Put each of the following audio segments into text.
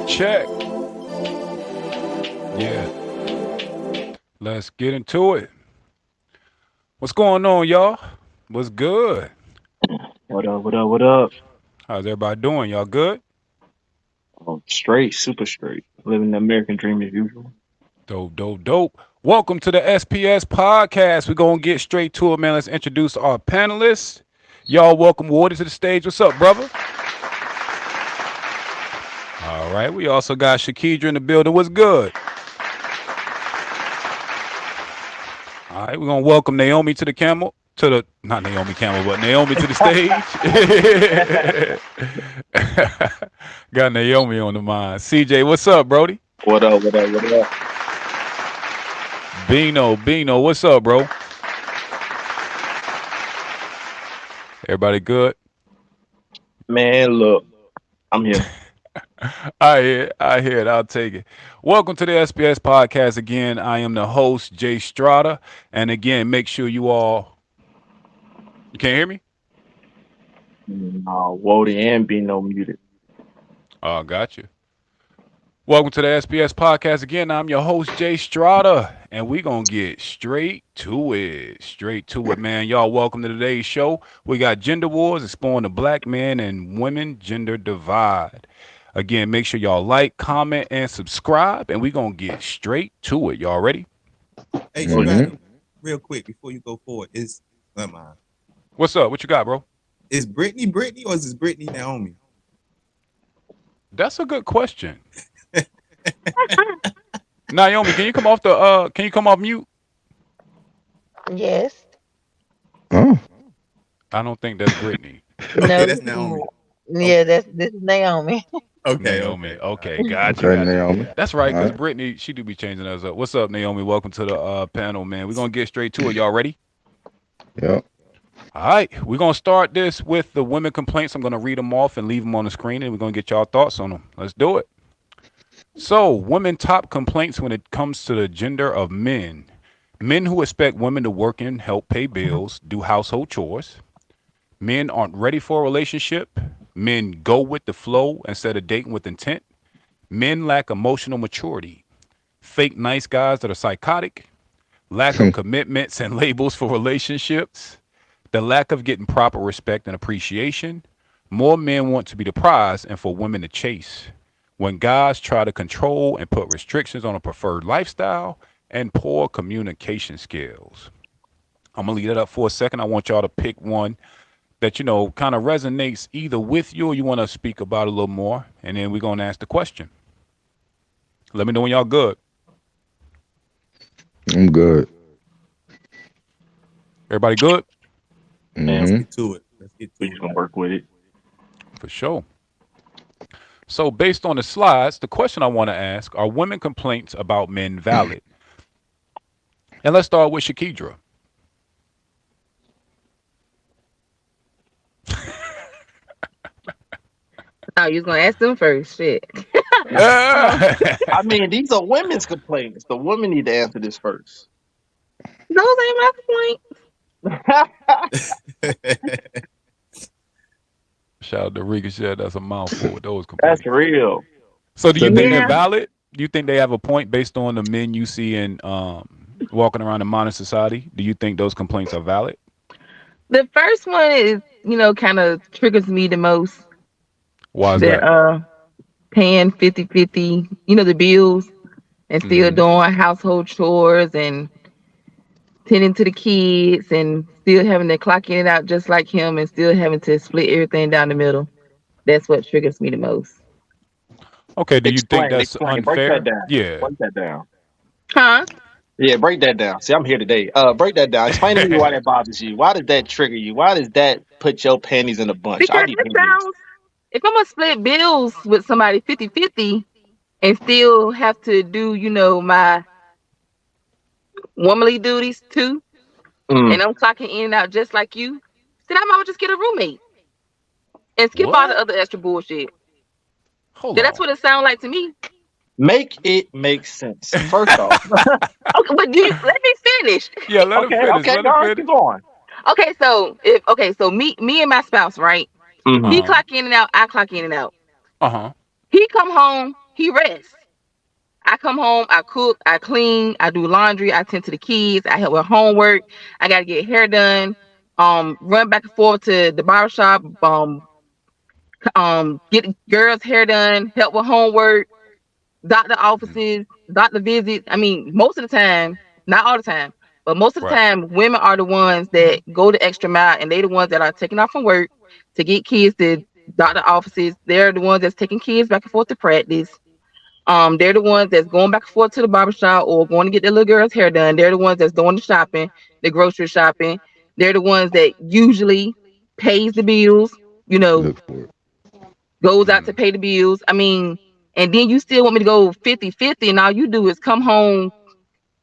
Check. Yeah. Let's get into it. What's going on, y'all? What's good? What up? How's everybody doing? Y'all good? Straight, super straight. Living the American dream as usual. Dope. Welcome to the SPS podcast. We're going to get straight to it, man. Let's introduce our panelists. Y'all welcome Wardy to the stage. What's up, brother? All right. We also got Shakidra in the building. What's good? All right. We're going to welcome Naomi to the camel. Not Naomi Campbell, but Naomi to the stage. Got Naomi on the mind. CJ, what's up, Brody? What up? Bino, what's up, bro? Everybody good? Man, look, I'm here. I hear it. I'll take it. Welcome to the SPS podcast again. I am the host, Jay Strada. And again, make sure you can't hear me? No, Wody and Bino muted. Oh, got you. Welcome to the SPS podcast again. I'm your host, Jay Strada, and we're going to get straight to it, man. Y'all, welcome to today's show. We got Gender Wars, exploring the black man and women gender divide. Again, make sure y'all like, comment, and subscribe, and we're going to get straight to it. Y'all ready? Hey, Strada, real quick, before you go forward, What's up? What you got, bro? Is Brittany or is this Brittany Naomi? That's a good question. Naomi, can you come off mute? Yes. Oh. I don't think that's Brittany. Okay, that's Naomi. Yeah, this is Naomi. Naomi. Okay, gotcha. Naomi. That's right, because Brittany, she do be changing us up. What's up, Naomi? Welcome to the panel, man. We're going to get straight to it. Y'all ready? Yep. All right, we're going to start this with the women complaints. I'm going to read them off and leave them on the screen, and we're going to get y'all thoughts on them. Let's do it. So, women top complaints when it comes to the gender of men. Men who expect women to work and help pay bills, do household chores. Men aren't ready for a relationship. Men go with the flow instead of dating with intent. Men lack emotional maturity. Fake nice guys that are psychotic. Lack of commitments and labels for relationships. The lack of getting proper respect and appreciation. More men want to be the prize and for women to chase. When guys try to control and put restrictions on a preferred lifestyle and poor communication skills. I'm going to leave that up for a second. I want y'all to pick one that, kind of resonates either with you or you want to speak about a little more. And then we're going to ask the question. Let me know when y'all good. I'm good. Everybody good? Man, Let's get to it. We just gonna work with it. For sure. So based on the slides, the question I want to ask, are women complaints about men valid? And let's start with Shakidra. Oh, you was gonna ask them first, shit. I mean, these are women's complaints. The women need to answer this first. Those ain't my complaints. Shout out to Ricochet. That's a mouthful with those complaints. That's real. So do you think they're valid? Do you think they have a point based on the men you see in walking around in modern society? Do you think those complaints are valid? The first one is, kind of triggers me the most. Why is that? Paying 50-50, the bills and still doing household chores and tending to the kids and still having to clock in and out just like him and still having to split everything down the middle. That's what triggers me the most. Okay, do you think Explain, that's explain. Break that unfair? down. Yeah. Break that down. Huh? Yeah, break that down. See, I'm here today. Break that down. Explain to me why that bothers you. Why does that trigger you? Why does that put your panties in a bunch? I Because need to it hear this. sounds, if I'm gonna split bills with somebody 50-50 and still have to do, my womanly duties too, Mm. and I'm clocking in and out just like you, then I might as well just get a roommate and skip all the What? other extra bullshit. Hold Yeah, that's on. what it sounds like to me. Make it make sense. First off, Okay, but let me finish. Yeah, let him okay, finish. okay, Let him all right, finish. keep going. So me and my spouse, right? He Mm-hmm. Uh-huh. clock in and out, I clock in and out. Uh-huh. He come home, he rests. I come home, I cook, I clean, I do laundry, I tend to the kids, I help with homework, I gotta get hair done, run back and forth to the barber shop, get girls' hair done, help with homework, doctor Mm. offices, doctor visits. I mean, most of the time, not all the time, but most of the Right. time, women are the ones that go the extra mile, and they the ones that are taking off from work to get kids to doctor offices. They're the ones that's taking kids back and forth to practice. They're the ones that's going back and forth to the barbershop or going to get their little girl's hair done. They're the ones that's doing the shopping, the grocery shopping. They're the ones that usually pays the bills, you know, Look for it. goes out to Mm. pay the bills. I mean, and then you still want me to go 50-50, and all you do is come home,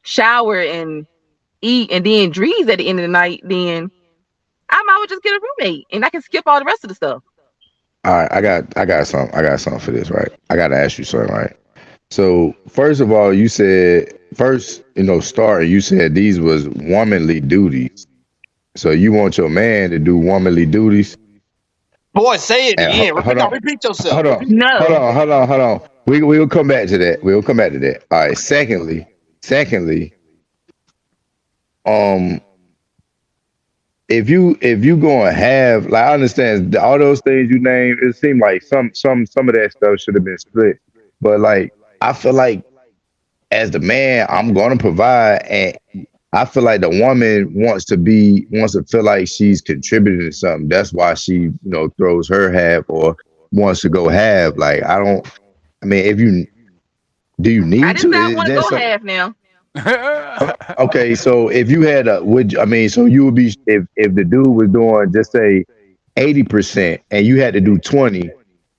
shower, and eat, and then dreams at the end of the night, then I might as well just get a roommate and I can skip all the rest of the stuff. All right, I got something for this, right? I got to ask you something, right? So first of all, you said first, starting, you said these was womanly duties. So you want your man to do womanly duties? Boy, say it And again. hold Repeat. No, on, repeat yourself. hold on, Repeat yourself. hold No. on, hold on, hold on. We'll come back to that. We'll come back to that. All right. Secondly, um, if you gonna have like I understand all those things you named, it seemed like some of that stuff should have been split. But like I feel like as the man, I'm gonna provide, and I feel like the woman wants to feel like she's contributing to something. That's why she throws her half or wants to go half. Like I don't. I mean, if you do you I need didn't to? say I Is want to that go something? half now. Okay, so if you had a would I mean, so you would be if the dude was doing just say 80% and you had to do 20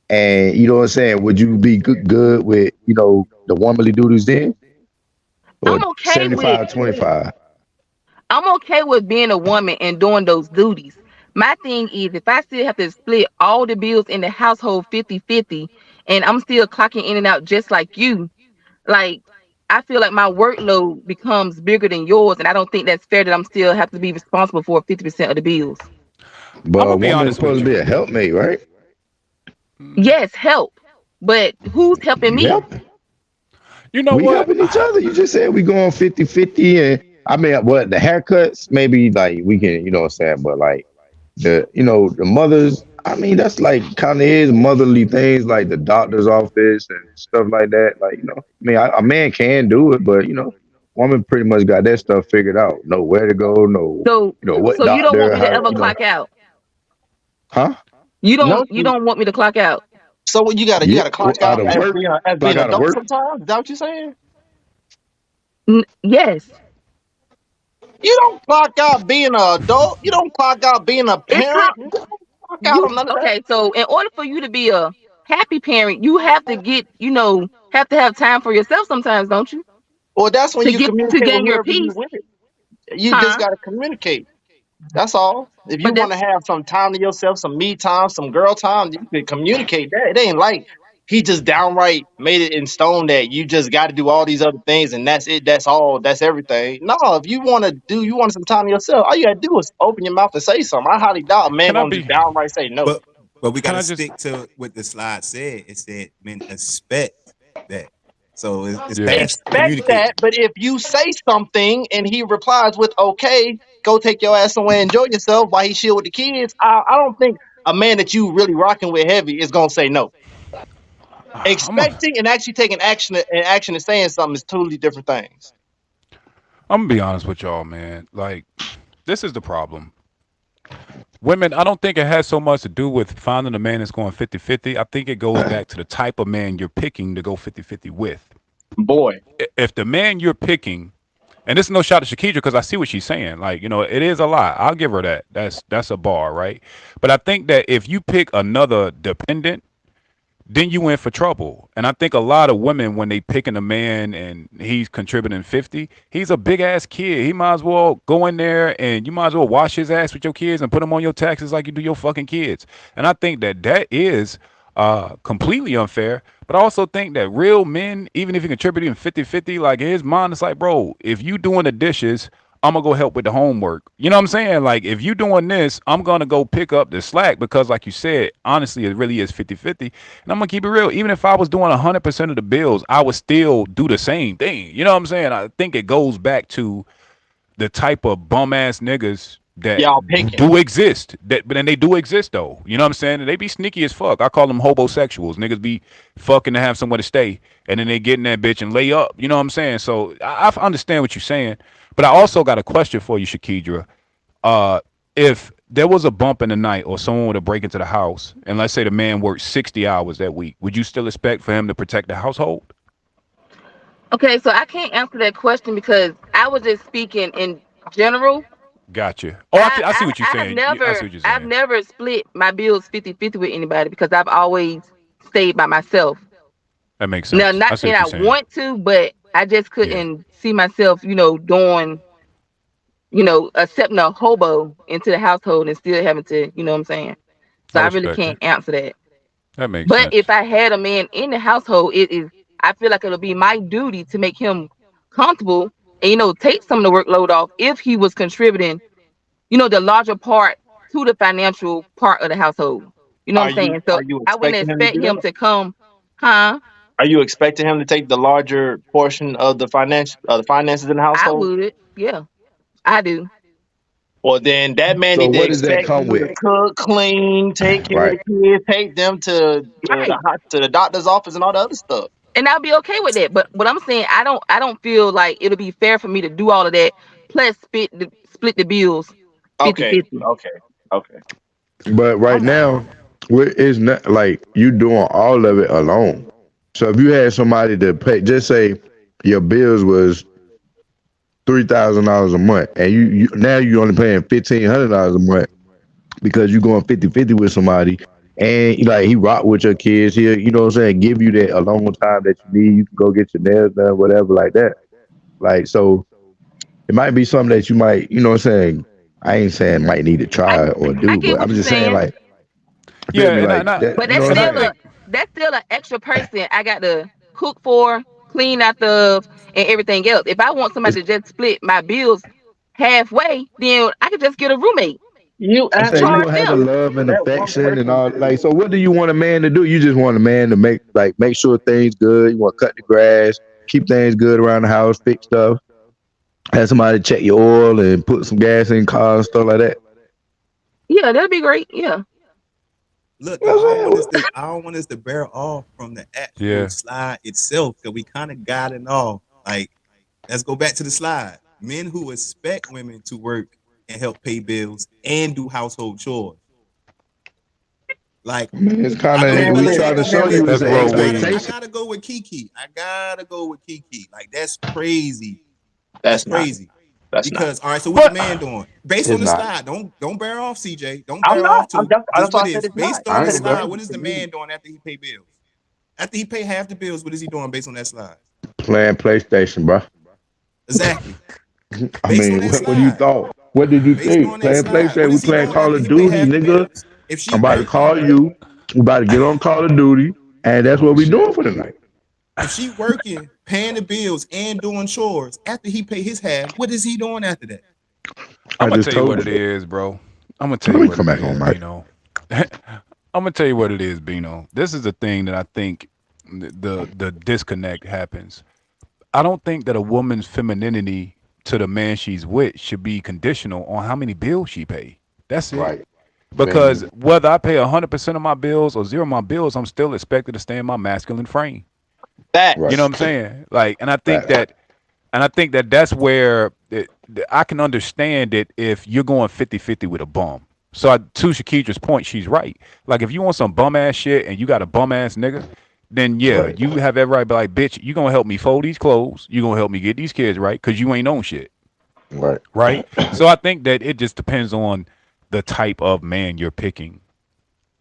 and you know what I'm saying, would you be good with, the womanly duties then? Or I'm okay with 75-25? I'm okay with being a woman and doing those duties. My thing is if I still have to split all the bills in the household 50-50 and I'm still clocking in and out just like you, like I feel like my workload becomes bigger than yours, and I don't think that's fair that I'm still have to be responsible for 50% of the bills. But I'm a gonna be woman is honest supposed with to be you. a helpmate, right? Mm. Yes, help, but who's helping You me? helping. You know We what? helping each other. You just said we going 50-50, and I mean what the haircuts, maybe like we can, what I'm saying, but like the mothers, I mean that's like kind of is motherly things like the doctor's office and stuff like that. Like, I mean a man can do it, but woman pretty much got that stuff figured out. Know where to go, know So, what so you don't want doctor, me to how ever you know, clock out? huh? You No, don't, you don't want me to clock out? so what you Yeah, gotta clock out out of work, as being clock an out of adult work. sometimes? Is that what you're saying? Yes, You don't clock out being an adult. You don't clock out being a it's parent. called You don't clock out you. on none of that. Okay, so in order for you to be a happy parent, you have to get, have to have time for yourself sometimes, don't you? Well, that's when To you get to communicate with gain your whoever you peace, with. You just huh? gotta communicate. That's all. If you But want that's to have some time to yourself, some me time, some girl time, you can communicate that. It ain't like he just downright made it in stone that you just got to do all these other things and that's it. That's all. That's everything. No, if you want some time to yourself, all you got to do is open your mouth and say something. I highly doubt a man Can I gonna just be? downright say no. But we Can gotta I just? stick to what the slide said. It said men expect that. So it's Yeah. past Expect that, communicating. but if you say something and he replies with "Okay, go take your ass somewhere, and enjoy yourself," while he chill with the kids, I don't think a man that you really rocking with heavy is gonna say no. I'm a. Expecting and actually taking action and saying something is totally different things. I'm gonna be honest with y'all, man. Like, this is the problem. Women, I don't think it has so much to do with finding a man that's going 50-50. I think it goes back to the type of man you're picking to go 50-50 with. Boy, If the man you're picking, and this is no shot at Shakidra because I see what she's saying. Like, it is a lot. I'll give her that. That's a bar, right? But I think that if you pick another dependent, then you in for trouble. And I think a lot of women, when they picking a man and he's contributing 50, he's a big ass kid. He might as well go in there and you might as well wash his ass with your kids and put him on your taxes like you do your fucking kids. And I think that that is completely unfair. But I also think that real men, even if you're contributing 50-50, like in his mind, it's like, bro, if you doing the dishes, I'm gonna go help with the homework. You know what I'm saying? Like, if you doing this, I'm gonna go pick up the slack because, like you said, honestly, it really is 50-50. And I'm gonna keep it real. Even if I was doing 100% of the bills, I would still do the same thing. You know what I'm saying? I think it goes back to the type of bum ass niggas that y'all picking. do exist. But then they do exist though. You know what I'm saying? And they be sneaky as fuck. I call them hobosexuals. Niggas be fucking to have somewhere to stay, and then they get in that bitch and lay up. You know what I'm saying? So I understand what you're saying, but I also got a question for you, Shakidra. If there was a bump in the night or someone were to break into the house, and let's say the man worked 60 hours that week, would you still expect for him to protect the household? Okay, so I can't answer that question because I was just speaking in general. Gotcha. Oh, I see what you're I have saying. I see never what you're I've saying. never split my bills 50-50 with anybody because I've always stayed by myself. That makes Now, sense. I not see saying what I you're saying. want to, but I just Yeah, couldn't see myself, doing, accepting a hobo into the household and still having to, you know what I'm saying? So I I really respect it. can't answer that. That makes But if sense. I had a man in the household, I feel like it'll be my duty to make him comfortable and, take some of the workload off if he was contributing, the larger part to the financial part of the household. You know what Are I'm you saying? are So you I wouldn't expecting him to expect do him that? to come, huh? Are you expecting him to take the larger portion of the finances in the I household? would. Yeah, I do. Well, then that man So need to what does that expect come you with? to cook, clean, take care of Right. the kids, take them Right. to the doctor's office and all the other stuff. And I'll be okay with that. But what I'm saying, I don't feel like it'll be fair for me to do all of that plus split the bills Okay, 50-50. okay, okay. But right now, it's not like you doing all of it alone. So if you had somebody to pay, just say your bills was $3,000 a month, and you now you only paying $1,500 a month because you going 50-50 with somebody, and like he rock with your kids here, you know what I'm saying, give you that alone time that you need. You can go get your nails done, whatever, like that. Like so, it might be something that you might, you know what I'm saying. I ain't saying might need to I try or I do, get but I'm what you're just saying saying. like, you feel Yeah, me, and like that. But You know what I'm and I saying? think that's still an extra person I got to cook for, clean out of, and everything else. If I want It's somebody to just split my bills halfway, then I could just get a roommate You I'm and saying you actually charge gonna have the them. love and that one affection and person all. Like, to so what do you want a man to do? You just want a man to make sure things good. You want to cut the grass, keep things good around the house, fix stuff, have somebody check your oil and put some gas in cars, stuff like that. Yeah, that'd be great. Yeah. Look, You though, know what I'm saying? I don't want us to bear off from the actual yeah. slide itself because we kind of got it off. Like, let's go back to the slide. Men who expect women to work and help pay bills and do household chores. Like, I mean, it's I kind know of we man, we fellas listen, trying ain't to gonna show man, you listen, it's That's an man. real I weed. expectation. gotta go with Kiki. I gotta go with Kiki. Like, that's crazy. That's That's not. crazy. That's not. Because all right, so what the But man doing? Based on It's the not. slide, don't bear off, CJ. Don't I'm bear not. off too. This That's why what I it said is. it's not. Based I on I the said ain't it's bro. slide, crazy what is to the me. man doing after he pay bills? After he pay half the bills, what is he doing based on that slide? Playing PlayStation, bro. Exactly. I Based on mean, that what do you slide. thought? What did you Based think? on that Playing slide. PlayStation. What We is he playing doing Call after of he pay Duty, half the nigga. bills? If she I'm about to working, call you. We about to get on Call of Duty, and that's oh what we shit. doing for the night. if she working, paying the bills and doing chores, after he pay his half, what is he doing after that? I'm I gonna just tell you what told it you. is, bro. I'm gonna tell Let you me what come it back on, is, Mike. Bino. I'm gonna tell you what it is, Bino. This is the thing that I think the disconnect happens. I don't think that a woman's femininity to the man she's with should be conditional on how many bills she pay. That's it. Right. Because Bingo. whether I pay 100% of my bills or zero of my bills, I'm still expected to stay in my masculine frame. Right. You know Facts. what I'm saying? Like, and I think Right. that And I think that that's where I can understand it if you're going 50-50 with a bum. So to Shakidra's point, she's right. Like if you want some bum ass shit and you got a bum ass nigga, then yeah, Right. you have every right to be like, bitch, you gonna help me fold these clothes, you gonna help me get these kids right, cause you ain't on shit, Right. right? So I think that it just depends on the type of man you're picking.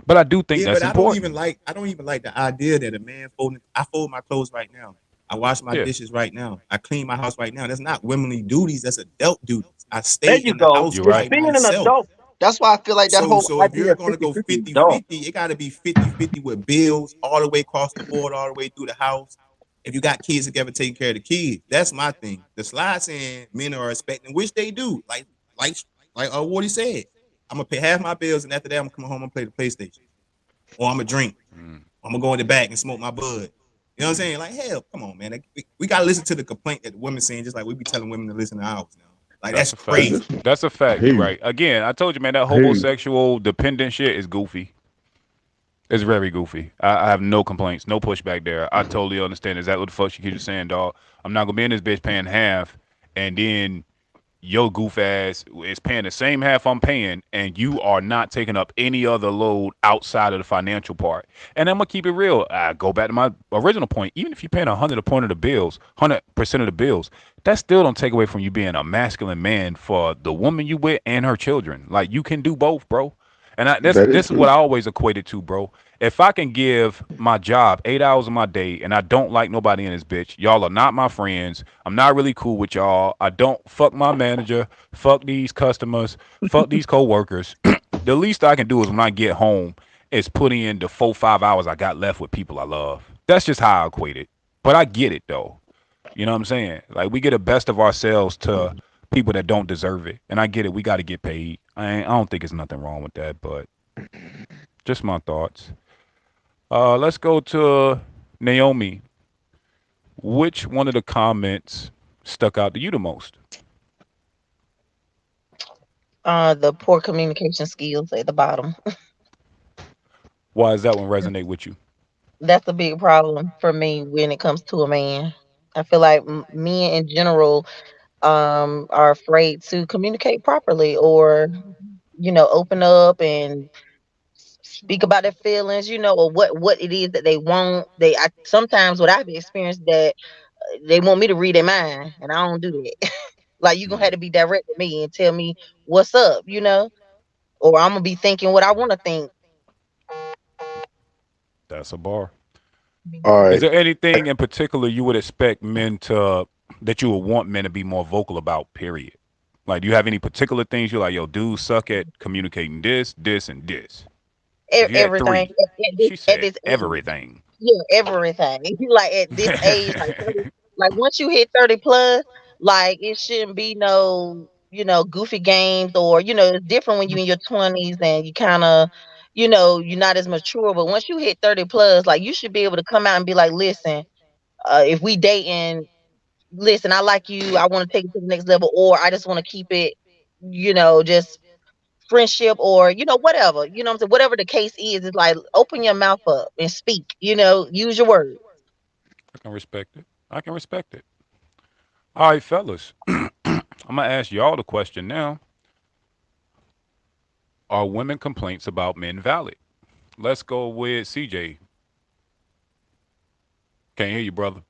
But I do think Yeah, that's but important. I don't even like the idea that a man folding. I fold my clothes right now. I wash my Yeah, dishes right now. I clean my house right now. That's not womanly duties. That's adult duties. I stay There you in the go. house you're It's right. by being an myself. adult. That's why I feel like that whole So if idea you're of going to go 50-50 is 50 dumb. 50, it got to be 50-50 with bills all the way across the board, all the way through the house. If you got kids together, taking care of the kids, that's my thing. The slide saying men are expecting, which they do. Like Wardy said, I'm gonna pay half my bills, and after that, I'm gonna come home and play the PlayStation, or I'm gonna drink. Mm, I'm gonna go in the back and smoke my bud. You know what I'm saying? Like, hell, come on, man. Like, we gotta listen to the complaint that the women saying, just like we be telling women to listen to ours now. Like, that's that's a fact. That's crazy. just That's a I fact. hear You're you. right. Again, I told you, man, that I hear you. homosexual dependent shit is goofy. It's very goofy. I have no complaints, no pushback there. I totally understand exactly what the fuck she keeps saying, dog. I'm not gonna be in this bitch paying half, and then your goof ass is paying the same half I'm paying, and you are not taking up any other load outside of the financial part. And I'm gonna keep it real. I go back to my original point. Even if you're paying 100 a point of the bills, 100% of the bills, that still don't take away from you being a masculine man for the woman you with and her children. Like you can do both, bro. And this That is this is what true. I always equated to, bro. If I can give my job 8 hours of my day and I don't like nobody in this bitch, y'all are not my friends. I'm not really cool with y'all. I don't fuck my manager, fuck these customers, fuck these coworkers. The least I can do is when I get home is put in the 4 5 hours I got left with people I love. That's just how I equate it. But I get it though. You know what I'm saying? Like we get the best of ourselves to people that don't deserve it. And I get it. We got to get paid. I don't think there's nothing wrong with that, but just my thoughts. Let's go to Naomi. Which one of the comments stuck out to you the most? The poor communication skills at the bottom. Why does that one resonate with you? That's a big problem for me when it comes to a man. I feel like men in general are afraid to communicate properly, or open up and speak about their feelings, or what it is that they want. Sometimes what I've experienced that they want me to read their mind, and I don't do that. Like you gonna have Mm, to be direct with me and tell me what's up, or I'm gonna be thinking what I want to think. that's a bar. All Is right. there anything in particular you would expect men to that you would want men to be more vocal about? Period. Like, do you have any particular things you're like, yo, dudes suck at communicating this, this, and this? If you had Everything three, she at said this age. everything. Yeah, everything. Like at this age, like 30, like once you hit 30 plus, like it shouldn't be no, goofy games, or it's different when you in your 20s and you kind of, you're not as mature. But once you hit 30 plus, like you should be able to come out and be like, listen, if we dating, listen, I like you, I want to take it to the next level, or I just want to keep it, just friendship, or whatever, what I'm saying, whatever the case is, it's like open your mouth up and speak, use your words. I can respect it. I can respect it. All right, fellas. I'm gonna ask y'all the question now. Are women complaints about men valid? Let's go with CJ. Can't hear you, brother.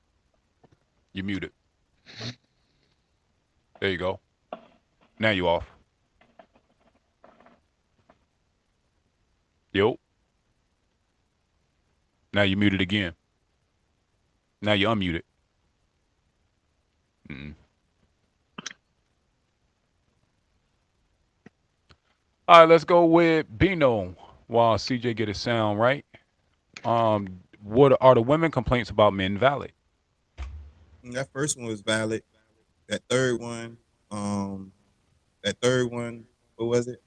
You muted. There you go. Now you off. Yo. Now you muted again. Now you unmuted. Mm-mm. All right, let's go with Bino while CJ get his sound right. What are the women complaints about men valid? That first one was valid. That third one, um, that third one, what was it?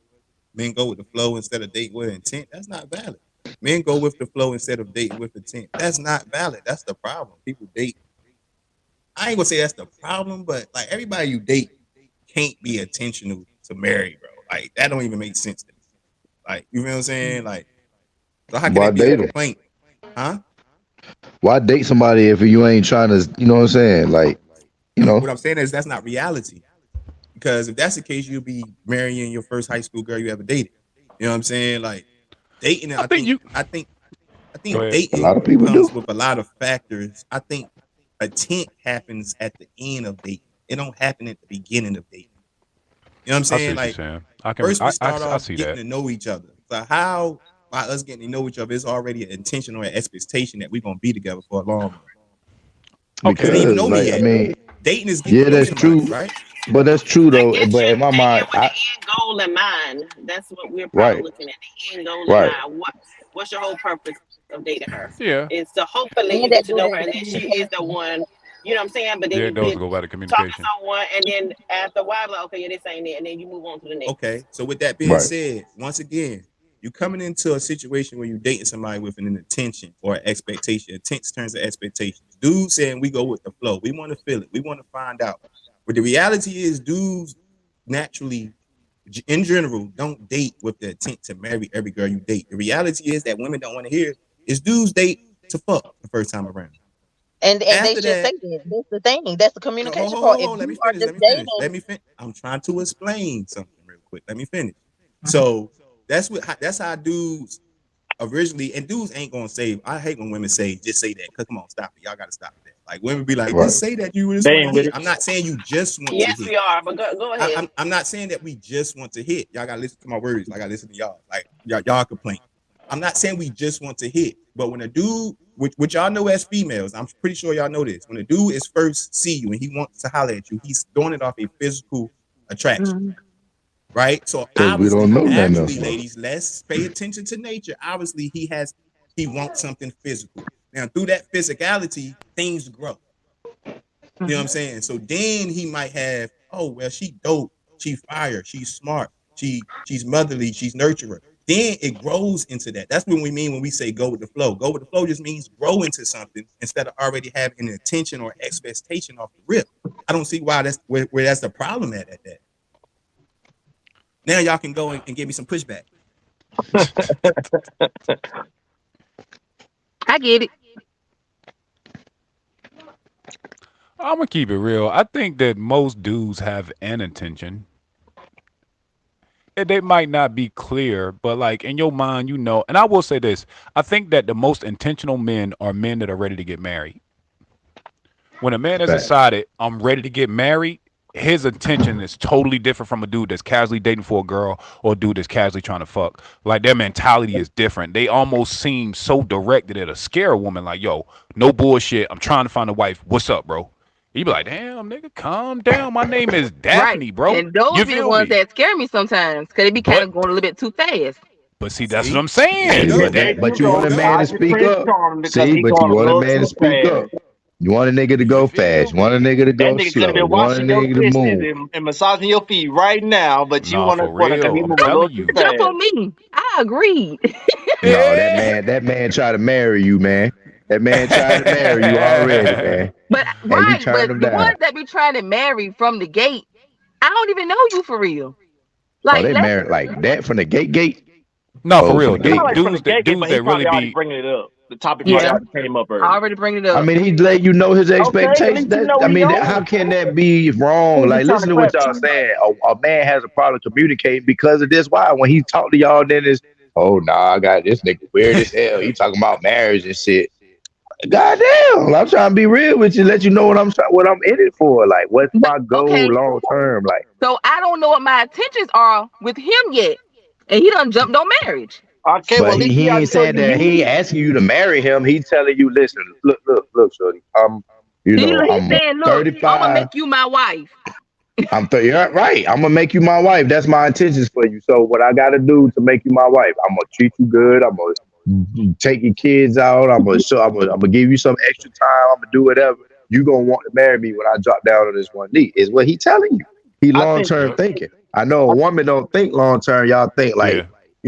Men go with the flow instead of date with intent. That's not valid. Men go with the flow instead of dating with intent. That's not valid. That's the problem. People date. I ain't gonna say that's the problem, but like everybody you date can't be intentional to marry, bro. Like that don't even make sense to me. Like you know what I'm saying? Like so how can Why that be a date them? complaint? Huh? Why date somebody if you ain't trying to? You know what I'm saying? Like You know, What I'm saying is that's not reality. Because if that's the case, you'll be marrying your first high school girl you ever dated. You know what I'm saying? Like dating, I think you I go think ahead. a lot dating of people comes do. with a lot of factors. I think intent happens at the end of dating. It don't happen at the beginning of dating. You know what I'm I see saying? what you're Like saying. I can first we start I off see getting that. to know each other. So how by us getting to know each other is already an intention or an expectation that we're gonna be together for a long run. You Okay. don't even Because, know me like, I yet. mean, Dating is getting yeah, to know that's somebody, true. right? But that's true I though. get But you in my mind, dating with the end goal in mind. That's what we're probably right, looking at. The end goal in right, mind. What's your whole purpose of dating her? Yeah. Is to hopefully you And get that to do know that her with and then she is the communication. one, you know what I'm saying? But then Yeah, you it does get go back to talking to communication. someone and then after a while, like, okay, yeah, this ain't it, and then you move on to the next. Okay. So with that being right. said, once again, you coming into a situation where you're dating somebody with an intention or an expectation. Intent turns to expectations. Dudes saying we go with the flow. We want to feel it. We want to find out. But the reality is, dudes naturally, in general, don't date with the intent to marry every girl you date. The reality is that women don't want to hear is dudes date to fuck the first time around. And they After should say that, that. That's the thing. That's the no, communication part. If let me you are finish. just Let me finish. dating, Let me finish. I'm trying to explain something real quick. Let me finish. So that's how dudes originally, and dudes ain't gonna say. I hate when women say just say that. Cause come on, stop it. Y'all gotta stop that. Like women be like, Right. just say that you just They want to ain't with hit. it. I'm not saying you just want to Yes, hit. we are, but go ahead. I'm not saying that we just want to hit. Y'all gotta listen to my words. I gotta listen to y'all. Like y'all complain. I'm not saying we just want to hit, but when a dude, which y'all know as females, I'm pretty sure y'all know this. When a dude is first see you and he wants to holler at you, he's doing it off a physical attraction, mhm, right? So Because we don't know nothing naturally, else. ladies, let's pay attention to nature. Obviously, he wants something physical. Now, through that physicality, things grow. You know what I'm mhm. saying? So then he might have, oh well, she dope, she fire, she's smart, she's motherly, she's nurturer. Then it grows into that. That's what we mean when we say go with the flow. Go with the flow just means grow into something instead of already having an intention or expectation off the rip. I don't see why that's where that's the problem at that. Now y'all can go and give me some pushback. I get it. I'm gonna keep it real. I think that most dudes have an intention. They might not be clear, but like in your mind, you know. And I will say this: I think that the most intentional men are men that are ready to get married. When a man has Facts. decided I'm ready to get married, his intention is totally different from a dude that's casually dating for a girl or a dude that's casually trying to fuck. Like their mentality is different. They almost seem so direct that it'll scare a woman. Like, yo, no bullshit. I'm trying to find a wife. What's up, bro? You be like, damn, nigga, calm down. My name is Right. Daphne, bro. And those You be the feel ones me? that scare me sometimes because they be kind But of going a little bit too fast. see, that's what See, I'm there you saying. See, go. But There that you but you There want you go. a go. man to Dodge your speak Prince up. Charming because See, he but you going a want a little man to too speak fast. up. You want a nigga to you go feel fast. You want a me? nigga to That go nigga could have slow. been You want a washing your nigga to dishes move. and massaging your feet right now, but you Nah, want to for because he real. I'm moving a little telling too you. Jump fast. on me. I agreed. No, Eh. that man try to marry you, man. That man trying to marry you already, man. But And you right, turned but him the down. ones that be trying to marry from the gate, I don't even know you for real. Oh, Like they let's married like that from the gate. No, for Oh, from real. the It's not gate like gate. from the get get, but he Dudes that really probably already be bringing it up. The topic probably yeah, already came up I early. already bring it I up. mean, he let you know his Okay, at expectations. least you That know I he mean, on. how can that be He wrong? was just Like, trying listen to to what y'all question. saying. A man has a problem communicating because of this. Why? When he talk to y'all, then it's, oh, nah, I got this nigga weird as hell. He talking about marriage and shit. Goddamn, I'm trying to be real with you, let you know what I'm in it for. Like, what's But my goal okay, long term? Like, so I don't know what my intentions are with him yet, and he done jumped on marriage. Okay, well but at least he he already ain't told saying you that. He ain't you. asking you to marry him. He telling you, listen, look, shorty. He's I'm saying, "Look, I'm gonna 35. make you my wife." I'm 30. Yeah, right. I'm gonna make you my wife. That's my intentions for you. So what I gotta do to make you my wife? I'm gonna treat you good. I'm gonna take your kids out. I'm gonna give you some extra time. I'm gonna do whatever. You gonna want to marry me when I drop down on this one knee? Is what he telling you. He I long think. term Yep. thinking. I know a I, woman don't think long term. Y'all think like, Yeah.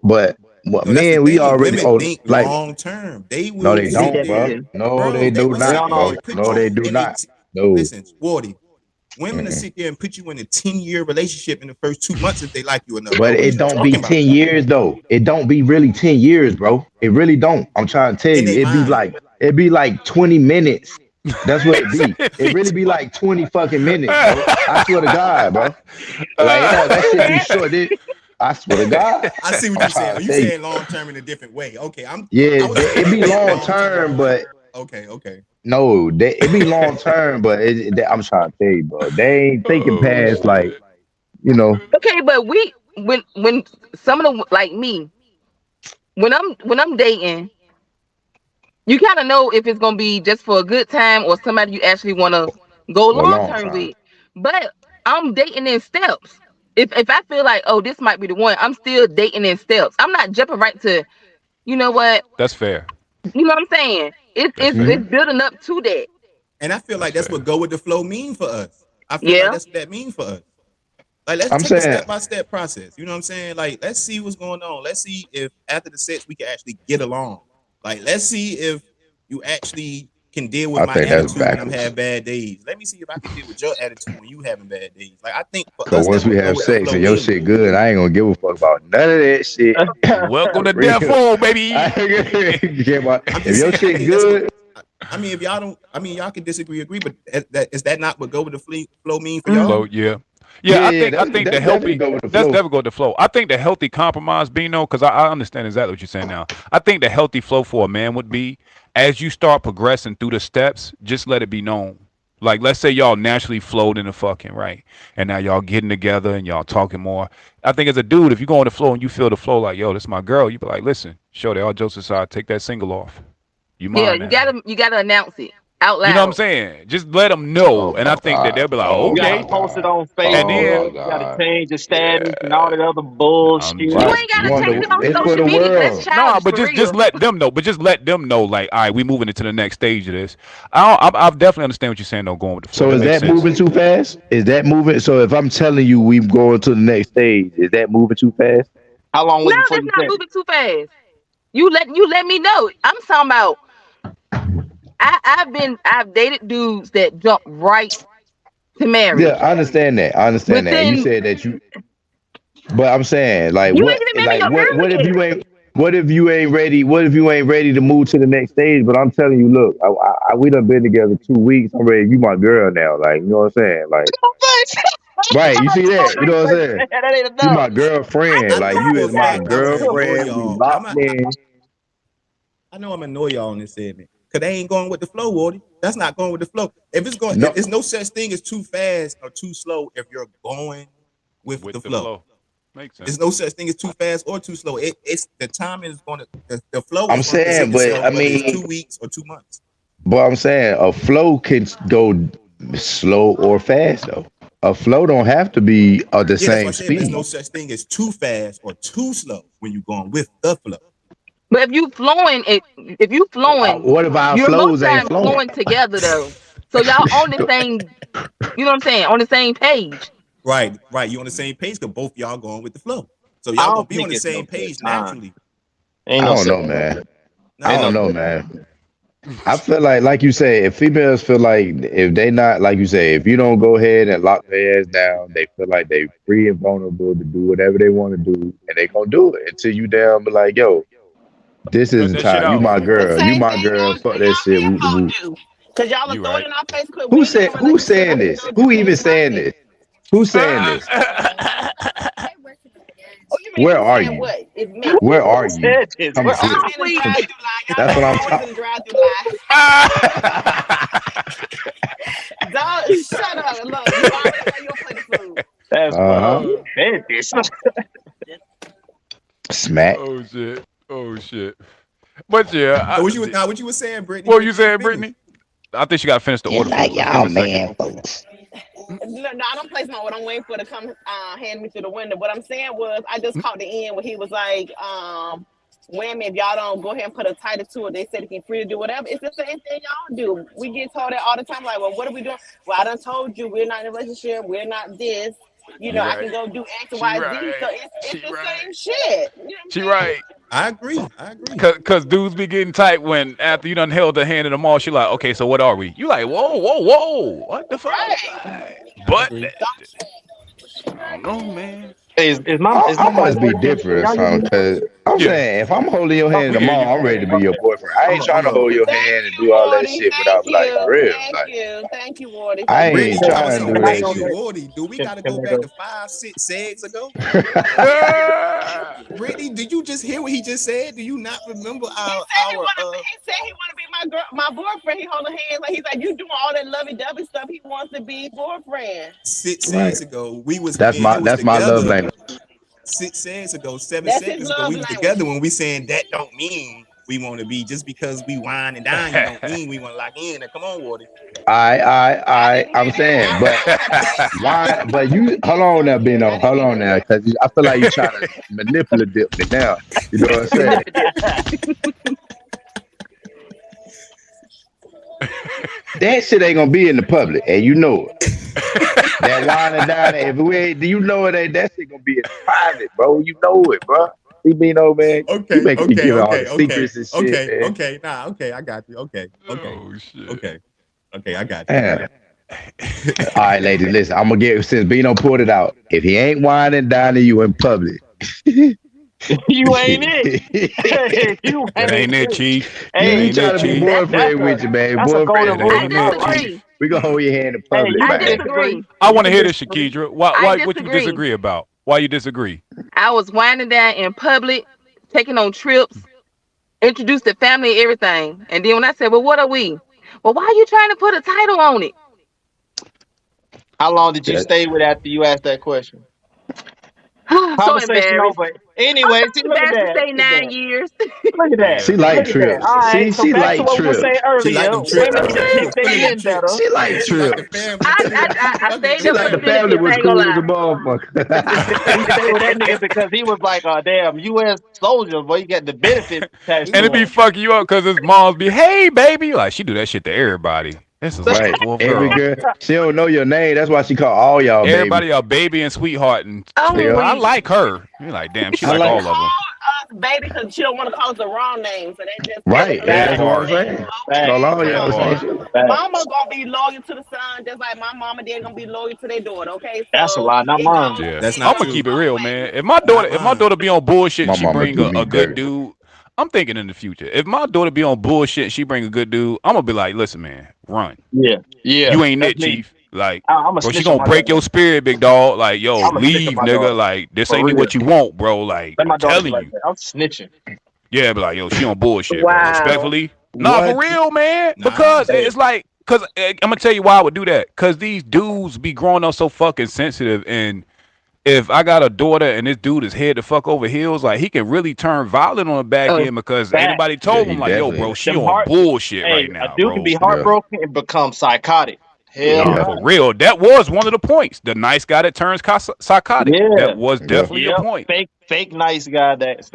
but No, that's the men we thing. already Women oh think like long term. They no will they Yeah, sit don't, bro. there, definitely. No bro. they They do will they sit not, don't there bro. know. and put No they you do in a not. No. listen, Sporty. Women will Mm-mm. sit there and put you in a 10-year relationship in the first 2 months if they like you enough, bro. But What is it you don't be talking about? 10 years though. It don't be really 10 years, bro. It really don't. I'm trying to tell In you. their mind. It'd be like 20 minutes. That's what it He be. said It me really too. be like 20 fucking minutes, bro. I swear to God, bro. Like that shit be short. I swear to God. I see what I'm you're saying. trying Are to you tell you. saying long term in a different way? Okay, I Yeah, was thinking it you be meant long long term, term, like but okay. no, it be long term, but I'm trying to tell you, bro. They ain't thinking Oh past like, shit. you know, Okay, but when some of the like me when I'm dating, you kind of know if it's gonna be just for a good time or somebody you actually want to go for a long long term time. with. But I'm dating in steps. If I feel like, oh, this might be the one, I'm still dating in steps. I'm not jumping right to, you know what, That's fair. you know what I'm saying. It's That's it's fair. it's Hmm. building up to that. And I feel That's like that's what fair. go with the flow mean for us. I feel like Yeah, that's what that mean for us. Like let's I'm take a saying, step by step process. You know what I'm saying? Like let's see what's going on. Let's see if after the sex we can actually get along. Like let's see if you actually can deal with I my think that's attitude when I'm backwards. having bad days. Let me see if I can deal with your attitude when you having bad days. Like I think for Cause us once that's we what go have with the sex flow and your mean. shit good, I ain't gonna give a fuck about none of that shit. Welcome For to Death real. Row, I baby. ain't care about I'm if just your saying I shit think that's what good. I mean if y'all don't I mean y'all can disagree agree, but is that not what go with the flow mean for y'all? mm, Flow, yeah. Yeah, Yeah, I yeah, think I that's think the definitely healthy go with the that's flow. never go with the flow. I think the healthy compromise, Bino, because I understand exactly what you're saying now. I think the healthy flow for a man would be as you start progressing through the steps, just let it be known. Like let's say y'all naturally flowed into fucking, right? And now y'all getting together and y'all talking more. I think as a dude, if you go on the flow and you feel the flow like, yo, this is my girl, you be like, listen, show all jokes aside, take that single off. You yeah, mine you now. gotta announce it out You know what I'm loud. saying? Just let them Oh know. And I my think that god. they'll be like, oh, Oh You gotta my okay. post it god. on And Oh my Facebook. then You gotta god. change the status and all yeah, that other I'm bullshit. You Right. ain't just You gotta want change moving it it. on it's for social the media because that's world. Nah, childish but for just real. let them know. But just let them know, like, all right, we moving into the next stage of this. I definitely understand what you're saying, though, going with the flow. So That is makes that sense. moving too fast? Is that moving? So if I'm telling you we going to the next stage, is that moving too fast? How long No, was it before that's you not said it? moving too fast. You let me know. I'm talking about. I've dated dudes that jump right to Yeah, marriage I understand that. I understand that. And you within. said that you, but I'm saying like You ain't even met me your girl what if yet. you ain't what if you ain't ready? What if you ain't ready to move to the next stage? But I'm telling you, look, we done been together 2 weeks. I'm ready. You my girl now. Like you know what I'm saying? Like right. You see that? You know what I'm saying? That ain't You enough. my I girlfriend. I just Like know you for is a told my fact you. I'm gonna annoy girlfriend. We y'all. locked in. I know I'm gonna annoy y'all in this segment because they ain't going with the flow, Wardy. That's not going with the flow. If it's going, No, there's no such thing as too fast or too slow if you're going with the With the flow. flow. Makes There's sense. no such thing as too fast or too slow. It's the time is going to the flow I'm is going to saying, present but itself I whether it's mean, 2 weeks or 2 months. but I'm saying a flow can go slow or fast though. A flow don't have to be the Yeah, that's what I same said. But there's speed. no such thing as too fast or too slow when you're going with the flow. But if you flowing, What if our you're most flows ain't times flowing? flowing together though. So y'all on the same. You know what I'm saying? On the same page. Right, right. You on the same page because both y'all going with the flow. So I y'all gonna don't be on think the it's no same set page time. naturally. Ain't I no don't set know, time. man. I Ain't Nah, no don't know, set man. I feel like you say, if females feel like if they not like you say, if you don't go ahead and lock their ass down, they feel like they free and vulnerable to do whatever they want to do, and they gonna do it until you down. Be like, yo, this is Cut the that shit time. You out. my The girl. You same my thing girl. Fuck that y'all shit. men Woot the gonna woot. do. Cause y'all will You throw it right. in our face quick. We ain't in a Who's relationship. saying We can this? go do Who even X, Y, saying Z. this? Who's saying this? Oh, you mean Where who's are saying you? what? It's me. Where Who are you? said this? Come Where Y'all are here. you? men in Probably. drive through line. Y'all That's know what I'm I'm always talking. in the drive through line. Dog, shut up. Look, you already know your plate of food. That's Uh funny. huh. Who Uh, said this? Smack. oh shit. Oh shit. But yeah, So what you was now what you was saying, Brittany? what were you Finish, saying, finish. Brittany? I think she got to finish the order Just like first. Let's give y'all her a second. man folks. No, I don't place my order. I'm waiting for it to come hand me through the window. What I'm saying was I just caught the end where he was like, women, if y'all don't go ahead and put a title to it, they said it can free to do whatever. It's the same thing y'all do. We get told that all the time, like, well, what are we doing? Well, I done told you we're not in a relationship, we're not this. You know, You I right. can go do X, She Y, Z. So right. it's She the right. same shit. You know what I'm She saying? right. I agree. I agree. Cause dudes be getting tight when after you done held the hand in the mall, she like, okay, so what are we? You like, whoa, whoa, whoa, what the fuck? Right. I But agree. I don't know, man. Hey, is my I is my mic must be working? Can different or y'all hear something, me? cause I'm Yeah. saying, if I'm holding your hand We hear you. tomorrow, I'm ready to be your Okay. boyfriend. I ain't I'm trying to a, hold your Thank hand and you, do all that Wardy. shit without, like, for real. Like, Thank you, Wardy, for I you Brittany ain't saying talking about trying to that. do some can I that go thank you, shit. next? Wardy. Do we gotta Can go I back go? to 5, 6 eggs ago? Brittany, did you just hear what he just said? Do you not remember He said he wanna be my girl, my boyfriend. He holding hands like he's like you doing all that lovey dovey stuff. He wants to be boyfriend. 6 eggs Right. ago? We was That's me and my you was that's my love together language. 6 eggs ago, seven That's his seconds ago. love We was language. together when we saying that don't mean we want to be just because we wine and dine you don't mean we want to lock in. Now, come on, Wardy. I didn't I'm hear that. saying, but I have to say why? But I you hold did on something there, here. I Bino. didn't Hold hear on that. there, because I feel like you trying to manipulate me now. You know what I'm saying? That shit ain't gonna be in the public, and you know it. That wine and dine, if we ain't, do you know it ain't that shit gonna be in private, bro? You know it, bro. See, Bino, man, you Okay, making me okay, give all the okay, okay, secrets and shit, okay, man. okay. Nah, okay, I got you. Okay, okay, Oh shit. okay, okay, I got you. Yeah. All right, ladies, listen. I'm gonna get since Bino pulled it out. If he ain't wine and dining you in public, You ain't it. You That ain't ain't it, it. Chief. That he Hey, ain't it, trying to be Chief. that's boyfriend a with you, man. that's a Boyfriend golden That in rule I in ain't it, love, right? disagree. Chief. we gonna hold your hand in Hey, public, you I can man. disagree. disagree. I You want to can hear this, disagree. Shakidra. I Why? What you disagree. disagree about? Why you disagree? I was winding down in public, taking on trips, introduced the family, everything. And then when I said, "Well, what are we?" Well, why are you trying to put a title on it? How long did you That, stay with after you asked that question? So Conversation embarrassed. over. I'm Anyway, see, so look at embarrassed to that. say Look at 9 that. years. Look at that. Yeah. she Look like at that. All trips. right. So She back to like what we were saying trips. She like earlier. them trips Women though. should She pick was their feeling them men better. trips. She Yeah, like she like the trips. family too. I Fuck them stayed She there like for trips. the the family benefits. I was ain't gonna cool as a lie. He stayed with that nigga because he was like a damn U.S. soldier, but you got the benefits attached And to it be him. fucking you up because his moms be, hey, baby. Like, she do that shit to everybody. This is like the right. fourth Every girl. girl, she don't know your name. That's why she call all y'all baby. Everybody a baby and sweetheart. And I'm Yeah, I weak. like her. You're like, damn, she I like Hey, like. all of them. Call us baby because she don't want to call us the wrong name. So they just call Right. us Yeah, That that's baby. what I'm part. saying. facts, Call Okay, all That y'all the so same part. shit. facts. mama gonna be loyal to the son, just like my mama and dad gonna be loyal to their daughter. Okay, That's a so lie, not mine. Yeah. That's I'm not gonna true. keep it real, man. both ways. Not If my mine. daughter be on bullshit and My she mama bring do me a good dirty. dude, I'm thinking in the future. If my daughter be on bullshit and she bring a good dude, I'm gonna be like, listen, man, run. Yeah, yeah, You ain't that's it, me. chief. Like, I'm a bro, she snitch on gonna my break daughter. your spirit, big dog. Like, yo, I'm a snitch on leave, my nigga. daughter Like, this for ain't real. what you want, bro. Like, Let I'm my daughter be telling like you. that. I'm snitching. Yeah, but like, yo, she on bullshit, bro. Wow. Respectfully. Nah, for What? real, man. Nah. Because Hey, it's like, I'm gonna tell you why I would do that. Cause these dudes be growing up so fucking sensitive, and if I got a daughter and this dude is head to fuck over heels, like he can really turn violent on the back Oh, end because ain't facts. nobody Yeah, told he him like, yo, bro, definitely. she Them on heart. bullshit Hey, right a now, dude can bro. be Yeah. heartbroken and become psychotic. Hell Nah, Yeah. no. for real. That was one of the points. The nice guy that turns psychotic. That Yeah. was Yeah. definitely a Yep. point. Fake nice guy. That is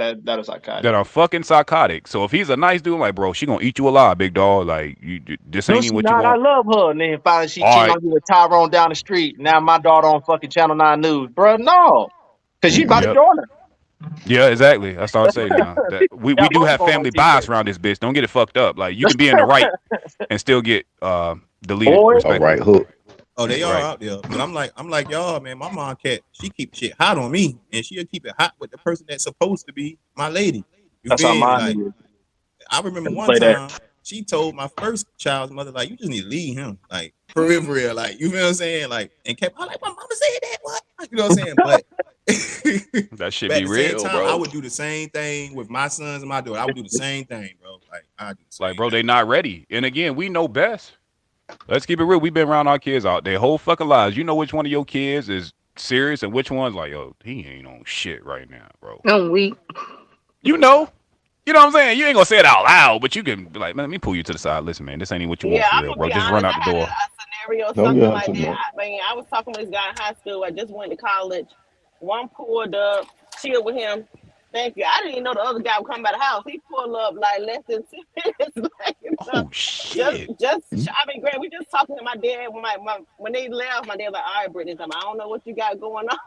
psychotic. That are fucking psychotic. So if he's a nice dude, like, bro, she gonna eat you alive, big dog. Like, this No, ain't even she what you not. I want. love her. And then finally she All cheating right. on you with Tyrone down the street. Now my daughter on fucking Channel 9 News. Bruh, no. Cause you about to Mm-mm. Yep. join her. Yeah, exactly. I started saying now that we Y'all do both have going on family TV. bias around this bitch. Don't get it fucked up. Like you can be in the right and still get deleted Boy, All right, respectfully. hook. Oh, they are Right. out there. But I'm like y'all, man. My mom cat, she keep shit hot on me, and she'll keep it hot with the person that's supposed to be my lady. You that's how feel me? mine Like is. I remember one Play that. time she told my first child's mother, like, you just need to leave him. Like, for real. Like, you feel what I'm saying? Like, and kept, I'm like, my mama said that, what? You know what I'm saying? But That should but at be the same real, time, I bro. would do the same thing with my sons and my daughter. I would do the same thing, bro. Like, I do the Like, same bro, they thing. not ready. And again, we know best. Let's keep it real. We've been around our kids out their whole fucking lives. You know which one of your kids is serious and which one's like, yo, he ain't on shit right now, bro. I'm weak. You know. You know what I'm saying? You ain't gonna say it out loud, but you can be like, man, let me pull you to the side. Listen, man, this ain't even what you want Yeah, for I'm real, gonna bro. be Just run honest. out I the had door. a scenario, Don't get something out like too that. much. I mean, I was talking with this guy in high school. I just went to college. One pulled up, chilled with him. Thank you. I didn't even know the other guy would come by the house. He pulled up like less than 2 minutes later. Oh shit. I mean, Greg, we just talking to my dad when they left. My dad was like, "All right, Brittany, I don't know what you got going on."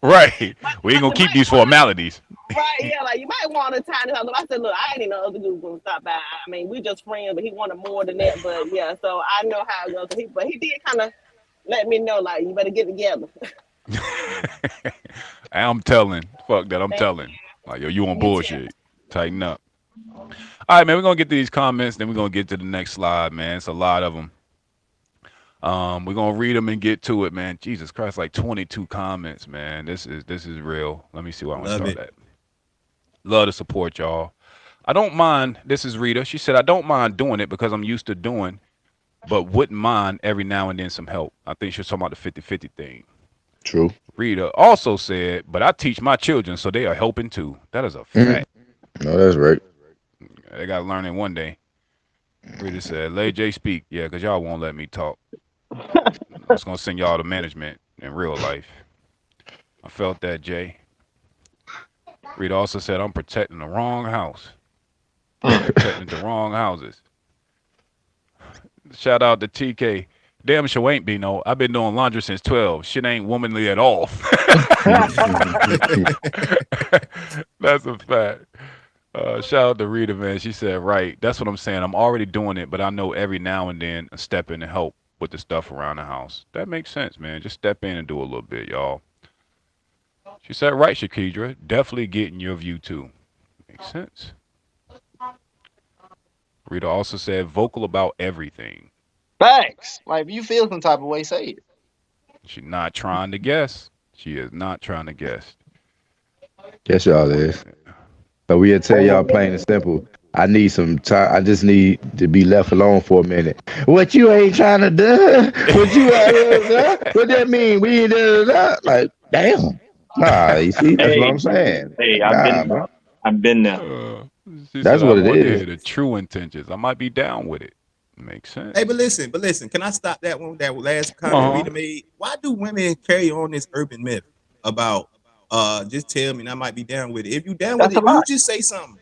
Right. But We I ain't gonna said, keep might these want formalities. right, yeah, like you might want to tie this up. I said, look, I ain't know other dudes gonna stop by. I mean, we just friends, but he wanted more than that. But yeah, so I know how it goes. But he did kind of let me know, like, you better get together. I'm telling. Fuck that. I'm Thank telling. Like, yo, you on you too. bullshit. Tighten up. All right, man. We're gonna get to these comments, then we're gonna get to the next slide, man. It's a lot of them. We're gonna read them and get to it, man. Jesus Christ, like 22 comments, man. This is real. Let me see where I want to Love start it. at. Love to support y'all. I don't mind. This is Rita. She said I don't mind doing it because I'm used to doing, but wouldn't mind every now and then some help. I think she's talking about the 50-50 thing. True. Rita also said, but I teach my children, so they are helping too. That is a Mm. fact. No, that's right. They got to learn it one day. Rita said, let Jay speak. Yeah, because y'all won't let me talk. I was going to send y'all to management in real life. I felt that, Jay. Rita also said, I'm protecting the wrong house. Protecting the wrong houses. Shout out to TK. Damn sure ain't be no. I've been doing laundry since 12. Shit ain't womanly at all. That's a fact. Shout out to Rita, man. She said, right. That's what I'm saying. I'm already doing it, but I know every now and then I step in and help with the stuff around the house. That makes sense, man. Just step in and do a little bit, y'all. She said, right, Shakidra. Definitely getting your view, too. Makes sense. Rita also said, vocal about everything. Facts. Like, if you feel some type of way, say it. She's not trying to guess. She is not trying to guess. Yes, y'all is. So we'll tell y'all plain and simple. I need some time. I just need to be left alone for a minute. What you ain't trying to do? What you what that mean? We ain't like damn. Nah, you see, that's what Hey, I'm saying. hey, Nah, bro. I've been there. Uh, she said, That's I what it want to is. hear the true intentions. I might be down with it. Makes Hey, sense. but listen. Can I stop that one? That last comment Uh-huh. Rita made. Why do women carry on this urban myth about just tell me and I might be down with it? If you down with That's a it, you lie. just say something.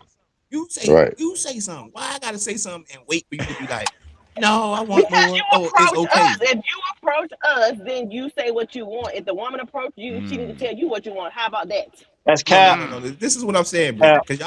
Right. You say something. Why I gotta say something and wait for you to be like, no, I want Because you more. Oh, it's approach us. okay. If you approach us, then you say what you want. If the woman approach you, she need to Mm. tell you what you want. How about that? That's No. cap. Mm. This is what I'm saying, Brittany. Cap. Because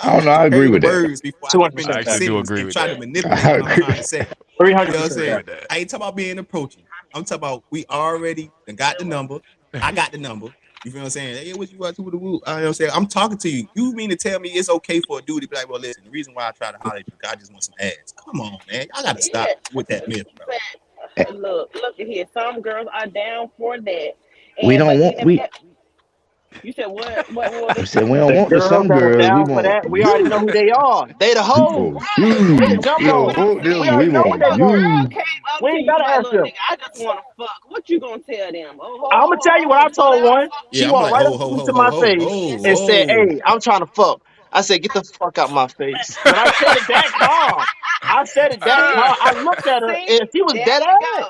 I y'all don't know. like to I agree carry the with that. words before I Two can hundred finish I percent the cap. actually do sentence agree and with try to that. manipulate I what I'm agree. trying to say. Three You hundred know what I'm I percent agree cap. saying? with that. I ain't talking about being approaching. I'm talking about we already got the number. I got the number. You feel what I'm saying? Hey, what you want to the woo? You know what I'm saying? I'm talking to you. You mean to tell me it's okay for a dude to be like, well, listen, the reason why I try to holler at you, I just want some ass. Come on, man. Y'all got to stop Yeah. with that myth, bro. Look at here. Some girls are down for that. We And don't but want then if we. you said what was We it? said we don't The want the girls some that are girls. We down for want that, we already know you. who they are. They the We hoes. want We can you. jump We on don't it. want We them. We already know If who want they a are. girl you. came up We to ain't you gotta like, ask look, them. nigga, I just want to fuck. What you gonna tell them? Oh, I'm gonna tell you what I chill told out, one. fuck She me. Yeah, I'm walked like, right ho, up ho, ho, to my ho, ho, face ho, and said, whoa. "Hey, I'm trying to fuck." I said, "Get the fuck out my face." But I said it that calm. I said it that See, calm. I looked at her see, and she was there dead we ass. go.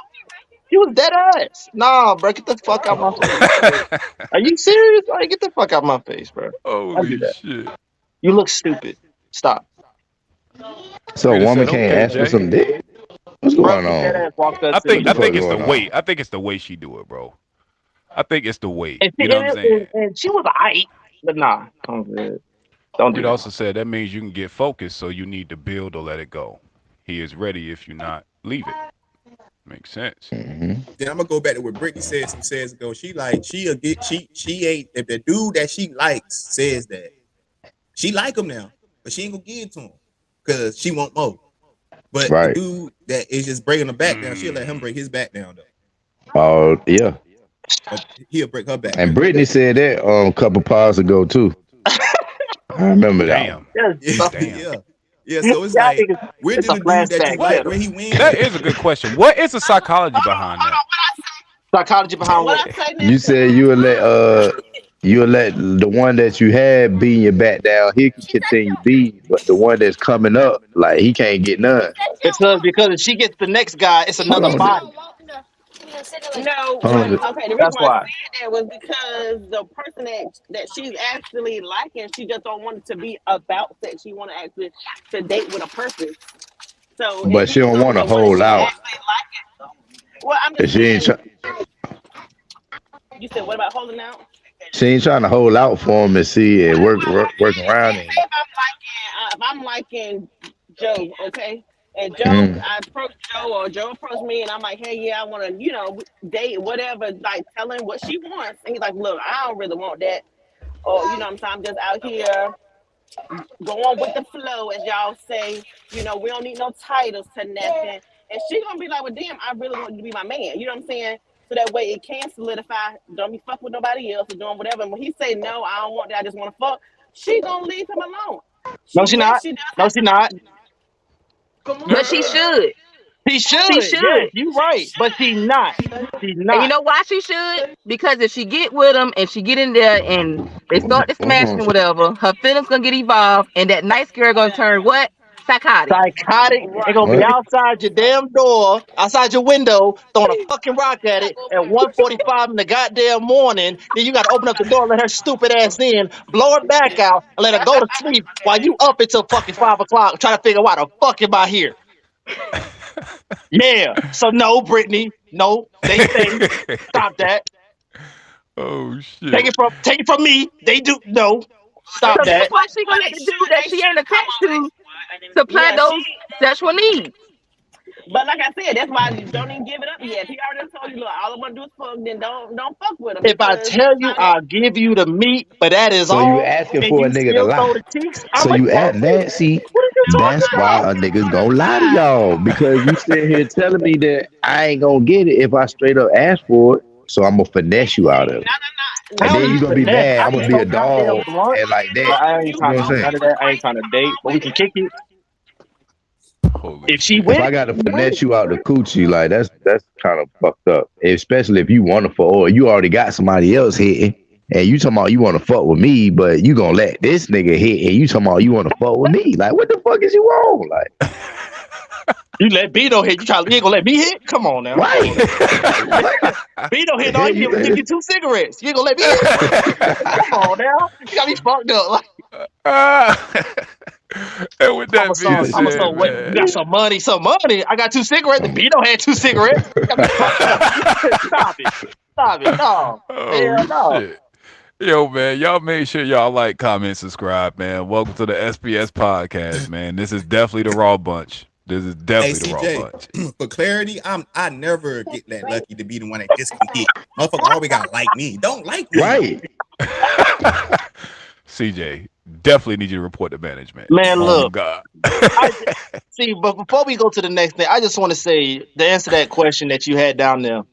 She was dead ass. Nah, bro, get the fuck out my face. Like, are you serious? Like, get the fuck out my face, bro. I do Holy that. shit. You look stupid. Stop, So a Rita woman said, can't okay, ask for Jay. some dick. What's bro. going She dead on? ass walked up I to think What me the I fuck think it's the going on? way. I think it's the way she do it, bro. I think it's the way. and You know what I'm saying? she was aight, but nah, I'm good. Don't do Rita that. also said that means you can get focused, so you need to build or let it go. He is ready if you not leave it. Makes sense. Hmm. Then I'm gonna go back to what Brittany said some says ago. She like she'll get she ain't if the dude that she likes says that she like him now, but she ain't gonna give it to him because she want more. But the Right. dude that is just breaking her back down, she'll let him Mm. break his back down though. Oh yeah. Or he'll break her back And down. Brittany said that a couple pods ago too. I remember that one. Damn. Yes, Yeah, so, Damn. yeah, yeah. So it's y'all like, niggas, where it's did a the dude that you flashback like, What? set. where he win That at? is a good question. What is the psychology behind Hold that? on, what I say? Psychology behind What what? I say You next? said you would let the one that you had being your back down. He can continue being, but the one that's coming up, like he can't get none. Because if she gets the next guy, it's Hold another on, body. No, hold what? on. Okay, the reason That's why I why. said that was because the person that she's actually liking, she just don't want it to be about sex. She want to actually to date with a purpose. So if But she he was don't on want to the one that hold she out. actually liking, well, I'm just Cause she ain't saying. try, You said what about holding out? she ain't trying to hold out for him and see it Well, work like, work around say him. if I'm liking Joe, okay. And Joe, Mm. I approached Joe, or Joe approached me, and I'm like, hey, yeah, I want to, date, whatever, like tell him what she wants. And he's like, look, I don't really want that. Or, you know what I'm saying? I'm just out here going with the flow, as y'all say. We don't need no titles to nothing. And she gonna be like, well, damn, I really want you to be my man. You know what I'm saying? So that way it can solidify. Don't be fucking with nobody else or doing whatever. And when he say no, I don't want that. I just want to fuck. She gonna leave him alone. No, she Yes, not. she does No, have she to. not. But she should. She She should. Yes, should. you right. But she not. She's And you not. know why she should? Because if she get with him and she get in there and they start to smashing or whatever, her feelings gonna get evolved, and that nice girl gonna turn what? Psychotic. Psychotic and Right. gonna be What? outside your damn door, outside your window, throwing a fucking rock at it at 1:45 in the goddamn morning. Then you gotta open up the door, let her stupid ass in, blow her back out, and let her go to sleep while you up until fucking 5 o'clock trying to figure out why the fuck am I here? Yeah. So no, Brittany, no, they stay. Stop that. Oh Take shit. it from me. They do no. Stop So guess that. what? She gonna have to do that she ain't attached to supply Yeah, those sexual needs. but like I said, that's why don't even give it up yet. If he already told you, look, all I want to do is fuck, then don't fuck with him If I because tell you I'll give you the meat, but that is So you all, asking and for a you nigga to still throw lie? the cheeks, So I'ma you tell at you. Nancy? What are you talking That's why about? a nigga's gonna lie to y'all because you sitting here telling me that I ain't gonna get it if I straight up ask for it. So I'm gonna finesse you out of it, no, I and no, don't then no. you need gonna be finesse. mad. I I'm gonna need be no a goddamn dog blunt. and like that. But I ain't You know trying what to I'm do saying? none of that. I ain't trying to date. But we can kick it. Holy If she shit. If with I it, got to she with it. finesse you out the coochie, like that's kind of fucked up. Especially if you want to fuck, or you already got somebody else hitting, and you talking about you want to fuck with me, but you gonna let this nigga hit, and you talking about you want to fuck with me. Like, what the fuck is you on? Like, You let Beto hit. You ain't gonna let me hit? Come on now. right? What Beto the hit all hell you you did was give you 2 cigarettes. You ain't gonna let me hit? Come on now. You got me fucked up. Like And with I'm a that being son. I'm a said, son. What? You man. got some money? Some money? I got 2 cigarettes. The Beto had 2 cigarettes. You got me fucked up. Stop it. Stop it. No. Oh Hell no. shit. Yo, man, y'all make sure y'all like, comment, subscribe, man. Welcome to the SPS podcast, man. This is definitely the raw bunch. This is Hey definitely the raw CJ, bunch. for clarity, I never get that lucky to be the one that just can hit. Motherfucker always gotta like me. Don't like me. right? CJ, definitely need you to report to management. Man, On look. God. I see, but before we go to the next thing, I just want to say the answer to that question that you had down there.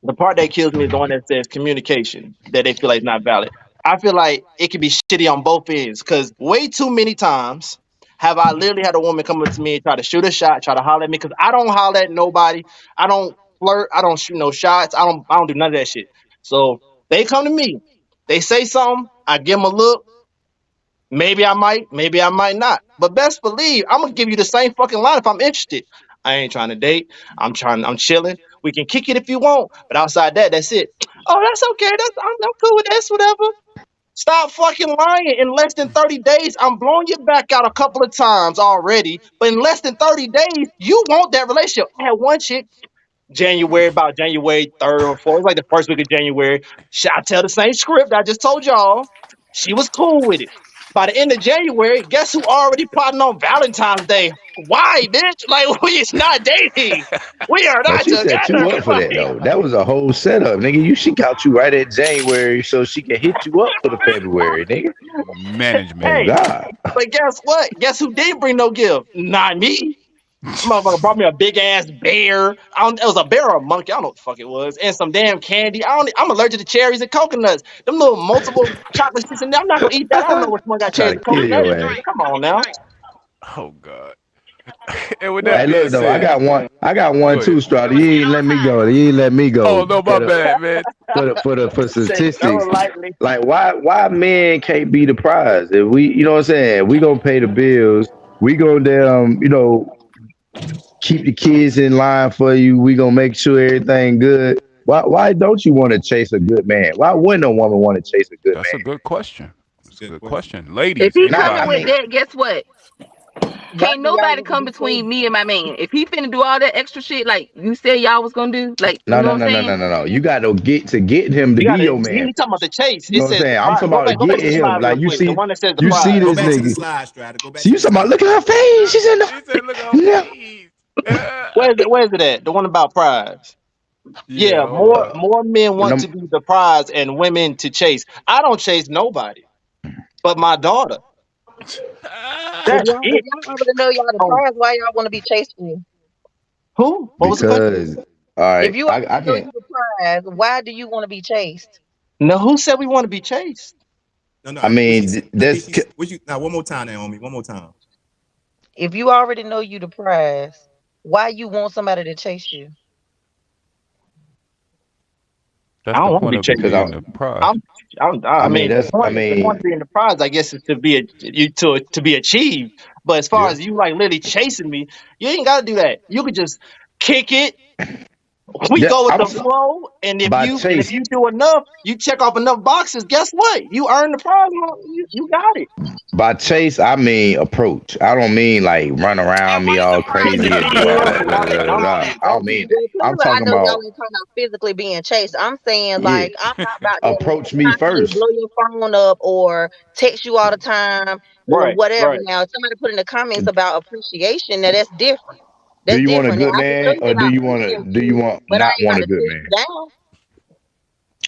The part that kills me is the one that says communication that they feel like is not valid. I feel like it could be shitty on both ends because way too many times have I literally had a woman come up to me and try to shoot a shot, try to holler at me because I don't holler at nobody. I don't flirt. I don't shoot no shots. I don't do none of that shit. So they come to me. They say something. I give them a look. Maybe I might not. But best believe I'm gonna give you the same fucking line if I'm interested. I ain't trying to date. I'm chilling. We can kick it if you want, but outside that, that's it. Oh, that's okay. I'm cool with this, whatever. Stop fucking lying. In less than 30 days, I'm blowing your back out a couple of times already. But in less than 30 days, you want that relationship. I had one chick about January 3rd or 4th. It was like the first week of January. I tell the same script I just told y'all. She was cool with it. By the end of January, guess who already plotting on Valentine's Day? Why, bitch? Like, we is not dating. We are But not she set together. you up for that Like, though. That was a whole setup, nigga. She got you right at January so she can hit you up for the February, nigga. Management. Oh hey, God. but guess what? Guess who didn't bring no gift? Not me. Motherfucker brought me a big ass bear. It was a bear or a monkey. I don't know what the fuck it was. And some damn candy. I'm allergic to cherries and coconuts. Them little multiple chocolate sticks in there. I'm not gonna eat that. I don't know which one got cherries Trying and to kill coconuts. your ass. Come on now. Oh God. And with Hey, that being look though, said, I got one go ahead. too, Strata. You ain't let me go. You ain't let me Oh go no, my for the bad, man. for Say so statistics. lightly. Like why men can't be the prize? If we, you know what I'm saying, we gonna pay the bills. We gonna damn, keep the kids in line for you. We gonna make sure everything good. Why don't you want to chase a good man? Why wouldn't a woman want to chase a good That's a man? good question. It's That's a a good good question. question. If Ladies, he Not, coming I anybody? with mean, that, guess what? Right Can't the nobody reality come be between seen. me and my man. If he finna do all that extra shit like you said y'all was gonna do, like you no, know no, what I'm no, no, saying? no, no, no. You got to get him to You be gotta your he, man he talking about the first. chase. You It know what I'm says saying? I'm right. talking Go back, about go back to the getting him. slide real Like quick. The one that says the you see prize. Go this back to the nigga. slide, Strata. Go back See, to you the talking about slide. look at her face. She's in the He said, "Look at her yeah. face." Where's it? Where's it at? The one about prize. Yeah, Yeah, hold more up. more men want Num- to be the prize and women to chase. I don't chase nobody, but my daughter. If That's it. y'all already know y'all the Oh, prize, why y'all want to be chasing you? who? What was the question? because all If right, you I already know can. you the prize, why do you want to be chased? No, who said we want to be chased? No, I no. What she mean, said? I think that's she's. What you now? One more time, Naomi. One more time. If you already know you the prize, why you want somebody to chase you? I That's the don't want to point be of chased. because being the prize. I'm, I I mean mean, that's I the point mean of being the prize, I guess, is to be to be achieved. But as far Yeah. as you like literally chasing me, you ain't got to do that. You could just kick it. We yeah. go with the flow, and By if chase you do enough, you check off enough boxes. Guess what? You earn the prize. You got it. by chase I mean approach. I don't mean like run And around me what is the all prize crazy gonna and be? do all Well, that. Hold Da, on, da, let da, me da, hold on da. that. I don't thank mean you. that. Well, I'm clearly, I talking know about y'all ain't talking about physically being chased. I'm saying, yeah, like, I'm not about to approach me constantly first. blow your phone up or text you all the time or Right, whatever. right. Now, if somebody put in the comments about appreciation, now that's different. Do That's you want a different. Now, good I can show man you or that do I you want to appreciate do you you, want but I not ain't want about a to good chase man? you down.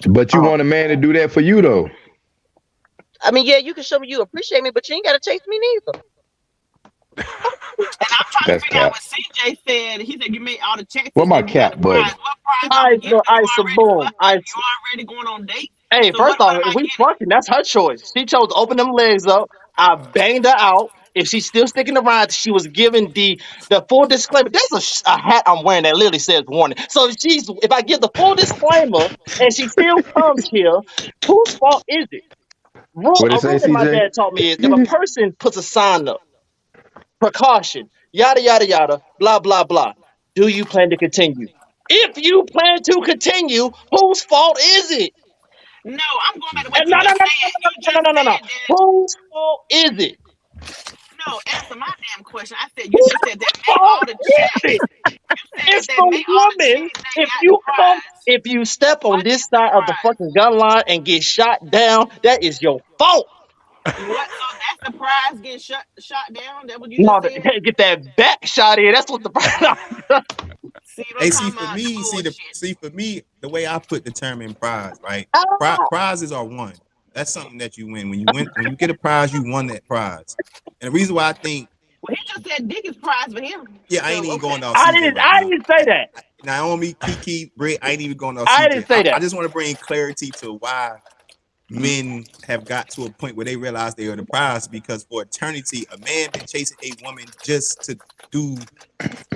But you Oh, want a man to do that for you though. I mean, yeah, you can show me you appreciate me, but you ain't got to chase me neither. And I'm trying to That's figure out cap. what CJ said. He said you made all the What chases, my then you got cap the button? prize. What prize are we ice, getting? You ice, already boom, fucking. ice. You already going on dates. Hey, So first what off, am if I we getting? fucking, that's her choice. She chose to open them legs up. I banged her out. If she's still sticking around, she was given the full disclaimer. There's a hat I'm wearing that literally says warning. So if I give the full disclaimer and she still comes here, whose fault is it? What A it say, rule that my CJ? dad taught me is if a person puts a sign up, precaution, yada yada yada, blah blah blah. Do you plan to continue? If you plan to continue, whose fault is it? No, I'm going back to what And you no, no, just no, said. no, You no, no, just no, no, no, no. said that. Whose fault is it? No, answer my damn question. I said you Whose just said that make all fault the is it? checks. You said It's that the make all the woman. checks. They If got the you come, prize. if you step on What this is the side of the prize? fucking gun line and get shot down, that is your fault. What? So that's the prize getting shot down. That what you just No, said? get that back shot in. That's what the See what I'm Hey, see talking for about? The me, bullshit. for me, the way I put the term in prize, right? ah, Prizes are won. That's something that you win. When you get a prize, you won that prize. And the reason why I think, Well, he just said dick is prize for him. yeah, I ain't So even okay. going off CJ right I now. didn't say that. Naomi, Kiki, Britt, I ain't even going off I CJ. didn't say I that. just want to bring clarity to why men have got to a point where they realize they are the prize because for eternity, a man been chasing a woman just to do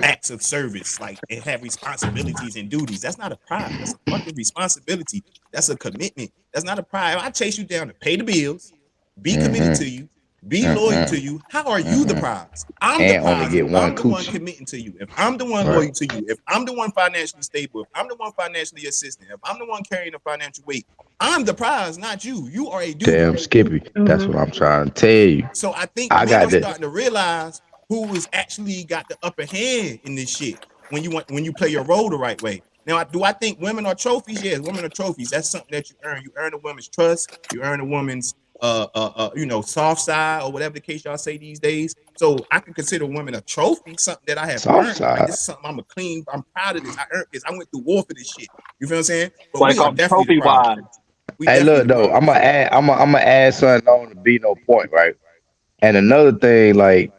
acts of service, like and have responsibilities and duties. That's not a prize. That's a fucking responsibility. That's a commitment. That's not a prize. If I chase you down to pay the bills, be committed to Mm-hmm. you, be loyal to Mm-hmm. you. How are you the Mm-hmm. prize? I'm the And only prize if get one I'm the one coochie. committing to you. If I'm the one Right. loyal to you. If I'm the one financially stable. If I'm the one financially assistant. If I'm the one carrying the financial weight. I'm the prize, not you. You are a duty. Damn Skippy. That's Hmm. what I'm trying to tell you. So I think I men got are that. starting to realize who is actually got the upper hand in this shit when you play your role the right way. Now, do I think women are trophies? Yes, women are trophies. That's something that you earn. You earn a woman's trust. You earn a woman's soft side or whatever the case y'all say these days. So I can consider women a trophy, something that I have Soft earned. Like side. this is something I'm a clean. I'm proud of this. I earned this. I went through war for this shit. You feel what I'm saying? But What I we are call definitely the trophy prize. wives. We Hey, definitely look the though, I'm prize. gonna add. I'm gonna add something on to be no point, right? And another thing, like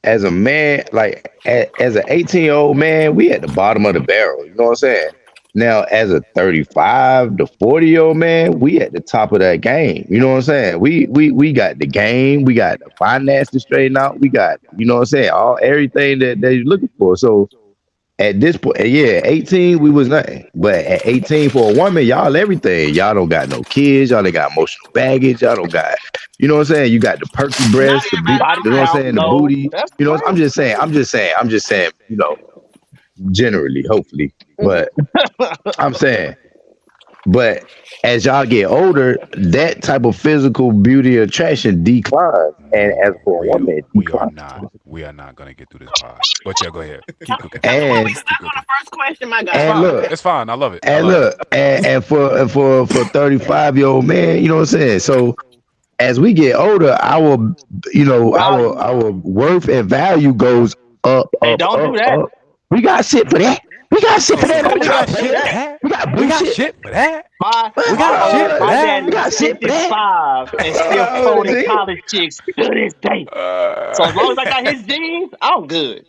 as a man, like as an 18-year-old man, we at the bottom of the barrel. You know what I'm saying? Now, as a 35 to 40-year-old man, we at the top of that game. You know what I'm saying? We got the game, we got the finances straightened out, we got, you know what I'm saying, all everything that you're looking for. So at this point, yeah, 18, we was nothing. But at 18 for a woman, y'all everything. Y'all don't got no kids, y'all ain't got emotional baggage, y'all don't got, you know what I'm saying? You got the perky Not breasts, the boot, everybody Body you know what I'm alright. count saying, the low. booty. That's You know, crazy. I'm just saying, you know, generally, hopefully. But I'm saying, but as y'all get older, that type of physical beauty attraction declines. And No, as for a woman, it we are declines. not. We are not gonna get through this pod. But yeah, go ahead. Keep cooking. That's why we And Keep stuck on cooking. the first question, my It's guy. and fine. look, It's fine. I love it. I and love it. look, and for 35-year-old man, you know what I'm saying? So as we get older, Value. our worth and value goes up, Hey, up, don't do up, that. up. We got shit for that. We got shit Oh, for that so on We top got of shit for that. that. We got We got bullshit. shit for that. My We my got shit for my that. We daddy got is shit for that. 55 and still Oh, quoting shit. college chicks to this day. So as long as I got his genes, I'm good.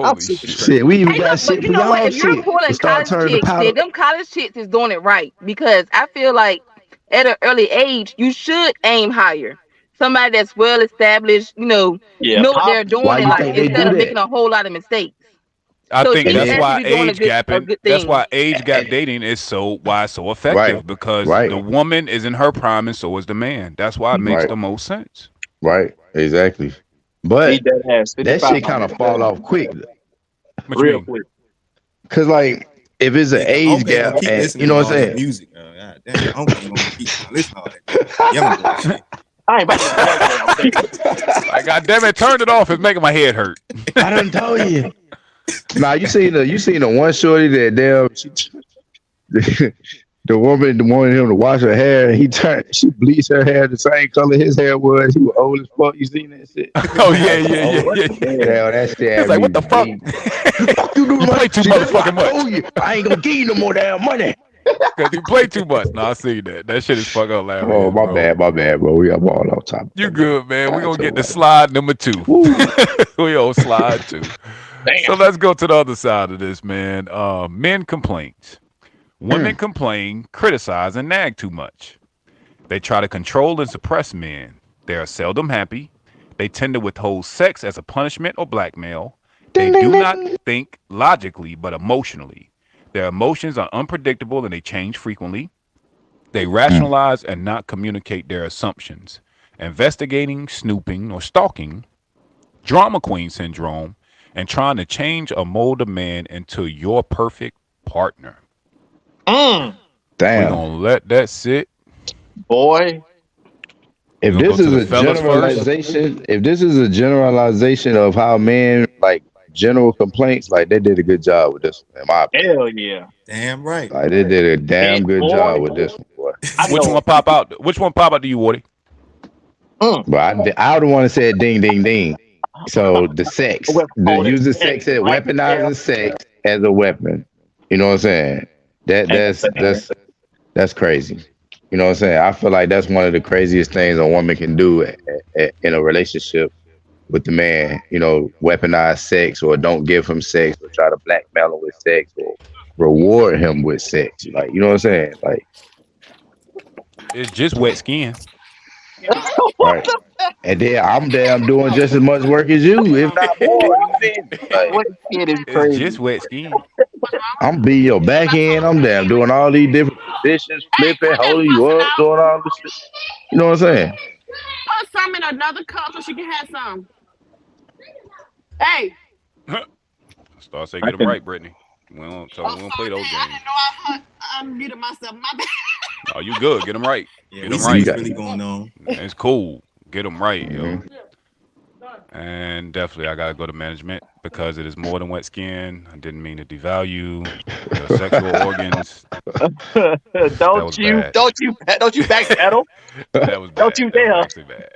I'm Holy super shit. straight. Shit, we even Hey, got look, but shit you for know what? y'all If you're shit. To pulling start college turning the chicks, powder. then them college chicks is doing it right because I feel like at an early age you should aim higher. Somebody that's well established, Yeah, know what pop. they're Why doing in you life think they instead do of that? making a whole lot of mistakes. I So think And she's that's then, actually why doing age a gapping. good That's thing. why age gap and dating is so right, effective because the right, woman is in her prime and so is the man. That's why it makes right, the most sense. right, exactly. He But dead ass that 55. shit kind of fall off quick. What you Real mean? quick. Cause like if it's an nigga, age Uncle ain't gap, gonna keep and you listening know to what all that I'm saying? music. God damn, Uncle ain't gonna keep trying to listen to all that young boy shit. I ain't about to listen to that damn thing. Like, God damn it, turn it off. It's making my head hurt. I done told you. Nah, you seen the one shorty that damn the woman wanted him to wash her hair. She bleached her hair the same color his hair was. He was old as fuck. You seen that shit? Oh He yeah, was yeah, yeah, old. What yeah, the yeah. hell? Damn, that shit It's had like, me what the fuck? bleed. The fuck you do, You man? play too See, that's why I motherfucking much. told you I ain't gonna give you no more damn money. Cause you play too much. No, I see that. That shit is fucking Oh, hilarious, bro. my bad, bro. We up all on top You of that, good, man. We man. gonna So get to like, slide number 2. woo. We on slide 2. So Damn. let's go to the other side of this, man. Men complaints. Women Mm, complain, criticize, and nag too much. They try to control and suppress men. They are seldom happy. They tend to withhold sex as a punishment or blackmail. They ding, ding, do not ding. think logically, but emotionally. Their emotions are unpredictable and they change frequently. They Mm, rationalize and not communicate their assumptions. Investigating, snooping, or stalking, drama queen syndrome, and trying to change or mold a man into your perfect partner. Mm, We're damn. going to let that sit. boy. We're If going to go this to is the a fellas first. generalization, if this is a generalization of how men like general complaints, like they did a good job with this one, in my opinion. Hell yeah. Damn right. Like they did a And damn good boy, job with this one, boy. I Which know. one pop out? Which one pop out to you, Woody? Mm. But I would want to say ding ding ding. So the sex, the Withholding using sex, sex, blackmail, weaponizing sex as a weapon. You know what I'm saying? That and that's that's that's crazy. You know what I'm saying? I feel like that's one of the craziest things a woman can do in a relationship with the man. You know, weaponize sex or don't give him sex or try to blackmail him with sex or reward him with sex. Like, you know what I'm saying? Like, It's just wet skin. what right. And then I'm damn doing just as much work as you, if not more. You feel me? Like, what kid is It's just crazy? wet skin. I'm being your back end. I'm damn doing all these different positions, flipping, holding you up, doing all this shit. You know what I'm saying? Put some in another cup so she can have some. Hey. Star say I get them can. right, Brittany. We Oh, don't play sorry, those dang, I games. didn't know I unmuted myself. My bad. No, you good. Get them right. Yeah, Get we them see You right. what's got. really going on. It's cool. Get them right, yo. Mm-hmm. And definitely, I gotta go to management because it is more than wet skin. I didn't mean to devalue your sexual organs. That was bad. don't you backpedal. That was Don't bad. you That was dare. actually bad.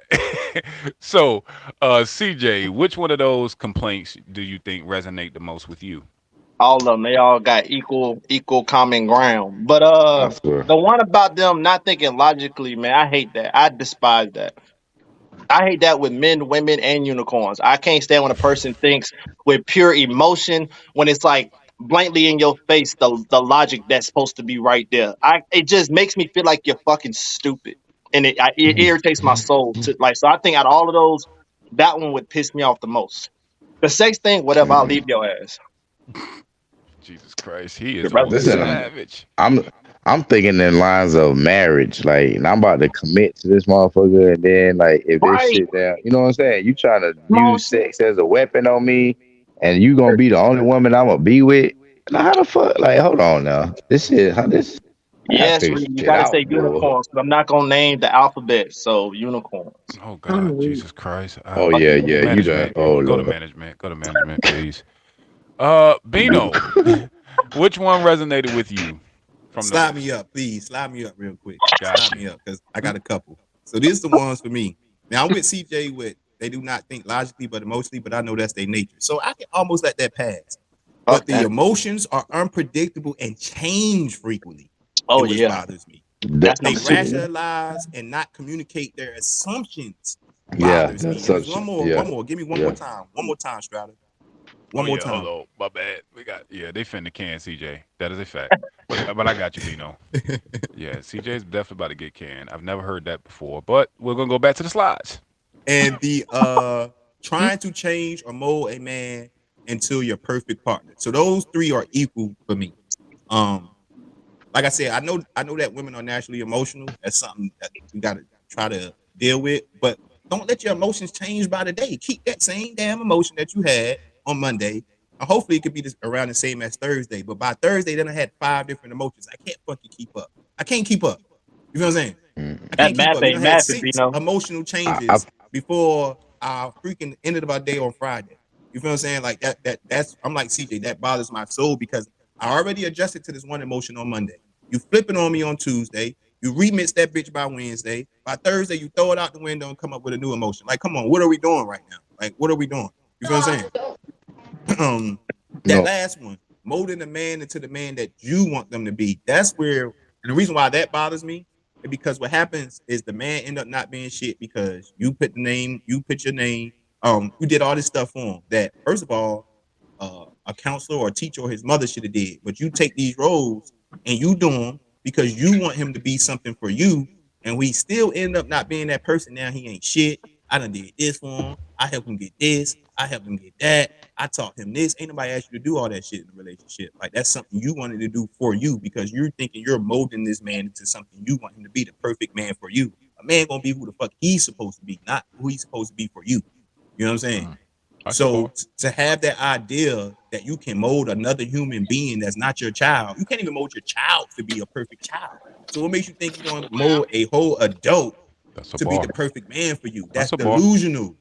So, CJ, which one of those complaints do you think resonate the most with you? All of them, they all got equal common ground. But I swear. the one about them not thinking logically, man, I hate that. I despise that. I hate that with men, women, and unicorns. I can't stand when a person thinks with pure emotion when it's like blankly in your face the logic that's supposed to be right there. It just makes me feel like you're fucking stupid, and it irritates my soul to like. So I think out of all of those, that one would piss me off the most. The sex thing, whatever, I'll leave your ass. Jesus Christ, he Your is brother. on Listen, savage. I'm I'm thinking in lines of marriage. Like, and I'm about to commit to this motherfucker, and then like if this Right. shit down, you know what I'm saying? You trying to Small use shit. sex as a weapon on me, and you gonna be the only woman I'm gonna be with? Now, how the fuck? Like, hold on now. This shit, how this? I gotta Yes, figure Reed, you shit gotta out, say boy. unicorns, but I'm not gonna name the alphabet, so unicorns. Oh God, Jesus Christ. Oh yeah, yeah. You done. Management. Oh Go to lord. management. Go to management, please. Bino, which one resonated with you from the Slide me list? up, please. Slide me up real quick. Got Slide you. me up because I got a couple. So these the ones for me. Now I'm with CJ with they do not think logically but emotionally, but I know that's their nature. So I can almost let that pass. Fuck but the that. emotions are unpredictable and change frequently. Oh And which yeah, bothers me. That, that's They number two. rationalize and not communicate their assumptions yeah, bothers the me. And there's one assumption. more, Yeah, one more. Give me yeah. one more time, Strata. One Oh more yeah, hold time. on, my bad. We got they finna can CJ. That is a fact. But I got you, Dino. Yeah, CJ's definitely about to get canned. I've never heard that before, but we're gonna go back to the slides. And the trying to change or mold a man into your perfect partner. So those three are equal for me. Um, like I said, I know that women are naturally emotional. That's something that you got to try to deal with. But don't let your emotions change by the day. Keep that same damn emotion that you had on Monday. And hopefully, it could be around the same as Thursday. But by Thursday, then I had 5 different emotions. I can't fucking keep up. I can't keep up. You know what I'm saying? I That can't keep math up. You know, ain't I had math, six Bino. emotional I changes before I freaking ended my day on Friday. You feel what I'm saying? Like that's I'm like CJ, that bothers my soul because I already adjusted to this one emotion on Monday. You flip it on me on Tuesday. You remix that bitch by Wednesday. By Thursday, you throw it out the window and come up with a new emotion. Like, come on, what are we doing right now? Like, what are we doing? You feel what I'm saying? That no. last one, molding the man into the man that you want them to be. That's where, and the reason why that bothers me is because what happens is the man end up not being shit because you put your name, you did all this stuff for him. That first of all, a counselor or a teacher or his mother should have did. But you take these roles and you do them because you want him to be something for you, and we still end up not being that person. Now he ain't shit. I done did this for him. I helped him get this. I helped him get that. I taught him this. Ain't nobody asked you to do all that shit in a relationship. Like that's something you wanted to do for you because you're thinking you're molding this man into something you want him to be, the perfect man for you. A man gonna be who the fuck he's supposed to be, not who he's supposed to be for you. You know what I'm saying? Mm, that's a So bar. to have that idea that you can mold another human being that's not your child, you can't even mold your child to be a perfect child. So what makes you think you're going to mold a whole adult That's a to be the bar. perfect man for you? That's That's a bar. delusional.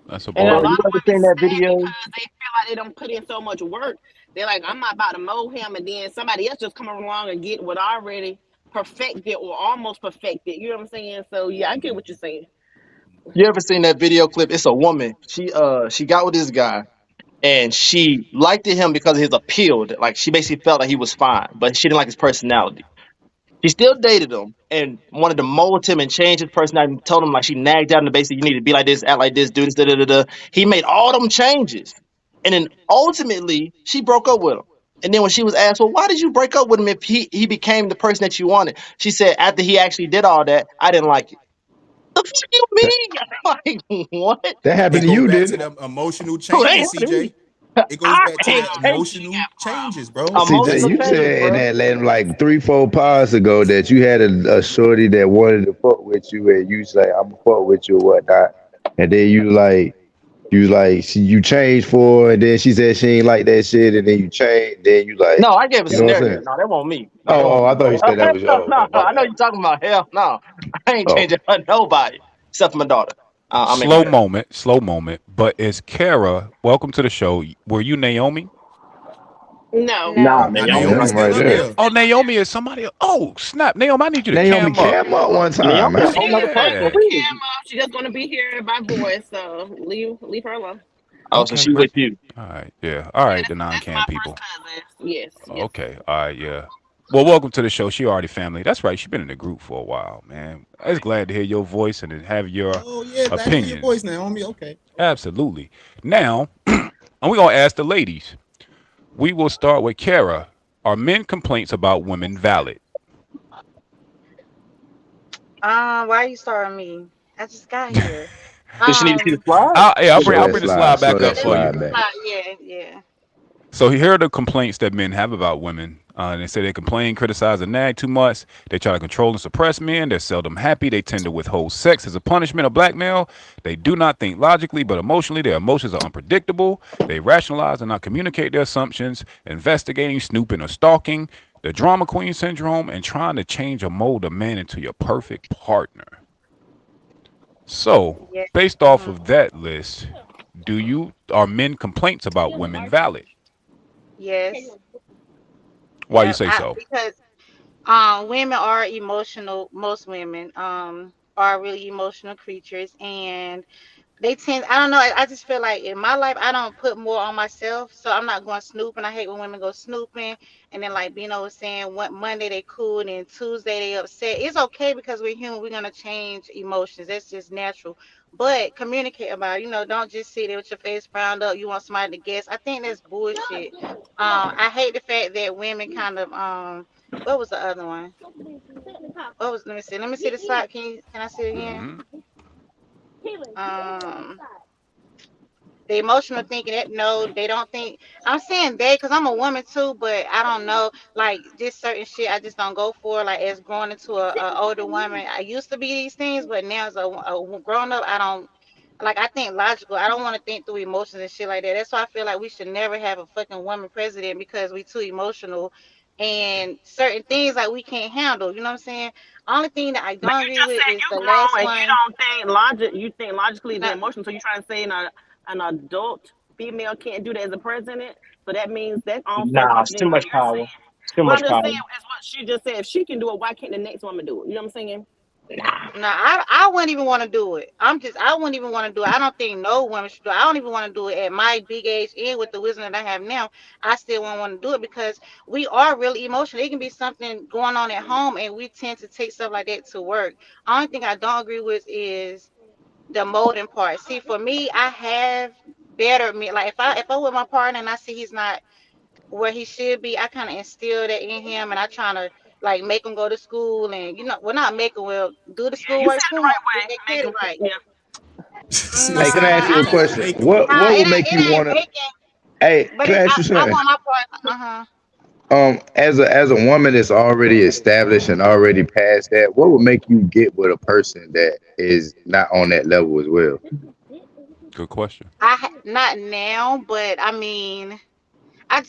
That's a And a Bro, bar. you lot of ever women seen that sad video? because they feel like they don't put in so much work. They're like, I'm not about to mold him, and then somebody else just come along and get what already perfected or almost perfected. You know what I'm saying? So yeah, I get what you're saying. You ever seen that video clip? It's a woman. She got with this guy and she liked him because of his appeal. Like she basically felt like he was fine, but she didn't like his personality. She still dated him and wanted to mold him and change his personality. And told him like she nagged out in the basically you need to be like this, act like this, do this, da da da da. He made all them changes, and then ultimately she broke up with him. And then when she was asked, "Well, why did you break up with him if he became the person that you wanted?" She said, "After he actually did all that, I didn't like it." The fuck you That, mean? Like what? that happened It to go you, back to didn't it? the emotional Who ain't changes, happened to me? CJ. It goes I back to can't the I don't change know. She emotional got changes, problems. bro. CJ, emotional you changes, said in bro. that like 3, 4 pods ago that you had a shorty that wanted to fuck with you, and you say I'm gonna fuck with you or whatnot, and then you changed for her, and then she said she ain't like that shit, and then you changed, then you like, No, I gave a you know what I'm scenario. saying? No, that won't me. No, that Oh, won't I me, thought brother. you said that was your. Hell no, Okay, my I know bad. you're talking about. Hell no, I ain't Oh, changing for nobody except for my daughter. I'll make her Slow happy. moment. Slow moment. But is Kara? Welcome to the show. Were you Naomi? No. Nah, No. Now Naomi Naomi's right Naomi there. still right up there. there. Oh, Naomi is somebody. Oh, snap. Naomi, I need you to Naomi cam up. came up one time, Naomi, a man. whole nother person. Yeah. Naomi Really? came up. She's just gonna be here by voice, so leave her alone. Oh, so Okay. she with you? All right. Yeah. All Yeah, right. The that's non-cam my first people. cousin. Yes, yes. Okay. All right. Yeah. Well, welcome to the show. She already family. That's right. She's been in the group for a while, man. I was glad to hear your voice and to have your Oh yeah, glad to hear your opinions. voice, Naomi. Okay, okay. Absolutely. Now, and we're gonna ask the ladies. We will start with Kara. Are men complaints about women valid? Why are you starting me? I just got here. Does she need to see the Um, slide? Yeah, Slow I'll that bring the slide. slide Slow back yeah, up that let me for get you. slide the back. slide. Yeah, yeah. So here are the complaints that men have about women. They say they complain, criticize, and nag too much. They try to control and suppress men. They're seldom happy. They tend to withhold sex as a punishment or blackmail. They do not think logically, but emotionally. Their emotions are unpredictable. They rationalize and not communicate their assumptions. Investigating, snooping, or stalking. The drama queen syndrome and trying to change or mold a man into your perfect partner. So, Yeah. based off Hmm. of that list, do you are men complaints about women valid? Yes. Why you Yeah. say so? Because women are emotional. Most women are really emotional creatures, and they tend, I don't know, I just feel like in my life I don't put more on myself, so I'm not going snooping. I hate when women go snooping and then like Bino was saying, one Monday they cool and then Tuesday they upset. It's okay because we're human, we're gonna change emotions, that's just natural, but communicate about it. Don't just sit there with your face frowned up, you want somebody to guess. I think that's bullshit. I hate the fact that women kind of what was the other one? What was, let me see the slide. Can I see it again? Mm-hmm. um the emotional thinking, that no, they don't think. I'm saying they because I'm a woman too, but I don't know, like just certain shit I just don't go for. Like as growing into a older woman, I used to be these things, but now as a grown up, I don't like. I think logical. I don't want to think through emotions and shit like that. That's why I feel like we should never have a fucking woman president because we too emotional and certain things like we can't handle. You know what I'm saying? Only thing that I But don't you agree just with said is you the last grown and you one. don't think logic. You think logically the No, emotion. So you trying to say an adult female can't do that as a president? So that means that also Nah, it's too contradicting what much you're power. saying. It's too What much I'm just power. saying is what she just said. If she can do it, why can't the next woman do it? You know what I'm saying? Nah. no, I wouldn't even want to do it. I wouldn't even want to do it. I don't think no woman should do it. I don't even want to do it at my big age and with the wisdom that I have now. I still won't want to do it because we are really emotional. It can be something going on at home and we tend to take stuff like that to work. Only thing I don't agree with is the molding part. See, for me, I have better me. Like if I with my partner and I see he's not where he should be, I kind of instill that in him, and I trying to like make him go to school, and well, not make him, well, do the Yeah, you schoolwork said it for the him, right get way. that Make credit him. right. Yeah. She Nah, Hey, can said I ask make you a I, him. question? Make him. What would make it you ain't want to? making, Hey, but can I ask you I something? want my partner. Uh-huh. As a woman that's already established and already past that, what would make you get with a person that is not on that level as well? Good question. Not now, but I mean,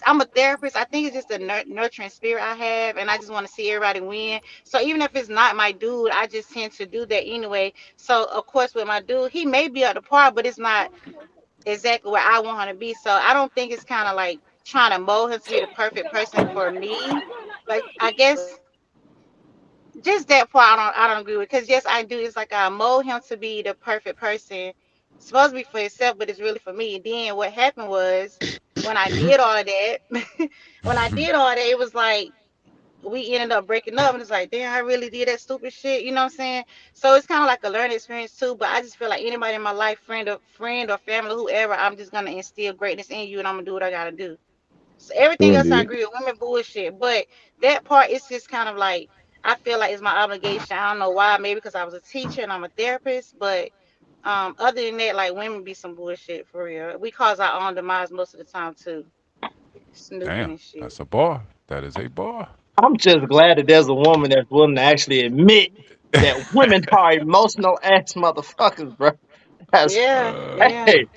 I'm a therapist. I think it's just a nurturing spirit I have, and I just want to see everybody win. So even if it's not my dude, I just tend to do that anyway. So of course, with my dude, he may be at the par, but it's not exactly where I want him to be. So I don't think it's kind of like trying to mold him to be the perfect person for me. But I guess just that part I don't agree with. Because yes, I do. It's like I mold him to be the perfect person, supposed to be for himself, but it's really for me. Then what happened was when I did all of that, when I did all that, it was like we ended up breaking up, and it's like, damn, I really did that stupid shit. You know what I'm saying? So it's kind of like a learning experience too. But I just feel like anybody in my life, friend or family, whoever, I'm just gonna instill greatness in you, and I'm gonna do what I gotta do. So True everything else I indeed. agree with. Women bullshit, but that part is just kind of like I feel like it's my obligation. I don't know why. Maybe because I was a teacher and I'm a therapist, but other than that, like women be some bullshit for real. We cause our own demise most of the time too, snooping Damn, and shit. that's a bar. That is a bar. I'm just glad that there's a woman that's willing to actually admit that women are emotional ass motherfuckers, bro. That's Yeah, yeah. hey,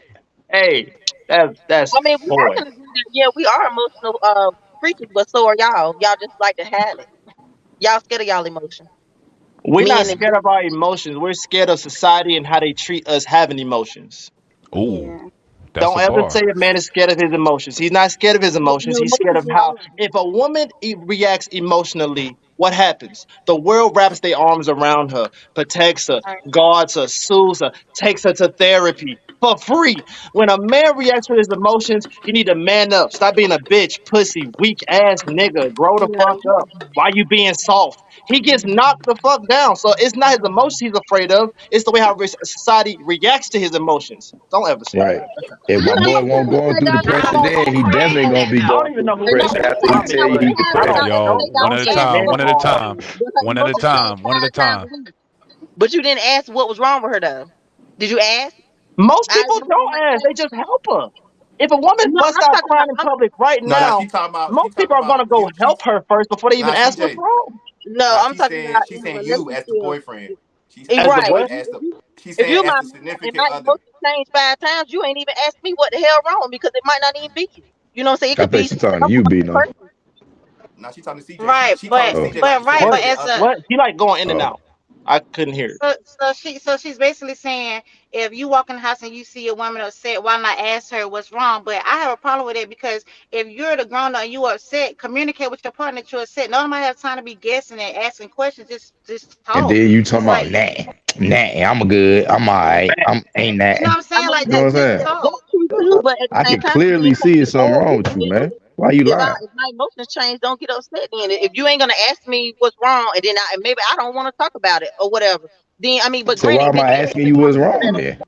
hey, that's I mean, we I boy. can agree that yeah, we are emotional creatures, but so are y'all. Y'all just like to hide it. Y'all scared of y'all emotion. We're not Men and scared of our emotions. We're scared of society and how they treat us having emotions. Oh, Yeah. that's Don't a ever say bar. a man is scared of his emotions. He's not scared of his emotions. your He's scared emotions of is how, wrong. if a woman reacts emotionally, what happens? The world wraps their arms around her, protects her, Right. guards her, soothes her, takes her to therapy for free. When a man reacts with his emotions, you need to man up. Stop being a bitch, pussy, weak ass nigga. Grow the fuck Yeah. up. Why you being soft? He gets knocked the fuck down. So it's not his emotions he's afraid of. It's the way how society reacts to his emotions. Don't ever say Right. that. If You my know, boy some won't people going say through y'all just I depression, don't then he definitely understand. gonna be I don't going even through know who And no, said depression that after he comment, tell sometimes you but we he have I a don't depressed. Yo, don't conversation one don't at a say and time. men what One at a are time. but her One at a emotions change time. One at a 5 times a time. week. But you didn't ask what was wrong with her though. Did you ask? most I people emotions don't might ask. They change. just help her. If a woman No, busts I'm out talking about crying in public right No, no, now, she most talking people are gonna about go you. help her first before they even Nah, ask what's CJ. wrong. no, Nah, I'm talking about she's in a saying you as the relationship. boyfriend. She's Eh, As saying the right. boy, as the she's If saying you as my the man and significant my other. emotions change 5 times, you ain't even asked me what the hell wrong because it might not even be you. You know what I'm saying? It I could think be she talking to some you, other Bino. person. Now she talking to CJ. Right, She talking but to Oh, CJ like but the right, but what significant as other. a what he like going in and oh, out. I couldn't hear. So she's basically saying if you walk in the house and you see a woman upset, why not ask her what's wrong? But I have a problem with it because if you're the grown up and you upset, communicate with your partner that you're upset. Nobody have time to be guessing and asking questions. Just And talk. then you It's talking about like nah, I'm good, I'm alright, I'm ain't you know what that. I'm I saying? mean, Like You know what that. I'm Just saying? talk. that's true too. But at the I same can time, you clearly ain't gonna see get it's something mad wrong with with you, me man. Why you if lying? my emotions change. Don't get upset. Then if you ain't gonna ask me what's wrong, and then maybe I don't want to talk about it or whatever. Then I mean, but So why granted, am if I it is asking the you what's conversation wrong that then?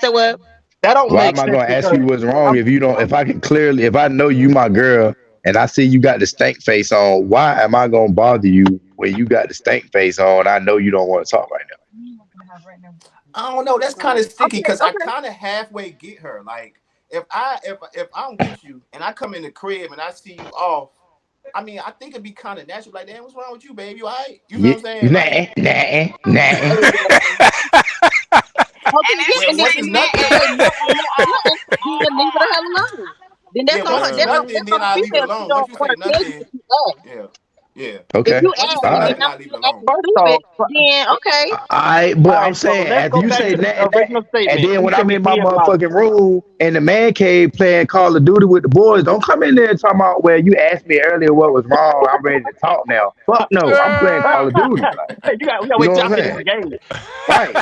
so what? That don't Why make am I sense gonna ask because you what's wrong I'm if you don't? If I can clearly, if I know you my girl and I see you got the stank face on, why am I gonna bother you when you got the stank face on? I know you don't want to talk right I don't know. That's kind of sticky Okay, because I okay. kind of halfway get her. Like if I'm with you and I come in the crib and I see you off, I mean, I think it'd be kind of natural. Like, damn, what's wrong with you, baby? You all right? You feel now. what I'm saying? Like, Yeah, nah, nah, Exactly. Okay, And yeah, if well, she and then once say it's if you nothing, say nothing, nothing, nothing, then leave it the hell alone. Then yeah, that's on once her. it's yeah. nothing, That's then on the I'll leave it female. If she alone. Once don't you want say to tell you, nothing, if you ask. yeah, yeah. If okay, you Once you ask say and all then right, nothing, now I'll leave it you're alone. acting first stupid, off, then okay. all right. all But I'm right. So saying, let's if go you back say to the that, original and statement. then You when said I'm we in my being motherfucking logical. room and the man cave playing Call of Duty with the boys, don't come in there and talk about where you asked me earlier what was wrong. I'm ready to talk now. Fuck no, I'm playing Call of Duty. Like, You got to you wait know till what I I'm finish saying? the game. Right.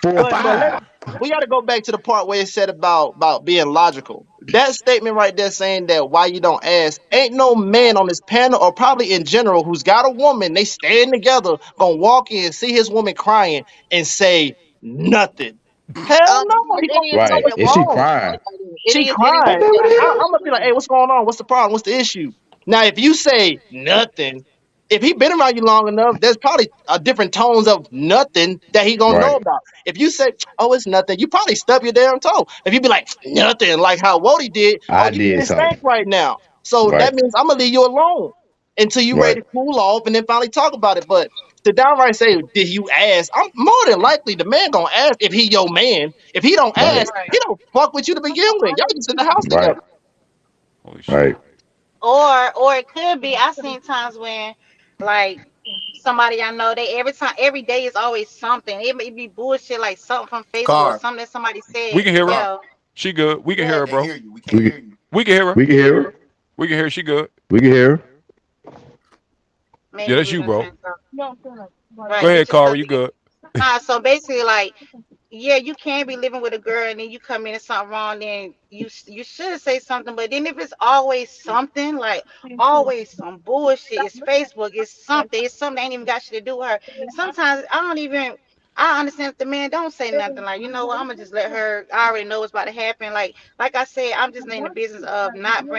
Four or But let five. we got to go back to the part where it said about being logical. That statement right there saying that why you don't ask, ain't no man on this panel or probably in general who's got a woman, they stand together, gonna walk in, see his woman crying and say nothing. Hell no, he It gonna is say some Right. that something Is walk she in wrong. and crying? say like that. She It is Ain't cried. some that that what walk it I'm is? gonna be like, hey, what's going on? What's the problem? What's the issue? Now, if you say nothing, if he been around you long enough, there's probably different tones of nothing that he gonna know Right. about. If you say, "Oh, it's nothing," you probably stub your damn toe. If you be like nothing, like how Wody did, "Oh, I you did getting stank something. right now," so that Right. means I'm gonna leave you alone until you Right. ready to cool off, and then finally talk about it. But to downright say, "Did you ask?" I'm more than likely the man gonna ask if he your man. If he don't Right. ask, he don't fuck with you to begin with. Y'all just in the house Right. together. Holy shit. Right. Or it could be. I seen times when like somebody I know, they every day is always something. It may be bullshit like something from Facebook, Car, something that somebody We said. can hear her. car. Yeah, She good. We can We hear yeah. her, can't bro. hear you. We can't We hear can, you. We can hear her. we can hear her. We can hear her. She good. We can hear her. Yeah, Maybe that's we you, was bro. trying to talk. Go Right, he ahead, just Cara. up You here. good. Nah, so basically, like, yeah, you can be living with a girl, and then you come in and something wrong, then you should say something. But then if it's always something, like always some bullshit, it's Facebook, it's something that ain't even got shit to do with her. Sometimes I don't even. I understand if the man don't say nothing. Like, you know what, I'm gonna just let her. I already know what's about to happen. Like I said, I'm just in the business of not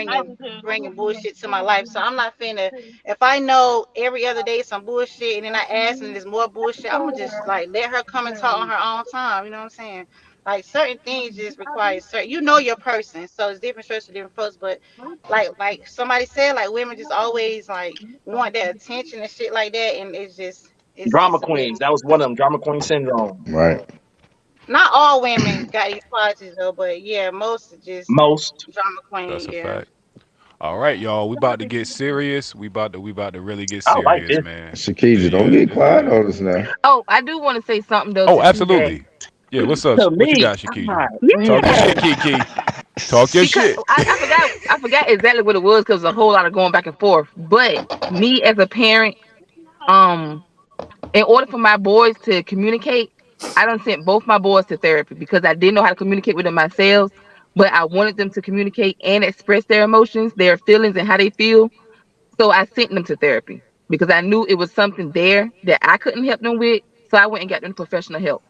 bringing bullshit to my life. So I'm not finna. If I know every other day some bullshit and then I ask and there's more bullshit, I'm gonna just like let her come and talk on her own time. You know what I'm saying? Like certain things just require certain. You know your person, so it's different strokes for different folks. But like somebody said, like women just always like want that attention and shit like that, and it's just Drama it's a bit queens. That was one of them. Drama queen syndrome. Right. not all women got these qualities though, but yeah, most are just Most. drama queen. That's a Yeah. fact. All right, y'all. We about to get serious. We about to really get I like serious, this. man. Yeah, Shakija, don't yeah. get This quiet is. on us now. Oh, I do want to say something though Oh, to TJ. absolutely. Yeah. What's up? To What you me, got, Shakija? Talk your yeah. shit, Kiki. Talk your Because shit. I forgot exactly what it was because a whole lot of going back and forth. But me as a parent, um, in order for my boys to communicate, I done sent both my boys to therapy because I didn't know how to communicate with them myself. But I wanted them to communicate and express their emotions, their feelings, and how they feel. So I sent them to therapy because I knew it was something there that I couldn't help them with. So I went and got them professional help.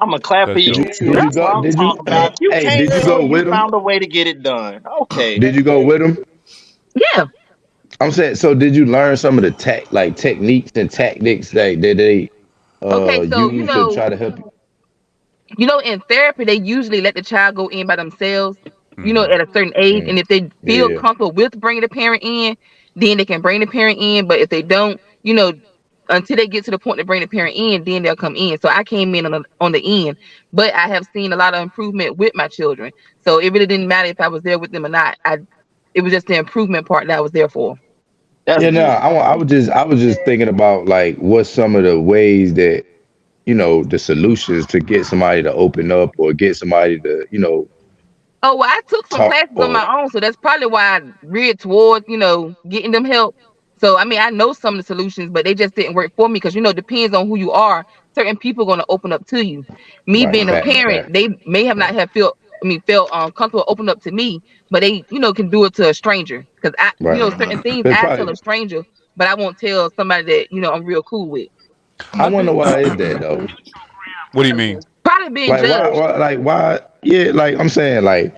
I'm gonna clap for That's you dope. too. Did you That's what go? I'm Did you? talking about. You Hey, came did you through go and you with him? found a way to get it done. Okay. Did you go with him? Yeah. I'm saying. So did you learn some of the techniques and tactics that they Okay. So use to try to help you? in therapy, they usually let the child go in by themselves, Mm-hmm. at a certain age. And Mm, if they feel yeah. comfortable with bringing the parent in, then they can bring the parent in. But if they don't, until they get to the point to bring the parent in, then they'll come in. So I came in on the end, but I have seen a lot of improvement with my children. So it really didn't matter if I was there with them or not. It was just the improvement part that I was there for. That's Yeah, no, good. I was just thinking about like what's some of the ways that the solutions to get somebody to open up or get somebody to Oh, well, I took some talk classes on or my own, so that's probably why I reared toward, getting them help. So, I mean, I know some of the solutions, but they just didn't work for me because, it depends on who you are. Certain people are going to open up to you. Me right, being a facts, parent, facts, they may have not have felt comfortable open up to me, but they, can do it to a stranger. Because right. certain things It's I tell probably a stranger, but I won't tell somebody that, I'm real cool with. I I wonder do. why is that though? What do you mean? Probably being Like why, judged. why like why yeah, like I'm saying like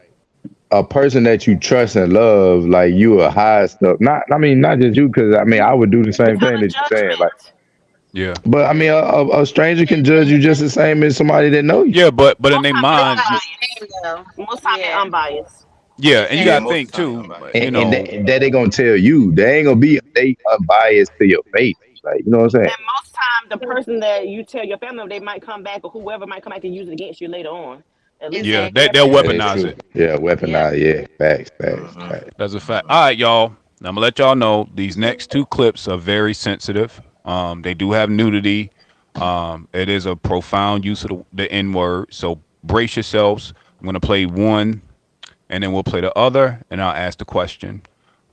a person that you trust and love, like you will hide stuff. Not I mean not just you, because I mean I would do the same Because thing of that you're saying. Like, judgment. Yeah. but I mean a stranger can judge you just the same as somebody that know you. Yeah, but in Most their time they mind, Understand unbiased. though. Most time they Yeah, unbiased. yeah, and you Yeah, got to exactly. most of think the time they too, unbiased. And that they gonna tell you. They ain't gonna be they unbiased to your face. Like, you know what I'm saying? And most time the person that you tell your family they might come back or whoever might come back and use it against you later on. At least yeah, that's Exactly. they'll that's That is weaponize true. it. Yeah, yeah. weaponize, yeah. Facts, facts, Mm-hmm. facts. That's a fact. Mm-hmm. All right, y'all. Now, I'm gonna let y'all know these next two clips are very sensitive. They do have nudity. It is a profound use of the N word. So brace yourselves. I'm gonna play one, and then we'll play the other, and I'll ask the question.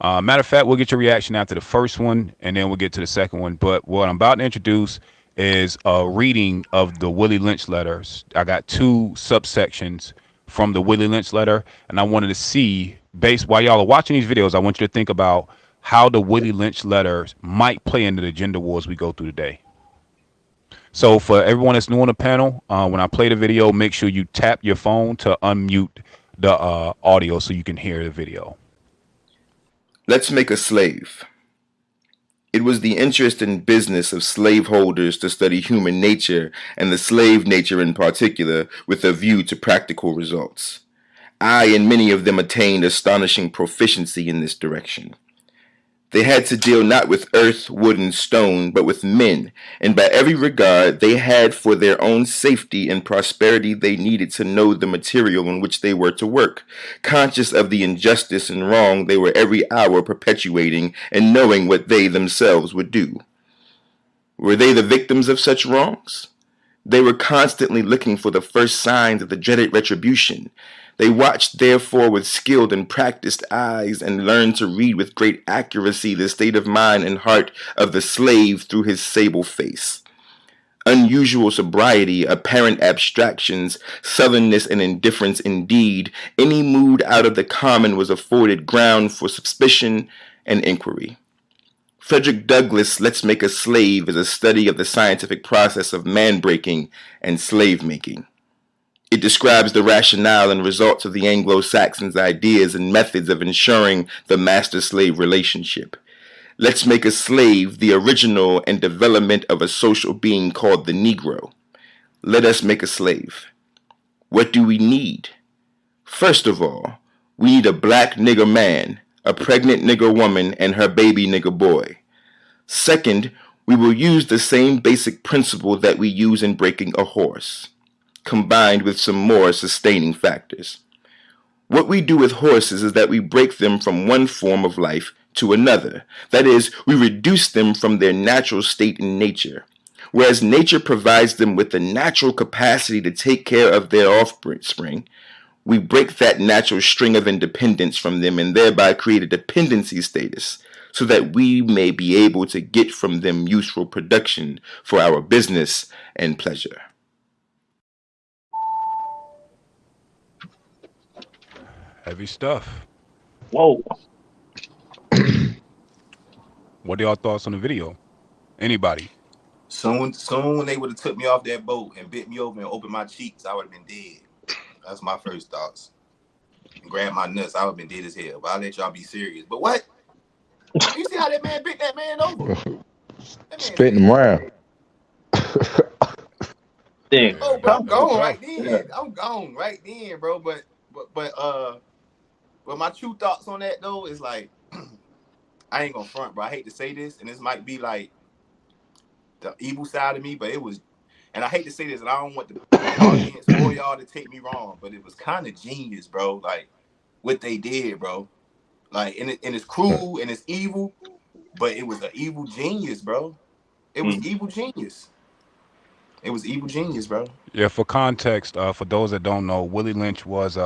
Matter of fact, we'll get your reaction after the first one, and then we'll get to the second one. But what I'm about to introduce is a reading of the Willie Lynch letters. I got two subsections from the Willie Lynch letter, and I wanted to see, based while y'all are watching these videos, I want you to think about how the Willie Lynch letters might play into the gender wars we go through today. So for everyone that's new on the panel, when I play the video, make sure you tap your phone to unmute the audio so you can hear the video. Let's make a slave. It was the interest and business of slaveholders to study human nature and the slave nature in particular with a view to practical results. I and many of them attained astonishing proficiency in this direction. They had to deal not with earth, wood, and stone, but with men, and by every regard they had for their own safety and prosperity they needed to know the material in which they were to work, conscious of the injustice and wrong they were every hour perpetuating, and knowing what they themselves would do. Were they the victims of such wrongs? They were constantly looking for the first signs of the dreaded retribution. They watched, therefore, with skilled and practiced eyes, and learned to read with great accuracy the state of mind and heart of the slave through his sable face. Unusual sobriety, apparent abstractions, sullenness and indifference indeed, any mood out of the common was afforded ground for suspicion and inquiry. Frederick Douglass' Let's Make a Slave is a study of the scientific process of man breaking and slave making. It describes the rationale and results of the Anglo-Saxons' ideas and methods of ensuring the master-slave relationship. Let's Make a Slave, the original and development of a social being called the Negro. Let us make a slave. What do we need? First of all, we need a black nigger man, a pregnant nigger woman, and her baby nigger boy. Second, we will use the same basic principle that we use in breaking a horse, combined with some more sustaining factors. What we do with horses is that we break them from one form of life to another. That is, we reduce them from their natural state in nature. Whereas nature provides them with the natural capacity to take care of their offspring, we break that natural string of independence from them and thereby create a dependency status so that we may be able to get from them useful production for our business and pleasure. Heavy stuff. Whoa. What are y'all thoughts on the video? Anybody? Soon when they would have took me off that boat and bit me over and opened my cheeks, I would have been dead. That's my first thoughts. And grabbed my nuts, I would have been dead as hell. But I'll let y'all be serious. But what? You see how that man bit that man over? That man Spitting said, them around. Then Yeah, "Oh, bro, that I'm that was gone tough. right yeah. then. I'm gone right then, bro." But my true thoughts on that though is like, I ain't gonna front, bro. I hate to say this, and this might be like the evil side of me, but it was, and I hate to say this, and I don't want the audience or y'all to take me wrong, but it was kind of genius, bro. Like what they did, bro. Like, and it's cruel and it's evil, but it was an evil genius, bro. It was Mm. evil genius. It was evil genius, bro. Yeah, for context, for those that don't know, Willie Lynch was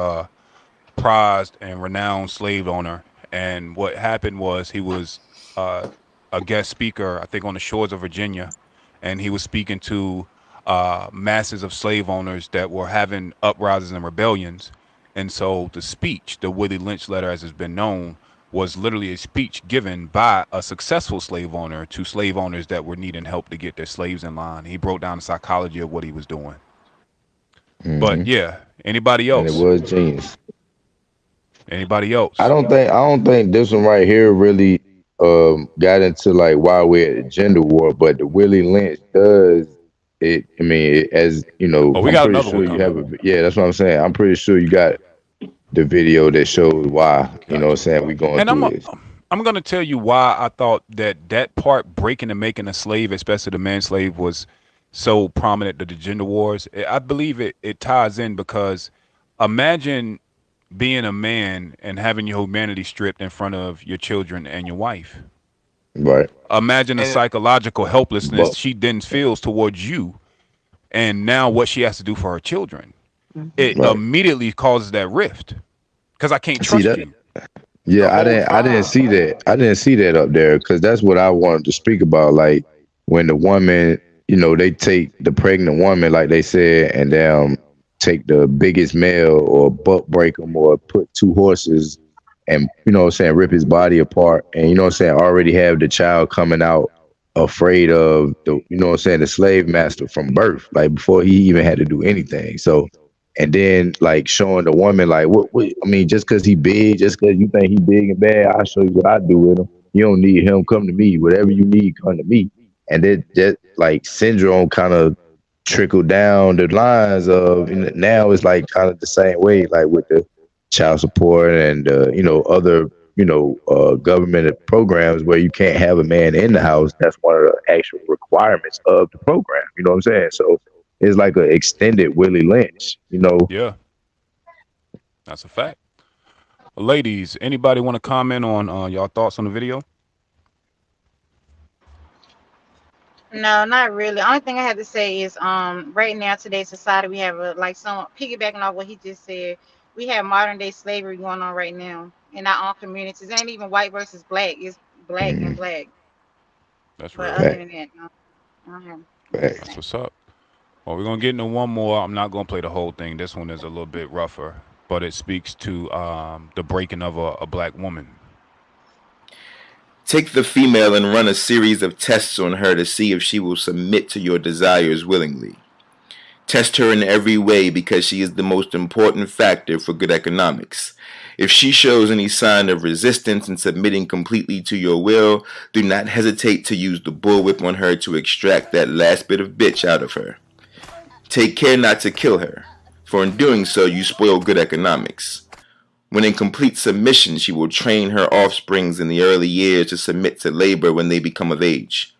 prized and renowned slave owner. And what happened was he was uh, a guest speaker, I think, on the shores of Virginia, and he was speaking to masses of slave owners that were having uprisings and rebellions. And so the speech, the Willie Lynch letter, as it's been known, was literally a speech given by a successful slave owner to slave owners that were needing help to get their slaves in line. He broke down the psychology of what he was doing. But Hmm. yeah, anybody And it else? was genius. Anybody else? I don't think this one right here really got into like why we're at a gender war, but the Willie Lynch does it. I mean, as you know, Oh, we I'm got pretty another sure one you coming. have a yeah. That's what I'm saying. I'm pretty sure you got the video that shows why. You know what I'm Gotcha. saying? We going And I'm through a, this, I'm gonna tell you why I thought that part breaking and making a slave, especially the man slave, was so prominent to the gender wars. I believe it ties in because imagine being a man and having your humanity stripped in front of your children and your wife. right? Imagine the And psychological helplessness But she then feels towards you, and now what she has to do for her children. Mhm. It right, immediately causes that rift because I can't see trust that. you the Yeah, whole I didn't time. see that. I didn't see that up there because that's what I wanted to speak about. Like when the woman, you know, they take the pregnant woman, like they said, and take the biggest male or butt break him or put two horses and you know what I'm saying, rip his body apart, and you know what I'm saying, already have the child coming out afraid of the you know what I'm saying, the slave master from birth, like before he even had to do anything. So and then like showing the woman like what I mean, just because he big, just because you think he big and bad, I'll show you what I do with him. You don't need him, come to me. Whatever you need, come to me. And that like syndrome kind of trickled down the lines of and now it's like kind of the same way, like with the child support and you know other government programs where you can't have a man in the house. That's one of the actual requirements of the program. You know what I'm saying? So it's like an extended Willie Lynch. You know, Yeah, that's a fact. Ladies, anybody want to comment on y'all thoughts on the video? No, not really. Only thing I have to say is, right now today's society we have a like some piggybacking off what he just said. We have modern day slavery going on right now in our own communities. It ain't even white versus black. It's black and mm, black. That's But real. other fact, than that, no, I don't have much to fact. That's say. what's up. Well, we're gonna get into one more. I'm not gonna play the whole thing. This one is a little bit rougher, but it speaks to the breaking of a black woman. take the female and run a series of tests on her to see if she will submit to your desires willingly. Test her in every way because she is the most important factor for good economics. If she shows any sign of resistance in submitting completely to your will, do not hesitate to use the bullwhip on her to extract that last bit of bitch out of her. Take care not to kill her, for in doing so you spoil good economics. When in complete submission, she will train her offsprings in the early years to submit to labor when they become of age.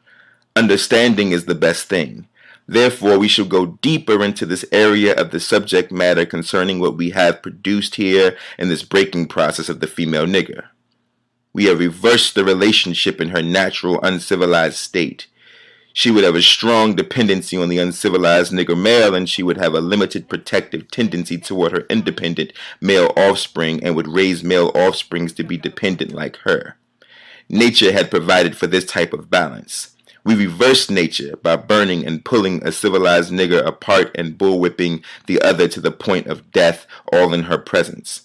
Understanding is the best thing. Therefore, we shall go deeper into this area of the subject matter concerning what we have produced here in this breaking process of the female nigger. We have reversed the relationship in her natural, uncivilized state. She would have a strong dependency on the uncivilized nigger male, and she would have a limited protective tendency toward her independent male offspring and would raise male offsprings to be dependent like her. Nature had provided for this type of balance. We reversed nature by burning and pulling a civilized nigger apart and bullwhipping the other to the point of death, all in her presence.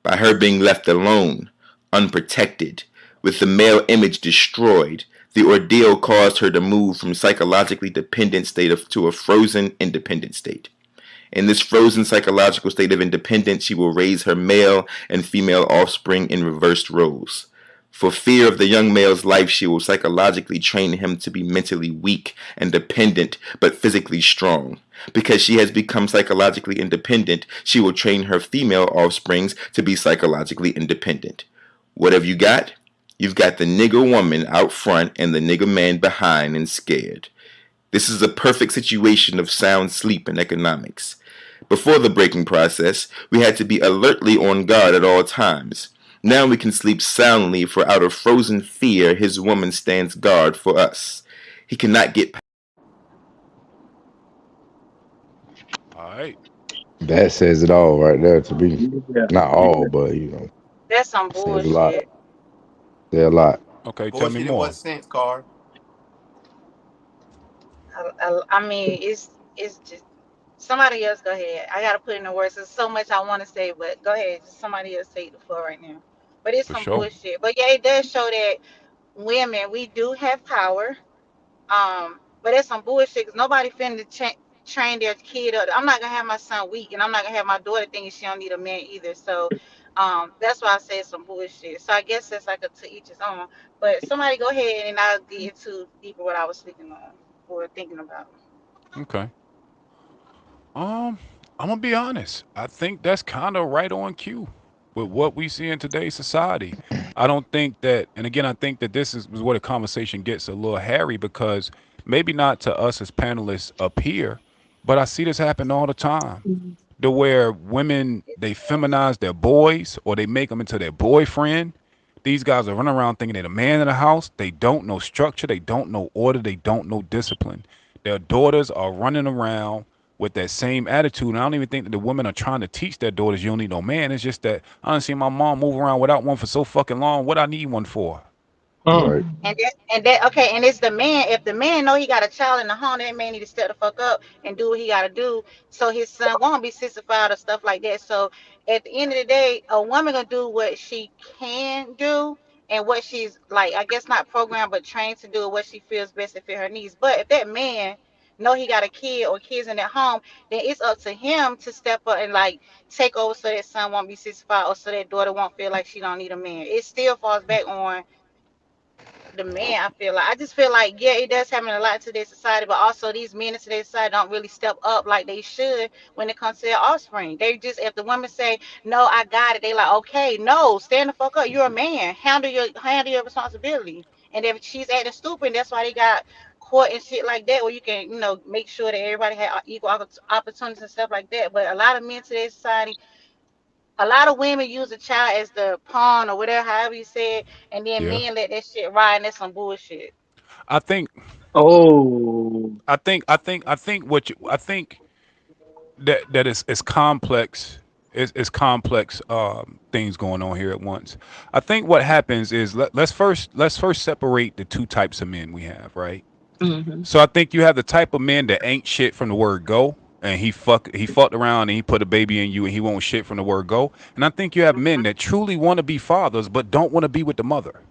By her being left alone, unprotected, with the male image destroyed, the ordeal caused her to move from psychologically dependent state to a frozen independent state. In this frozen psychological state of independence, she will raise her male and female offspring in reversed roles. For fear of the young male's life, she will psychologically train him to be mentally weak and dependent, but physically strong. Because she has become psychologically independent, she will train her female offsprings to be psychologically independent. What have you got? You've got the nigger woman out front and the nigger man behind and scared. This is a perfect situation of sound sleep and economics. Before the breaking process, we had to be alertly on guard at all times. Now we can sleep soundly, for out of frozen fear his woman stands guard for us. He cannot get. All right. That says it all right there to me. Yeah, Not yeah. all, but That's some says a lot. bullshit. Say a lot. Okay, tell me Bullshit in what more. sense, Car? I mean, it's just somebody else go ahead. I gotta put in the words. There's so much I want to say, but go ahead. Just somebody else take the floor right now. But it's For some sure. bullshit. But yeah, it does show that women we do have power. But it's some bullshit because nobody finna train their kid up. I'm not gonna have my son weak, and I'm not gonna have my daughter thinking she don't need a man either. So, that's why I say it's some bullshit. So I guess that's like a to each his own. But somebody go ahead and I'll get into deeper what I was speaking on or thinking about. Okay. Um, I'm gonna be honest. I think that's kind of right on cue with what we see in today's society. I don't think that, and again, I think that this is where the conversation gets a little hairy because maybe not to us as panelists up here, but I see this happen all the time. To where women they feminize their boys or they make them into their boyfriend. These guys are running around thinking they're the man of the house. They don't know structure. They don't know order. They don't know discipline. Their daughters are running around with that same attitude. And I don't even think that the women are trying to teach their daughters you don't need no man. It's just that I done seen my mom move around without one for so fucking long. What I need one for? Mm. Right. And that okay, and it's the man. If the man know he got a child in the home, that man need to step the fuck up and do what he gotta do, so his son won't be sissified or stuff like that. So at the end of the day, a woman gonna do what she can do and what she's like, I guess not programmed but trained to do, what she feels best to fit her needs. But if that man know he got a kid or kids in that home, then it's up to him to step up and like take over so that son won't be sissified or so that daughter won't feel like she don't need a man. It still falls back on the man. I feel like, I just feel like, yeah, it does happen a lot to their society, but also these men in today's society don't really step up like they should when it comes to their offspring. They just, if the women say no, I got it, they like, okay, no, stand the fuck up, you're a man, handle your responsibility. And if she's acting stupid, that's why they got court and shit like that, where you can, make sure that everybody had equal opportunities and stuff like that. But a lot of men today society, a lot of women use a child as the pawn or whatever, however you say it, and then Yeah. men let that shit ride, and that's some bullshit. I think Oh, I think what you I think that is complex. It's complex things going on here at once. I think what happens is let's first separate the two types of men we have, right? Mm-hmm. So I think you have the type of men that ain't shit from the word go, and he fucked around and he put a baby in you and he won't shit from the word go. And I think you have men that truly want to be fathers but don't want to be with the mother,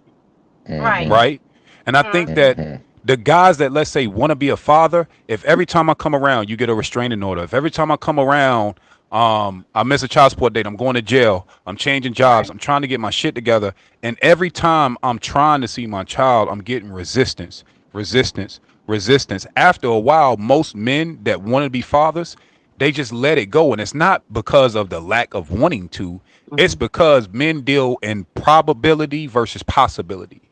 Right. Mm-hmm. right? And I think Mm-hmm. that Mm-hmm. the guys that let's say want to be a father, if every time I come around you get a restraining order, if every time I come around I miss a child support date, I'm going to jail, I'm changing jobs, Right. I'm trying to get my shit together, and every time I'm trying to see my child, I'm getting resistance, resistance, resistance. After a while, most men that want to be fathers, they just let it go, and it's not because of the lack of wanting to. It's Mm-hmm. because men deal in probability versus possibility,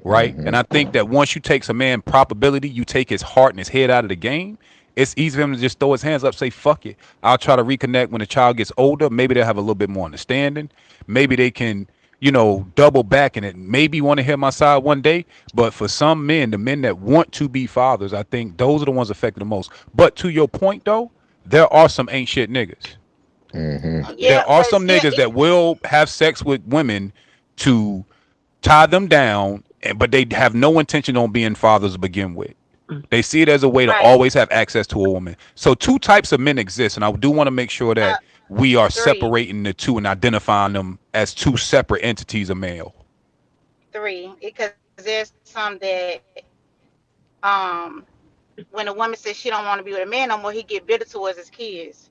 right? And I think that once you take some man probability, you take his heart and his head out of the game. It's easy for him to just throw his hands up, say "fuck it." I'll try to reconnect when the child gets older. Maybe they'll have a little bit more understanding. Maybe they can, double back and it. Maybe want to hear my side one day. But for some men, the men that want to be fathers, I think those are the ones affected the most. But to your point, though, there are some ain't shit niggas. Mm-hmm. Yeah, There are but some still, niggas that will have sex with women to tie them down, but they have no intention on being fathers to begin with. They see it as a way to right. always have access to a woman. So two types of men exist, and I do want to make sure Uh, that we are three, separating the two and identifying them as two separate entities of male. three, because there's some that, um, when a woman says she don't want to be with a man no more, he get bitter towards his kids.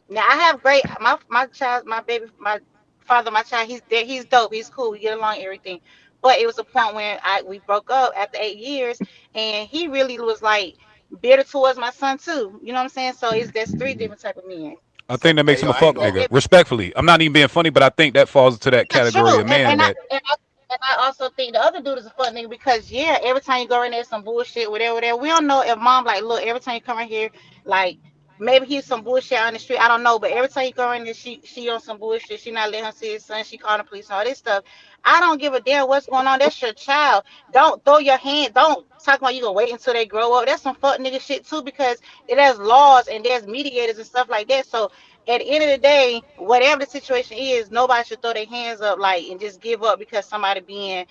Now I have great my child, my baby, my father, my child. He's dope. He's cool. We get along, everything. But it was a point when we broke up after 8 years, and he really was like bitter towards my son too. You know what I'm saying? So it's that's three different type of men. I think that makes Hey, him yo, a I ain't fuck gonna. nigga. Respectfully, I'm not even being funny, but I think that falls into that Yeah, category true. of And man and I that and I and I also think the other dude is a fuck nigga because every time you go in there some bullshit, whatever, whatever. We don't know if mom like, look, every time you come in here, like maybe he's some bullshit on the street. I don't know, but every time he go in there, she on some bullshit. She not letting him see his son. She calling the police and all this stuff. I don't give a damn what's going on. That's your child. Don't throw your hand. Don't talk about you gonna wait until they grow up. That's some fuck nigga shit too, because it has laws and there's mediators and stuff like that. So at the end of the day, whatever the situation is, nobody should throw their hands up like and just give up because somebody being,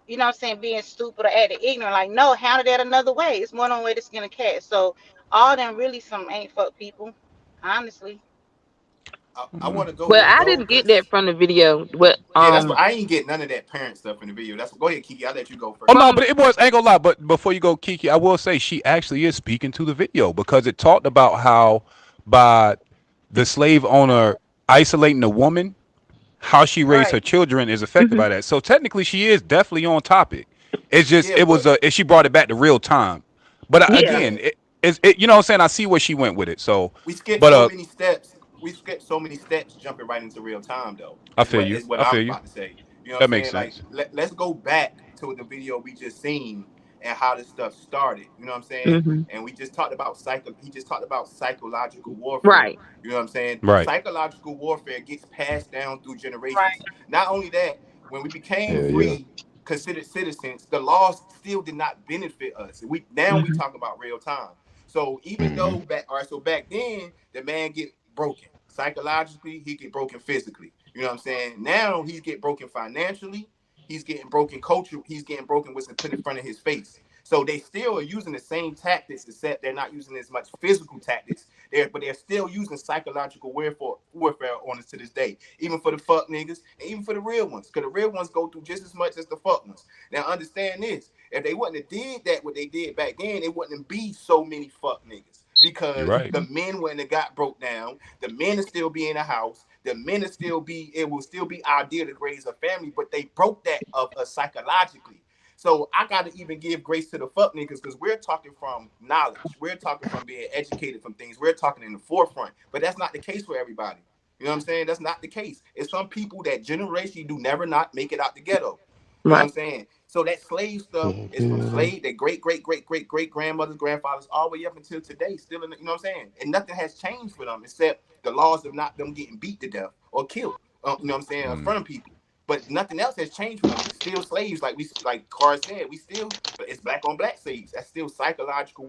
you know what I'm saying, being stupid or acting ignorant. Like, no, handle that another way. It's more than one way to skin a cat. So all them really some ain't fuck people, honestly. I want to go Well, here I though, didn't get that because from the video. But yeah, that's what I ain't get none of that parent stuff in the video. That's go ahead, Kiki. I'll let you go Oh first. no, from but it was, I ain't gonna lie. But before you go, Kiki, I will say she actually is speaking to the video because it talked about how by the slave owner isolating the woman, how she raised her Right. children is affected Mhm. by that. So technically, she is definitely on topic. It's just Yeah, it was but a she brought it back to real time. But Yeah. again, yeah, you know what I'm saying. I see where she went with it. So, we skipped but so many steps. We skipped so many steps jumping right into real time though. I feel you. Is what I I'm feel you. about to say. You know what I'm That makes saying? Like sense. let's go back to the video we just seen and how this stuff started. You know what I'm saying? Mhm. And we just talked about he just talked about psychological warfare. Right. You know what I'm saying? Right. Psychological warfare gets passed down through Right. generations. Not only that, when we became Hell yeah. free, considered citizens, the laws still did not benefit us. We Mhm. talk about real time. So even Hmm. though back, all right, so back then the man get broken psychologically, he get broken physically. You know what I'm saying? Now he's get broken financially. He's getting broken culture. He's getting broken what's put in front of his face. So they still are using the same tactics, except they're not using as much physical tactics. But they're still using psychological warfare on us to this day, even for the fuck niggas and even for the real ones, because the real ones go through just as much as the fuck ones. Now understand this: if they wouldn't have did that, what they did back then, it wouldn't be so many fuck niggas You're because right. the men wouldn't have got broke down. The men would still be in the house. The men would still be. It will still be ideal to raise a family, but they broke that of us psychologically. So I got to even give grace to the fuck niggas because we're talking from knowledge. We're talking from being educated from things. We're talking in the forefront, but that's not the case for everybody. You know what I'm saying? That's not the case. It's some people that generation do never not make it out the ghetto. You know what I'm Right. saying? So that slave stuff Heck is from yeah. slave, their great grandmothers, grandfathers, all the way up until today, still in the, you know what I'm saying? And nothing has changed for them except the laws of not them getting beat to death or killed. You know what I'm saying? In front of people. But nothing else has changed for them. It's still slaves, like Carr said. We still, but it's black on black slaves. That's still psychological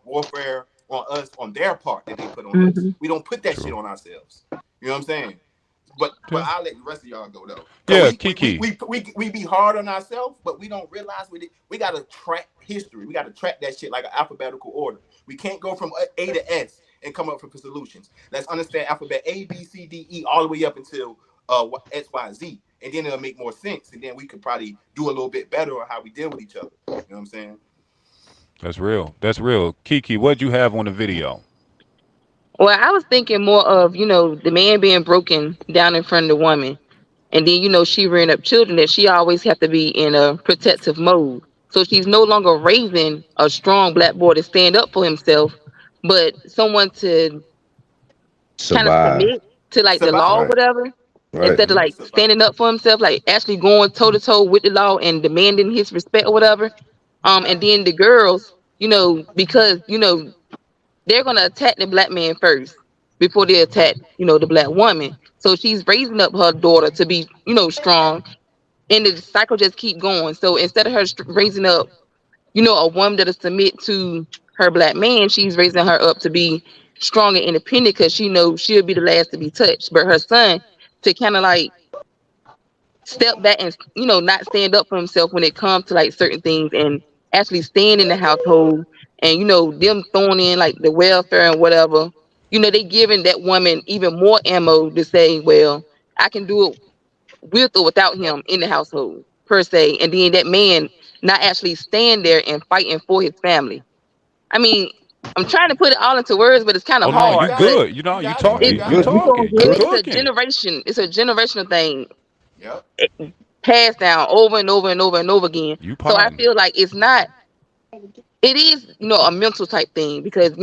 warfare on us on their part that they put on us. Mhm. We don't put that shit True. on ourselves. You know what I'm saying? But Yeah. I'll let the rest of y'all go though, cause Yeah. Kiki. we be hard on ourselves, but we don't realize we gotta track history. We gotta track that shit like an alphabetical order. We can't go from A to S and come up with solutions. Let's understand alphabet A B C D E all the way up until X Y Z, and then it'll make more sense. And then we could probably do a little bit better on how we deal with each other. You know what I'm saying? That's real. That's real. Kiki, what'd you have on the video? Well, I was thinking more of, the man being broken down in front of the woman. And then, she rearing up children that she always have to be in a protective mode. So she's no longer raising a strong black boy to stand up for himself, but someone to kind of Survive. submit to like the law or Survive. Right. whatever, Right. instead of like Survive. standing up for himself, like actually going toe to toe with the law and demanding his respect or whatever. And then the girls, because they're gonna attack the black man first before they attack, the black woman. So she's raising up her daughter to be, strong, and the cycle just keep going. So instead of her raising up, a woman that'll submit to her black man, she's raising her up to be strong and independent because she knows she'll be the last to be touched. But her son to kind of like step back and not stand up for himself when it comes to like certain things and actually stand in the household and them throwing in like the welfare and whatever, they giving that woman even more ammo to say, well, I can do it with or without him in the household per se, and then that man not actually stand there and fighting for his family. I mean, I'm trying to put it all into words, but it's kind of Oh no, No, you you hard. got But it. good. You know, You you got it. No, talking. You you You got good. it. You talking. and You good. it's a cooking. generation. It's a generational thing Yep. passed down over and over and over and over again. You So I potting. feel like it's not. It is, a mental type thing because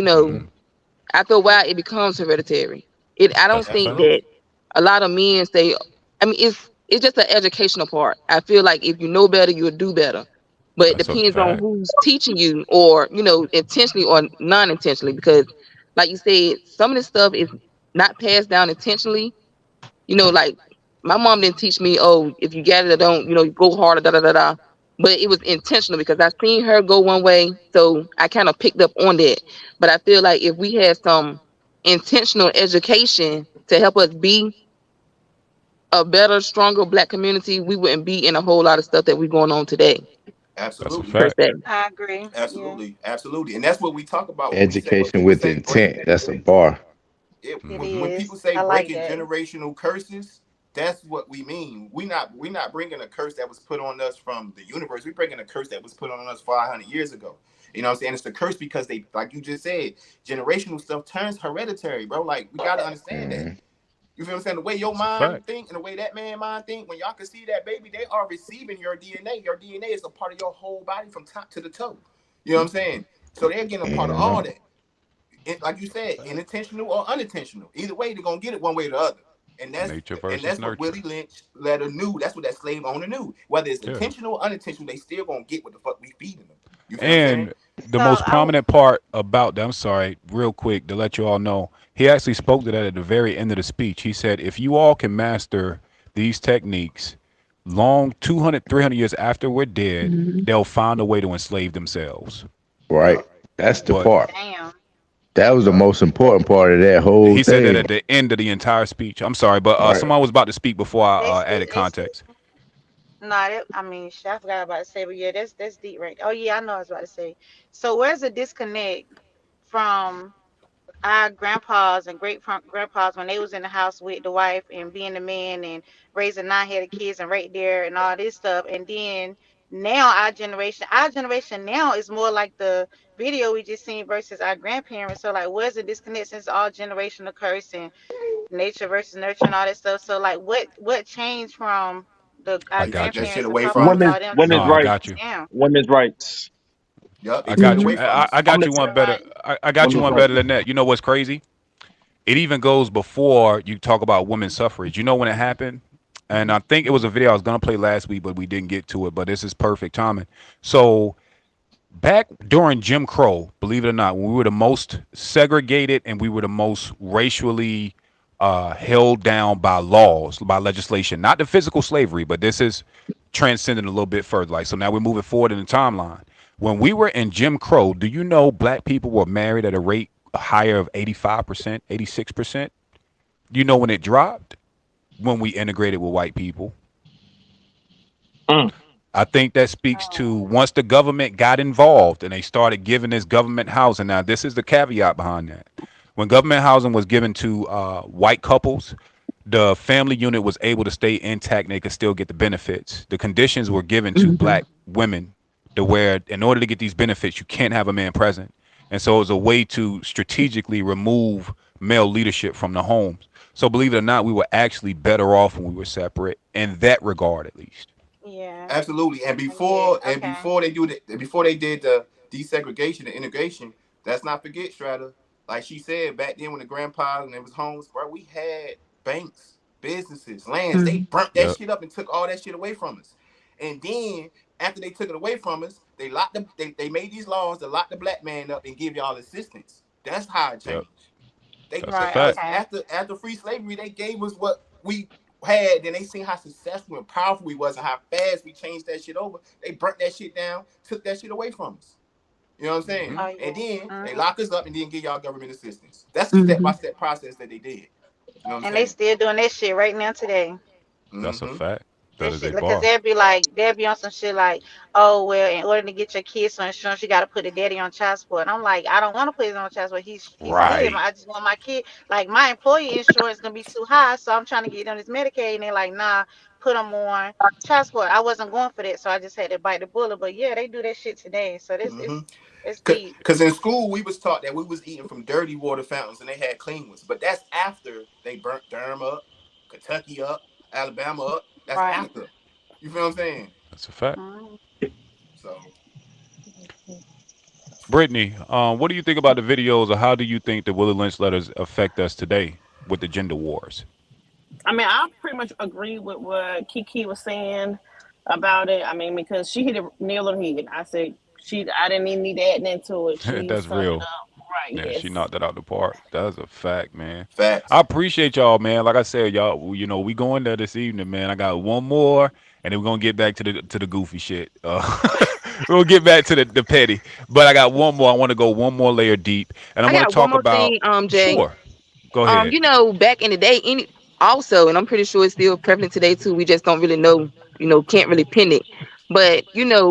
after a while it becomes hereditary. I don't That's a think fact. that Absolutely. a lot of men say. I mean, it's just an educational part. I feel like if you know better, you'll do better. But it That's a depends on fact. who's teaching you, or intentionally or non-intentionally. Because like you said, some of this stuff is not passed down intentionally. Like my mom didn't teach me, oh, if you get it or don't, you go harder, da da da da. But it was intentional because I seen her go one way, so I kind of picked up on that. But I feel like if we had some intentional education to help us be a better, stronger Black community, we wouldn't be in a whole lot of stuff that we're going on today, That's a Absolutely. per fact. se. I agree. Yeah, Absolutely. Absolutely. And that's what we talk about when we say when Education people with say break intent. That's a bar. it, it Hmm. when is. people say I like breaking that. generational curses, that's what we mean. We not bringing a curse that was put on us from the universe. We're bringing a curse that was put on us 500 years ago. You know what I'm saying? It's the curse because they, like you just said, generational stuff turns hereditary, bro. Like we gotta understand that. Mm, You feel what I'm saying? The way your That's a fact. mind think and the way that man mind think, when y'all can see that baby, they are receiving your DNA. Your DNA is a part of your whole body from top to the toe. You know what I'm saying? So they're getting a part of all mm, that. Like you That's a said, fact. unintentional or unintentional. Either way, they're gonna get it one way or the other. And that's Nature and versus that's what nurture. Willie Lynch letter knew. That's what that slave owner knew. Whether it's Yeah. intentional or unintentional, they still gonna get what the fuck we feeding them. You feel what I'm saying? And the So most I prominent part about that, I'm sorry, real quick to let you all know, he actually spoke to that at the very end of the speech. He said, if you all can master these techniques long 200, 300 years after we're dead, Mhm. they'll find a way to enslave themselves. right. Yup. That's the But part. damn. That was the Yup. most important part of that whole he said that at thing. the end of the entire speech. I'm sorry, but Right. someone was about to speak before I That's added it's context. no. I mean, shit, I forgot about to say, but yeah, that's deep, right? Oh yeah, I know. I was about to say. So where's the disconnect from our grandpas and grandpas when they was in the house with the wife and being the man and raising nine-headed kids and right there and all this stuff, and then now our generation now is more like the video we just seen versus our grandparents. So like, where's the disconnect since all generational curse and nature versus nurture and all that stuff? So like, what changed from the I our They took got that you. shit grandparents and away papas from and Women's us. all them No, women's I to rights. got you. now? Women's rights. Yup. They I took it got you. away Mhm. from us. I I'm got gonna you say one better. Right. I got you women's one rights. better than that. You know what's crazy? It even goes before you talk about women's suffrage. You know when it happened? And Hmm. I think it was a video I was gonna play last week, but we didn't get to it. But this is perfect timing. So back during Jim Crow, believe it or not, when we were the most segregated and we were the most racially held down by laws, by legislation, not the physical slavery, but this is transcending a little bit further. Like, so now we're moving forward in the timeline. When we were in Jim Crow, do you know black people were married at a rate higher of 85%, 86%? You know when it dropped? When we integrated with white people. Mm. I think that speaks to once the government got involved and they started giving this government housing. Now, this is the caveat behind that. When government housing was given to white couples, the family unit was able to stay intact and they could still get the benefits. The conditions were given to Mhm. black women to where, in order to get these benefits, you can't have a man present. And so it was a way to strategically remove male leadership from the homes. So, believe it or not, we were actually better off when we were separate in that regard, at least. Yeah. Absolutely. And Yeah. before and Okay. before they do the before they did the desegregation and integration, let's not forget, Strata. Like she said back then when the grandpas and it was homes, bro, we had banks, businesses, lands. They Mhm. burnt that Yep. shit up and took all that shit away from us. And then after they took it away from us, they locked they made these laws to lock the black man up and give y'all assistance. That's how it Yep. changed. They That's a Right. gave fact. us Okay. after free slavery, they gave us what we had, and they seen how successful and powerful we was and how fast we changed that shit over. They burnt that shit down, took that shit away from us. You know what I'm saying? Hmm. Oh And yeah. then they Mhm. lock us up and then give y'all government assistance. That's a step by Mhm. step process that they did. You know what I'm And they saying? still doing that shit right now today. That's a Mm-hmm. fact. That That is a shit, because bar. they'll be on some shit like, oh well, in order to get your kids on insurance, you got to put the daddy on child support. And I'm like, I don't want to put him on child support. He's good. Right. I just want my kid. Like my employee insurance gonna be too high, so I'm trying to get on this Medicaid, and they're like, nah, put him on child support. I wasn't going for that, so I just had to bite the bullet. But yeah, they do that shit today. So this Mm-hmm. is it's deep. Cause in school we was taught that we was eating from dirty water fountains and they had clean ones. But that's after they burnt Durham up, Kentucky up, Alabama up. That's Right. after. You feel what I'm saying? That's a fact. Mhm. So Brittany, what do you think about the videos, or how do you think the Willie Lynch letters affect us today with the gender wars? I mean, I pretty much agree with what Kiki was saying about it. I mean, because she hit it nail on the head. I said I didn't even need to add into it. She That's summed it real. up Right. Yeah, she Yes. knocked that out the park. That's a fact, man. I Facts. appreciate y'all, man. Like I said, y'all, we going there this evening, man. I got one more, and then we're gonna get back to the goofy shit. We'll get back to the petty, but I got one more. I want to go one more layer deep, and I I want to got one talk more about. thing, Jay. Sure, go ahead. Back in the day, any also, and I'm pretty sure it's still prevalent today too. We just don't really know, can't really pin it. But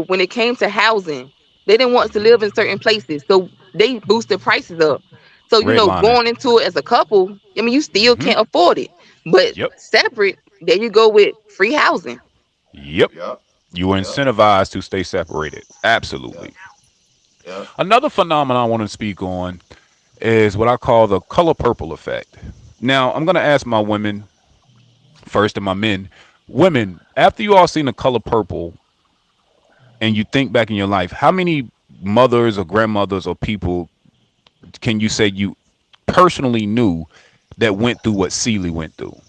when it came to housing, they didn't want us to Hmm. live in certain places, so they boosted prices up. So Redlining. going into it as a couple, I mean, you still Hmm. can't afford it, but Yep. separate, there you go with free housing. Yep. Yep. You were Yep. incentivized to stay separated. Yep. Absolutely. Yep. Another phenomenon I want to speak on is what I call the color purple effect. Now, I'm going to ask my women first and my men. Women, after you all seen the color purple and you think back in your life, how many mothers or grandmothers or people can you say you personally knew that went through what Celie went through?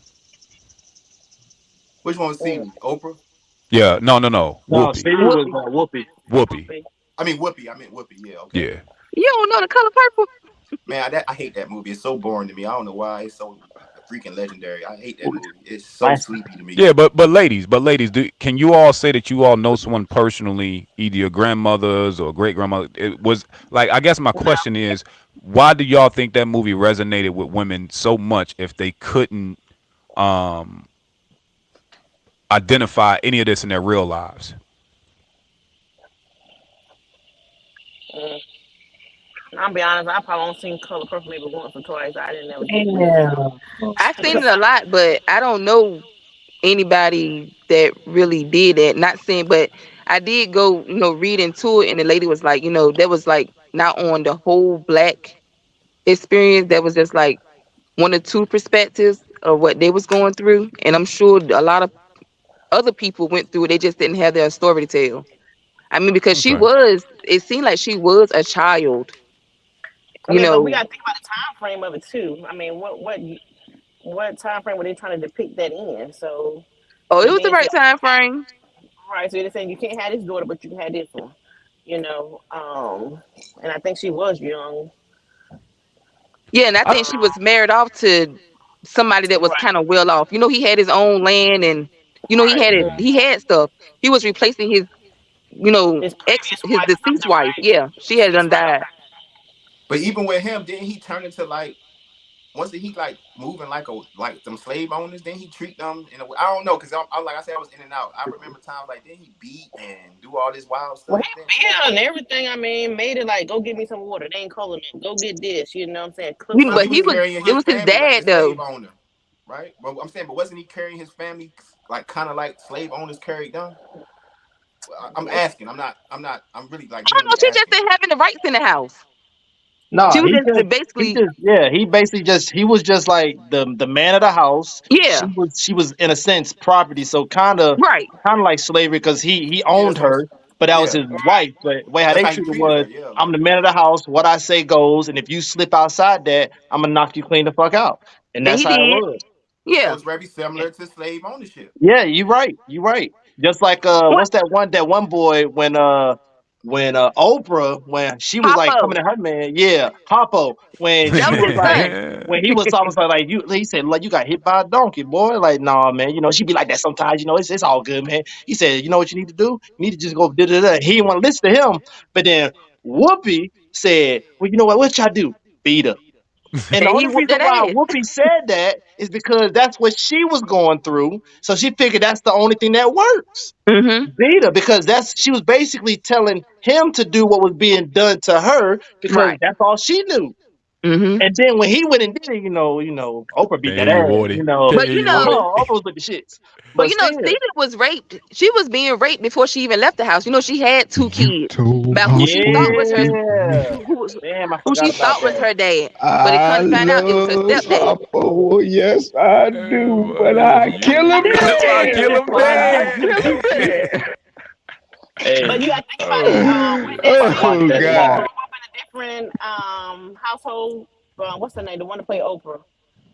Which one was Mm. Celie? Oprah? Yeah, no, no, no. No, Whoopi. Celie was Whoopi, Whoopi. Whoopi. I mean Whoopi. I meant Whoopi. Yeah. Okay. Yeah. you don't know the color purple? Man, I hate that movie. It's so boring to me. I don't know why it's so freaking legendary. I hate that movie. It's so Nice. sleepy to me. Yeah, but ladies, can you all say that you all know someone personally, either your grandmothers or great grandmother? It was like, I guess my question is, why do y'all think that movie resonated with women so much if they couldn't um identify any of this in their real lives? Mm. I'll be honest. I probably only seen Color Purple maybe once or twice. I didn't ever get through it. Yeah. I've seen it a lot, but I don't know anybody that really did that. Not saying, but I did go, read into it, and the lady was like, that was like not on the whole black experience. That was just like one or two perspectives of what they was going through, and I'm sure a lot of other people went through it. They just didn't have their story to tell. I mean, because Okay. it seemed like she was a child, I you mean, but we know. got to think about the time frame of it too. I mean, what time frame were they trying to depict that in? So, Oh, it and was the then say, right time frame. right, so they're saying you can't have this daughter, but you can have this one. And I think she was young. Yeah, and I I think she was married off to somebody that was kind Right, of well off. He had his own land, and right. he had stuff. He was replacing his, His ex, previous his wife or deceased something, wife. right? Yeah, she had done Deceased wife. died. Okay. But even with him, didn't he turn into like once he like moving like some slave owners? Then he treat them in a way. I don't know because I like I said I was in and out. I remember times like then he beat and do all this wild Well, stuff. Then he built and everything. I mean, made it like, go get me some water. They ain't cold enough. Go get this. You know what I'm saying? Cook He- so but he something. was he was. carrying It his was his family like the dad slave though. owner, right? But I'm saying, but wasn't he carrying his family like kind of like slave owners carried them? I'm asking. I'm not. I'm not. I'm really like I don't know. genuinely She just asking. didn't have any rights in the house. Nah, She was Okay. just he basically, just yeah, he basically just he was just like the man of the house. yeah, She was in a sense property, so right. kind of like slavery because he Yeah, owned that's what I'm. her, but that was Yeah, his wife. But the way how that's they how he treated treated her. was, Yeah, I'm like the man of the house. What I say goes, and if you slip outside that, I'm gonna knock you clean the fuck out. And And that's he how it did. was. so. Yeah. It's very similar to slave ownership. Yeah, you're right. You're right. Just like What? what's that one boy when Oprah when she was like coming Papa. to her man, yeah, Harpo, when That she was was his like son. yeah. when he was almost like you he said like you got hit by a donkey, boy. Like, nah, man, she be like that sometimes, it's all good, man. He said, you know what you need to do? You need to just go da da da. He didn't want to listen to him, but then Whoopi said, well, you know what y'all do? Beat her. And the And he only whooped reason that why ass. Whoopi said that is because that's what she was going through. So she figured that's the only thing that works. Mm-hmm. Beta, because that's she was basically telling him to do what was being done to her because Right. that's all she knew. Mm-hmm. And then when he went and did it, Oprah beat that K.A. ass. Woody. But K.A. Woody. Oprah was with the shits. But still, Celia was raped. She was being raped before she even left the house. She had two You kids told by who her she thought was her, to yeah. me. Damn, I who forgot she about thought was that. her dad. But it come I to find out it was her love stepdad. Papa. Yes, I Oh, do. But boy, I you, kill him I kill dead. him But I dead. kill him dead. Hey, But you got to think about it. Oh With shit. that might watch Oh Celia, that she grew God. tomorrow. up in a different household. What's her name? The one to play Oprah.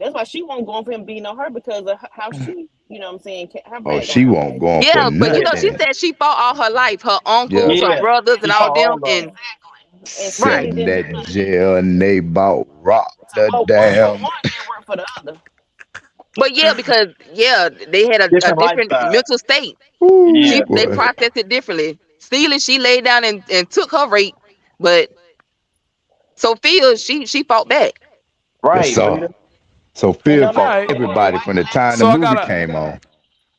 That's why she won't go on for him beating on her because of how she, what I'm saying, her Oh, background. she won't go on for Yeah, but Yeah, she nothing. said she fought all her life. Her Yeah. uncles, her yeah. brothers, He and all fought them. all of them. And Exactly. and Sat still Right. in didn't do that nothing. jail and they about robbed So the what worked for damn. one didn't work for the other. But yeah, because they had a Different different lifestyle. mental state. Yeah. Ooh, They boy. processed it differently. Stealing, she laid down and took her rape, but Sophia, she fought back. Yes, Right, sir. Rita. So And Phil no All matter fought right. what was everybody white, from the black, or time the So I movie got a came on.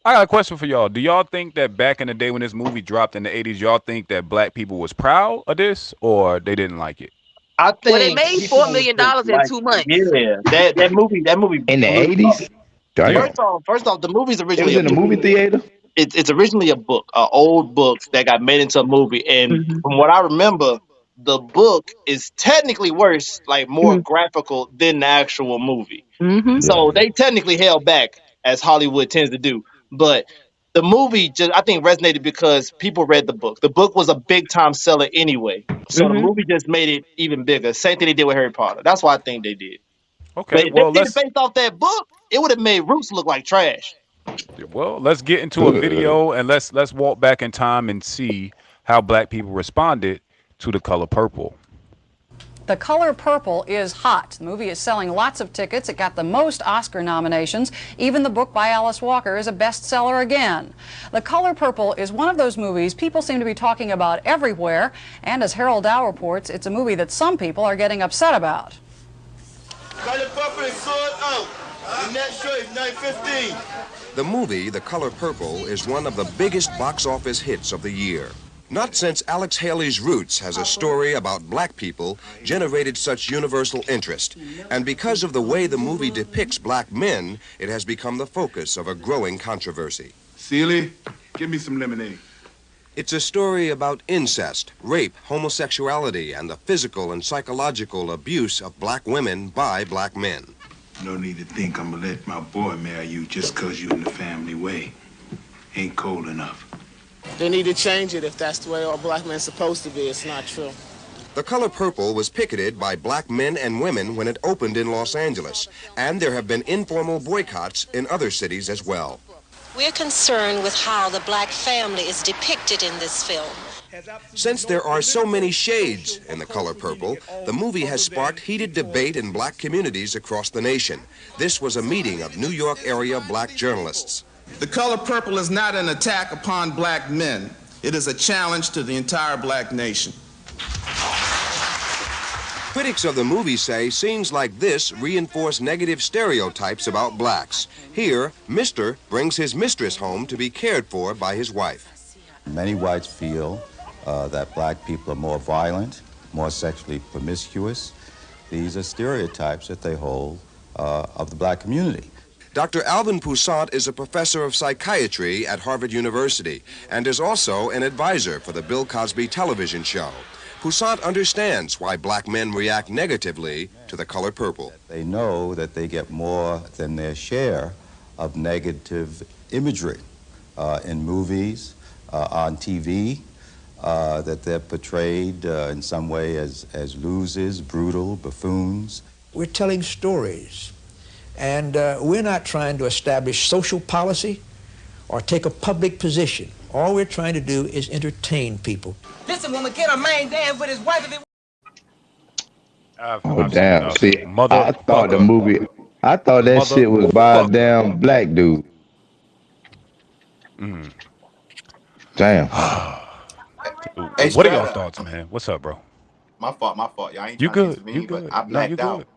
I got a question for y'all. Do y'all think that back in the day when this movie dropped in the 80s, y'all think that black people was proud of this or they didn't like it? I Well, they think made people just $4 million in like 2 months. yeah. That movie In the blew up. 80s? Yeah. Damn. First off, the movie's It originally was a in the book. movie theater? It's originally a book, old books that got made into a movie. And Hmm. from what I remember, the book is technically worse, like more graphical than the actual movie. Hmm. Yeah. So they technically held back, as Hollywood tends to do. But the movie just, I think, resonated because people read the book. The book was a big time seller anyway. So the Hmm. movie just made it even bigger. Same thing they did with Harry Potter. That's why I think they did. But Okay. if they Well, did it let's based off that book, it would have made Roots look like trash. let's get into a Ugh. video and let's walk back in time and see how black people responded to The Color Purple. The Color Purple is hot. The movie is selling lots of tickets. It got the most Oscar nominations. Even the book by Alice Walker is a bestseller again. The Color Purple is one of those movies people seem to be talking about everywhere. And as Harold Dow reports, it's a movie that some people are getting upset about. Color Purple is sold out. The next show is 9:15. The movie, The Color Purple, is one of the biggest box office hits of the year. Not since Alex Haley's Roots has a story about black people generated such universal interest. And because of the way the movie depicts black men, it has become the focus of a growing controversy. Sealy, give me some lemonade. It's a story about incest, rape, homosexuality, and the physical and psychological abuse of black women by black men. No need to think I'm gonna let my boy marry you just 'cause you in the family way. Ain't cold enough. They need to change it if that's the way all black men are supposed to be. It's not true. The Color Purple was picketed by black men and women when it opened in Los Angeles, and there have been informal boycotts in other cities as well. We're concerned with how the black family is depicted in this film. Since there are so many shades in The Color Purple, the movie has sparked heated debate in black communities across the nation. This was a meeting of New York area black journalists. The Color Purple is not an attack upon black men. It is a challenge to the entire black nation. Critics of the movie say scenes like this reinforce negative stereotypes about blacks. Here, Mr. brings his mistress home to be cared for by his wife. Many whites feel that black people are more violent, more sexually promiscuous. These are stereotypes that they hold of the black community. Dr. Alvin Poussant is a professor of psychiatry at Harvard University and is also an advisor for the Bill Cosby television show. Poussant understands why black men react negatively to The Color Purple. They know that they get more than their share of negative imagery in movies, on TV, that they're portrayed in some way as losers, brutal, buffoons. We're telling stories. And we're not trying to establish social policy or take a public position. All we're trying to do is entertain people. Listen, when we get a man dance with his wife, if it... Oh, damn. See, Mother I thought the movie, I thought that Mother shit was by a fucker. damn black dude. Mm. Damn. Hey, What are y'all Strata. thoughts, man? What's up, bro? My fault, my fault. Y'all ain't You trying to get good? to You me, but good? I No, you blacked out. good.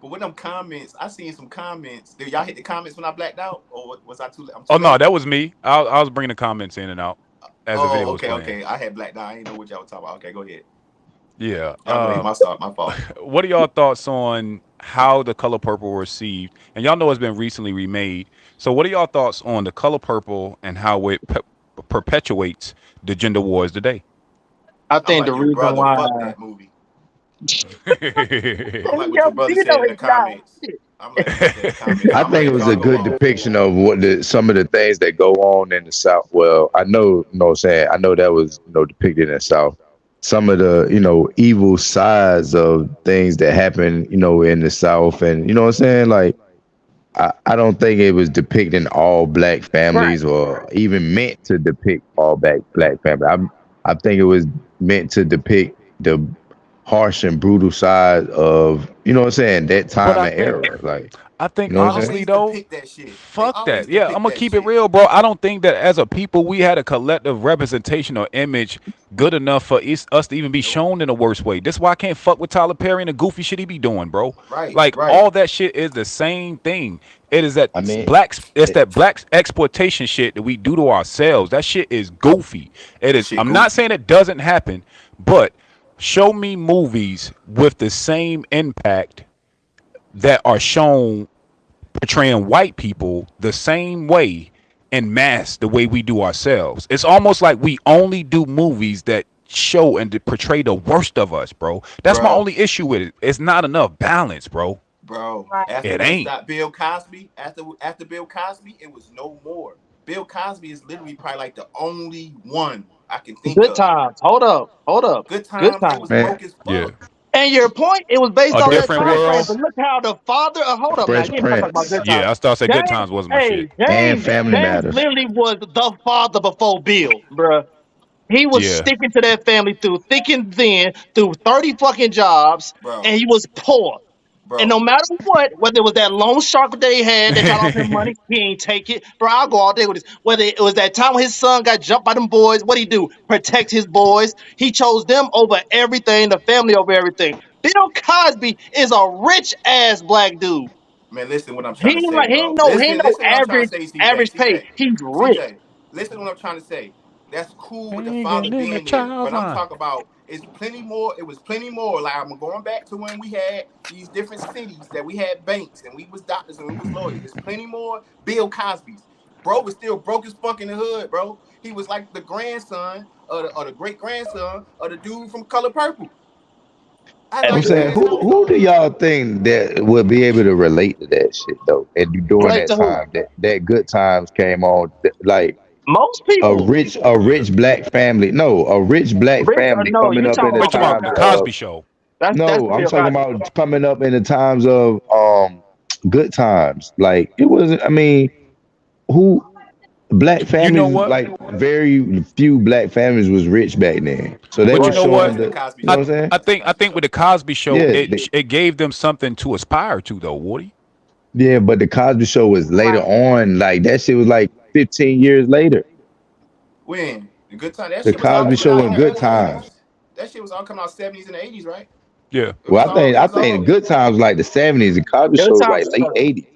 But with them comments, I seen some comments. Did y'all hit the comments when I blacked out, or was I too late? I'm too Oh no, late. that was me. I was bringing the comments in and out as the video Oh, was okay, playing. okay. I had blacked out. I didn't know what y'all were talking about. Okay, go ahead. Yeah. Y'all go ahead. My fault. My fault. What are y'all thoughts on how The Color Purple was received? And y'all know it's been recently remade. So what are y'all thoughts on The Color Purple and how it perpetuates the gender wars today? I I'm think the like your reason brother. why Fuck that movie. I'm like what yo, your brother you know said in the it's not. comments. I'm like what he said in the comments. I I'm gonna think it let was y'all a go good on. depiction of some of the things that go on in the South. Well, I know, you know what I'm saying, I know that was, depicted in the South. Some of the, evil sides of things that happen, in the South. And you know what I'm saying? Like, I don't think it was depicting all black Right. families or even meant to depict all black families. I think it was meant to depict the harsh and brutal side of, you know what I'm saying, that But time I and think era. Like, I think you know what I'm saying? honestly Always though, depict that shit. They fuck always that. Yeah, I'm depict gonna that keep it shit. real, bro. I don't think that as a people we had a collective representation or image good enough for us to even be Nope. shown in the worst way. That's why I can't fuck with Tyler Perry and the goofy shit he be doing, bro. Right, Like right. all that shit is the same thing. It is that I mean, it's it, that blacks exploitation shit that we do to ourselves. That shit is goofy. It That is. shit I'm not goofy. saying it doesn't happen, but show me movies with the same impact that are shown portraying white people the same way in mass the way we do ourselves. It's almost like we only do movies that show and to portray the worst of us, bro. That's my Bro, only issue with it. It's not enough balance, bro. bro. Right. After It they ain't. stopped Bill Cosby, after Bill Cosby, it was no more. Bill Cosby is literally probably like the only one I can think Good of. times. Hold up. Hold up. Good Good times, it times. was man, broke as Yeah. fuck. And your point, it was based A on that different time Fresh, frame. world. But look how the father. Hold up now. Fresh You ain't talking about Prince, good times. Yeah, I started say Good James, Times wasn't my hey, shit. and Family James Matters. literally was the father before Bill, bruh. He was Yeah. sticking to that family through thick and thin, through 30 fucking jobs, and Bro, he was poor. And no bro. matter what, whether it was that loan shark that they had that tried to offer him money, he ain't take it. Bro, I'll go all day with this. Whether it was that time when his son got jumped by them boys, what he do? Protect his boys. He chose them over everything, the family over everything. Bill Cosby is a rich ass black dude. Man, listen what I'm He trying to ain't say, like bro. he ain't Listen, no listen what I'm trying to average say, CJ, average pay. CJ, He's rich. CJ. Listen what I'm trying to say. That's cool with the father Hanging in the being there, child's but I'm line. talking about it's plenty more. It was plenty more. Like I'm going back to when we had these different cities that we had banks and we was doctors and we was lawyers. There's plenty more Bill Cosby's. Bro was still broke as fuck in the hood, bro. He was like the grandson or the great grandson of the dude from Color Purple. I I'm like Okay. saying, his who do household. y'all think that would be able to relate to that shit though? And during Relate that to who? time, that good times came on, like Most people. a rich black family. No, a rich black Rich or family no, coming you up in talking the about What you Bill about times the Cosby. of Cosby show? That's no, the I'm Bill talking Cosby. about coming up in the times of good times. Like it wasn't. I mean, who black You know families, what? like very few black families was rich back then. So they But were you Right. know showing what? Watching the the, Cosby you know I what Show. I'm saying? I think with the Cosby show, Yeah, it gave them something to aspire to though, Woody. yeah, but the Cosby Show was later Right. on. Like that shit was like 15 years later. When the good time, that The shit was all Cosby coming Show out in and the Good early Times. '80s. That shit was all coming out '70s and '80s, right? Yeah. It was Well, all. It I was think all. Good Times was like the 70s. The Cosby Good Show was times like was late first. 80s.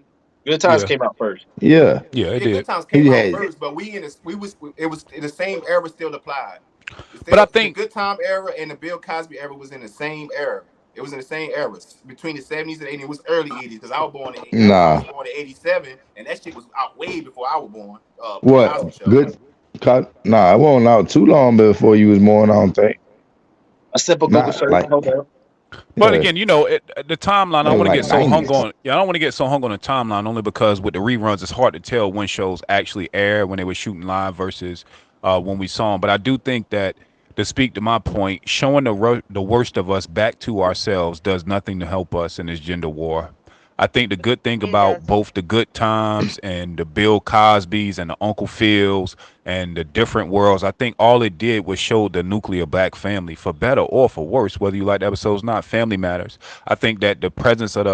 Good times Yeah. came out first. Yeah, Yeah, it Yeah, Good did. Times he came out had. first, but we in this. We was. It was in the same era. Still applied. But I Still, the think Good Time era and the Bill Cosby era was in the same era. It was in the same eras between the '70s and '80s. It was early '80s because I was born in. I Nah, was born in '87, and that shit was out way before I was born. The Cosby what Show. good? Nah, it wasn't out too long before you was born. I don't think. A simple Google Not search. like Hold up. But yeah, again, you know, the timeline. I it don't was want to like get so hung 90s. on. Yeah, I don't want to get so hung on the timeline only because with the reruns, it's hard to tell when shows actually air when they were shooting live versus when we saw them. But I do think that to speak to my point, showing the worst of us back to ourselves does nothing to help us in this gender war. I think the good thing It about does. both the Good Times and the Bill Cosbys and the Uncle Phils and the different worlds, I think all it did was show the nuclear black family, for better or for worse, whether you like the episodes or not. Family matters. I think that the presence of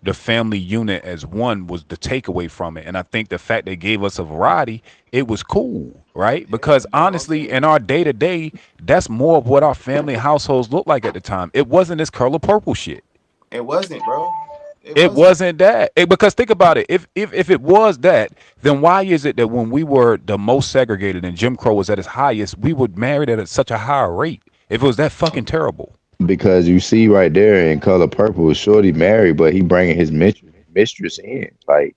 the family unit as one was the takeaway from it, and I think the fact they gave us a variety, it was cool, right? Yeah, Because you know what I'm honestly, saying? in our day to day, that's more of what our family households looked like at the time. It wasn't this color purple shit. It wasn't, bro. It It wasn't. wasn't that. Because think about it. If it was that, then why is it that when we were the most segregated and Jim Crow was at its highest, we would marry at such a higher rate? If it was that fucking terrible. Because you see right there in Color Purple, Shorty married, but he bringing his mistress in. Like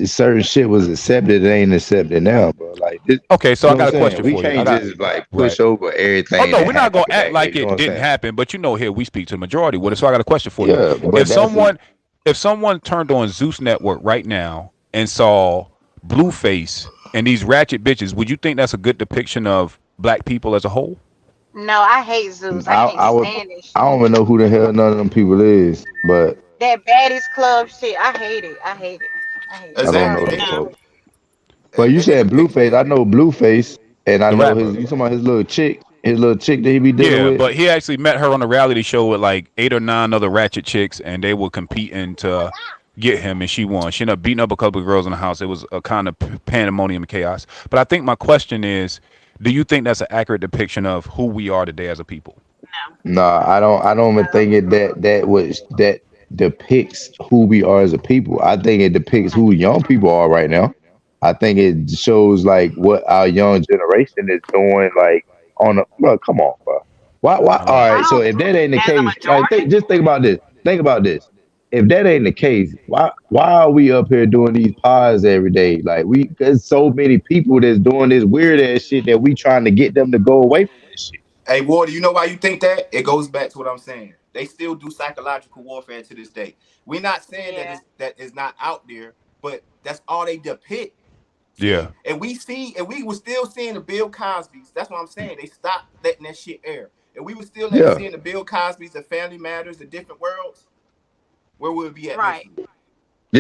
certain shit was accepted, it ain't accepted now, bro. Like this, Okay, so you I know what got I'm a saying? question We for you. I can't got just like right. push over Oh everything no, that we're not gonna happened act back then. like You know it what I'm didn't saying? happen, but you know, here we speak to the majority with it. So I got a question for you. Yeah, but If that's someone turned on Zeus Network right now and saw Blueface and these ratchet bitches, would you think that's a good depiction of black people as a whole? No, I hate Zeus. I can't I would stand that I don't shit. even know who the hell none of them people is, but That baddies club shit. I hate it. I hate it. I hate it. I don't know Exactly. them They folks. But they, you they said depicted Blueface. it. I know Blueface, and I The know his. rapper. You talking about his little chick? His little chick that he be dealing Yeah, with. but he actually met her on a reality show with like 8 or 9 other ratchet chicks, and they were competing to get him, and she won. She ended up beating up a couple of girls in the house. It was a kind of pandemonium and chaos. But I think my question is, do you think that's an accurate depiction of who we are today as a people? No, I don't. I don't even think it that depicts who we are as a people. I think it depicts who young people are right now. I think it shows like what our young generation is doing. Like on a bro, come on, bro. Why? Why? All Uh, I right. So don't if that ain't the as a case, like majority. just think about this. Think about this. If that ain't the case, why are we up here doing these pods every day? Like there's so many people that's doing this weird ass shit that we trying to get them to go away from this shit. Hey, Water, you know why you think that? It goes back to what I'm saying. They still do psychological warfare to this day. We're not saying Yeah. that is not out there, but that's all they depict. yeah, See, and we were still seeing the Bill Cosby's. That's what I'm saying. They stopped letting that shit air. And we were still Yeah. seeing the Bill Cosby's, the Family Matters, the different worlds. Where would we be at Right. mentally?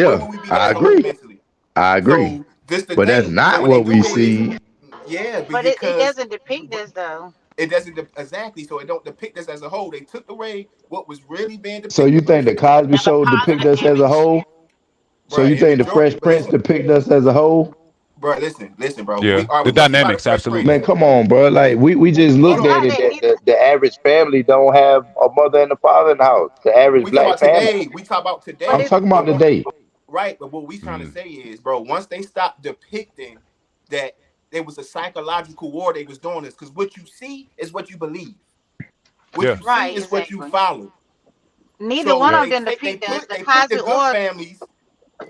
Where Yeah. would we be I as a whole agree. mentally? I agree. So this the But that's thing. So not what they what we do is, see. yeah, But it because doesn't depict us though. it doesn't exactly. So it don't depict us as a whole. They took away what was really being So you depicted, think the Cosby As a Show depict positive us as a image. whole? So bro. you And think the majority, Fresh Prince depict us as a whole? bro. Listen, bro. yeah. All right, The we're gonna keep out of dynamics, Fresh Prince. Man, absolutely. come on, bro. Like we just Hold looked It's at not on. it that that neither. the average family don't have a mother and a father in the house. The average We talk black about family. today. We talk about But I'm today. it's talking about But what? today. Right. But what we trying to Mm. say is, bro. Once they stop depicting that there was a psychological war they was doing this, because what you see is what you believe. What Yeah, you see right, is what you exactly. follow. Neither So one yeah. of them they depict us. put The they put the Cosby good or families.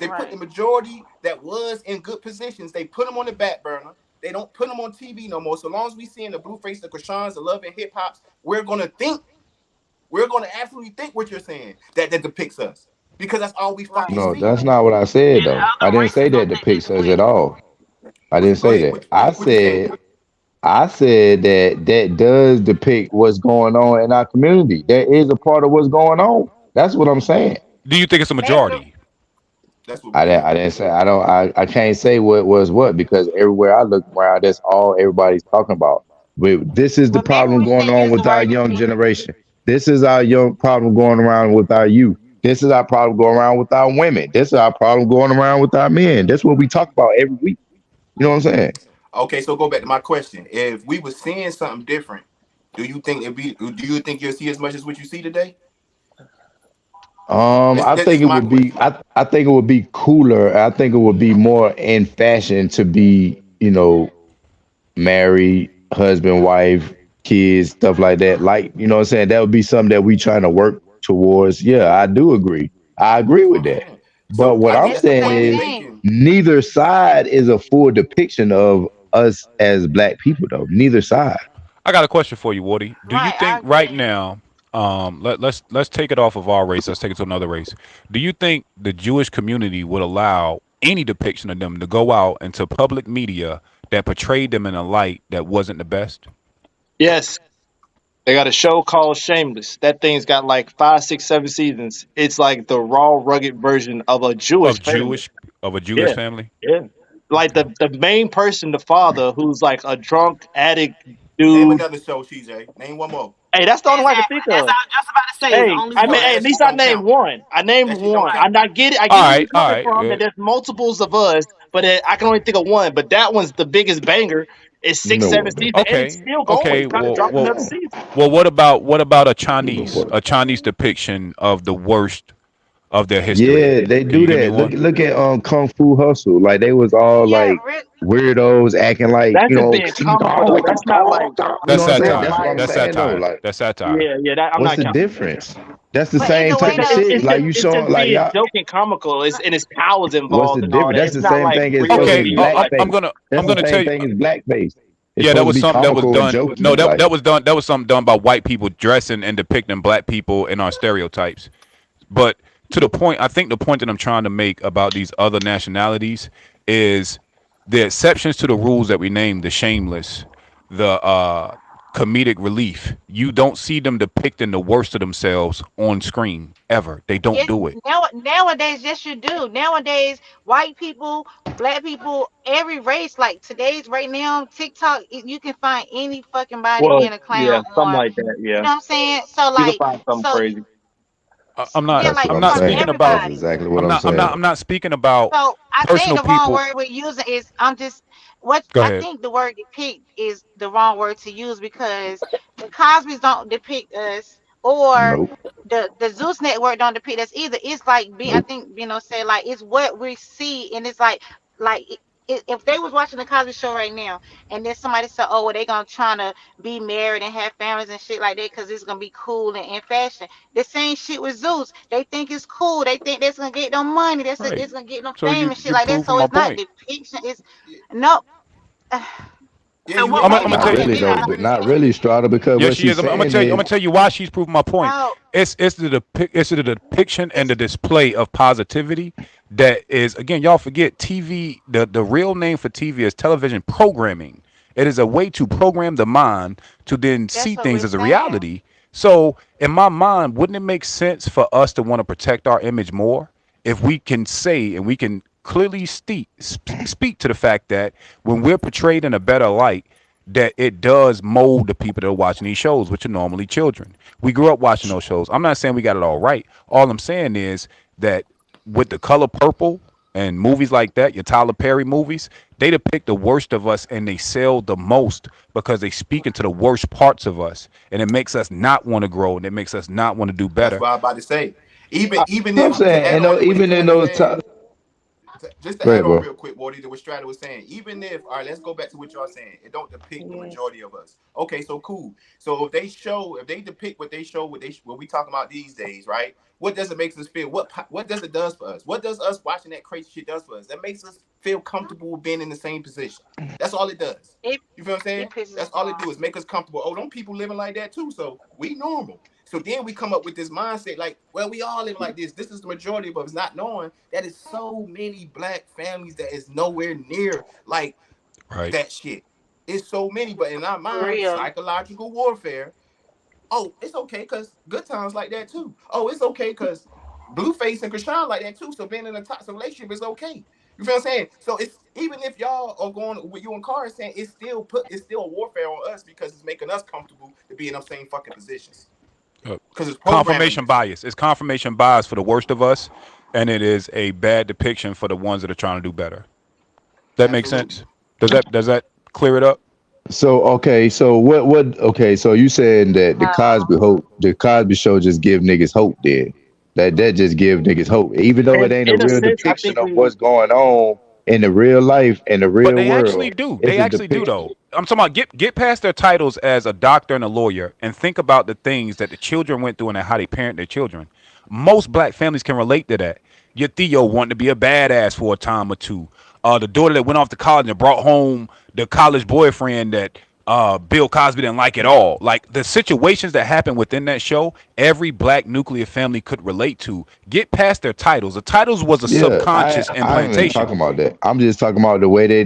They put the right. majority that was in good positions. They put them on the back burner. They don't put them on TV no more. So long as we seeing the Blueface, the Krishans, the Love and Hip Hops, we're gonna absolutely think what you're saying that depicts us because that's all we fucking Right. No, see. that's not what I said And though. I other didn't say races that don't think this depicts us way. at all. I didn't Go say ahead. that. I What you say? said that that does depict what's going on in our community. That is a part of what's going on. That's what I'm saying. Do you think it's a Maybe the majority? That's what we I think. didn't say I don't I can't say what was what because everywhere I look around, that's all everybody's talking about. This is the well maybe problem we going shouldn't on use the with our word young depict. generation. This is our young problem going around with our youth. This is our problem going around with our women. This is our problem going around with our men. That's what we talk about every week. You know what I'm saying? Okay, so go back to my question. If we were seeing something different, do you think you'll see as much as what you see today? I That's think just it my would be question. I think it would be cooler. I think it would be more in fashion to be, married, husband, wife, kids, stuff like that. Like, you know what I'm saying? That would be something that we trying to work towards. Yeah, I do agree. I agree That's what with I'm that. saying. But So what I I'm think It's that's the the saying point same we is thing. making. neither side is a full depiction of us as black people though. Neither side. I got a question for you, Woody. Do you Right, I think right agree. now, let's take it off of our race. Let's take it to another race. Do you think the Jewish community would allow any depiction of them to go out into public media that portrayed them in a light that wasn't the best Yes, they got a show called Shameless. That thing's got like 5, 6, 7 seasons. It's like the raw, rugged version of a of Jewish family. Jewish of a Jewish Yeah, family? yeah. Like Okay. the main person, the father, who's like a drunk addict Name dude. another show, CJ. Name one more. Hey, that's the only one I can Exactly. think That's of. I was just about to say. It's Hey, only I No, mean, one. hey, at that shit least I don't named count. one. I named That shit don't one. I count. not get it. I All get where you're right, all coming right. from. That there's multiples of us, but I can only think of one. But that one's the biggest banger. It's six, No seven one. seasons, and it's Okay, still going. okay. He's trying to drop another No season. Well, what about no one. A Chinese depiction of the worst of their history? Yeah, they Can do you give me that. one? Look at Kung Fu Hustle. Like they was all Yeah, like weirdos acting like, That's just being comical though. That's not like You That's know what I'm saying? real That's satire. what life. I'm That's saying though. satire. Like, That's satire. Yeah. I'm what's not the counting that. difference? That's the but same either way type of Because though, shit. it's Like just you it's showing just like being y'all joking comical. And it's powers what's the involved and all difference? that. That's It's the not same like thing as real Okay, fucking serious life. I'm blackface. gonna That's I'm the gonna tell same you. thing as blackface. It's Yeah, that supposed to was be something that was comical and done. No, jokey. that Like, that was done. That was something done by white people dressing and depicting black people in our stereotypes. But to the point, I think the point that I'm trying to make about these other nationalities is the exceptions to the rules that we named, the shameless, the comedic relief. You don't see them depicting the worst of themselves on screen ever. They don't Yes, do it. nowadays, yes, you do. Nowadays, white people, black people, every race, like today's right now, TikTok, you can find any fucking body Well, being a yeah, clown something on. like that. You Yeah, know what I'm saying? So you can like, find something so crazy. I'm not. yeah, That's what like I'm I'm not from speaking saying. That's about. everybody. exactly what I'm saying. I'm not speaking about So I think personal the wrong people. word we're using is I'm just what Go I ahead. think the word depict is the wrong word to use because the Cosby's don't depict us or Nope. the Zeus network don't depict us either. It's like I Nope. think said like it's what we see and it's like if they was watching the Cosby show right now and then somebody said, oh, well, they gonna trying to be married and have families and shit like that because it's gonna be cool and in fashion. The same shit with Zeus. They think it's cool. They think that's gonna get them money. Right. It's gonna get them So fame and shit you like that. proving So my it's not point. depiction. It's no. Yeah, So you what making I'm movie a gonna you Not tell you. think really the though. valid But Cosby not point. show? really, Strata, because Yes, what she she's is. I'm gonna saying tell you. I'm gonna is tell you why she's proving my point. Oh, It's the depiction and the display of positivity that is, again, y'all forget TV. The real name for TV is television programming. It is a way to program the mind to then see that's what things we're as a saying. reality. So in my mind, wouldn't it make sense for us to want to protect our image more if we can say and we can clearly speak to the fact that when we're portrayed in a better light, that it does mold the people that are watching these shows, which are normally children. We grew up watching those shows. I'm not saying we got it all right. All I'm saying is that with the color purple and movies like that, your Tyler Perry movies, they depict the worst of us and they sell the most because they speak into the worst parts of us. And it makes us not want to grow and it makes us not want to do That's better. what I'm about to say. Even I'm if to saying, add and on to what even in Stratter was those saying, times. just to Go add ahead, on bro. real quick, Wardy, to what Stratter was saying, even if, all right, let's go back to what y'all saying. It don't depict the Yes. majority of us. Okay, so cool. So if they depict what they show, what we talking about these days, right? What does it make us feel? What does it does for us? What does us watching that crazy shit does for us? That makes us feel comfortable being in the same position. That's all it does. It You feel what I'm saying? it pisses That's us all it off. do is make us comfortable. Oh, don't people living like that too? So we normal. So then we come up with this mindset like, well, we all live like this. This is the majority of us, not knowing that is so many black families that is nowhere near like Right. that shit. It's so many, but in our For mind, real. psychological warfare. Oh, it's okay because good times like that too. Oh, it's okay because Blueface and Krishan like that too. So being in a toxic relationship is okay. You feel what I'm saying? So it's even if y'all are going with you and Carr saying it's still a warfare on us because it's making us comfortable to be in them same fucking positions because it's programming Confirmation us. bias. It's confirmation bias for the worst of us, and it is a bad depiction for the ones that are trying to do better. That makes Absolutely. sense. Does that clear it up? So okay, so what okay, so you saying that the Cosby show just give niggas hope then. That just give niggas hope. Even though it And ain't a in a real sense, I depiction think of we what's going on in the real life in the But real they actually world, do. it's They a actually do, depiction. though. I'm talking about get past their titles as a doctor and a lawyer and think about the things that the children went through and how they parent their children. Most black families can relate to that. Your Theo wanting to be a badass for a time or two. The daughter that went off to college and brought home the college boyfriend that Bill Cosby didn't like at all. Like the situations that happen within that show, every black nuclear family could relate to. Get past their titles. The titles was a Yeah, subconscious I ain't even implantation. talking about that. I'm just talking about the way they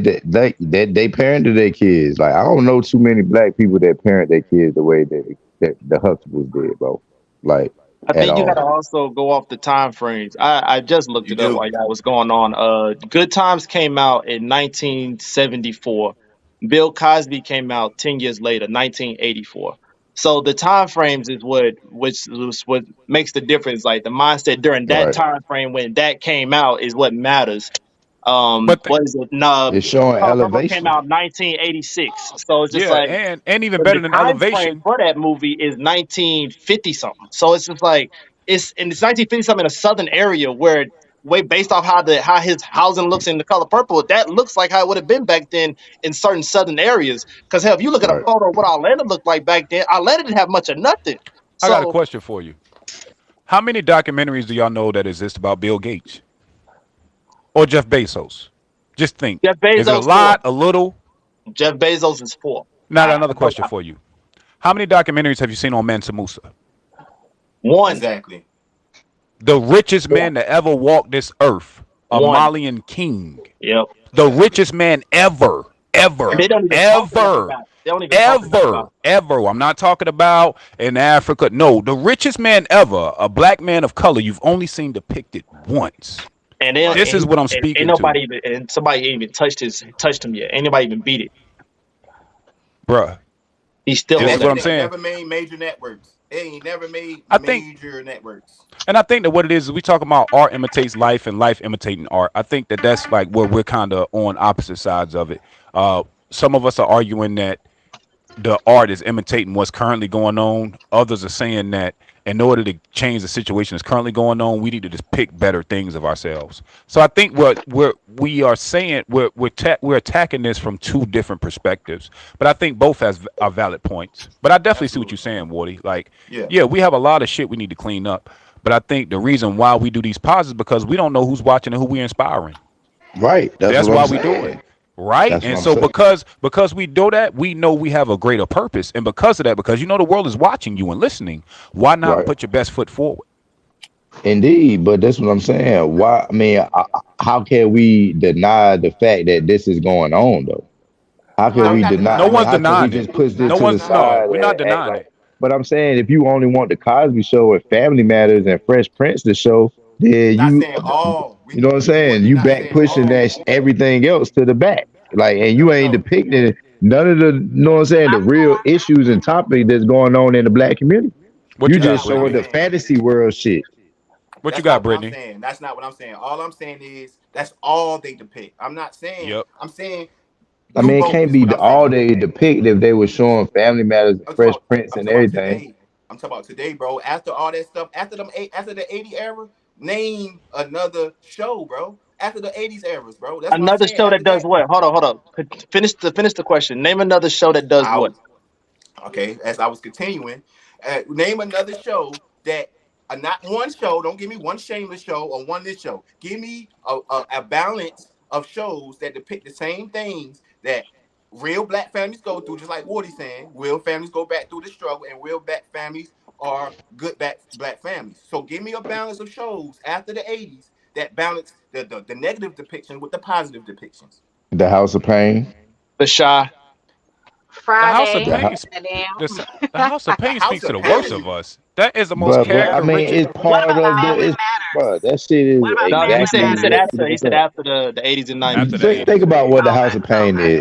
parented their kids. Like I don't know too many black people that parent their kids the way that the Huxtables did, bro. Like I at think you got to all. also go off the time frames. I just looked You it up while do. y'all was going on. Good Times came out in 1974. Bill Cosby came out 10 years later, 1984. So the time frames is what makes the difference. Like the mindset during that Right. time frame when that came out is what matters. But What is it? No, It's showing Color Purple came elevation. out 1986. So it's just yeah, like and even but the better than time frame elevation. for that movie is 1950 something. So it's just like it's 1950 something in a southern area where way based off how his housing looks in the color purple, that looks like how it would have been back then in certain southern areas. Because hell, if you look at a Right. photo of what Atlanta looked like back then, Atlanta didn't have much of nothing. I got a So question for you. How many documentaries do y'all know that exist about Bill Gates or Jeff Bezos? Just think. Jeff Is it a Bezos four. lot, a little? Jeff Bezos is four. Now, I another know question for you. How many documentaries have you seen on Mansa Musa, one. Exactly. the richest One. man that ever walked this earth, a One. Malian king, Yep. the Exactly. richest man ever? And they Ever, don't even talk enough ever, about it. They don't even talk enough ever, about ever. I'm not talking about in Africa. No, the richest man ever, a black man of color, you've only seen depicted once. it. And then This is what I'm and ain't speaking to, nobody even and somebody ain't even touched him yet. Ain't nobody even beat it. bruh. He's still And This on is that what that. I'm shit ain't saying. never made major networks. It ain't never made I think major networks. And I think that what it is we talk about art imitates life and life imitating art. I think that that's like where we're kind of on opposite sides of it. Some of us are arguing that the art is imitating what's currently going on. Others are saying that in order to change the situation that's currently going on, we need to just pick better things of ourselves. So I think what we are saying we're attacking this from two different perspectives. But I think both are valid points. But I definitely see what you're Absolutely. saying, Wardy. Like, Yeah. yeah, we have a lot of shit we need to clean up. But I think the reason why we do these pauses is because we don't know who's watching and who we're inspiring. Right. That's That's what I'm why we do it. saying. Right? That's what And I'm so saying. because we do that, we know we have a greater purpose. And because of that, because you know the world is watching you and listening, why not Right. put your best foot forward? Indeed, but that's what I'm saying. Why? I mean, how can we deny the fact that this is going on, though? How We can don't we Right. got to deny? No I mean, one's deny how it. can we denying it. just push this No to the one's no, side we're not and act denying like? it. But I'm saying, if you only want the Cosby Show and Family Matters and Fresh Prince to show, then Not saying all. you know what I'm What saying? we You not back saying pushing all. everything else to the back, like, and you No, ain't no. depicting none of the, you know what I'm saying, the real issues and topics that's going on in the black community. What You you That's got, just not what I'm showing Brittany? the saying. fantasy world shit. What you That's got, not what I'm Brittany? saying. That's not what I'm saying. All I'm saying is that's all they depict. I'm not saying. Yep. I'm saying I do mean, it both. can't Is be what I'm all saying. they depict if they were showing Family Matters and I'm talking Fresh about. Prince I'm and talking about everything. today. I'm talking about today, bro. After all that stuff, after the '80s era, name another show, bro. After the '80s eras, bro. That's what I'm Another saying. show After that does that, what? Hold up. Finish the question. Name another show that does I what? was okay. As I was continuing, name another show that. Not one show. Don't give me one shameless show or one this show. Give me a balance of shows that depict the same things that real black families go through, just like Wardy's saying. Real families go back through the struggle, and real black families are good black families. So give me a balance of shows after the '80s that balance the negative depiction with the positive depictions. The House of Pain. The Shy. The House of Friday. The Pain. House. The, Goddamn. the House of The Pain House speaks to of the worst of Pain. us. That is the most But Yeah. I character mean, rich. it's What part about of the. Family It's bro, Matters? that shit is What about No, Family exactly what Matters? you he were said saying. after the 80s and 90s. After the Think 80s. about what the House Okay. of Pain Okay. is.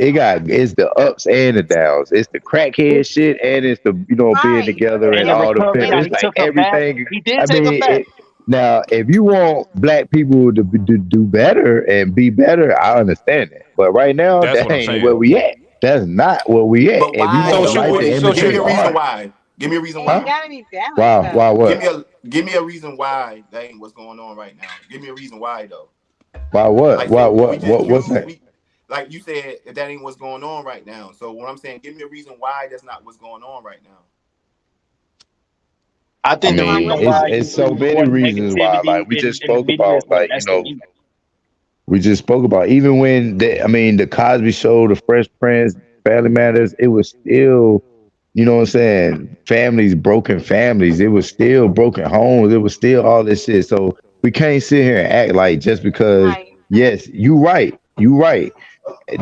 It's the ups and the downs. It's the crackhead shit, and it's the being Right. together and And the Yep. all the recovery. pimp. Now Yep. It's he like took her back. everything. He did I take her mean, back. now if you want black people to do better and be better, I understand that. But right now, That's that what I'm ain't where saying. we at. That's not where we at. But If you why So want should though? life we? to So Give me imitate should a reason art, why. Give me a reason It ain't huh? why. gotta be balanced Wow, though. wow, Give what? me a give me a reason why that ain't what's going on right now. Give me a reason why though. Wow, what? Like say What? we What? just What's use that? we like you said that ain't what's going on right now. So what I'm saying, give me a reason why that's not what's going on right now. I I think the Like mean, reason what? it's why it's so is many more reasons why. negativity Like we just in the spoke media is about, what like that's the reason. we just spoke about. Even when I mean, the Cosby Show, the Fresh Prince, Family Matters, it was still, you know what I'm saying, families, broken families. It was still broken homes. It was still all this shit. So we can't sit here and act like just because. Right. Yes, you right. You right.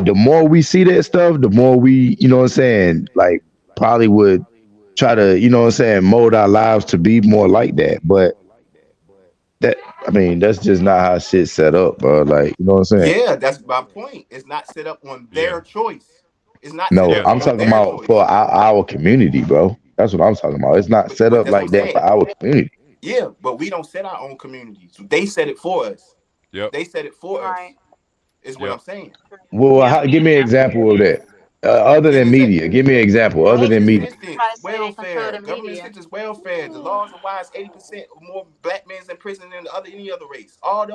The more we see that stuff, the more we, you know what I'm saying, like probably would try to, you know what I'm saying, mold our lives to be more like that. But that, I mean, that's just not how shit's set up, bro. Like, you know what I'm saying? Yeah, that's my point. It's not set up on Yeah. their choice. It's not set No, up Yeah. I'm on talking their about for choice. our community, bro. That's what I'm talking about. It's not set But up that's what I'm like that for saying. our community. Yeah, but we don't set our own communities. They set it for us. Yep. They set it for Right. us. Is what I'm Yep. saying. Well, Yep. give me an example of that. Other Give than me an media, give me an example. Other government than media, assistance, Somebody say they control welfare, the government media. assistance, welfare. The laws of why it's 80% more black men in prison than any other race. All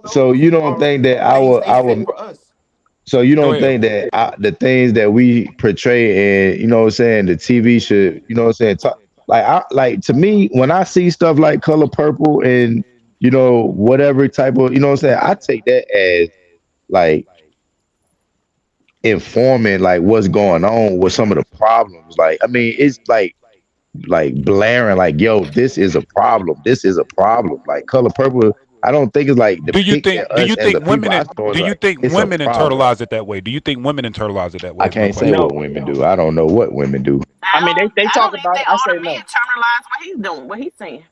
so those you don't are think that things they our set for us. so you Go don't ahead. think that the things that we portray and, you know what I'm saying, the TV should, you know what I'm saying, talk, like to me when I see stuff like Color Purple and, you know, whatever type of, you know what I'm saying, I take that as like informing like what's going on with some of the problems. Like, I mean, it's like blaring like, yo, this is a problem. This is a problem. Like Color Purple. I don't think it's like Do you depicting think? Do us you as a think people. women? I saw it Do you like think it's a women problem. internalize it that way? Do you think women internalize it that way? I Is my can't say question. what No. women do. I don't know what women do. I mean, they I talk don't even about think it. I say older men no. internalize what he's doing, what he's saying.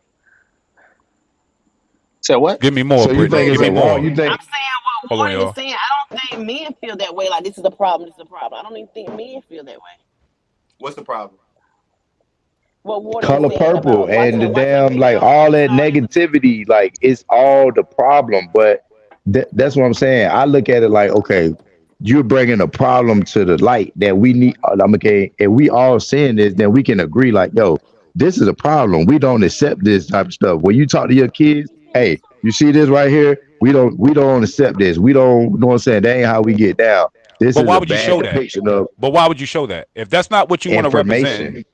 So what? Give me more, So you Brittany. think Give it's me a wrong? more. You think I'm saying what Hold on, Warren is y'all. saying. I don't think men feel that way. Like this is a problem. This is a problem. I don't even think men feel that way. What's the problem? What Warren is Color saying Purple about and the watching damn like all that negativity, like it's all the problem. But that's what I'm saying. I look at it like, okay, you're bringing a problem to the light that we need. I'm okay. If we all seeing this, then we can agree, like, yo, this is a problem. We don't accept this type of stuff. When you talk to your kids, hey, you see this right here? We don't accept this. We don't, you know what I'm saying? That ain't how we get down. This But is why a would you bad show that? depiction of But why would you show that if that's not what you want to represent? information.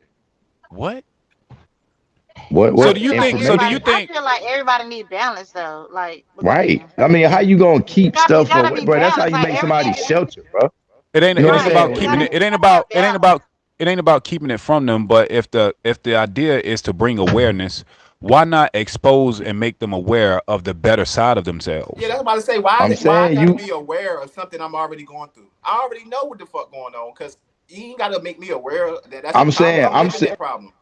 What? So What do you think? So do you information? I think? feel like everybody need balance though. Like Right. between I mean, how you gonna keep it stuff gotta away, be bro? That's how balanced. you Like make somebody everything is shelter, bro. It ain't. You know It what ain't I'm about it keeping gotta saying? it. It ain't have about. It ain't balance. about. It ain't about keeping it from them. But if the idea is to bring awareness, why not expose and make them aware of the better side of Yeah, themselves? that's about to say why I'm why I saying gotta you. be aware of something I'm already going through. I already know what the fuck going on because you ain't gotta make me aware that that's a I'm problem. saying. I'm living that problem.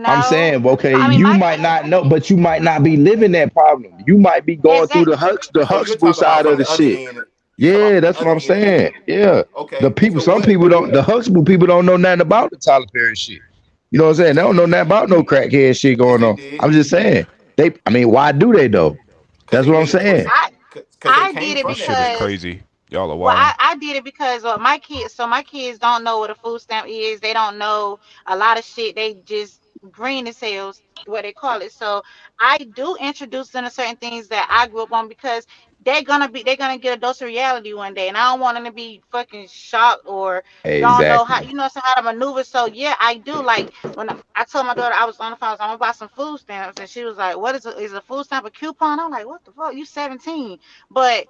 I'm No, saying. Okay, I mean you my might not know, but you might not be living that problem. You might be going through exact. the So you're Huxtable talking about side of from the the other shit. end. You talking about Yeah, from the that's what other I'm end of saying. it. Yeah, the Okay. people. So Some what? people don't. The Huxtable people don't know nothing about the Tyler Perry shit. You know what I'm saying? They don't know nothing about no crackhead shit Yes, going they on. did. I'm just saying. They. I mean, why do they though? Because That's they what I'm made a choice. saying. I Because they I came did it This from that shit is because shit. crazy. Y'all are well, wild. I did it because my kids don't know what a food stamp is. They don't know a lot of shit. They just green as hell, what they call it. So I do introduce them to certain things that I grew up on because they're gonna get a dose of reality one day, and I don't want them to be fucking shocked or don't know how Exactly. how to maneuver. So yeah, I do like when I told my daughter I was on the phone, I was, I'm gonna buy some food stamps, and she was like, "What is a food stamp a coupon?" I'm like, "What the fuck? You 17?" But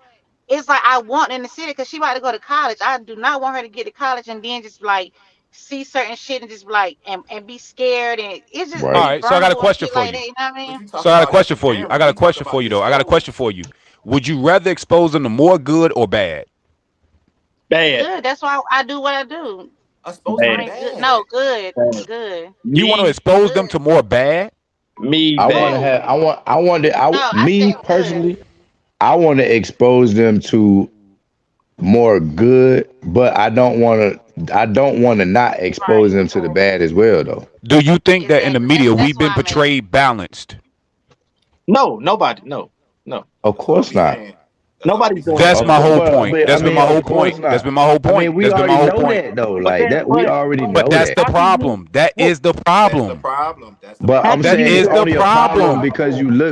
it's like I want in the city because she about to go to college. I do not want her to get to college and then just like see certain shit and just like and be scared and it's just All Right. be right. So I got a vulnerable and question shit for like you. that. You know what I But mean? you So talking I got a about just question the for you. I camera. got a We talking question for about you just though. I got a stores. question for you. Would you rather expose them to more good or bad? Bad. Good. That's why I do what I do. Supposed to I be Bad. mean, good. No, bad. good, Bad. good, You want to Me. expose them good. to more bad? Me. I want to Bad. Who? have. I want. I want to. No, I said Me good. personally. I want to expose them to more good, but I don't want to. I don't want to not expose Right. them to the bad as well, though. Do you think that in the Exactly. That's media that's we've why been I'm at. portrayed balanced? No. Nobody. No. No. Of That's all course we not. saying. That's all we Nobody's doing saying. That's that. Of my course, whole point. I That's been mean, my whole of course point. That's not. been my whole I mean, point. we That's been my already whole know point. that though. But Like then, that, we already But know that's that. the how can you? problem. That What? is the That's the problem. problem. That's the But How I'm can That saying you it's is do the only a problem problem.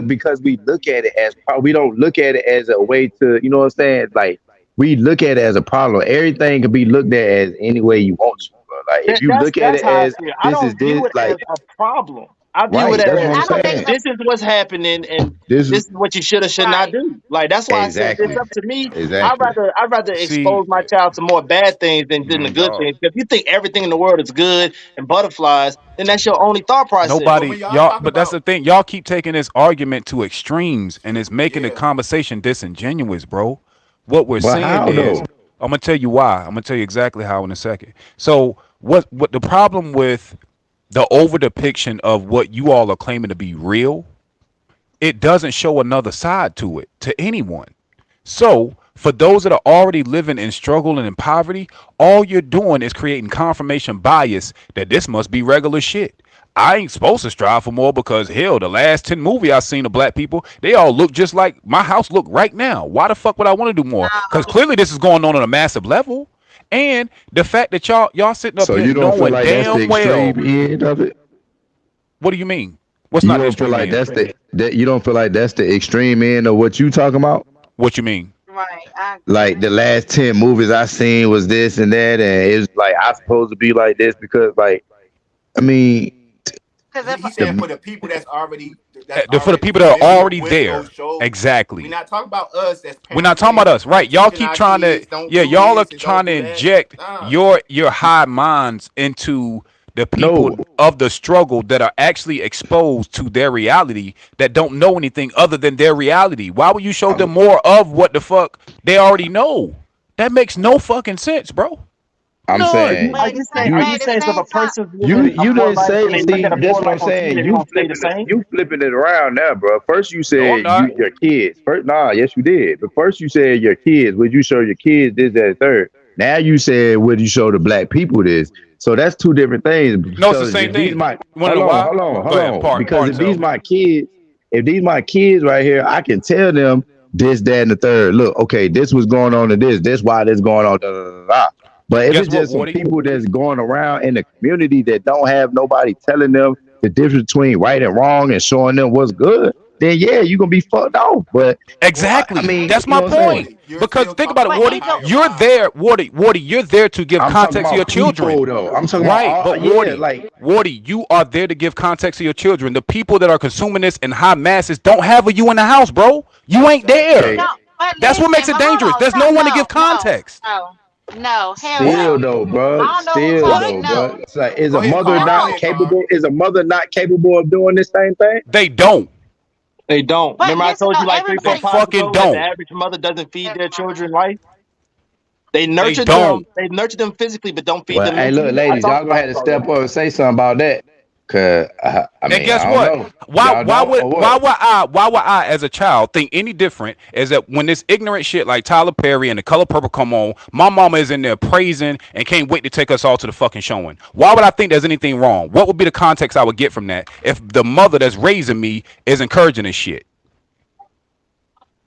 because we look at it as we don't look at it as a way to, you know what I'm saying? Like we look at it as a problem. Everything can be looked at as any way you want to, bro. Like if that? you That's look at that's it how I as feel. I this is don't view this, it like as a problem. I view it right. That's Yeah, what I'm I as don't think it's saying. a this is what's happening, and This this is what you should or should not right. do. Like that's why I said if it's exactly, up to me. exactly. I'd rather See, expose my child to more bad things than the man, good dog. things. If you think everything in the world is good and butterflies, then that's your only thought process. But Nobody, when y'all y'all, talk but that's about the thing. Y'all keep taking this argument to extremes and it's making the yeah, conversation disingenuous, bro. What we're But saying how is, though? I'm gonna tell you why. I'm gonna tell you exactly how in a second. So, what the problem with the over depiction of what you all are claiming to be real, it doesn't show another side to it to anyone. So, for those that are already living in struggle and in poverty, all you're doing is creating confirmation bias that this must be regular shit. I ain't supposed to strive for more because hell, the last 10 movies I've seen of black people, they all look just like my house look right now. Why the fuck would I want to do more? Because clearly this is going on a massive level. And the fact that y'all sitting up So here you don't feel knowing like that's the damn well, extreme end of it? what do you mean? What's You not the don't feel extreme like end? that's that you don't feel like that's the extreme end of what you talking about? What you mean? Right. I Like agree. the last 10 movies I seen was this and that, and it's like I supposed to be like this because like I mean Because if he's saying the for the people that's For the already people that are familiar already with there. those shows. We're Exactly. not talking about us as We're not parents talking about saying us, we right? Y'all teaching keep our trying to, kids don't yeah, do y'all are this and don't trying to do that. inject Nah. your high minds into the people No, of the struggle that are actually exposed to their reality that don't know anything other than their reality. Why would you show them more of what the fuck they already know? That makes no fucking sense, bro. I'm None. saying Are But you saying? but Are you but you at the saying so if same a time, person's you living a you poor didn't life and say. they look See, at a that's poor what I'm life on TV, saying. they're gonna stay the same? You flipping it around now, bro. First you No, I'm said not. your kids. First, nah, yes you did. But first you said your kids. Would you show your kids this, that, and third? Now you said would you show the black people this? So that's two different things. No, it's the Because same if these thing. my You want to know why? Go hold ahead. on. Because Pardon if these self. my kids, if these my kids right here, I can tell them this, that, and the third. Look, okay, this was going on to this. This why this going on. Da, da, da, da. But if Guess it's what, just some Woody? people that's going around in the community that don't have nobody telling them the difference between right and wrong and showing them what's good, then yeah, you're gonna be fucked off. But I Exactly. mean, That's you my know what I'm saying? point. Woody, you're Because still think about talking it, but about Woody. ain't no higher You're power. there, Woody. You're there to give I'm talking context to your about people children. though. I'm talking about Right. But yeah, Woody, like Woody, you are there to give context to your children. The people that are consuming this in high masses don't have a you in the house, bro. You ain't Exactly. there. okay. no. But That's what makes listen, it but hold dangerous. on, There's no stop. one to give No, no, context. no, no. Hell Still no. though, bro. I don't know who Still talking. though, What? bro. No, It's like is Go a ahead, mother Carl. Go not no. ahead, Carl. capable? Is a mother not capable of doing this same thing? They don't. They don't. But Remember, I listen, told though, you like three, They four everybody. pods fucking ago that the don't. average mother doesn't feed Never their mind. children life. They They nurture them. don't. They nurture them physically, but don't feed Well, them hey, look, mentally. I ladies, talked y'all gonna about have this to step already. up and say something about that. Cause I And mean, guess I don't what? know. Y'all don't or what? Why would I as a child think any different is that when this ignorant shit like Tyler Perry and The Color Purple come on, my mama is in there praising and can't wait to take us all to the fucking showing. Why would I think there's anything wrong? What would be the context I would get from that if the mother that's raising me is encouraging this shit?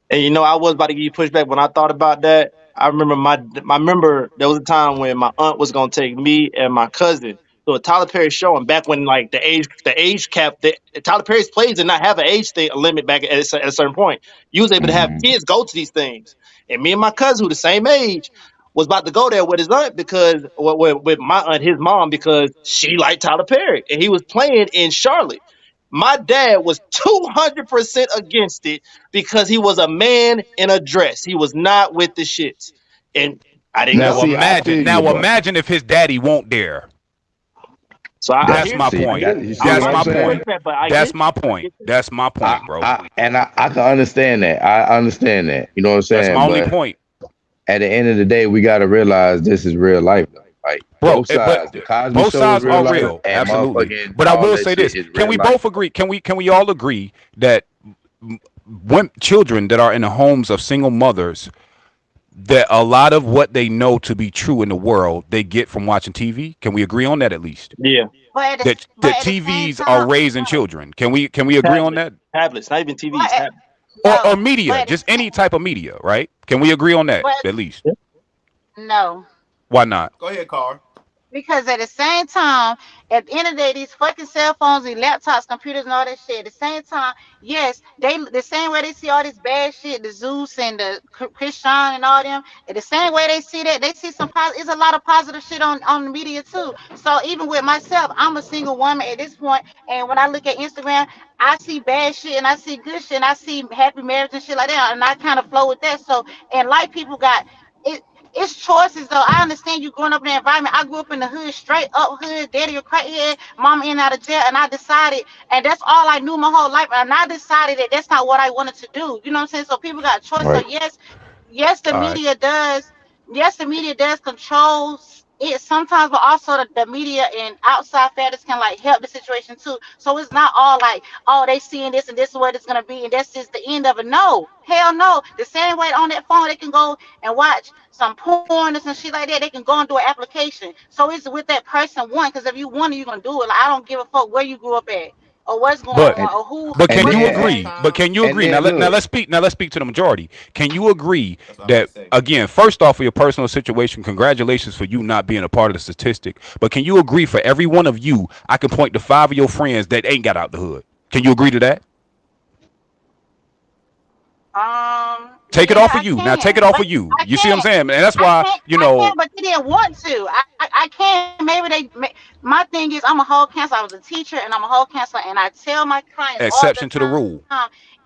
And I was about to give you pushback when I thought about that. I remember there was a time when my aunt was gonna take me and my cousin to a Tyler Perry show, and back when like the age cap, Tyler Perry's plays did not have an age thing a limit back at a certain point. You was able to have Mhm. kids go to these things, and me and my cousin, who the same age, was about to go there with his aunt because with my aunt, his mom, because she liked Tyler Perry, and he was playing in Charlotte. My dad was 200% against it because he was a man in a dress. He was not with the shits. And I didn't Now, Now go. see, I imagine. feel you, Now bro. imagine if his daddy won't dare. So I That's hear my you. See, I point. get that it. you see I'm what That's not I'm my giving you saying? point. pushback, but I That's get my you. I point. get that. That's my point, bro. I can understand that. I understand that. You know what I'm That's my saying? only But point, at the end of the day, we gotta realize this is real life though. Like bro. both sides. The Cosby Both Show is sides real are life real, and absolutely. motherfucking But I all will that say shit this: is can real we life. both agree? Can we all agree that children that are in the homes of single mothers, that a lot of what they know to be true in the world they get from watching TV? Can we agree on that at least? Yeah. But That at the same TVs are time, raising no, children. Can we agree on Tablets. that? Tablets. Not even TVs. but Tablets. Or no, media, but just any type of media, right? Can we agree on that but at least? no. Why not? Go ahead, Carl. Because at the same time, at the end of the day, these fucking cell phones, these laptops, computers, and all that shit. At the same time, yes, they the same way they see all this bad shit, the Zeus and the Christian and all them. And the same way they see that, they see some positive. It's a lot of positive shit on the media too. So even with myself, I'm a single woman at this point, and when I look at Instagram, I see bad shit and I see good shit and I see happy marriage and shit like that, and I kind of flow with that. So, and like people got it, it's choices though. I understand you growing up in the environment. I grew up in the hood, straight up hood, daddy a crackhead, mama in and out of jail, and I decided, and that's all I knew my whole life. And I decided that that's not what I wanted to do. You know what I'm saying? So people got choice. So Right. yes, yes, the All right. media does. Yes, the media does control it sometimes, but also the media and outside factors can like help the situation too. So it's not all like, oh, they seeing this and this is what it's gonna be, and that's just the end of it. No, hell no. The same way on that phone, they can go and watch some porn or some shit like that. They can go and do an application. So it's with that person one, because if you want it, you're gonna do it. Like I don't give a fuck where you grew up at or what's going But on And or who but and can what's you your then parents. agree? But can you and agree? Now then look, let's speak to the majority. Can you agree That's what I'm about to that say. again? First off, for your personal situation, congratulations for you not being a part of the statistic. But can you agree for every one of you, I can point to 5 of your friends that ain't got out the hood? Can you agree to that? Take it Yeah, off of I you. Now take can, it off but of you. I You see what I'm can't. saying? And that's I why, can't, you I can't, know, but they didn't want to. I can. Maybe my thing is, I'm a whole counselor. I was a teacher and I'm a whole counselor. And I tell my clients all the exception to the time, rule.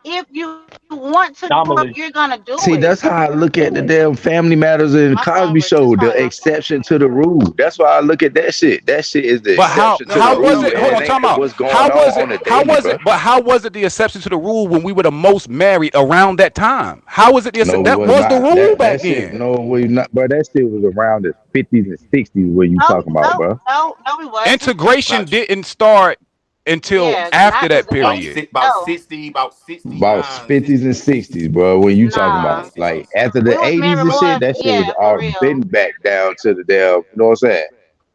if you want to do it, you're Anomaly. gonna do it. See, that's how I look at the damn Family Matters and My phone Cosby was just Show, the calling my phone. exception to the rule. That's why I look at that shit. That shit is the But how exception to the how was rule, it? and Hold it on, ain't time out. what's going on the How daily, was bro. it? But how was it the exception to the rule when we were the most married around that time? How was it the No, we that was was the not. rule That back shit, then? no, we not, bro. That shit was around the 50s and 60s. What you No, talking about, no, bro? no, no, we wasn't. Integration About didn't start until Yeah, after not as that the about period. '80s. six, about No, 60, about About 69, 50s and 60, 60s, bro. What you 60, talking nah. about? 60, Like after the We was 80s married and shit, more. that shit was Yeah, for all real. been back down to the damn. You know what I'm saying?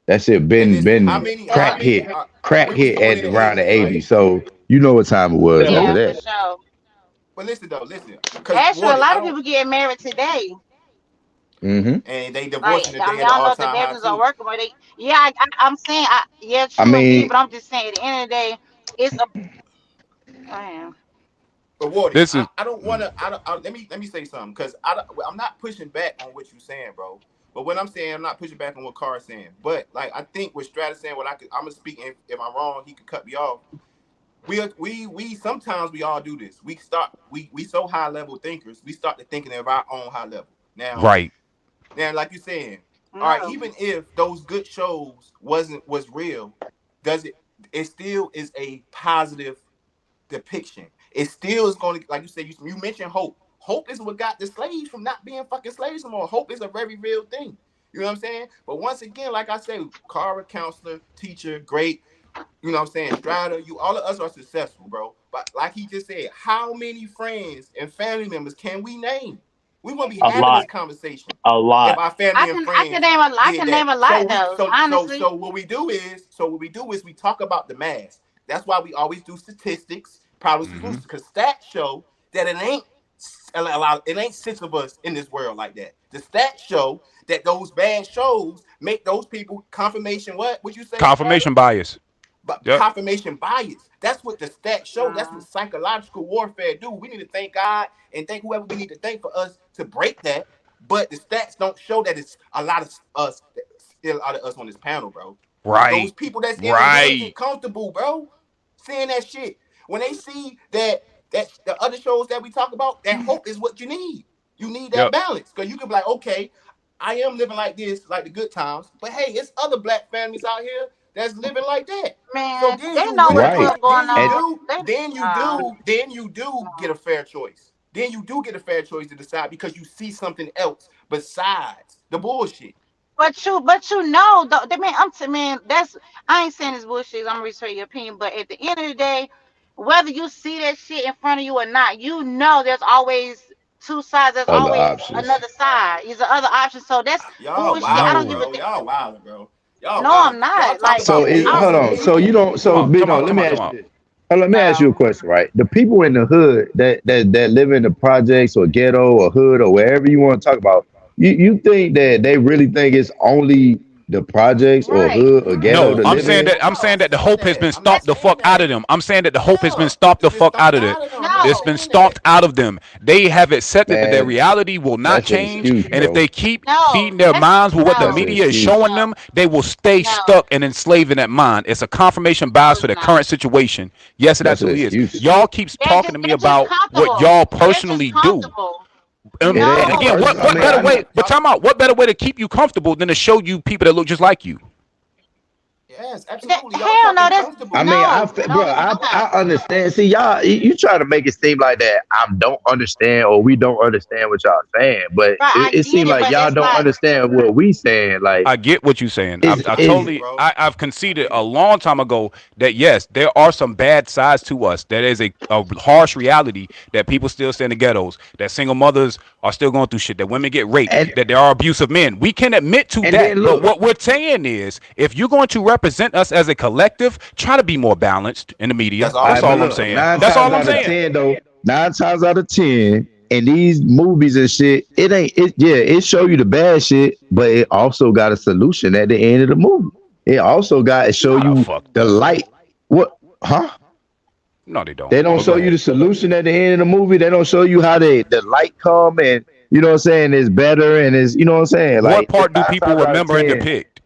That shit And been listen, how been many, how crack Yeah, many, hit, crack we was hit born at in the around the 80s, right? 80s. So you know what time it was Yeah. after yeah, for that. sure. But listen though, listen, because Actually, a Wardy, lot I of don't, people getting married today. Hmm. and they Like, divorcing I today mean, at I an don't know all if the time high business are too. working, but they, yeah, I'm saying, yeah, I true indeed. mean, But I'm just saying, at the end of the day, it's a, man, But Wardy, This is I don't want to. Let me say something because I'm not pushing back on what you're saying, bro. But what I'm saying, I'm not pushing back on what Carr's saying. But like I think what Stratus saying, I'm gonna speak. If I'm wrong, he could cut me off. We sometimes we all do this. We so high level thinkers. We start to thinking of our own high level. right. Now, like you're saying, all right. no. Even if those good shows was real, does it? It still is a positive depiction. It still is going to, like you said, you mentioned hope. Hope is what got the slaves from not being fucking slaves anymore. Hope is a very real thing. You know what I'm saying? But once again, like I said, Cara, counselor, teacher, great. You know what I'm saying? Strider, you all of us are successful, bro. But like he just said, how many friends and family members can we name? We won't be A having this lot. conversation A if lot. our I family and can, I can friends name a, I did can that. name a lot though. Honestly, So what we do is we talk about the mass. That's why we always do statistics, probably Hmm. solutions, because stats show that it ain't six of us in this world like that. The stats show that those bad shows make those people confirmation. What would you say, Stratus? Confirmation bias. But Yep. confirmation bias. That's what the stats show. That's what nah. psychological warfare do. We need to thank God and thank whoever we need to thank for us to break that. But the stats don't show that it's a lot of us, still a lot of us on this panel, bro. Those Right. people that's in the hood Right. get comfortable, bro. Seeing that shit. When they see that the other shows that we talk about, that hope is what you need. You need that Yep. balance. Because you can be like, okay, I am living like this, like the good times. But hey, it's other black families out here that's living like that. So Man, then they you know really what the right. fuck put, going And on. They, then you do get a fair choice. Then you do get a fair choice to decide because you see something else besides the bullshit. but you know, though, man, man, that's, I ain't saying this bullshit. I'm gonna respect your opinion, but at the end of the day, whether you see that shit in front of you or not, you know, there's always two sides. There's other always options. another side. Is the other option. So that's Y'all bullshit. I don't wildin', give No. a bro. damn. Y'all wildin', bro. Y'all No, I'm wildin'. Y'all not. talk Like, So about it, I, bills hold and on. So billions. you don't. Come So on. Come Bino, on. let Come me on. Come ask you on. this. Let me ask you a no. question, right? The people in the hood that live in the projects or ghetto or hood or wherever you want to talk about, you think that they really think it's only the projects or Right. hood or ghetto No, to I'm live saying in? that No, I'm not the saying hope has that. been I'm not stomped the saying fuck out that. of them. I'm saying that the hope has been Yeah, stomped the it's been fuck out stomped of them. out of them. I'm not It's No. been saying that. stomped out of them. They have accepted that their Man, reality will not that's an change, excuse, and if bro. they keep No. feeding their That's minds with what the That's no. an media is excuse. showing No. them, they will stay No. stuck and enslaved in that mind. It's a confirmation No, bias it's for their not. current situation. Yes, it That's an absolutely is. excuse. Y'all keeps talking to me They're just about what comfortable. y'all They're just personally do. comfortable. It And ain't again, No. personal. I what mean, better I way? know. But time out. What better way to keep you comfortable than to show you people that look just like you? Yes, absolutely. Y'all Hell no. talking That's I comfortable. mean, no. bro, No, it's not. I understand. See, y'all, you try to make it seem like that I don't understand or we don't understand what y'all saying, but Right, I it get seems it, like but y'all that's don't not. understand what we saying. Like, I get what you're saying. is I I get is it, totally, bro. I've I conceded get a it. long time ago that yes, there are some bad sides to us. That is a harsh reality that people still stay in the ghettos. That single mothers are still going through shit. That women get raped. and That there are abusive men. We can admit to and then that. But look, what we're saying is, if you're going to represent us as a collective, try to be more balanced in the That's media. all all That's right, we but all I'm saying. look, saying. nine That's times all I'm out of saying. ten though, 9 times out of 10, in these movies and shit, it ain't it. Yeah, it show you the bad shit, but it also got a solution at the end of the movie. It also got to show No, the you fuck the don't. light. What? Huh? No, they don't. They don't But go show you ahead. the solution at the end of the movie. They don't show you how the light come and you know what I'm saying is better and is you know what I'm saying. What Like part do nine people times out of remember and ten, depict?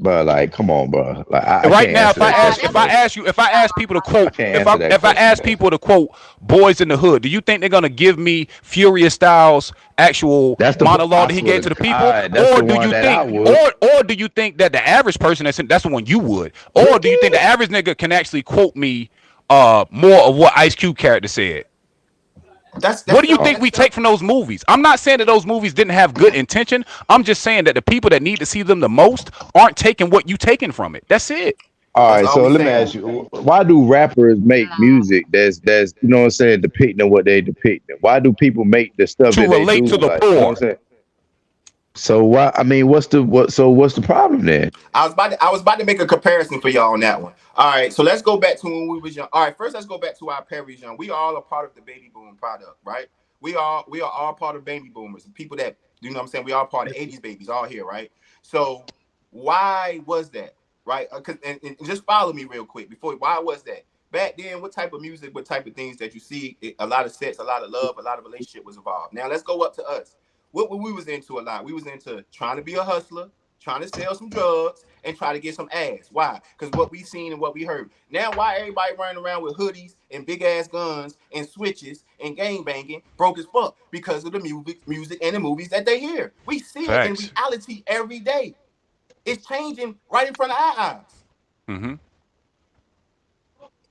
bro. Like, come on, bro. Like, I Right can't now, answer if I that ask, question, if I bro. ask you, if I ask people to I quote, can't if I answer that if I question, ask bro. people to quote "Boys in the Hood," do you think they're gonna give me Furious Styles' actual That's the monologue I that he swear gave to to the people, God, that's or the do one you that I think, would. or do you think that the average person that's the one you would, or do you think the average nigga can actually quote me more of what Ice Cube character said? What do you think we take from those movies? I'm not saying that those movies didn't have good intention. I'm just saying that the people that need to see them the most aren't taking what you taking from it. That's it. All right, so let me ask you, why do rappers make music that's you know what I'm saying, depicting what they depicting? Why do people make the stuff To that they relate to do? the Like, you know what I'm poor. saying? So why I mean, what's the problem then? I was about to make a comparison for y'all on that one. All right, so let's go back to when we was young. All right, first let's go back to our parents young. We all are part of the baby boom product, right? We are all part of baby boomers. People that you know what I'm saying. We all part of 80s babies, all here, right? So why was that, right? And just follow me real quick before. Why was that? Back then, what type of music, what type of things that you see? A lot of sex, a lot of love, a lot of relationship was involved. Now let's go up to us. What we was into a lot? We was into trying to be a hustler, trying to sell some drugs, and try to get some ass. Why? Because what we seen and what we heard. Now, why everybody running around with hoodies and big ass guns and switches and gang banging broke as fuck? Because of the music and the movies that they hear. We see it in Facts. reality every day. It's changing right in front of our eyes. Mm-hmm.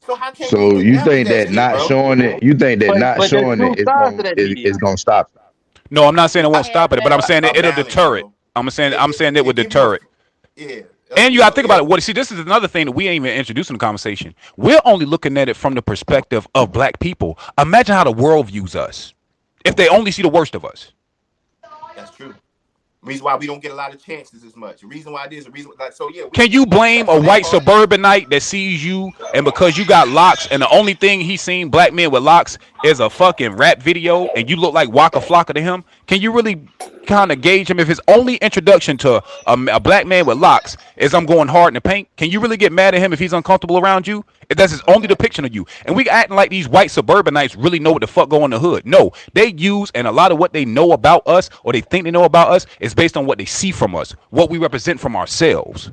So how can we So get you down with think that that shit, not bro? showing it, you think that not But there's showing two it is sides to going that media. is gonna stop it? No, I'm not saying it won't I, stop it, but I'm saying a it'll balance, deter it. bro. I'm saying it would It give you a deter it. yeah. And you got to think about it. What see, this is another thing that we ain't even introducing the conversation. We're only looking at it from the perspective of black people. Imagine how the world views us if they only see the worst of us. That's true. Reason why we don't get a lot of chances as much. Reason why it is a reason like so yeah, Can you we blame touched a on that white part. suburbanite that sees you and because you got locks and the only thing he's seen black men with locks is a fucking rap video and you look like Waka Flocka to him? Can you really kind of gauge him if his only introduction to a black man with locks is I'm going hard in the paint? Can you really get mad at him if he's uncomfortable around you? If that's his only depiction of you? And we acting like these white suburbanites really know what the fuck go in the hood. No, they use and a lot of what they know about us or they think they know about us is based on what they see from us, what we represent from ourselves.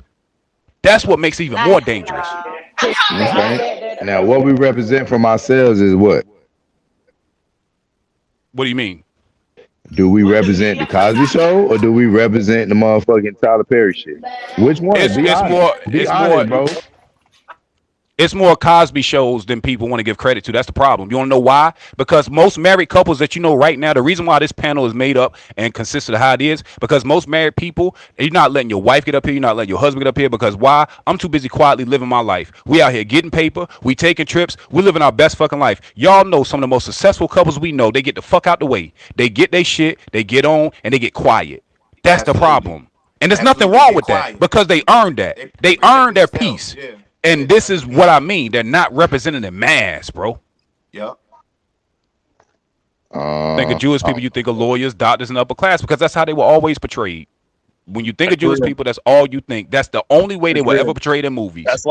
That's what makes it even more dangerous. Okay. Now what we represent from ourselves is what? What do you mean? Do we represent the Cosby Show or do we represent the motherfucking Tyler Perry shit? Which one? It's Be it's honest. more Be it's more honest, bro. it's more Cosby shows than people want to give credit to. That's the problem. You want to know why? Because most married couples that you know right now, the reason why this panel is made up and consists of how it is, because most married people, you're not letting your wife get up here, you're not letting your husband get up here. Because why? I'm too busy quietly living my life. We out here getting paper, we taking trips, we living our best fucking life. Y'all know some of the most successful couples we know. They get the fuck out the way. They get their shit, they get on, and they get quiet. That's the Absolutely. problem. And there's nothing Absolutely wrong get with that quiet. because they earned that. They They protect earned their themselves. peace. Yeah. And this is what I mean. They're not representing the mass, bro. Yep. Think of Uh, Jewish people, you think of lawyers, doctors, and upper class because that's how they were always portrayed. When you think of That's Jewish real. people, that's all you think. That's the only way they That's were ever real. portrayed in movies.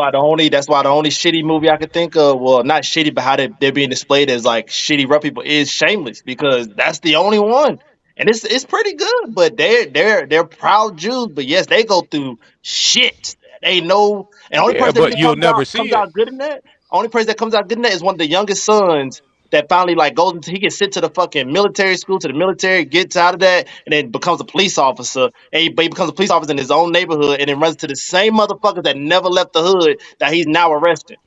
That's why the only shitty movie I could think of, well, not shitty, but how they're being displayed as like shitty rough people is Shameless because that's the only one, and it's pretty good. But they're proud Jews, but yes, they go through shit. They know, and the only Yeah, person that but really you'll comes never out see comes it. out good in that. Only person that comes out good in that is one of the youngest sons that finally like goes into he gets sent to the fucking military school to the military, gets out of that, and then becomes a police officer. And he becomes a police officer in his own neighborhood, and then runs to the same motherfuckers that never left the hood that he's now arresting.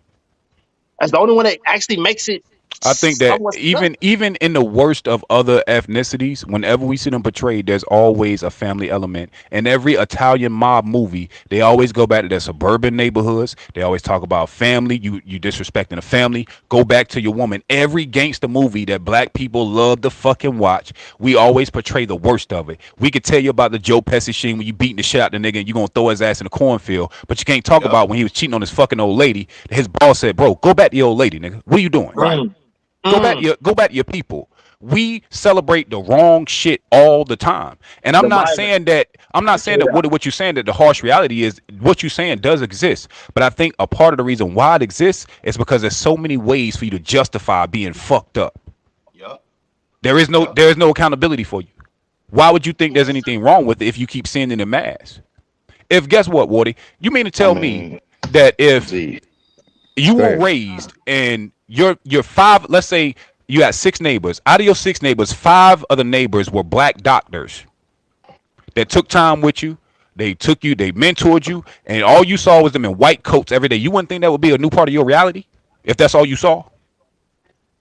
That's the only one that actually makes it I think that somewhat successful. even in the worst of other ethnicities, whenever we see them portrayed, there's always a family element. In every Italian mob movie, they always go back to their suburban neighborhoods. They always talk about family. You disrespecting the family. Go back to your woman. Every gangster movie that black people love to fucking watch, we always portray the worst of it. We could tell you about the Joe Pesci scene when you beating the shit out the nigga and you gonna throw his ass in the cornfield, but you can't talk Yep. about when he was cheating on his fucking old lady. His boss said, "Bro, go back to your old lady, nigga. What are you doing?" Right. Go back to your people. We celebrate the wrong shit all the time. And The violence. I'm not saying that what you're saying that the harsh reality is what you're saying does exist. But I think a part of the reason why it exists is because there's so many ways for you to justify being fucked up. Yep. Yep. There is no accountability for you. Why would you think there's anything wrong with it if you keep seeing it in mass? If guess what, Wardy, you mean to I tell me mean, that if gee, you go were ahead. raised and your five, let's say you had 6 neighbors. Out of your 6 neighbors, 5 of the neighbors were black doctors that took time with you. They took you, they mentored you, and all you saw was them in white coats every day. You wouldn't think that would be a new part of your reality if that's all you saw.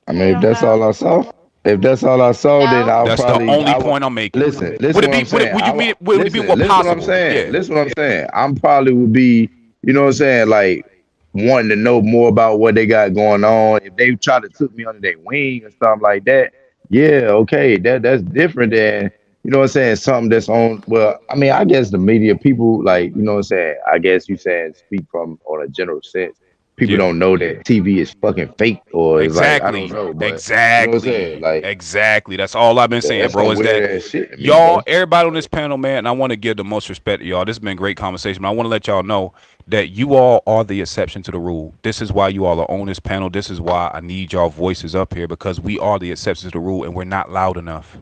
I mean, if Hell that's no. all I saw, if that's all I saw, then No. I'll That's the probably, only I would point I'm making. listen. Would Listen, it what be? I'm saying. Would you mean? Would it be more Listen what I'm possible? saying. Yeah. Listen what I'm saying. I'm probably would be, you know what I'm saying, like wanting to know more about what they got going on. If they try to took me under their wing or something like that, yeah, okay, that's different than you know what I'm saying. Something that's on. Well, I mean, I guess the media people, like you know what I'm saying. I guess you saying speak from on a general sense. People Yeah. don't know that TV is fucking fake, or it's like I don't Exactly. know, but you know what I'm saying. Exactly. Like Exactly. That's all I've been saying, that's bro. some Is weird that ass shit to me, y'all, bro. everybody on this panel, man, and I want to give the most respect to y'all. This has been great conversation. But I want to let y'all know that you all are the exception to the rule. This is why you all are on this panel. This is why I need y'all voices up here because we are the exception to the rule and we're not loud enough.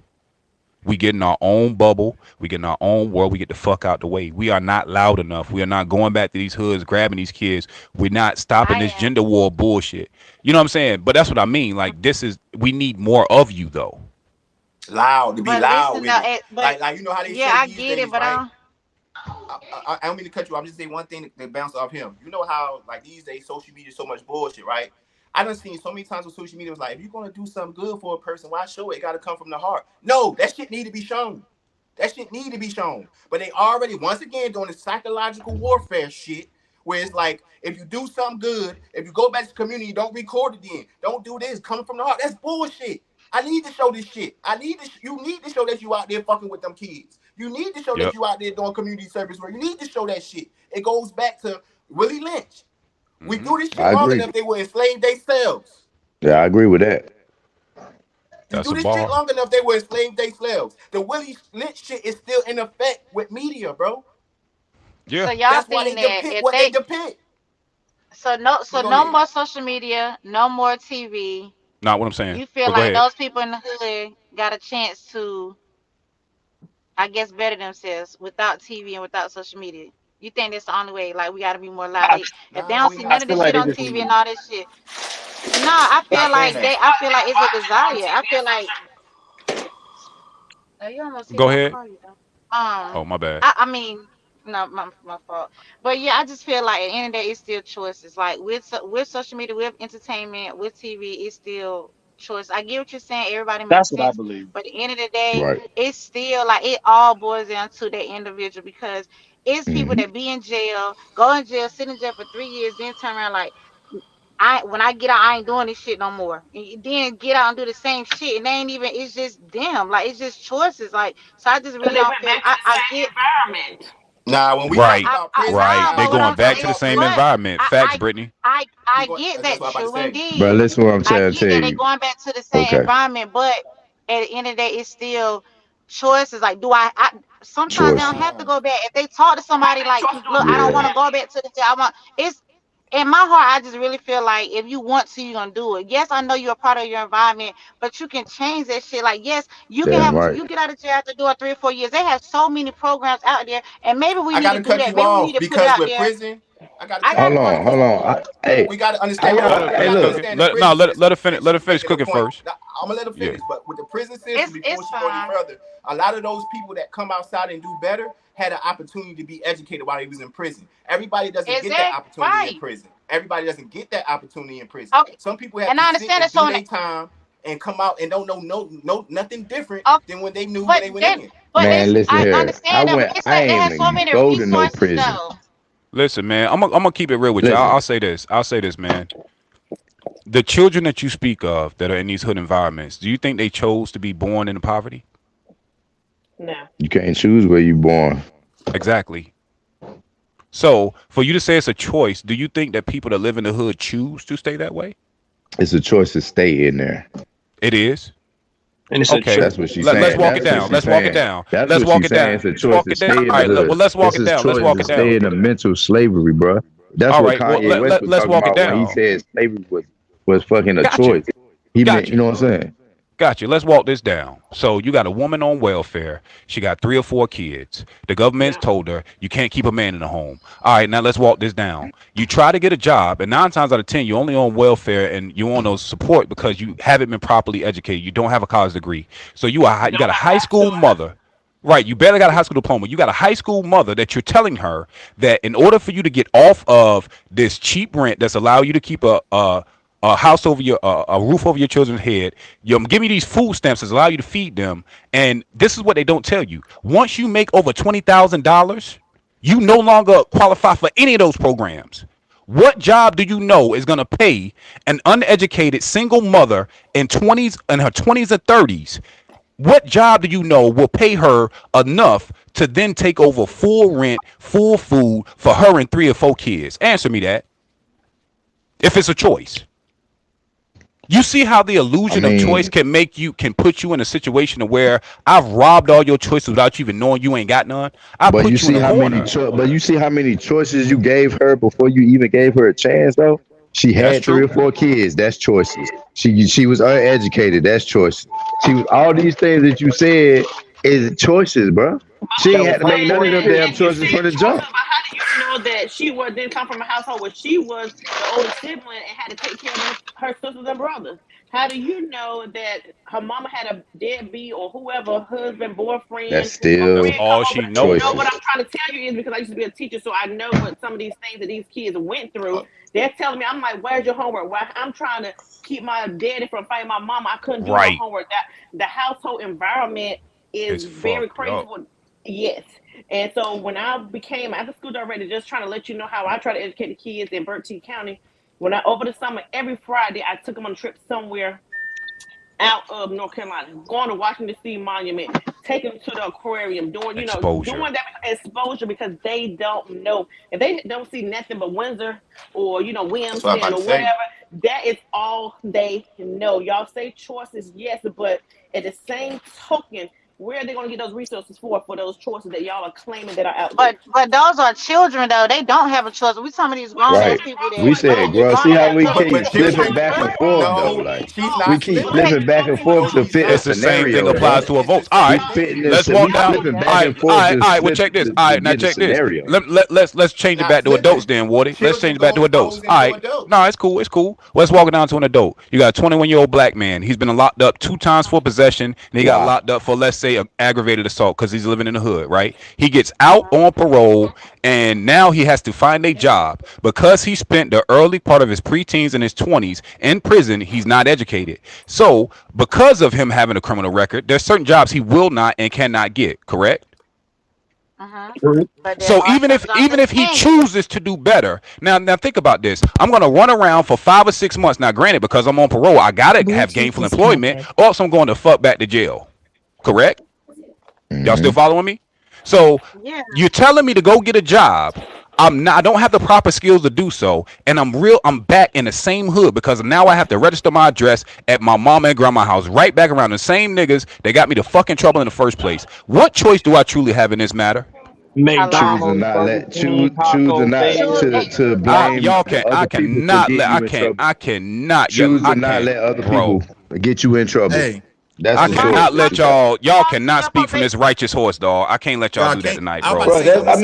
We get in our own bubble. We get in our own world. We get the fuck out the way. We are not loud enough. We are not going back to these hoods, grabbing these kids. We're not stopping I this am. gender war bullshit. You know what I'm saying? But that's what I mean. Like this is we need more of you though. Loud to be But loud listen with though, it. but Like you know how they yeah, say I these get it, days, but right? I don't mean to cut you. I'm just saying one thing that bounced off him. You know how like these days social media is so much bullshit, right? I done seen so many times on social media was like, if you're gonna do something good for a person, why show it? It gotta come from the heart. No, that shit need to be shown. That shit need to be shown. But they already once again doing the psychological warfare shit. Where it's like, if you do something good, if you go back to the community, don't record it then. Don't do this. Coming from the heart. That's bullshit. I need to show this shit. You need to show that you out there fucking with them kids. You need to show that Yep. you out there doing community service work. You need to show that shit. It goes back to Willie Lynch. We Mm-hmm. do this shit I long agree. enough, they will enslave themselves. Yeah, I agree with that. You That's do a this shit bar. long enough, they will enslave themselves. The Willie Lynch shit is still in effect with media, bro. Yeah. so y'all That's why think they that depict if what they they depict. so But go no ahead. more social media, no more TV. Not what I'm saying. You feel But go like ahead. those people in the hood got a chance to, I guess, better themselves without TV and without social media. You think that's the only way? Like we gotta be more loud. If they Nah, don't we see I none not of the feel saying like shit they on just that. TV need. and all this shit, no, I Not feel saying like that. I feel like it's a desire. I feel like oh, you almost hit Go my ahead. car, you know. Oh my bad. I mean, no, my fault. But yeah, I just feel like at the end of the day, it's still choices. Like with social media, with entertainment, with TV, it's still choice. I get what you're saying. Everybody makes That's what I sense, believe. but at the end of the day, Right. it's still like it all boils down to that individual because it's people Hmm. that be in jail, go in jail, sit in jail for 3 years, then turn around like. When I get out, I ain't doing this shit no more. And you then get out and do the same shit, and they ain't even. It's just them. Like it's just choices. Like so, I just Because really they don't went feel. back to the I same get. environment. Nah, when we talk Right. about prison, Right. Nah, They but nah, what going I'm when we back talk to the saying, about same prison, but environment. Facts, Brittany. I we going. get That's that what I'm about to true say. But indeed. listen, what I'm I trying to get tell that they you. going back to the same Okay, environment, but at the end of the day, it's still choices. Like, do I sometimes they don't choices. have to Nah, go back. If they talk to Make somebody that like, choice to do look, it I don't Yeah, want to go differently. back to the jail. I want it's in my heart. I just really feel like if you want to, you're gonna do it. Yes, I know you're a part of your environment, but you can change that shit. Like, yes, you can damn have right. you get out of jail after doing 3 or 4 years. They have so many programs out there, and maybe we I need got to to do cut that. you Maybe we need off to put it because out with there. prison, I got to I cut you got Hold off on, because hold on. Hey, we got to I understand. Hold Let got. on, her we Hey, got to look. cooking. understand the Let no. prison Let system. her finish. And Let her she's finish making a cooking point. first. I'm gonna let her Yeah. finish, but with the prison system, before It's she go any fine. further, a lot of those people that come outside and do better had an opportunity to be educated while they was in prison. Everybody doesn't get that Exactly opportunity in right. prison. Everybody doesn't get that opportunity in prison. Okay, Some people have and to I sit understand and that. So, do their time and come out and don't know nothing different okay, than when they knew when but they went then, in. but Man, it's listen I here. understand that. But it's I like they ain't have so even many go to no resources prison. though. Listen, man. I'm gonna keep it real with you. Listen, I'll say this. I'll say this, man. The children that you speak of that are in these hood environments, do you think they chose to be born into poverty? No. you can't choose where you born. Exactly. So, for you to say it's a choice, do you think that people that live in the hood choose to stay that way? It's a choice to stay in there. It is. And it's a Okay. That's choice. what she's Let's saying. walk it That's what down. she's Let's walk it saying. down. That's Let's what walk she's it saying. down. It's a Let's choice walk to it down. stay in All the right. Well, hood. let's walk It's it a down. Let's choice walk to it down. stay in the mental slavery, bro. That's All what right. Well, Kanye West was let's talking walk it about when he down. said slavery was fucking a Got you. choice. He meant, Got you you. know what I'm saying? Gotcha. Let's walk this down. So you got a woman on welfare. She got 3 or 4 kids. The government's told her you can't keep a man in the home. All right, now let's walk this down. You try to get a job, and 9 times out of 10, you're only on welfare and you're on those support because you haven't been properly educated. You don't have a college degree. So you got a high school mother. Right, you barely got a high school diploma. You got a high school mother that you're telling her that in order for you to get off of this cheap rent that's allow you to keep a house over your a roof over your children's head. You give me these food stamps that allow you to feed them, and this is what they don't tell you. Once you make over $20,000, you no longer qualify for any of those programs. What job do you know is going to pay an uneducated single mother in her 20s or 30s? What job do you know will pay her enough to then take over full rent, full food for her and 3 or 4 kids? Answer me that. If it's a choice. You see how the illusion of choice can put you in a situation where I've robbed all your choices without you even knowing you ain't got none. But you see how many choices you gave her before you even gave her a chance, though. She had 3 or 4 kids. That's choices. She was uneducated. That's choices. She was all these things that you said is choices, bro. She ain't had to make none of them damn choices for the jump. How do you know that she didn't come from a household where she was the older sibling and had to take care of her sisters and brothers? How do you know that her mama had a deadbeat or whoever, husband, boyfriend? That's still all she knows. No, what I'm trying to tell you is because I used to be a teacher, so I know what some of these things that these kids went through. They're telling me, I'm like, where's your homework? Why I'm trying to keep my daddy from fighting my mama. I couldn't do my homework. That the household environment is very crazy. Yes. And so when I became after school director, just trying to let you know how I try to educate the kids in Bertie County. When over the summer, every Friday, I took them on a trip somewhere out of North Carolina, going to Washington D.C. Monument, taking them to the aquarium, doing that exposure because they don't know. If they don't see nothing but Windsor or Williamson or whatever, that is all they know. Y'all say choices, yes, but at the same token, where are they going to get those resources for those choices that y'all are claiming that are out there? But those are children though. They don't have a choice. We some of these grown ass people that we said, bro. See how we keep flipping back and forth though. Like we keep flipping back and forth to fit a scenario. Same thing applies to a vote. All right, let's walk down. All right. Well, check this. All right, now check this. Let's change it back to adults then, Woody. Let's change it back to adults. All right. No, it's cool. It's cool. Let's walk it down to an adult. You got a 21-year-old black man. He's been locked up 2 times for possession, and he got locked up for, let's say, aggravated assault because he's living in the hood, right? He gets out on parole, and now he has to find a job because he spent the early part of his preteens and his 20s in prison. He's not educated, so because of him having a criminal record, there's certain jobs he will not and cannot get. Correct? So even if he chooses to do better, now think about this. I'm gonna run around for 5 or 6 months. Now, granted, because I'm on parole, I gotta have gainful employment, or else I'm going to fuck back to jail. Correct? Y'all still following me? So you're telling me to go get a job. I don't have the proper skills to do so, and I'm back in the same hood because now I have to register my address at my mama and grandma's house, right back around the same niggas that got me the fucking trouble in the first place. What choice do I truly have in this matter? Choosing not to blame. Y'all I cannot let other people get you in trouble. Hey. I cannot let y'all cannot speak from this righteous horse, dog. I can't let y'all do that tonight, bro. I'm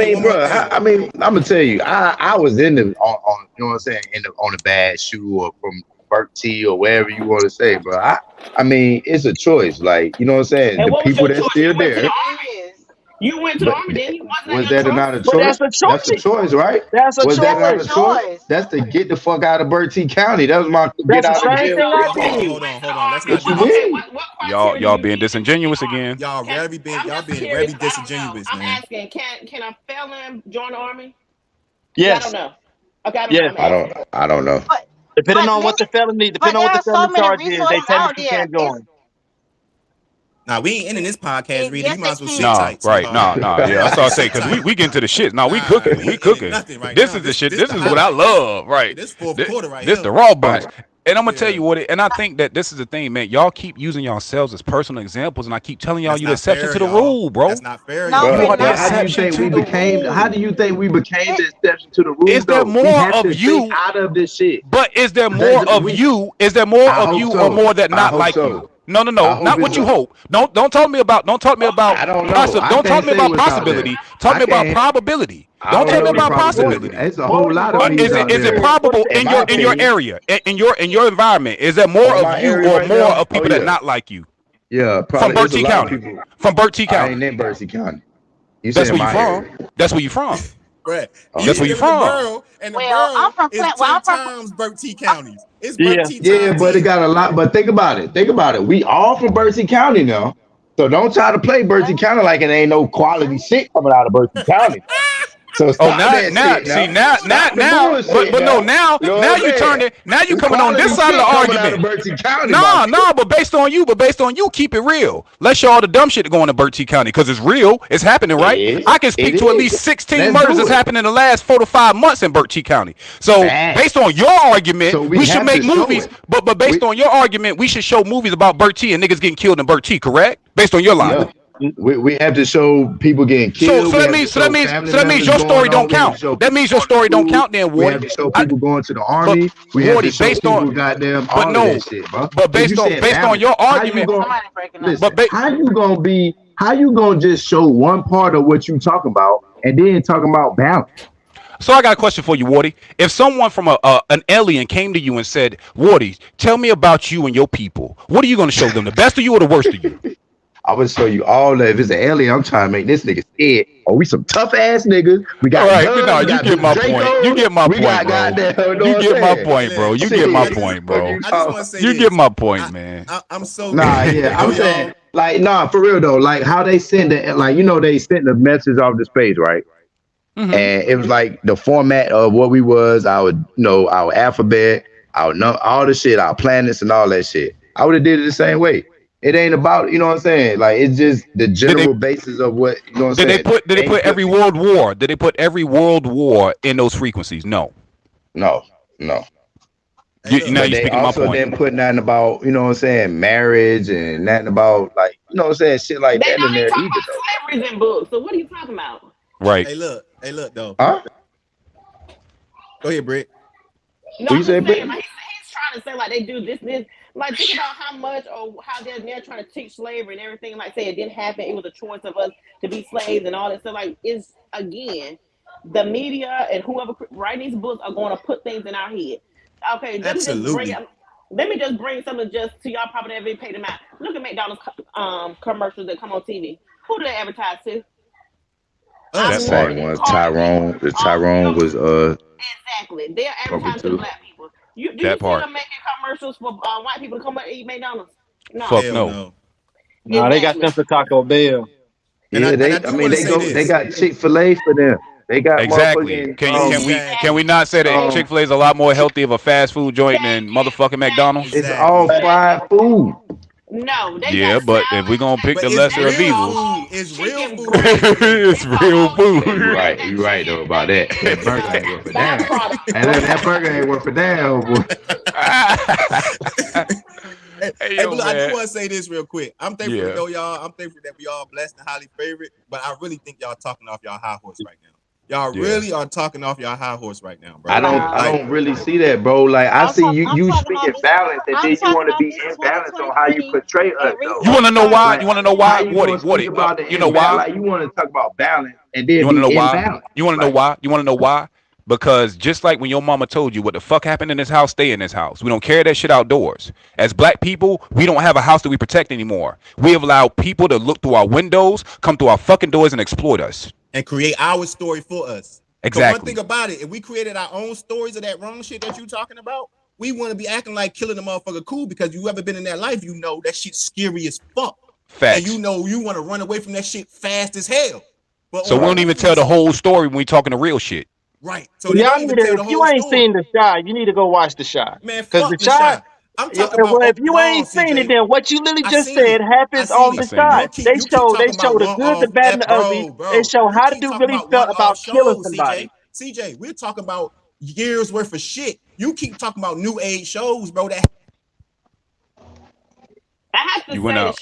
gonna tell you, I was in the on you know what I'm saying, on a bad shoe or from Bertie or wherever you want to say, bro. I mean, it's a choice, like, you know what I'm saying. The people that's still there. You went to the army, then you was that not a choice? That's a choice, right? That's a choice. That not a choice? That's to get the fuck out of Bertie County. That was my get out of jail. Hold on. Let's not do y'all being disingenuous again. Y'all being very disingenuous, I'm man. asking, can a felon join the army? Yes. I don't know. Okay, I don't know. Depending on what the felony charge is, they technically can't join. Nah, we ain't ending this podcast, reading. You might as well sit tight. Right. Yeah, that's all I say, because we get into the shit. No, we cooking. This is the shit. This is what I love, right? This fourth quarter right This the raw bunch. And I'm gonna tell you and I think that this is the thing, man. Y'all keep using yourselves as personal examples, and I keep telling y'all you the exception to the rule, bro. That's not fair. How do you think we became the exception to the rule? Is there more of you out of this shit? But is there more of you? Is there more of you or more that not like you? I hope not it's what you a. hope. Don't talk me about. Don't talk me about. I don't know. I Don't talk can't me say about what's out there. possibility. Talk I me about can't. probability. I Don't don't tell me know the about probability. possibility. It's a whole lot of me's out Is it there. probable In in my your opinion, area, in your environment? Is there more on of my you area or right more now, of oh people that yeah, not like you yeah, from probably it's a Bertie lot of County? people. From Bertie I ain't County. in Bercy County. You That's saying where you my from. area? That's where you from. Bruh, Oh you That's where yeah. you live in the from. borough, and the Well, I'm borough from is Flint. Well, 10 I'm from. times Burt T counties. It's Burt Yeah. T Yeah, times but it 10. got a lot. But think about it. Think about it. We all from Bercy County now. So don't try to play Bercy County like it ain't no quality shit coming out of Bercy County. So Oh, stop that shit now. Stop the bullshit but no, now. You know now what I'm you turn saying? it. Now you It's coming on this quality side of the shit coming out of argument. Bercy County, my nigga. But based on you, keep it real. Let's show all the dumb shit going to Bertie County because it's real. It's happening, It right? is. I can It speak to at is. least 16 Let's murders do that's it. happened in the last 4 to 5 months in Bertie County. So based on Facts. your argument, So we we should have to make show movies. it. But based We on your argument, we should show movies about Bertie and niggas getting killed in Bertie, correct? Based on your yeah. logic. We have to show people getting So killed. We have to show family that means members your going story don't on. We have to count. show That people means your going to story don't school. count then, We have Wardy. to show I, people going to the but army. We have to Wardy, show people goddamn but all of that no, shit, bro. but Because you said based on balance. your How you argument, gonna Somebody breaking up. listen? but ba- How you gonna just show one part of what you talking about and then talking about balance? so I got a question for you, Wardy. If someone from an alien came to you and said, "Wardy, tell me about you and your people," what are you going to show them? The best of you or the worst of you? I would show you all that. If it's an alien, I'm trying to make this nigga scared. Oh, we some tough ass niggas. We All got right, but guns. no, We you got get big my point. You Dracos. get my We point, got bro. goddamn. You know You what I'm get my saying? point, bro. You get Shit. my I just, point, bro. I just want to say You this. get my point, man. I'm so Nah, yeah, yo, I'm saying like nah, for real though. Like how they send it, like they sent the message off the space, right? And it was like the format of what we was, our alphabet, all the shit, our planets and all that shit. I would have did it the same way. It ain't about, you know what I'm saying? Like it's just the Did they general basis of what you know what I'm saying. did they put every world war? Did they put every world war in those frequencies? No. No, no. Now But you they speaking my also point. didn't put nothing about, you know what I'm saying, marriage and nothing about like, you know what I'm saying, shit like They that in don't even there talk either about though. celebrities in books. So what are you talking about? Right. Hey, look, though. Huh? Go ahead, Britt. No, What you I'm say, just saying, Brittany? like he's trying to say like they do this. Like think about how much or how they're trying to teach slavery and everything. Like say it didn't happen. It was a choice of us to be slaves and all that stuff. Like it's again, the media and whoever writing these books are going to put things in our head. Okay, Absolutely. let me just bring something just to y'all probably never paid them out. Look at McDonald's commercials that come on TV. Who do they advertise to? That same one, Tyrone. The Tyrone was Exactly. They're talking advertising to to. black people. Do you That see part. them making commercials for white people to come and eat McDonald's? No. Fuck Hell no. no. Nah, they got them for Taco Bell. Yeah, And I I do mean want to they say go they this. got Chick-fil-A for them. They got Exactly. motherfucking Can we not say that um Chick-fil-A is a lot more healthy of a fast food joint than motherfucking McDonald's? it's all Exactly. fried food. No, they Yeah, got but if we're salads. gonna pick But the it's lesser of real evils, food. It's real Chicken food. grease. it's It's real all Yeah, food. you right. You right though about that. That burger ain't worth a damn. byproduct. And that burger ain't worth a damn, boy. Hey, Hey but yo, look, I do man. want to say this real quick. I'm thankful Yeah. though, y'all. I'm thankful that we all blessed and highly favored. But I really think y'all talking off y'all high horse right now. Y'all Yeah. really are talking off y'all high horse right now, bro. I Like, don't really see that, bro. Like I see you I'm you talking on speaking this. balance and I'm then you talking want to on be this imbalanced on how you 2020 portray us and though. You want to research know why? Like You want to know how why? you gonna speak Woody. about the You know imbalance? why? Like you want to talk about balance and You then want to be know why? imbalanced. You want to know Like why? You want to know why? Because just like when your mama told you what the fuck happened in this house, stay in this house. We don't carry that shit outdoors. As black people, we don't have a house that we protect anymore. We have allowed people to look through our windows, come through our fucking doors, and exploit us. and create our story for us. So one Exactly. thing about it, if we created our own stories of that wrong shit that you talking about, we want to be acting like killing a motherfucker cool because you ever been in that life, you know that shit's scary as fuck. Facts. And you know you want to run away from that shit fast as hell. But So we don't even tell the whole story when we talking the real shit. right. So they Y'all don't need even to, tell if the you whole ain't story. seen The Shot, you need to go watch The Shot. Man, Because The fuck the Shot, shot. I'm yeah, talking about well, if you no, ain't seen it, CJ. then what you literally I just seen said it. I happens seen on I The it. seen it. Shot. You keep They talking about show the one good, the off bad, and the ugly. They bro. show You how the keep dude talking really about felt one about off killing shows, somebody. CJ, we're talking about years worth of shit. You keep talking about new age shows, bro. That I have to You went say out.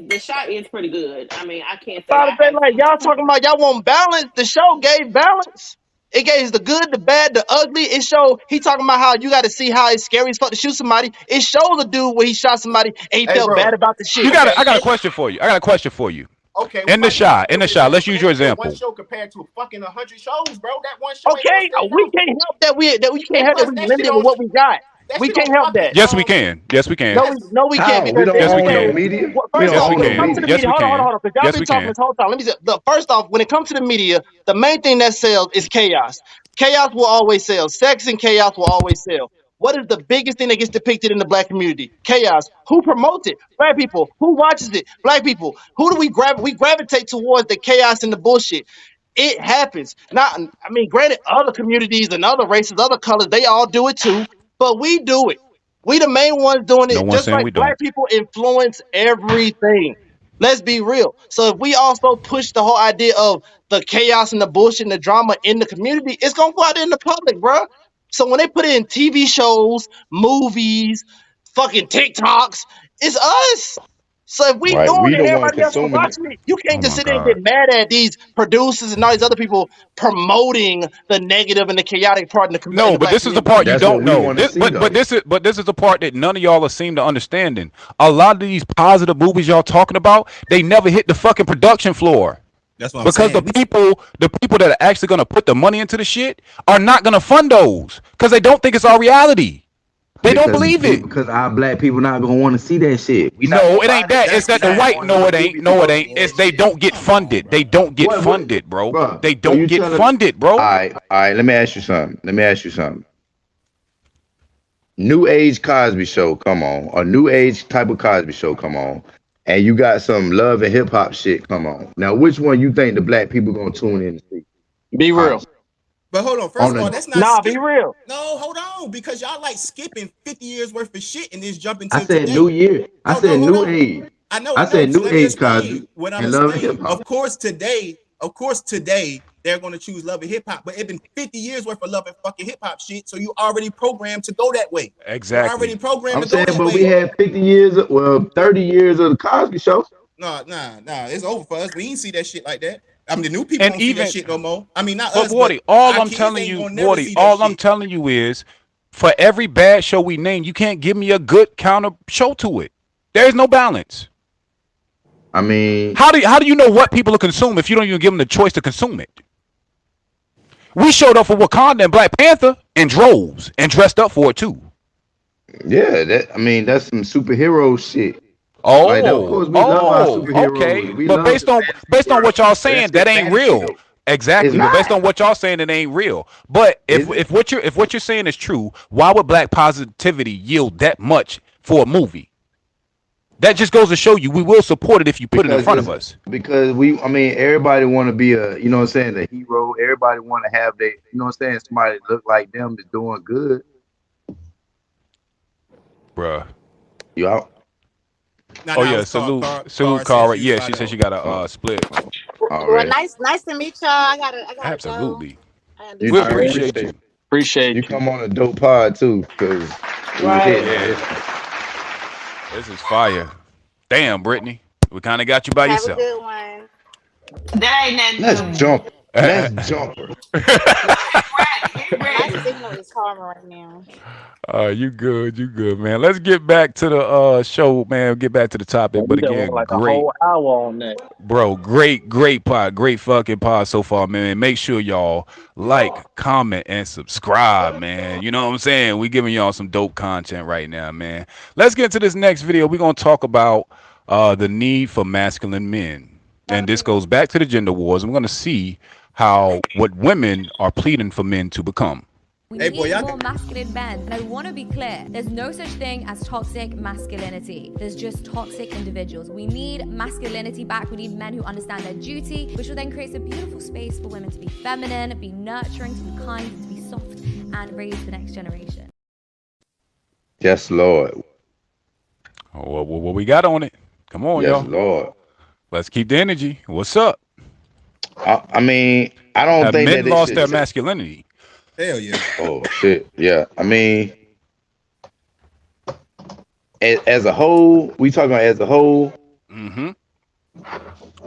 the shot is pretty good. I mean, I can't say About that to I say, have like, seen. y'all talking about y'all want balance. The show gave balance. It gave the good, the bad, the ugly. It showed he talking about how you got to see how it's scary as fuck to shoot somebody. It showed the dude where he shot somebody and he Hey, felt bad bro. about the shit. You got I got a question for you. I got a question for you. Okay, In the shot, let's use your That one example. show compared to fucking 100 shows, bro. That one show ain't gonna Okay, stand we out. can't help that we can't And help that plus, we limited with what we got. that We shit on can't help fucking that. Yes, we can. Yes, we can. No, we can't How? We because don't Yes, we own no can. media. well, We first don't Yes, off, we own when no it comes to can. the media. Yes, media, we can. hold on, because y'all Yes, been we talking can. this whole time. Let me say, look, first off, when it comes to the media, the main thing that sells is chaos. Chaos will always sell. Sex and chaos will always sell. What is the biggest thing that gets depicted in the black community? Chaos. Who promotes it? Black people. Who watches it? Black people. Who do we grab? We gravitate towards the chaos and the bullshit. It happens. Not, I mean, granted, other communities and other races, other colors, they all do it too, but we do it. We the main ones doing No it, one just saying like we black don't. people influence everything. Let's be real. So if we also push the whole idea of the chaos and the bullshit and the drama in the community, it's gonna go out there in the public, bro. So when they put it in TV shows, movies, fucking TikToks, it's us. So if we Right. doing We it, the one everybody else is consuming it. watching it. You Oh can't just my sit there and get God. mad at these producers and all these other people promoting the negative and the chaotic part in No, the but black this is the community. part you That's what don't we know. want to This, see, but though. this is the part that none of y'all are seem to understanding. A lot of these positive movies y'all talking about, they never hit the fucking production floor That's what I'm because saying. the people that are actually gonna put the money into the shit are not gonna fund those because they don't think it's our reality. They don't Because believe it. because our black people not gonna want to see that shit. We not No, gonna it buy ain't that that. shit. It's That's We that the not white. cap. going to No, the it ain't. movies to No, it go ain't. see It's that they shit. don't get Come on, funded. They bro. don't get What, funded, bro. bro? They So don't you get telling? funded, bro. All right. Let me ask you something. Let me ask you something. New age Cosby show, come on. A new age type of Cosby show, come on. And you got some love and hip hop shit, come on. Now, which one you think the black people gonna tune in to see? Be real. Honestly, But hold on. First on of all, the, that's not Nah, be skip. real. No, hold on, because y'all like skipping 50 years worth of shit and just jumping I to said new today. year. I No, no, said hold new on. age. I I know. said Just new let me age explain Cosby what I'm and love and hip explaining. hop. Of course, today they're gonna choose love and hip hop, but it's been 50 years worth of love and fucking hip hop shit, so you already programmed to go that way. You're already Exactly. programmed I'm to go saying, that but we way. had 50 years, 30 years of the Cosby show. No, nah, it's over for us. We ain't see that shit like that. I mean, the new people And don't see that even, shit no more. I mean, not but us, but Wardy, all our I'm kids telling ain't you, gonna never Wardy, see that all I'm shit. telling you is, for every bad show we name, you can't give me a good counter show to it. There is no balance. I mean, How do you know what people are consuming if you don't even give them the choice to consume it? We showed up for Wakanda and Black Panther in droves and dressed up for it too. yeah, that's some superhero shit. Like that, of Oh, course we love our okay. superheroes. We But love the fantasy based on world. what y'all But that saying, that shit ain't fantasy real. though. It's Exactly. But based not. on what y'all saying, it ain't real. But Is it? if what you're saying is true, why would black positivity yield that much for a movie? That just goes to show you we will support it if you put it in Because front of it's us. because we I mean everybody wanna be a you know what I'm saying, the hero. Everybody wanna have they you know what I'm saying, somebody that look like them is doing good. Bruh. You out Oh Now yeah, it's called salute, car said Cara. she was Yeah, about she said to. she got a oh, split. Well, already. nice to meet y'all. I gotta go. Absolutely. I gotta do We You some I work. appreciate appreciate you. you Appreciate you. come on a dope pod too, because we was Right. hitting on Yeah, this one. this is fire. Damn, Brittany, we kind of got you by Have a yourself. good one. That ain't Let's nothing new. jump. Let's jump her. Get My ready. signal is horrible right now. You good, man. Let's get back to the show, man. Get back to the topic. Man, But we just went again, like a great, whole hour on that. bro. Great pod. Great fucking pod so far, man. Make sure y'all like, comment, and subscribe, man. You know what I'm saying? We giving y'all some dope content right now, man. Let's get to this next video. We're gonna talk about the need for masculine men, and this goes back to the gender wars. I'm gonna see how what women are pleading for men to become. We Hey, boy, need y'all more masculine men. And I want to be clear, there's no such thing as toxic masculinity. There's just toxic individuals. We need masculinity back. We need men who understand their duty, which will then create a beautiful space for women to be feminine, be nurturing, to be kind, to be soft, and raise the next generation. Yes, Lord. Oh, what we got on it? Come on, Yes, y'all. Lord. Let's keep the energy. What's up? I mean, I don't Have think that men they lost should their masculinity? Hell yeah. oh shit. Yeah. I mean, as a whole, we talking about as a whole. Mm-hmm.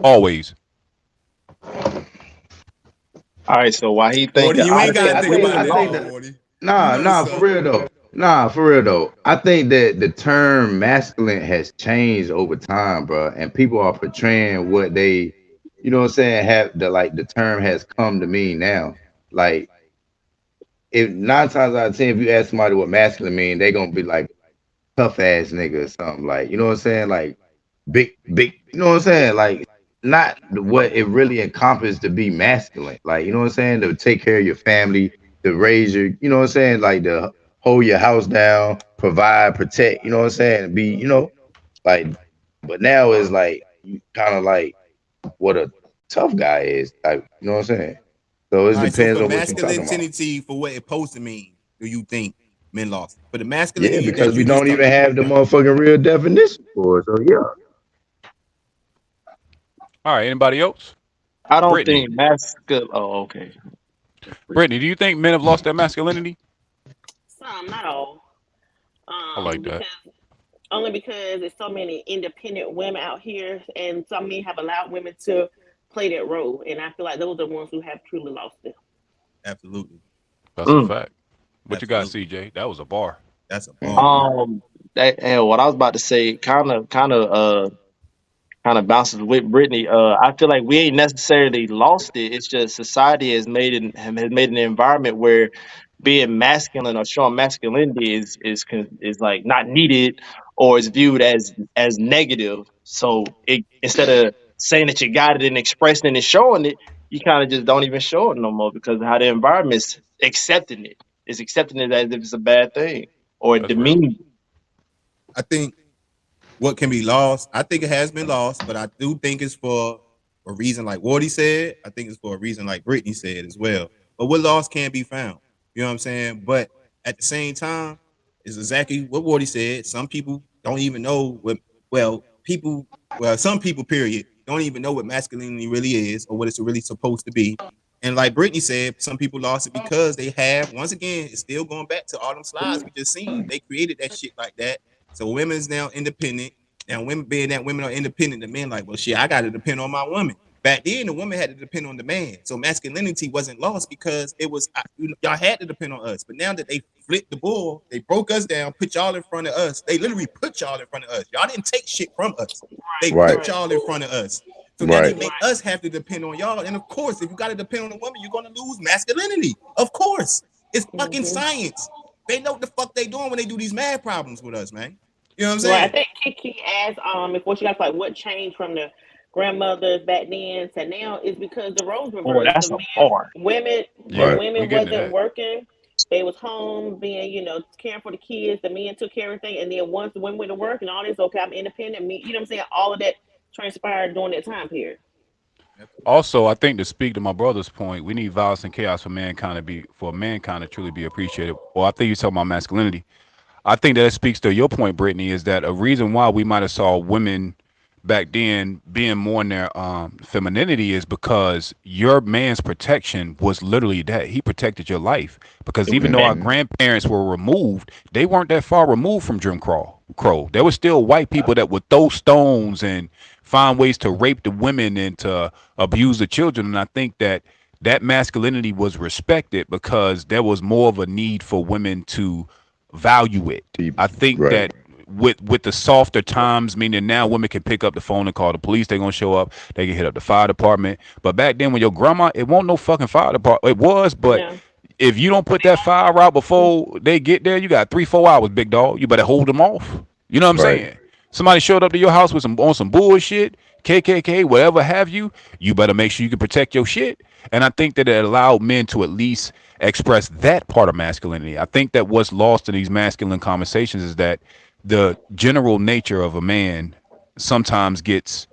Always. All right, so why he think Morty, that? you ain't Honestly, gotta I think think about it's I that think lost. long, that Morty. You nah, know it's nah, for so. real though. Nah, for real though. I think that the term masculine has changed over time, bro, and people are portraying what they, you know what I'm saying, have the term has come to mean now. Like if 9 times out of 10, if you ask somebody what masculine mean, they gonna be like tough ass nigga or something. Like, you know what I'm saying? Like big, you know what I'm saying? Like not what it really encompasses to be masculine. Like, you know what I'm saying? To take care of your family, to raise your, you know what I'm saying? Like to hold your house down, provide, protect, you know what I'm saying? Be, like, but now it's like you kind of like what a tough guy is. Like, you know what I'm saying? So it All right, so depends for on what you're talking about. masculinity, for what it supposed to mean, do you think men lost it? For the Yeah, masculinity because that we you just don't talked even about. have the motherfucking real definition for it. So yeah. All right, anybody else? I don't Brittany. think masculine. Oh, okay. Brittany, do you think men have lost their masculinity? Some, not all. I like that. Because only because there's so many independent women out here, and some men have allowed women to play that role, and I feel like those are the ones who have truly lost it. Absolutely. That's a Mm. fact. What you got, Absolutely. CJ? That was a bar. That's a bar. Mhm. That and what I was about to say, kind of bounces with Brittany. I feel like we ain't necessarily lost it. It's just society has made an environment where being masculine or showing masculinity is like not needed or is viewed as negative. So instead of saying that you got it and expressing it and showing it, you kind of just don't even show it no more because of how the environment's accepting it. It's accepting it as if it's a bad thing or That's real. demeaning. I think what can be lost, I think it has been lost, but I do think it's for a reason like Wardy said. I think it's for a reason like Brittany said as well. But what lost can be found. You know what I'm saying? But at the same time, it's exactly what Wardy said. Some people don't even know what some people, period, don't even know what masculinity really is or what it's really supposed to be. And like Brittany said, some people lost it because they have, once again, it's still going back to all them slides we just seen. They created that shit like that. So women's now independent. Now, women being that women are independent, the men like, well, shit, I got to depend on my woman. Back then, the woman had to depend on the man. So masculinity wasn't lost because it was y'all had to depend on us. But now that they flipped the bull, they broke us down, put y'all in front of us. They literally put y'all in front of us. Y'all didn't take shit from us. They Right, put y'all in front of us. So now they right, make us have to depend on y'all. And of course, if you got to depend on a woman, you're gonna lose masculinity. Of course, it's fucking Hmm. science. They know what the fuck they doing when they do these mad problems with us, man. You know what I'm Right. I saying? think Kiki asked before she got like what changed from the grandmothers back then to now is because the roles Oh, reversed. The that's a bar. the Yeah, right. we women getting to wasn't that. working. They was home being, caring for the kids. The men took care of everything. And then once the women went to work and all this, okay, I'm independent. Me, you know what I'm saying? All of that transpired during that time period. Also, I think to speak to my brother's point, we need violence and chaos for mankind to truly be appreciated. Well, I think you're talking about masculinity. I think that it speaks to your point, Brittany, is that a reason why we might have saw women back then being more in their femininity is because your man's protection was literally that he protected your life. Because even though our Hmm. grandparents were removed, they weren't that far removed from Jim Crow. There were still white people that would throw stones and find ways to rape the women and to abuse the children. And I think that masculinity was respected because there was more of a need for women to value it. I think Right. that with the softer times, meaning now women can pick up the phone and call the police. They're gonna show up. They can hit up the fire department. But back then, when your grandma, it won't no fucking fire department. It was, but No. if you don't put that fire out before they get there, you got 3 4 hours, big dog. You better hold them off. You know what I'm Right. saying? Somebody showed up to your house with some bullshit, KKK, whatever have you. You better make sure you can protect your shit. And I think that it allowed men to at least express that part of masculinity. I think that what's lost in these masculine conversations is that the general nature of a man sometimes gets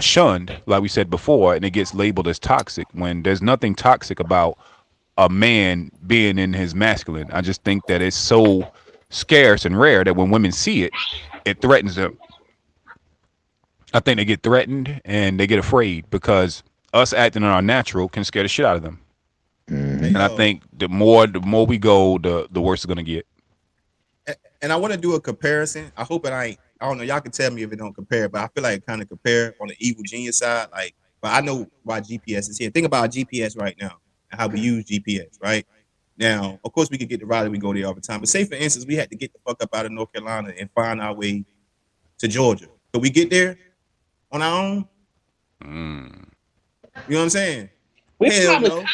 shunned, like we said before, and it gets labeled as toxic when there's nothing toxic about a man being in his masculine. I just think that it's so scarce and rare that when women see it, it threatens them. I think they get threatened and they get afraid because us acting in our natural can scare the shit out of them. Hey, And I think the more we go, the worse it's gonna get. and I want to do a comparison. I hope it ain't. I don't know. Y'all can tell me if it don't compare, but I feel like it kind of compare on the evil genius side. Like, but I know why GPS is here. Think about GPS right now. and how we use GPS, right? Now, of course, we could get to Raleigh, we go there all the time. But say, for instance, we had to get the fuck up out of North Carolina and find our way to Georgia. Could we get there on our own? You know what I'm saying? We Hell probably no. could,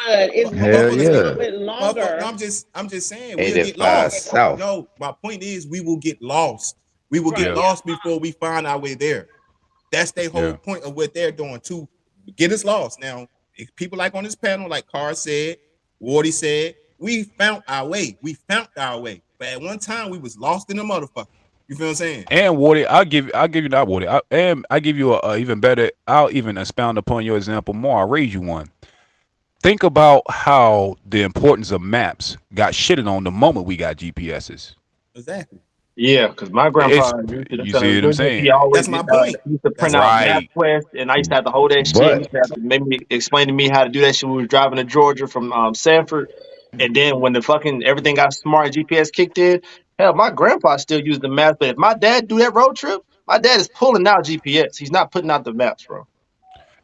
but it's gonna Hell take a little yeah. bit longer. No, I'm just saying we'll get 85 lost. South. No, my point is we will get lost. We will get Right. lost before we find our way there. That's their whole point of what they're doing to get us lost. Now, if people like on this panel, like Carr said, Wardy said, we found our way. We found our way. But at one time we was lost in the motherfucker. You feel what I'm saying? And Woody, I'll give you that, Woody. I give you a even better. I'll even expound upon your example more. I'll raise you one. Think about how the importance of maps got shitted on the moment we got GPSs. Exactly. Yeah, because my grandpa used to, You see what I'm saying? he always That's my point. used to print That's out right. MapQuest, and I used to have to hold that shit. He used to have to make me explain to me how to do that shit when we were driving to Georgia from Sanford. And then when the fucking everything got smart and GPS kicked in, hell, my grandpa still used the maps. But if my dad do that road trip, my dad is pulling out GPS. He's not putting out the maps, bro.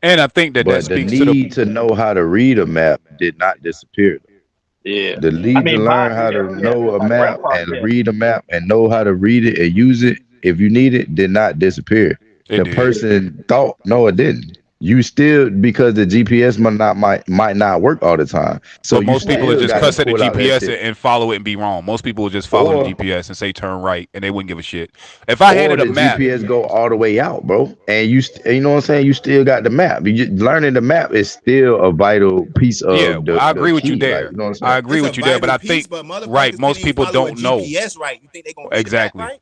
And I think that But the speaks to the need to know how to read a map did not disappear. Yeah. The need to learn how to know a my map grandpa, and read a map and know how to read it and use it if you need it did not disappear. It The did. person thought, no, it didn't. You still, because the GPS might not work all the time. So but most people would just cuss at the pull out that GPS shit. and follow it and be wrong. Most people would just follow Or- the GPS and say turn right, and they wouldn't give a shit. If I Or handed a the map, GPS go all the way out, bro, and you know what I'm saying. You still got the map. You just learning the map is still a vital piece of yeah, the. I agree the with you key, there. like, you know what I'm saying? I agree It's with a you there, but vital I think piece, but motherfuckers right, most can't people even follow don't a know GPS right. You think they gonna read exactly. the map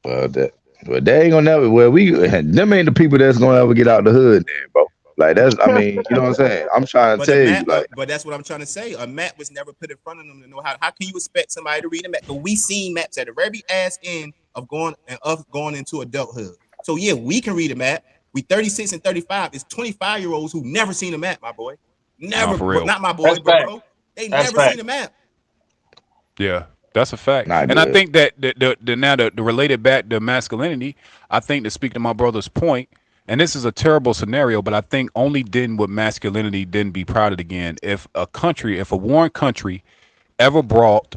right? Well, they ain't gonna never. Well, them ain't the people that's gonna ever get out the hood, there, bro. Like that's. I mean, you know what I'm saying. I'm trying to But tell the you, map, like, but that's what I'm trying to say. A map was never put in front of them to know how. How can you expect somebody to read a map? But we seen maps at the very ass end of going into adulthood. So yeah, we can read a map. We 36 and 35. It's 25-year-olds who never seen a map, my boy. Never, for real. not my boy, That's but fact. bro, they That's never fact. seen a map. Yeah, that's a fact. not And I good. think that the related back to masculinity, I think to speak to my brother's point, and this is a terrible scenario, but I think only then would masculinity then be prouded again if a warring country ever brought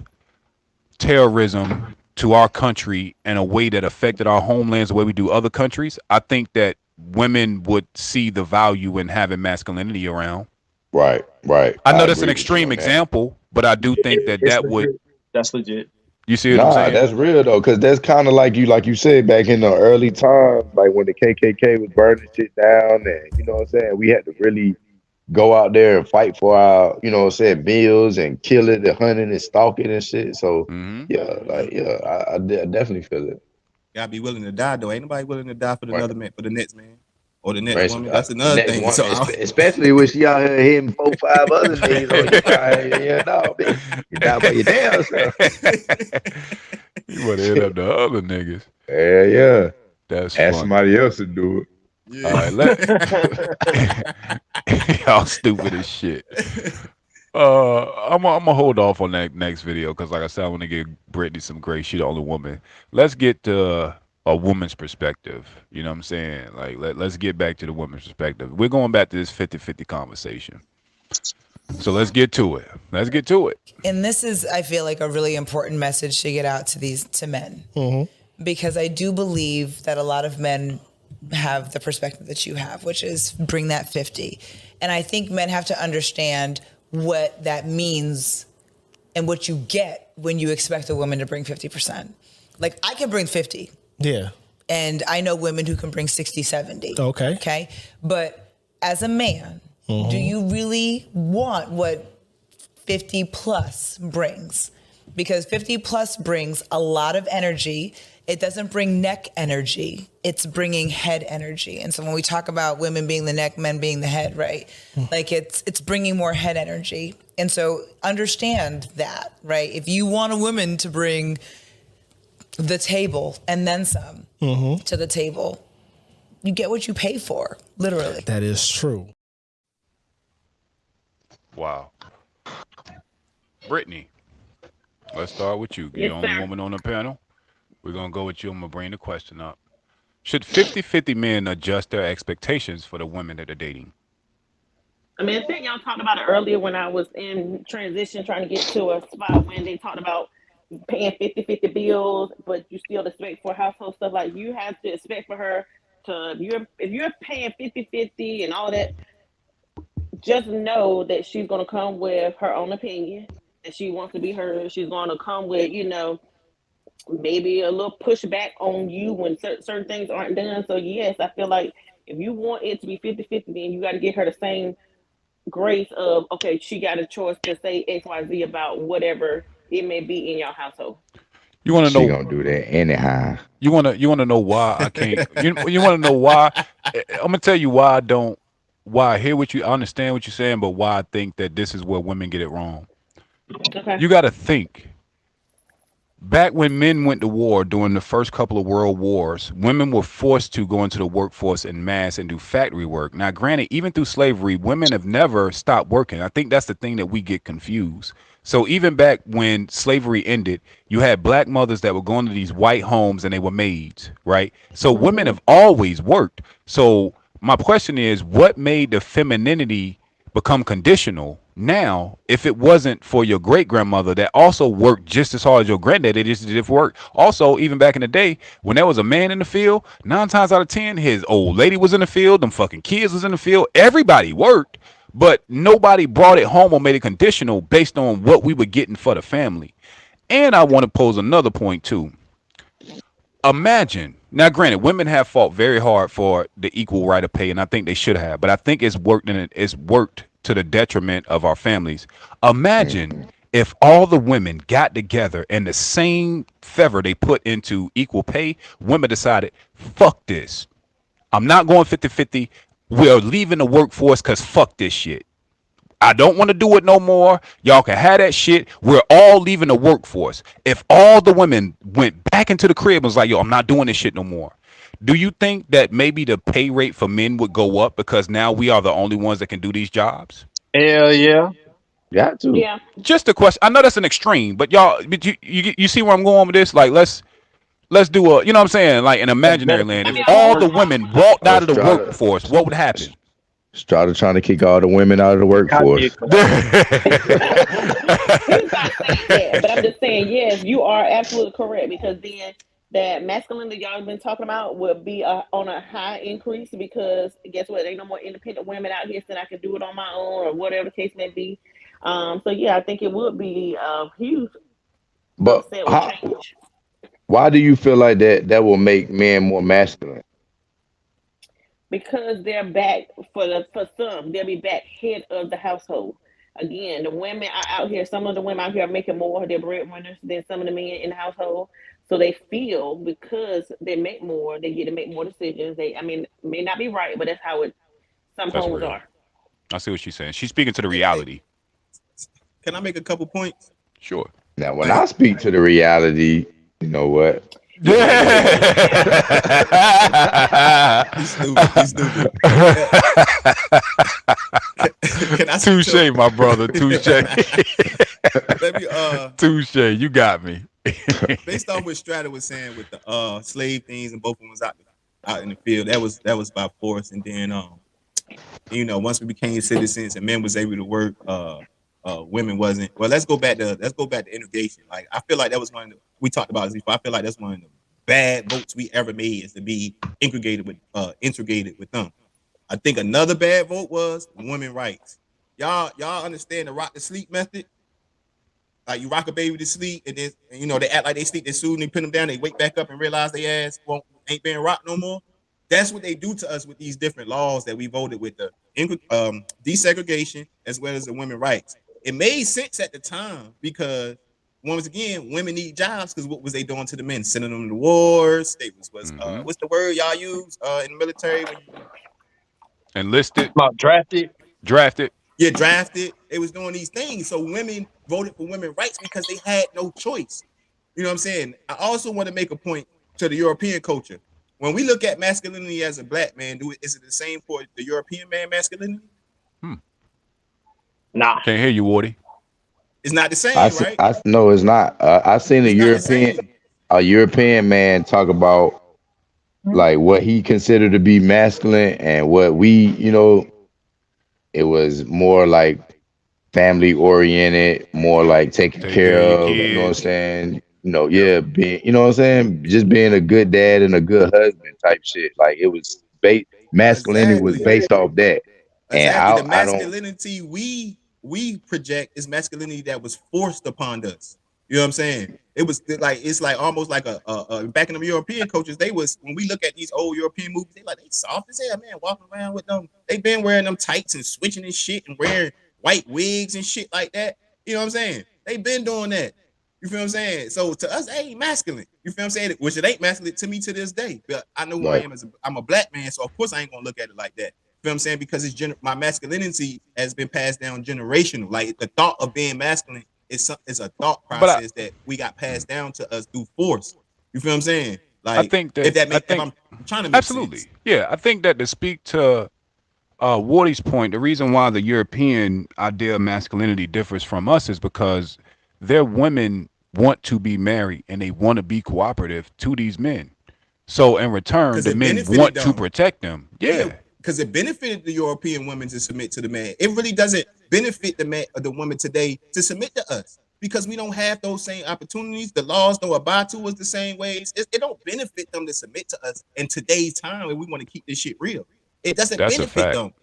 terrorism to our country in a way that affected our homelands the way we do other countries. I think that women would see the value in having masculinity around. Right. I know that's agree an with you extreme on that. example, but I do think that It's would. legit. That's legit. You see what I'm Nah, saying? that's real though, because that's kind of like you said back in the early times, like when the KKK was burning shit down, and you know what I'm saying. We had to really go out there and fight for our, you know what I'm saying, meals and kill it and hunt it and stalk it and shit. So I definitely feel it. Gotta be willing to die though. Ain't nobody willing to die for Right. another man, for the next man or the next Right. woman. That's The another next thing. one, So especially when she out here hitting 4-5 other niggas on you, yeah, no, bitch, you die by your damn self. You want to hit up the other niggas. Yeah. That's Ask funny. somebody else to do it. All right, y'all stupid as shit. I'm gonna hold off on that next video because, like I said, I want to give Brittany some grace. She's the only woman. Let's get to a woman's perspective. You know what I'm saying? Like, let's get back to the woman's perspective. We're going back to this 50-50 conversation. So let's get to it. Let's get to it. And this is, I feel like, a really important message to get out to men. Because I do believe that a lot of men have the perspective that you have, which is bring that 50. And I think men have to understand what that means and what you get when you expect a woman to bring 50%. Like, I can bring 50. Yeah. And I know women who can bring 60, 70. Okay. But as a man, do you really want what 50 plus brings? Because 50 plus brings a lot of energy. It doesn't bring neck energy. It's bringing head energy. And so when we talk about women being the neck, men being the head, right? Like it's bringing more head energy. And so understand that, right? If you want a woman to bring the table and then some to the table, you get what you pay for, literally. That is true. Wow. Brittany, let's start with you. You're Yes, the only sir. woman on the panel. We're going to go with you. I'm going to bring the question up. Should 50-50 men adjust their expectations for the women that they're dating? I mean, I think y'all talked about it earlier when I was in transition trying to get to a spot when they talked about paying 50-50 bills, but you still expect for household stuff. Like you have to expect for her to, if you're paying 50-50 and all that, just know that she's going to come with her own opinion and she wants to be heard. She's going to come with, maybe a little pushback on you when certain things aren't done. So, yes, I feel like if you want it to be 50-50, then you got to get her the same grace of, okay, she got a choice to say XYZ about whatever it may be in your household. You want to She know? gonna do that anyhow. You want to know why I can't? You want to know why? I'm gonna tell you why I don't. Why I hear what you I understand what you're saying, but why I think that this is where women get it wrong. Okay. You got to think. Back when men went to war during the first couple of world wars, women were forced to go into the workforce en masse and do factory work. Now, granted, even through slavery, women have never stopped working. I think that's the thing that we get confused. So even back when slavery ended, you had black mothers that were going to these white homes and they were maids, right? So women have always worked. So my question is, what made the femininity become conditional now if it wasn't for your great grandmother that also worked just as hard as your granddad? They just did work. Also, even back in the day when there was a man in the field, 9 times out of 10 his old lady was in the field, them fucking kids was in the field, everybody worked, but nobody brought it home or made it conditional based on what we were getting for the family. And I want to pose another point too. Imagine now, granted, women have fought very hard for the equal right of pay, and I think they should have, but I think it's worked to the detriment of our families. Imagine if all the women got together and the same feather they put into equal pay, women decided, fuck this. I'm not going 50-50. We're leaving the workforce because fuck this shit. I don't want to do it no more. Y'all can have that shit. We're all leaving the workforce. If all the women went back into the crib and was like, yo, I'm not doing this shit no more. Do you think that maybe the pay rate for men would go up because now we are the only ones that can do these jobs? Hell yeah. Got to. Yeah. Just a question. I know that's an extreme, but y'all, but you see where I'm going with this? Like, let's do a, you know what I'm saying? Like an imaginary land. I If mean, all the women walked Oh, out of the Strata. workforce, what would happen? Strata trying to kick all the women out of the Kanye. workforce. he's not saying that, but I'm just saying, yes, you are absolutely correct because then that masculinity y'all been talking about will be on a high increase because guess what? There ain't no more independent women out here saying I can do it on my own or whatever the case may be. So yeah, I think it would be a huge But upset or change. why do you feel like that will make men more masculine? Because they're back for some, they'll be back head of the household. Again, the women are out here. Some of the women out here are making more. They're breadwinners than some of the men in the household. So they feel because they make more, they get to make more decisions. I mean, may not be right, but that's how some That's homes real. are. I see what she's saying. She's speaking to the Hey, reality. can I make a couple points? Sure. Now, when I Like, speak to the reality, you know what? he's stupid. He's stupid. Can I speak Touche, to? my brother. Touche. Let me Touche. You got me. based on what Strata was saying with the slave things and both of them was out in the field. That was by force, and then once we became citizens and men was able to work, women wasn't. Well, let's go back to integration. Like I feel like that was one of the, we talked about this before. I feel like that's one of the bad votes we ever made is to be integrated with them. I think another bad vote was women rights. Y'all understand the rock to sleep method? Like you rock a baby to sleep, and then they act like they sleep. They soon they put them down. They wake back up and realize they ass ain't being rocked no more. That's what they do to us with these different laws that we voted with the desegregation as well as the women rights. It made sense at the time because once again, women need jobs because what was they doing to the men? Sending them to wars. They was what's the word y'all use in the military when you Enlisted. About drafted. Drafted. get drafted? They was doing these things. So women voted for women rights because they had no choice. You know what I'm saying? I also want to make a point to the European culture. When we look at masculinity as a black man, is it the same for the European man masculinity? Nah. Can't hear you, Wardy. It's not the same, right? No, it's not. I seen It's not the same. a European man talk about like what he considered to be masculine and what we, It was more like family oriented, more like taking Take care care of your of, you know what I'm kids. saying? Yeah, being, you know what I'm saying? Just being a good dad and a good husband type shit. Like it was masculinity was Exactly. based off that. And Exactly. The I don't masculinity we project is masculinity that was forced upon us. You know what I'm saying? It was like it's like almost like a back in the European cultures. They was when we look at these old European movies, they like they soft as hell, man, walking around with them. They been wearing them tights and switching and shit and wearing white wigs and shit like that. You know what I'm saying? They been doing that. You feel what I'm saying? So to us, that ain't masculine. You feel what I'm saying? Which it ain't masculine to me to this day. But I know who I right. am I'm a black man, so of course I ain't gonna look at it like that. You know what I'm saying? Because it's my masculinity has been passed down generational. Like the thought of being masculine is a thought But process that we got passed down to us through force. You feel what I'm saying? I Like think that if I'm trying to make sense. absolutely, yeah. I think that to speak to Wardy's point, the reason why the European idea of masculinity differs from us is because their women want to be married and they want to be cooperative to these men. So in return, Because the it men benefited want to them. protect them. Yeah, Yeah, because it benefited the European women to submit to the man. It really doesn't benefit the man or the woman today to submit to us because we don't have those same opportunities. The laws don't abide to us the same ways. It don't benefit them to submit to us in today's time, and we want to keep this shit real. It doesn't that's a benefit fact. them.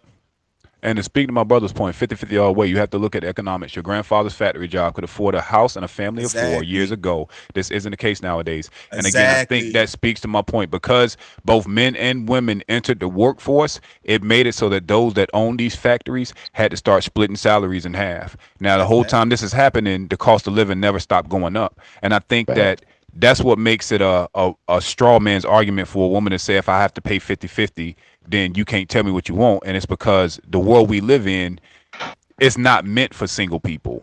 And to speak to my brother's point, 50-50 all the way, you have to look at economics. Your grandfather's factory job could afford a house and a family of 4 years Exactly. ago. This isn't the case nowadays. And again, I think Exactly. that speaks to my point because both men and women entered the workforce, it made it so that those that own these factories had to start splitting salaries in half. Now, the That's whole fact. time this is happening, the cost of living never stopped going up. And I think Fact. that that's what makes it a straw man's argument for a woman to say if I have to pay 50-50, then you can't tell me what you want. And it's because the world we live in is not meant for single people.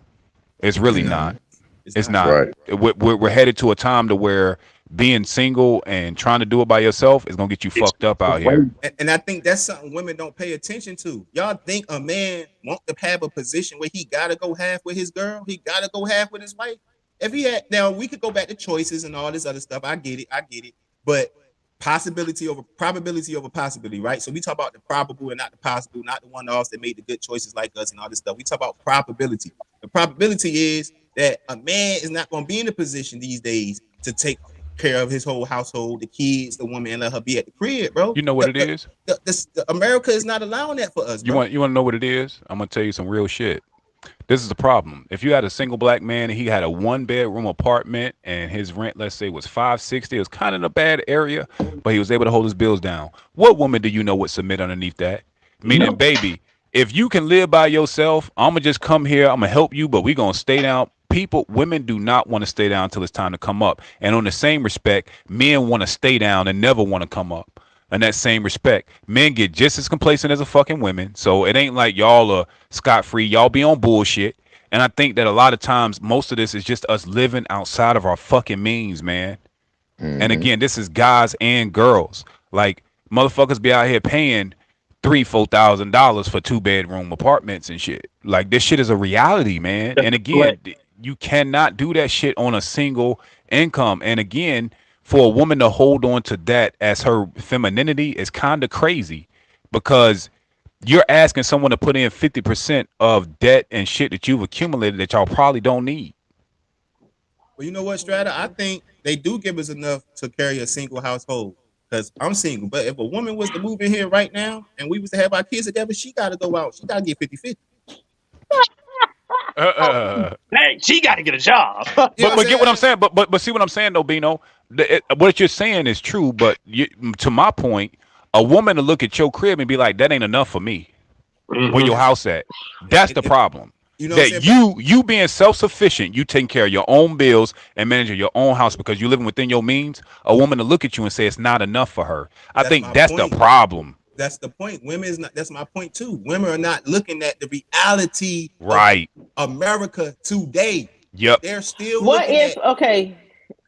It's It's really not. not. Hmm. It's It's not. not. Right. We're headed to a time to where being single and trying to do it by yourself is gonna get you It's fucked up out way here. And I think that's something women don't pay attention to. Y'all think a man want to have a position where he gotta go half with his girl, he gotta go half with his wife. If he had now, we could go back to choices and all this other stuff. I get it, but probability over possibility, right? So we talk about the probable and not the possible, not the one offs that made the good choices like us and all this stuff. We talk about probability. The probability is that a man is not going to be in a position these days to take care of his whole household, the kids, the woman, and let her be at the crib, bro. You know what it is? America is not allowing that for us, You bro. want to know what it is? I'm gonna tell you some real shit. This is the problem. If you had a single black man and he had a 1 bedroom apartment and his rent, let's say, was 560, it was kind of in a bad area, but he was able to hold his bills down. What woman do you know would submit underneath that? Meaning, no. baby, if you can live by yourself, I'm gonna just come here. I'm gonna help you, but we gonna stay down. Women do not want to stay down until it's time to come up. And on the same respect, men want to stay down and never want to come up. In that same respect, men get just as complacent as a fucking women. So it ain't like y'all are scot free. Y'all be on bullshit. And I think that a lot of times, most of this is just us living outside of our fucking means, man. And Hmm. again, this is guys and girls. Like motherfuckers be out here paying $3,000-$4,000 for 2 bedroom apartments and shit. Like this shit is a reality, man. That's And a flex. again, you cannot do that shit on a single income. And again, for a woman to hold on to that as her femininity is kind of crazy because you're asking someone to put in 50% of debt and shit that you've accumulated that y'all probably don't need. Well, you know what, Strata? I think they do give us enough to carry a single household. Because I'm single. But if a woman was to move in here right now and we was to have our kids together, she got to go out. She got to get 50-50. Hey, she got to get a job. You know what I'm But get what I'm saying? saying. But see what I'm saying though, Bino. What you're saying is true. But to my point, a woman to look at your crib and be like, "That ain't enough for me." Where your hmm house at? That's the If, problem. you know what I'm That saying? But you being self sufficient, you taking care of your own bills and managing your own house because you're living within your means. A woman to look at you and say it's not enough for her. I that's think my that's the point. problem. That's the point. Women is not. That's my point too. Women are not looking at the reality of Right. America today. Yep. They're still What looking if at. okay?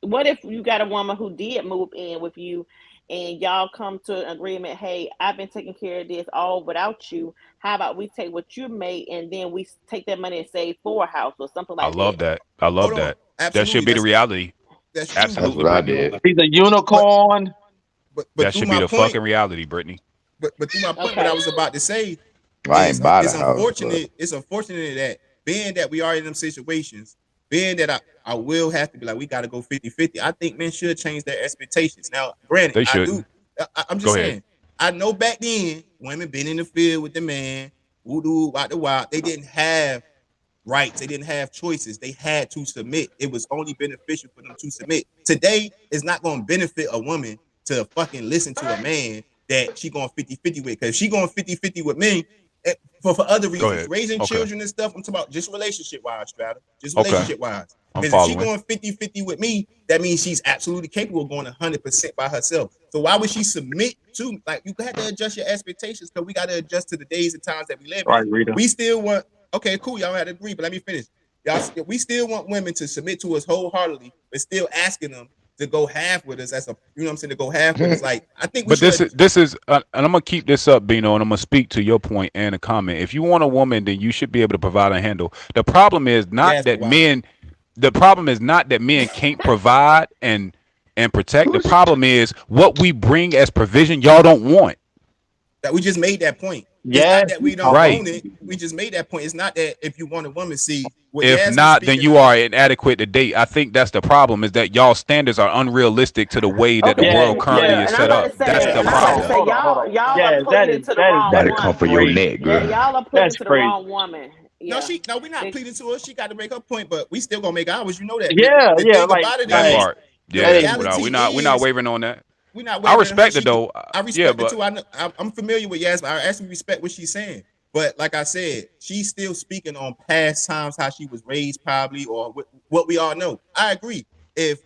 What if you got a woman who did move in with you, and y'all come to an agreement? Hey, I've been taking care of this all without you. How about we take what you made and then we take that money and save for a house or something I like that? love that. I Hold love on. that. That should Absolutely. be the reality. That's true. That's Absolutely, what I Brittany. did. He's a But unicorn. but That through should be my the point. fucking reality, Brittany. But through my point, what I Okay. was about to say. I ain't buy the It's house, but unfortunate. It's unfortunate that being that we are in them situations, being that I will have to be like, we got to go 50-50. I think men should change their expectations. Now, granted, They I do. shouldn't. I'm Go just ahead. saying. I know back then, women been in the field with the man, woo out the wild. They didn't have rights. They didn't have choices. They had to submit. It was only beneficial for them to submit. Today is not going to benefit a woman to fucking listen to a man that she going 50-50 with. Because she going 50-50 with me for other Go reasons. ahead. Raising Okay. children and stuff. I'm talking about just relationship-wise, Strata. Just Okay. relationship-wise. I'm Because if she following. going 50-50 with me, that means she's absolutely capable of going 100% by herself. So why would she submit to, like, you have to adjust your expectations because we got to adjust to the days and times that we live Right, in. Rita. We still want, okay, cool, y'all had to agree, but let me finish. We still want women to submit to us wholeheartedly, but still asking them to go half with us as a, you know what I'm saying, to go half with us. Like, I think we But should. this is, and I'm gonna keep this up, Bino, and I'm gonna speak to your point and a comment. If you want a woman, then you should be able to provide and handle. The problem is not Jasmine, that why? men. The problem is not that men can't provide and protect. The problem is what we bring as provision, y'all don't want. That we just made that point. It's Yeah, not that we don't Right. want it. We just made that point. It's not that if you want a woman, see what If Yasmin's not, then speaking you on. are inadequate to date. I think that's the problem. Is that y'all standards are unrealistic to the way that the Okay, yeah, world currently yeah. is and I'm set about up. to That's say, the and I'm about to problem. say, Hold on. y'all are Yeah, putting it to the wrong about to that is come for woman. your crazy. neck, Yeah, girl. y'all are putting That's it to the crazy. wrong woman. No, Yeah. no, we're not pleading to her. She got to make her point, but we still gonna make ours. You know that, Brittany. Yeah, The yeah, thing about it That is, part. the that Yeah. ain't Without reality we're not is, wavering on that. we're not I wavering in her. respect it though. I Yeah, respect it but too. I'm familiar with Yasmin. I actually respect what she's saying. But like I said, she's still speaking on past times, how she was raised, probably, or what we all know. I agree. If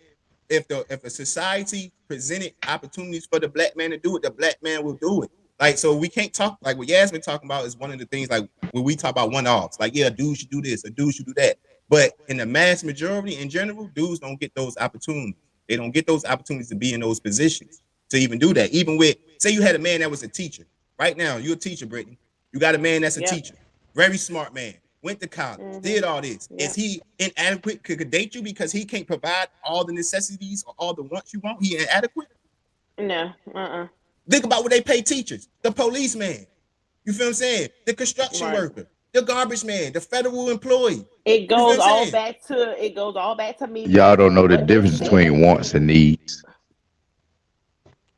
a society presented opportunities for the black man to do it, the black man will do it. Like, so we can't talk like what Yasmin talking about is one of the things like when we talk about one-offs, like, yeah, a dude should do this, a dude should do that. But in the mass majority in general, dudes don't get those opportunities. They don't get those opportunities to be in those positions to even do that. Even with, say you had a man that was a teacher. Right now, you're a teacher, Brittany. You got a man that's a Yep. teacher. Very smart man. Went to college, did all this. Yep. Is he inadequate? Could date you because he can't provide all the necessities or all the wants you want? He inadequate? No. Think about what they pay teachers. The policeman. You feel what I'm saying? The construction Right. worker. The garbage man. The federal employee. It You feel what goes I'm all saying? back to me Y'all based don't on know the what they difference said. between wants and needs.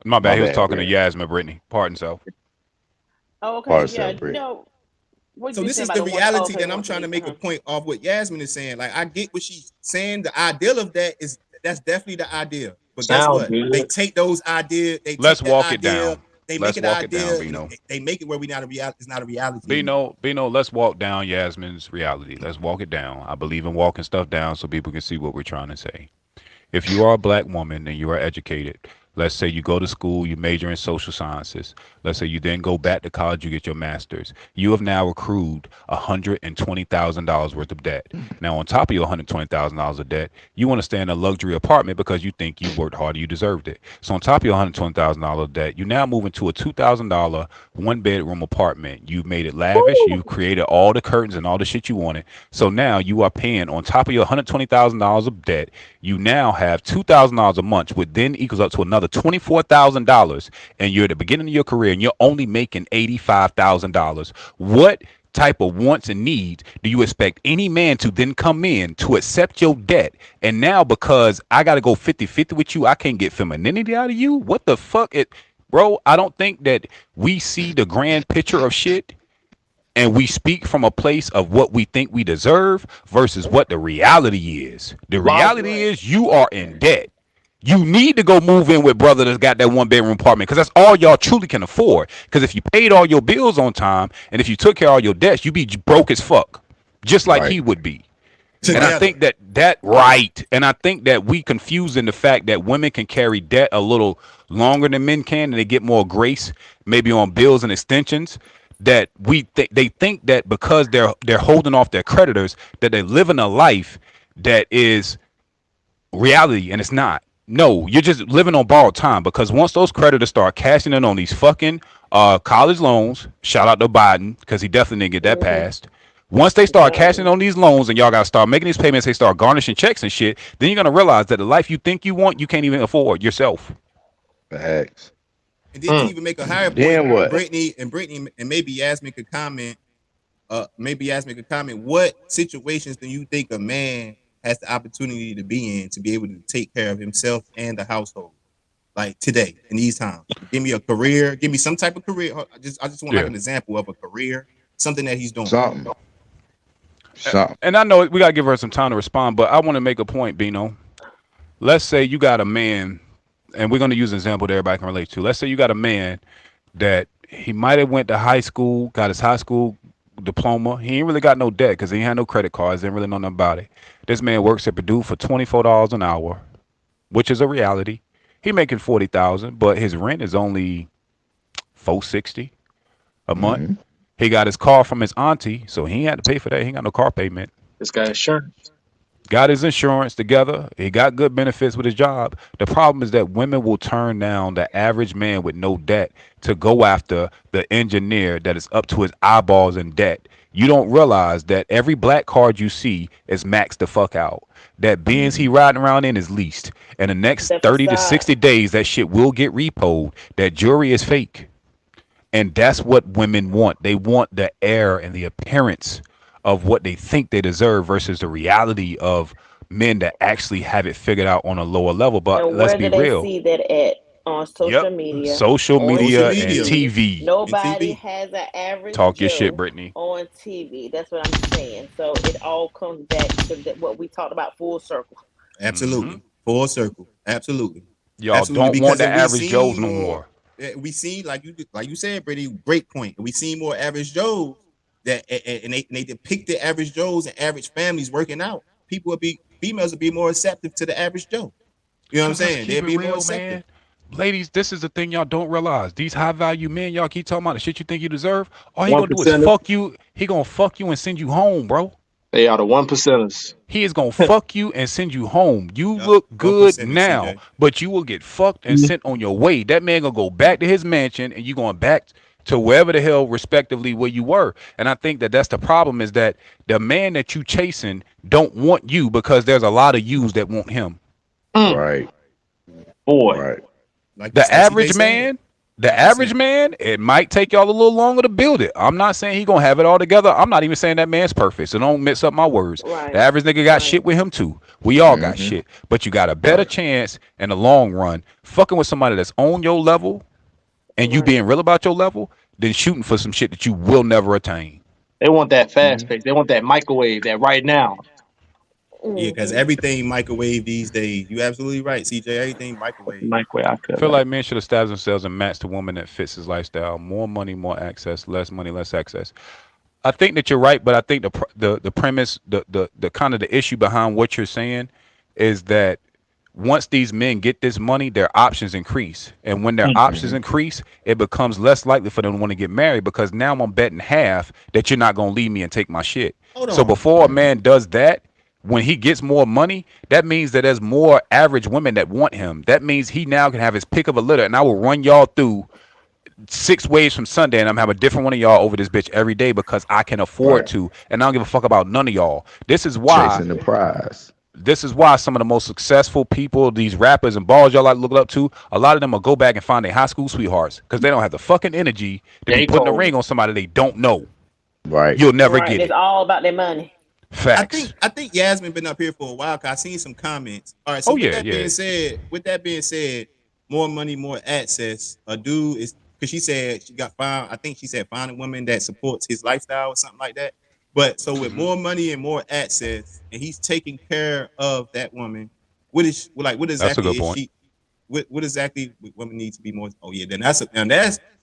my My bad. He was bad, talking to Brett. Yasmin Brittany. Pardon self. Oh, okay. Part Yeah. of Brett. No. What So you this saying is about the the one? reality Okay, that I'm one trying to thing. make a point off what Yasmin is saying. Like, I get what she's saying. The ideal of that is that's definitely the idea. But guess sound what? They good. take those ideas, they Let's take that walk it idea, down. they make Let's it an walk it down, idea, and Bino. they make it where we not a reality. It's not a reality anymore. Bino, let's walk down Yasmin's reality. Let's walk it down. I believe in walking stuff down so people can see what we're trying to say. If you are a black woman and you are educated, let's say you go to school, you major in social sciences. Let's say you then go back to college, you get your master's. You have now accrued $120,000 worth of debt. Now, on top of your $120,000 of debt, you want to stay in a luxury apartment because you think you worked hard, you deserved it. So, on top of your $120,000 debt, you now move into a $2,000 one-bedroom apartment. You made it lavish. You created all the curtains and all the shit you wanted. So now you are paying on top of your $120,000 of debt. You now have $2,000 a month, which then equals up to another $24,000, and you're at the beginning of your career and you're only making $85,000. What type of wants and needs do you expect any man to then come in to accept your debt? And now, because I got to go 50-50 with you, I can't get femininity out of you? What the fuck? Bro, I don't think that we see the grand picture of shit and we speak from a place of what we think we deserve versus what the reality is. The reality is you are in debt. You need to go move in with brother that's got that one bedroom apartment because that's all y'all truly can afford. Because if you paid all your bills on time and if you took care of all your debts, you'd be broke as fuck, just like he would be. And I think and I think that we confusing the fact that women can carry debt a little longer than men can, and they get more grace, maybe on bills and extensions. That they think that because they're holding off their creditors, that they're living a life that is reality, and it's not. No, you're just living on borrowed time because once those creditors start cashing in on these fucking college loans, shout out to Biden because he definitely didn't get that passed. Once they start cashing on these loans and y'all got to start making these payments, they start garnishing checks and shit, then you're going to realize that the life you think you want, you can't even afford yourself. Facts. And then to even make a higher point, Then what? Brittany, and maybe Yasmin could comment. Maybe Yasmin could comment. What situations do you think a man has the opportunity to be in to be able to take care of himself and the household? Like today, in these times, give me a career. Give me some type of career. I just want like an example of a career, something that he's doing. Something. And I know we gotta give her some time to respond, but I want to make a point, Bino. Let's say you got a man, and we're gonna use an example that everybody can relate to. Let's say you got a man that he might have went to high school, got his high school diploma. He ain't really got no debt because he had no credit cards. Didn't really know nothing about it. This man works at Purdue for $24 an hour, which is a reality. He making 40,000, but his rent is only $460 a month. He got his car from his auntie, so he ain't had to pay for that. He ain't got no car payment. This guy insurance. Got his insurance together. He got good benefits with his job. The problem is that women will turn down the average man with no debt to go after the engineer that is up to his eyeballs in debt. You don't realize that every black card you see is maxed the fuck out. That Benz he riding around in is leased. And the next 30 to 60 days, that shit will get repoed. That jewelry is fake. And that's what women want. They want the air and the appearance of what they think they deserve versus the reality of men that actually have it figured out on a lower level. But And let's where be do they real. see that at? On social media. Social on media and TV. TV. Nobody has an average Talk your Joe shit, Brittany. on TV. That's what I'm saying. So it all comes back to what we talked about, full circle. Absolutely. Full circle. Absolutely. Y'all Absolutely. don't want the if we average seen Joes no more. We see, like you said, Brittany, great point. We see more average Joes that and they depict the average Joes and average families working out. Females will be more receptive to the average Joe. You know what I'm saying? They'll be more receptive. Man. Ladies, this is the thing y'all don't realize. These high value men, y'all keep talking about the shit you think you deserve. All he gonna do is fuck you. He gonna fuck you and send you home, bro. They are the 1%ers. He is gonna fuck you and send you home. You look good now, but you will get fucked and sent on your way. That man gonna go back to his mansion, and you going back to wherever the hell, respectively, where you were. And I think that that's the problem, is that the man that you chasing don't want you because there's a lot of yous that want him. Right. Boy. Right. Like the average man, it might take y'all a little longer to build it. I'm not saying he gonna have it all together. I'm not even saying that man's perfect, so don't mix up my words. Right. The average nigga got shit with him too. We all got shit, but you got a better chance in the long run fucking with somebody that's on your level and you being real about your level than shooting for some shit that you will never attain. They want that fast pace. They want that microwave, that right now. Yeah, because everything microwave these days. You absolutely right, CJ. Everything microwave. Microwave. I feel like men should establish themselves and match the woman that fits his lifestyle. More money, more access. Less money, less access. I think that you're right, but I think the premise, the kind of the issue behind what you're saying is that once these men get this money, their options increase. And when their options increase, it becomes less likely for them to want to get married, because now I'm betting half that you're not going to leave me and take my shit. So before a man does that, when he gets more money, that means that there's more average women that want him. That means he now can have his pick of a litter, and I will run y'all through 6 waves from Sunday, and I'm having a different one of y'all over this bitch every day because I can afford to, and I don't give a fuck about none of y'all. This is why chasing the prize. This is why some of the most successful people, these rappers and balls y'all like looking up to, a lot of them will go back and find their high school sweethearts because they don't have the fucking energy to be putting a ring on somebody they don't know. Right. You'll never get it. It's all about their money. Facts. I think Yasmin been up here for a while because I seen some comments. All right, so with that being said, more money, more access. A dude is, because she said she got found. I think she said find a woman that supports his lifestyle or something like that. But so with more money and more access, and he's taking care of that woman, what exactly is she? What exactly women need to be more? Oh yeah, then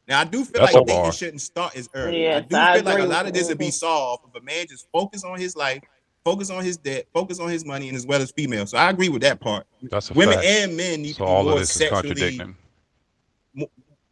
now I do feel like dating shouldn't start as early. Yes, I do feel like a lot of this would be solved if a man just focus on his life, focus on his debt, focus on his money, and as well as females. So I agree with that part. That's a women fact. and men need to be all more of this is sexually. contradicting.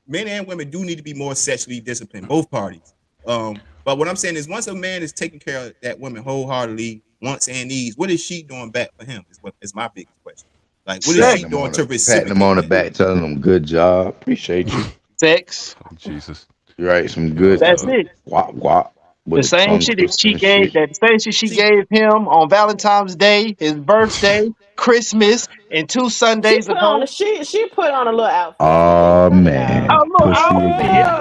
Men and women do need to be more sexually disciplined, both parties. But what I'm saying is, once a man is taking care of that woman wholeheartedly, wants and needs, what is she doing back for him? Is my biggest question. Like, what is she doing to reciprocate? Patting him on the back, telling him good job, appreciate you. Sex. Oh, Jesus. Right, some good. That's it. Guap, guap. with The a same ton shit of that she percent gave, shit. that same shit she See, gave him on Valentine's Day, his birthday, Christmas, and 2 She Sundays put on a ago. she put on a little outfit, CJ. Oh Cut it out. man, A little pussy outfit. again.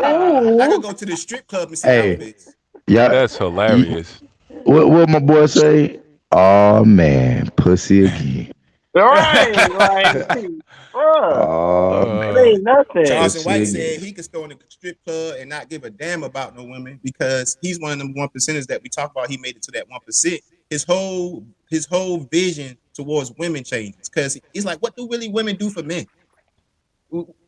I could Ooh. go to the strip club and see Hey, outfits. yeah, That's hilarious. what my boy say? Oh man, pussy again. Right, like, bruh, Oh it man, uh, ain't nothing. Charleston pussy White said again. he could go in the strip club and not give a damn about no women because he's one of them 1%ers that we talk about. He made it to that 1%. His whole vision towards women changes because he's like, what do really women do for men?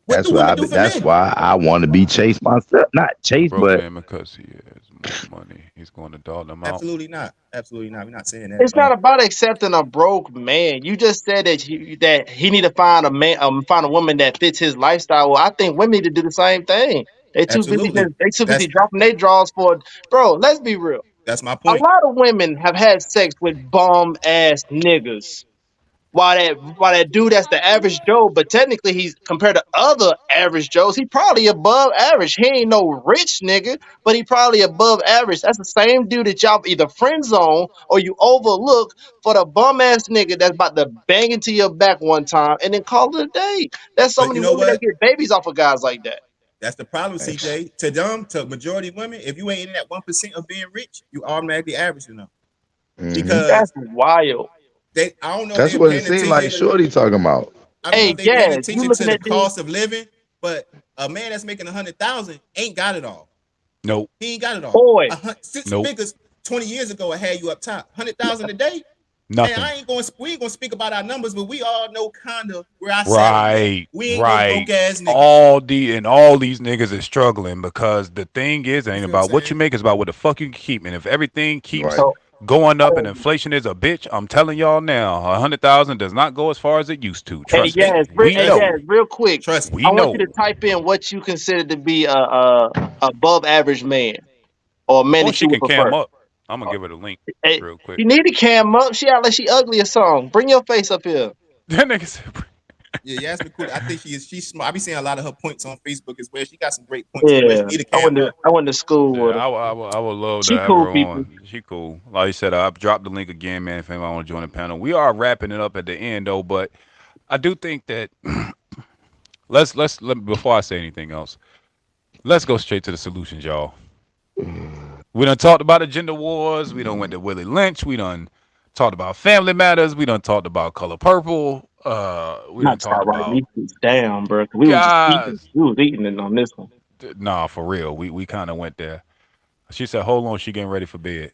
What That's do why women do for that's men? why I want to be chased myself. Not a chased, broke but man because he has more money. He's going to dog them out. Absolutely not. Absolutely not. We're not saying that at It's not all. about accepting a broke man. You just said that he need to find a man, find a woman that fits his lifestyle. Well, I think women need to do the same thing. Absolutely. They too busy That's dropping their draws for. Bro, let's be real. that's my A point. lot of women have had sex with bum ass niggas. While that dude that's the average Joe, but technically he's compared to other average Joes, he probably above average. He ain't no rich nigga, but he probably above average. That's the same dude that y'all either friend zone or you overlook for the bum ass nigga that's about to bang into your back one time and then call it a day. There's so But many you know women that what? get babies off of guys like that. That's the problem, facts. CJ. To them, to majority of women, if you ain't in that 1% of being rich, you automatically average enough. Hmm. That's Because wild. I don't know if That's they're what it paying seemed like. attention. Shorty talking about. I don't know Hey, if they're paying Jazz, you attention looking to the at this? cost of living, but a man that's making 100,000 ain't got it all. Nope. He ain't got it all. Boy, Six Nope. figures 20 years ago, I had you up top. 100,000 a day. And Nothing. I ain't going. We ain't gonna speak about our numbers, but we all know kind of where our salary at. Right. We ain't no broke Right. ass niggas. All these niggas is struggling because the thing is, it You ain't feel what I'm about what you saying? make, it's about what the fuck you can keep. And if everything keeps Right. so going up and inflation is a bitch, I'm telling y'all now, 100,000 does not go as far as it used to. Hey, Trust me. Jazz, We Trust me. know. Jazz, real quick. Trust me. I We want you to know. type in what you consider to be a above average man or a man Or that she you would can cam prefer. up. I'm gonna give her the link Hey, real quick. you need to cam up. She act like she ugly or something. Bring your face up here. That nigga said, Yeah, Yasmin Cool. I think she's smart. I be seeing a lot of her points on Facebook as well. She got some great points as well. She Yeah, need to cam up. I went to school yeah, with her. I would love to She have cool her people. on. She cool. Like I said, I've dropped the link again, man, if anyone want to join the panel. We are wrapping it up at the end, though, but I do think that before I say anything else, let's go straight to the solutions, y'all. We done talked about the gender wars. We done went to Willie Lynch. We done talked about family matters. We done talked about color purple. We I'm done not talked start writing about these things down, bro. 'Cause we was just eating. guys. We was eating it on this one. Nah, for real. We kind of went there. She said, "Hold on, she getting ready for bed."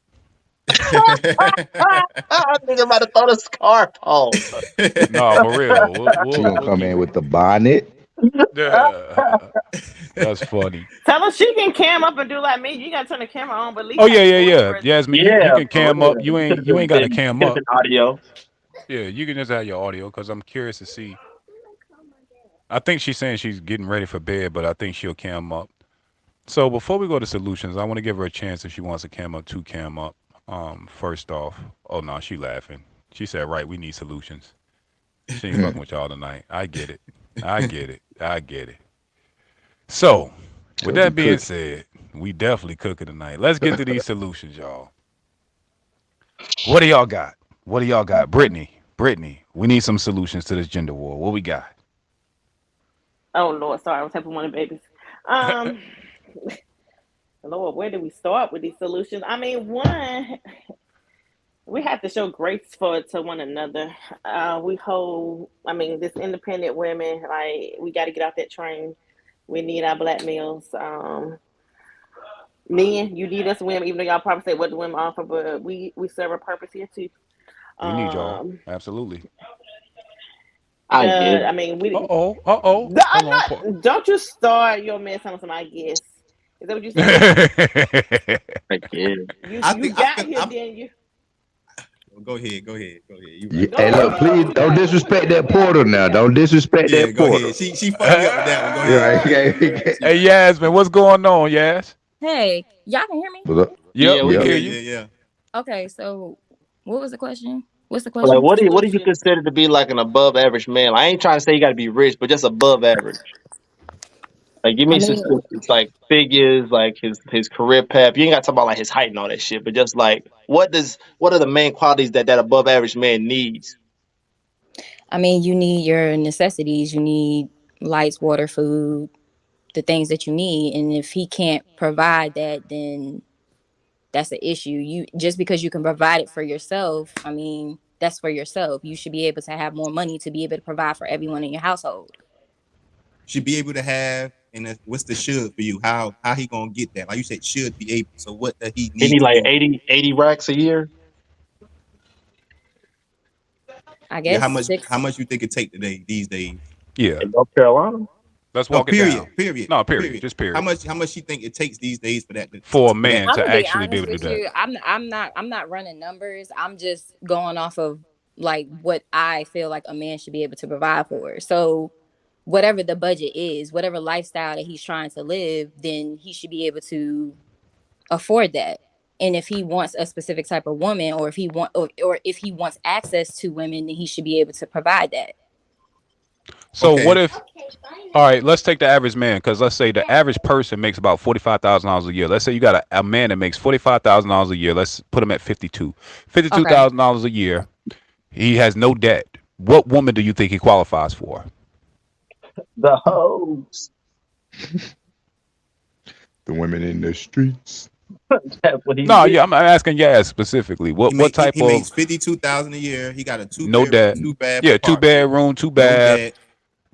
I'm thinking about to throw the scarf off. Nah, for real. She gonna We'll come keep in it. with the bonnet. Yeah, that's funny. Tell her she can cam up and do like me. You gotta turn the camera on, but at Oh least have yeah, the yeah, voice yeah. present. Yasmin, you Yeah, can for cam real. up. It could have You been ain't got to been cam could have up. been audio. Yeah, you can just have your audio because I'm curious to see. I think she's saying she's getting ready for bed, but I think she'll cam up. So before we go to solutions, I want to give her a chance if she wants to cam up to cam up. First off, oh no, she laughing. She said, "Right, we need solutions." She ain't fucking with y'all tonight. I get it. I get it. I get it. So, with She'll be that being cooking. said, we definitely cooking tonight. Let's get to these solutions, y'all. What do y'all got? What do y'all got? Brittany, we need some solutions to this gender war. What we got? Oh Lord, sorry, I was helping one of the babies. Um, Lord, where do we start with these solutions? I mean, one, we have to show grace for to one another. We hold, I mean, this independent women, like we got to get off that train. We need our black males. Men, you need us women, even though y'all probably say what the women offer, but we serve a purpose here too. We need y'all. Um, Absolutely. I get I it. mean, we. Uh oh. I'm Hold on. not. Don't you start your mess on some. I guess. Is that what you saying? I I get it. I You think I got feel. here, then you Go ahead. Go ahead. You Yeah, right. go hey, look, ahead. please What we don't got? disrespect that portal now. Don't disrespect Yeah, that go portal. ahead. She fucked me up with that one. Go Yeah, ahead. She Hey right. Yasmin, what's going on, Yas? Hey, y'all can hear me? What's up? Yep, Yeah, we we can Yep. hear Yeah, get you. yeah, yeah. Okay, so what was the question? What's the like question? what do you Solution. consider to be like an above average man? I ain't trying to say you got to be rich, but just above average. Like, give I me mean, statistics, like figures, like his career path. You ain't got to talk about like his height and all that shit, but just like what are the main qualities that above average man needs? you need your necessities. You need lights, water, food, the things that you need. And if he can't provide that, then that's an issue. You just because you can provide it for yourself, that's for yourself. You should be able to have more money to be able to provide for everyone in your household. Should be able to have, and what's the should for you? How he gonna get that? Like you said, should be able. So what does he He need need to like do? 80 racks a year. I Yeah, guess how six. much you think it take today these days? Yeah. In North Carolina. Let's No, walk it down. period. No, period. Just period. How much you think it takes these days for that For a for that? man I'm to gonna be actually be honest able to with do that. you. I'm not running numbers. I'm just going off of like what I feel like a man should be able to provide for. So whatever the budget is, whatever lifestyle that he's trying to live, then he should be able to afford that. And if he wants a specific type of woman, or or if he wants access to women, then he should be able to provide that. So what Okay, if? All right, let's take the average man because let's say the average person makes about $45,000 a year. Let's say you got a man that makes $45,000 a year. Let's put him at 52. Fifty-two Okay. thousand dollars a year. He has no debt. What woman do you think he qualifies for? The hoes. The women in the streets. That's what he's No, getting. yeah, I'm asking Yaz specifically. What type he of makes 52,000 a year. He got a two no bedroom, debt? two bath Yeah, two apartment, bedroom, two no bath, debt.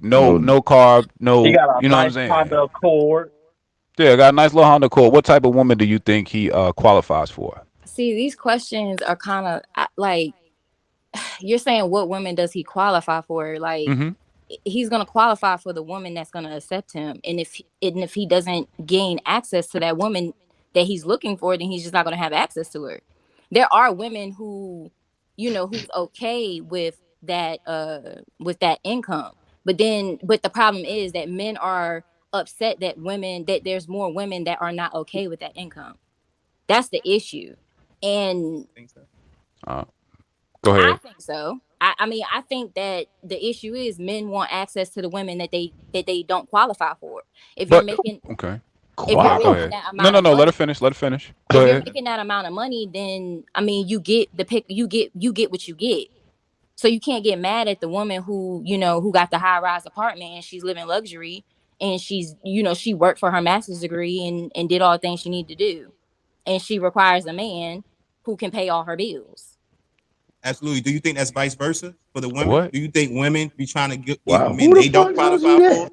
No, no car, He no. got a You know what I'm nice saying? Honda Accord. Yeah, got a nice little Honda Accord. What type of woman do you think he qualifies for? See, these questions are kind of like you're saying, what woman does he qualify for? Like, Mm-hmm. he's gonna qualify for the woman that's gonna accept him. And if he doesn't gain access to that woman that he's looking for, then he's just not gonna have access to her. There are women who, who's okay with that income. But the problem is that men are upset that there's more women that are not okay with that income. That's the issue. And Think so? Uh, Go I ahead. think so. I think that the issue is men want access to the women that they don't qualify for. If you're But making okay. if you're Go making ahead. that No, amount no, of no. Let her money, finish. Let her finish. Go if you're ahead. making that amount of money, then you get the pick. You get what you get. So you can't get mad at the woman who got the high rise apartment and she's living luxury, and she worked for her master's degree and did all the things she needed to do, and she requires a man who can pay all her bills. Absolutely. Do you think that's vice versa for the women? What? Do you think women be trying to get wow. men Who the they don't fuck told you qualify for? that?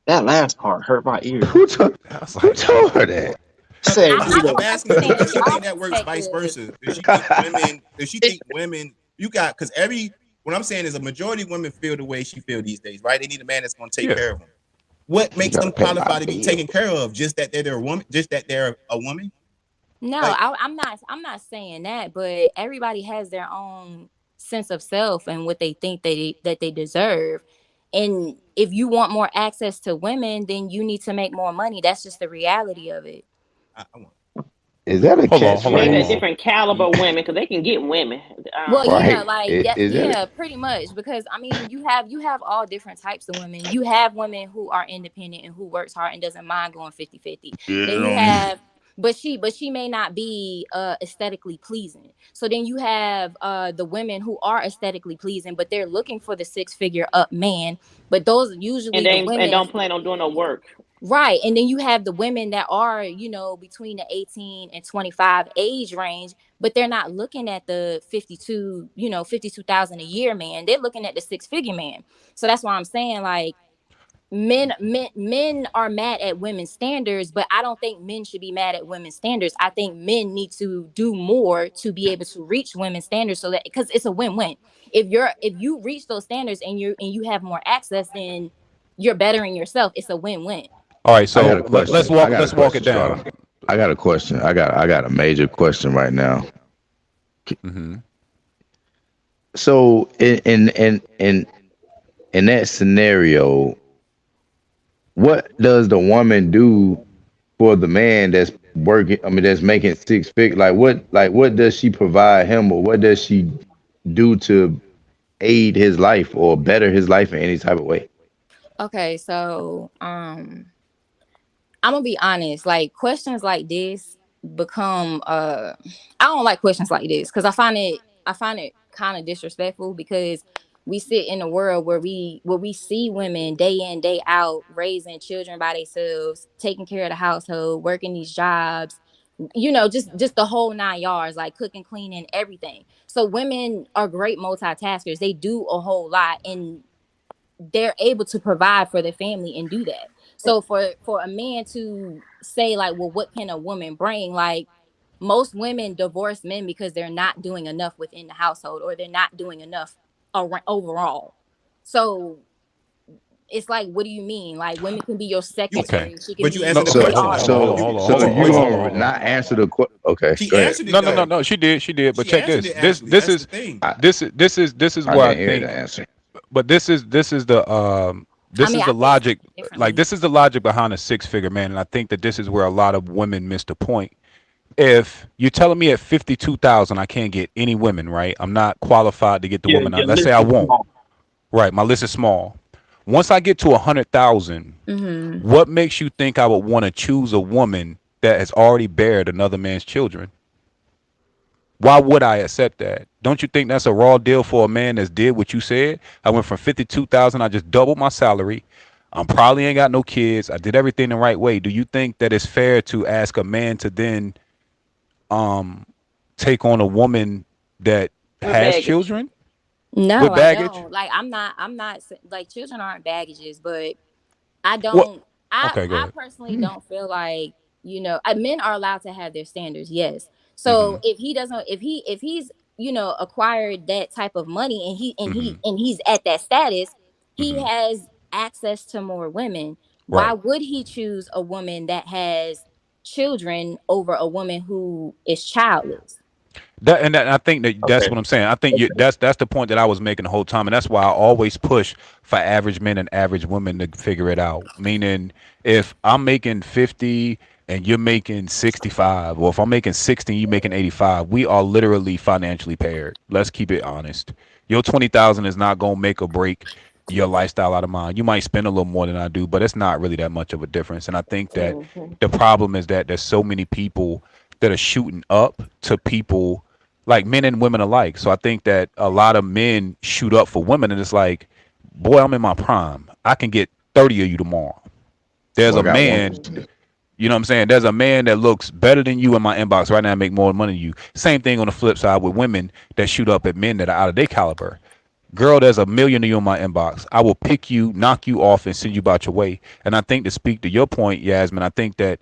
That last part hurt my ear. Who told I was who like, told her that? Said I, he I the I'm don't asking her, understand does she y'all think that works vice perspective. versa? Does she think women? Does she think women? You got because what I'm saying is a majority of women feel the way she feel these days, right? They need a man that's going to take yeah. care of them. What You makes gotta them pay my qualify to be taken bill. care of? Just that they're a woman. Just that they're a woman. No, Like I'm not saying that, but everybody has their own sense of self and what they think that they deserve. And if you want more access to women, then you need to make more money. That's just the reality of it. I want. Is that a Hold on. Hold on. Maybe Hold a catchphrase? on. different caliber of women because they can get women. Well, yeah, Right. like yeah, Is that yeah, pretty much. Because you have all different types of women. You have women who are independent and who works hard and doesn't mind going 50-50. Then you a have but she may not be aesthetically pleasing. So then you have the women who are aesthetically pleasing, but they're looking for the six-figure up man. But those are And usually the they and women. don't plan on doing no work. Right. And then you have the women that are, between the 18 and 25 age range, but they're not looking at the 52,000 a year man. They're looking at the six-figure man. So that's why I'm saying, like, men are mad at women's standards, but I don't think men should be mad at women's standards. I think men need to do more to be able to reach women's standards, so that, because it's a win-win. If you reach those standards and you have more access, then you're bettering yourself. It's a win-win. All right. I got So a question. I got a let's walk it question, down. Strada. I got a question. I got a major question right now. Mm-hmm. So in that scenario, what does the woman do for the man that's working? I mean, that's making six figures. Like what does she provide him, or what does she do to aid his life or better his life in any type of way? Okay, so I'm gonna be honest. Like questions like this become I don't like questions like this because I find it kind of disrespectful because we sit in a world where we see women day in day out raising children by themselves, taking care of the household, working these jobs, just the whole 9 yards, like cooking, cleaning, everything. So women are great multitaskers. They do a whole lot and they're able to provide for their family and do that. So for a man to say like, well, what can a woman bring? Like most women divorce men because they're not doing enough within the household or they're not doing enough overall. So it's like, what do you mean? Like women can be your Okay. secretary. She can But you be No, answered the your okay. question Hold on, though. hold on, hold on, So hold on, so hold on. you Wait, hold on, gonna hold on. not answer the question? Okay, She go ahead. answered it No, no, no, though. no. She did, she did. But She check answered this. it This, actually. this That's the is, thing. this is I where I didn't hear the think. answer. But this is the I this mean, is I the can explain logic. it Like differently. this is the logic behind a six-figure man, and I think that this is where a lot of women miss the point. If you're telling me at 52,000 I can't get any women, right? I'm not qualified to get the Yeah, woman. your Let's say list I is won't. small. Right, my list is small. Once I get to 100,000, Hmm. what makes you think I would want to choose a woman that has already bared another man's children? Why would I accept that? Don't you think that's a raw deal for a man that's did what you said? I went from 52,000, I just doubled my salary. I probably ain't got no kids. I did everything the right way. Do you think that it's fair to ask a man to then um take on a woman that with has baggage. children No, with I baggage? don't. Like like children aren't baggages, but I What? don't I Okay, go I ahead. personally don't feel like, men are allowed to have their standards, yes. Mm-hmm. So if he doesn't if he's, acquired that type of money and Mm-hmm. he's at that status, he Mm-hmm. has access to more women. Why Right. would he choose a woman that has children over a woman who is childless? I think that that's Okay. what I'm saying. I think that's the point that I was making the whole time, and that's why I always push for average men and average women to figure it out. Meaning, if I'm making 50 and you're making 65, or if I'm making 60 and you making 85, we are literally financially paired. Let's keep it honest. Your 20,000 is not gonna make or break your lifestyle out of mine. You might spend a little more than I do, but it's not really that much of a difference. And I think that Hmm. the problem is that there's so many people that are shooting up to people like men and women alike. So I think that a lot of men shoot up for women, and it's like, boy, I'm in my prime. I can get 30 of you tomorrow. There's Well, I a got one man, question. you know what I'm saying? There's a man that looks better than you in my inbox right now and make more money than you. Same thing on the flip side with women that shoot up at men that are out of their caliber. Girl, there's a million of you in my inbox. I will pick you, knock you off, and send you about your way. And I think to speak to your point, Yasmin, I think that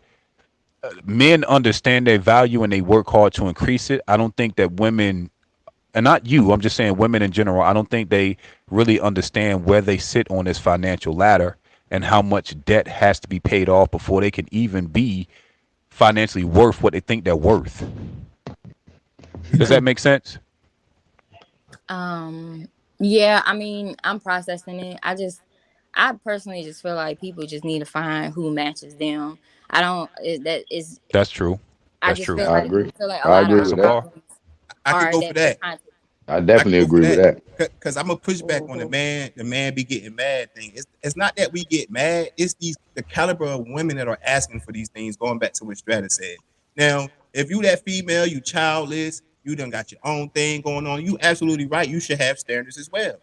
men understand their value and they work hard to increase it. I don't think that women, and not you, I'm just saying women in general, I don't think they really understand where they sit on this financial ladder and how much debt has to be paid off before they can even be financially worth what they think they're worth. Does that make sense? Um, yeah, I mean, I'm processing it. I personally just feel like people just need to find who matches them. I don't, that is, That's true. I That's just true. I agree. feel like a I lot of agree That's our a with that. bar. problems I could are go for that we're that. trying to, I I could definitely go for agree with that that. because I'm gonna push back on the man be getting mad thing. It's not that we get mad. It's the caliber of women that are asking for these things. Going back to what Strata said. Now, if you that female, you childless, you done got your own thing going on. You absolutely right. You should have standards as well.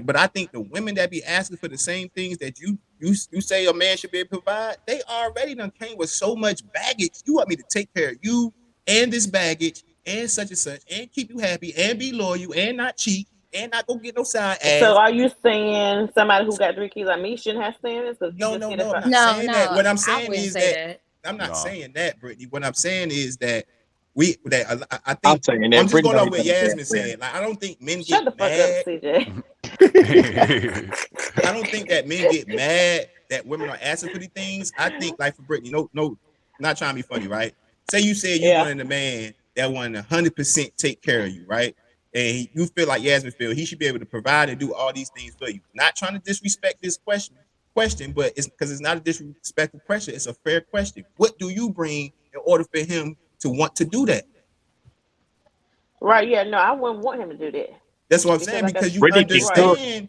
But I think the women that be asking for the same things that you say a man should be able to provide, they already done came with so much baggage. You want me to take care of you and this baggage and such and keep you happy and be loyal and not cheat and not go get no side So ass. are you saying somebody who got 3 kids like me shouldn't have standards because you No, just no, need to no. I'm find? not no, saying that. no, What I'm I saying wouldn't is say that that. I'm not No. saying that, Brittany. What I'm saying is that I I'm think saying I'm that just Brittany going don't over even what understand Yasmin friends. said. Like I don't think men Shut get the fuck up, mad. CJ. I don't think that men get mad that women are asking for these things. I think like for Brittany, no, not trying to be funny, right? Say you said you Yeah. wanted a man that wanted 100% take care of you, right? And you feel like Yasmin feel he should be able to provide and do all these things for you. Not trying to disrespect this question, but it's because it's not a disrespectful question. It's a fair question. What do you bring in order for him to want to do that? Right. Yeah. No, I wouldn't want him to do that That's what I'm because, saying like I because you Brittany can cook. understand.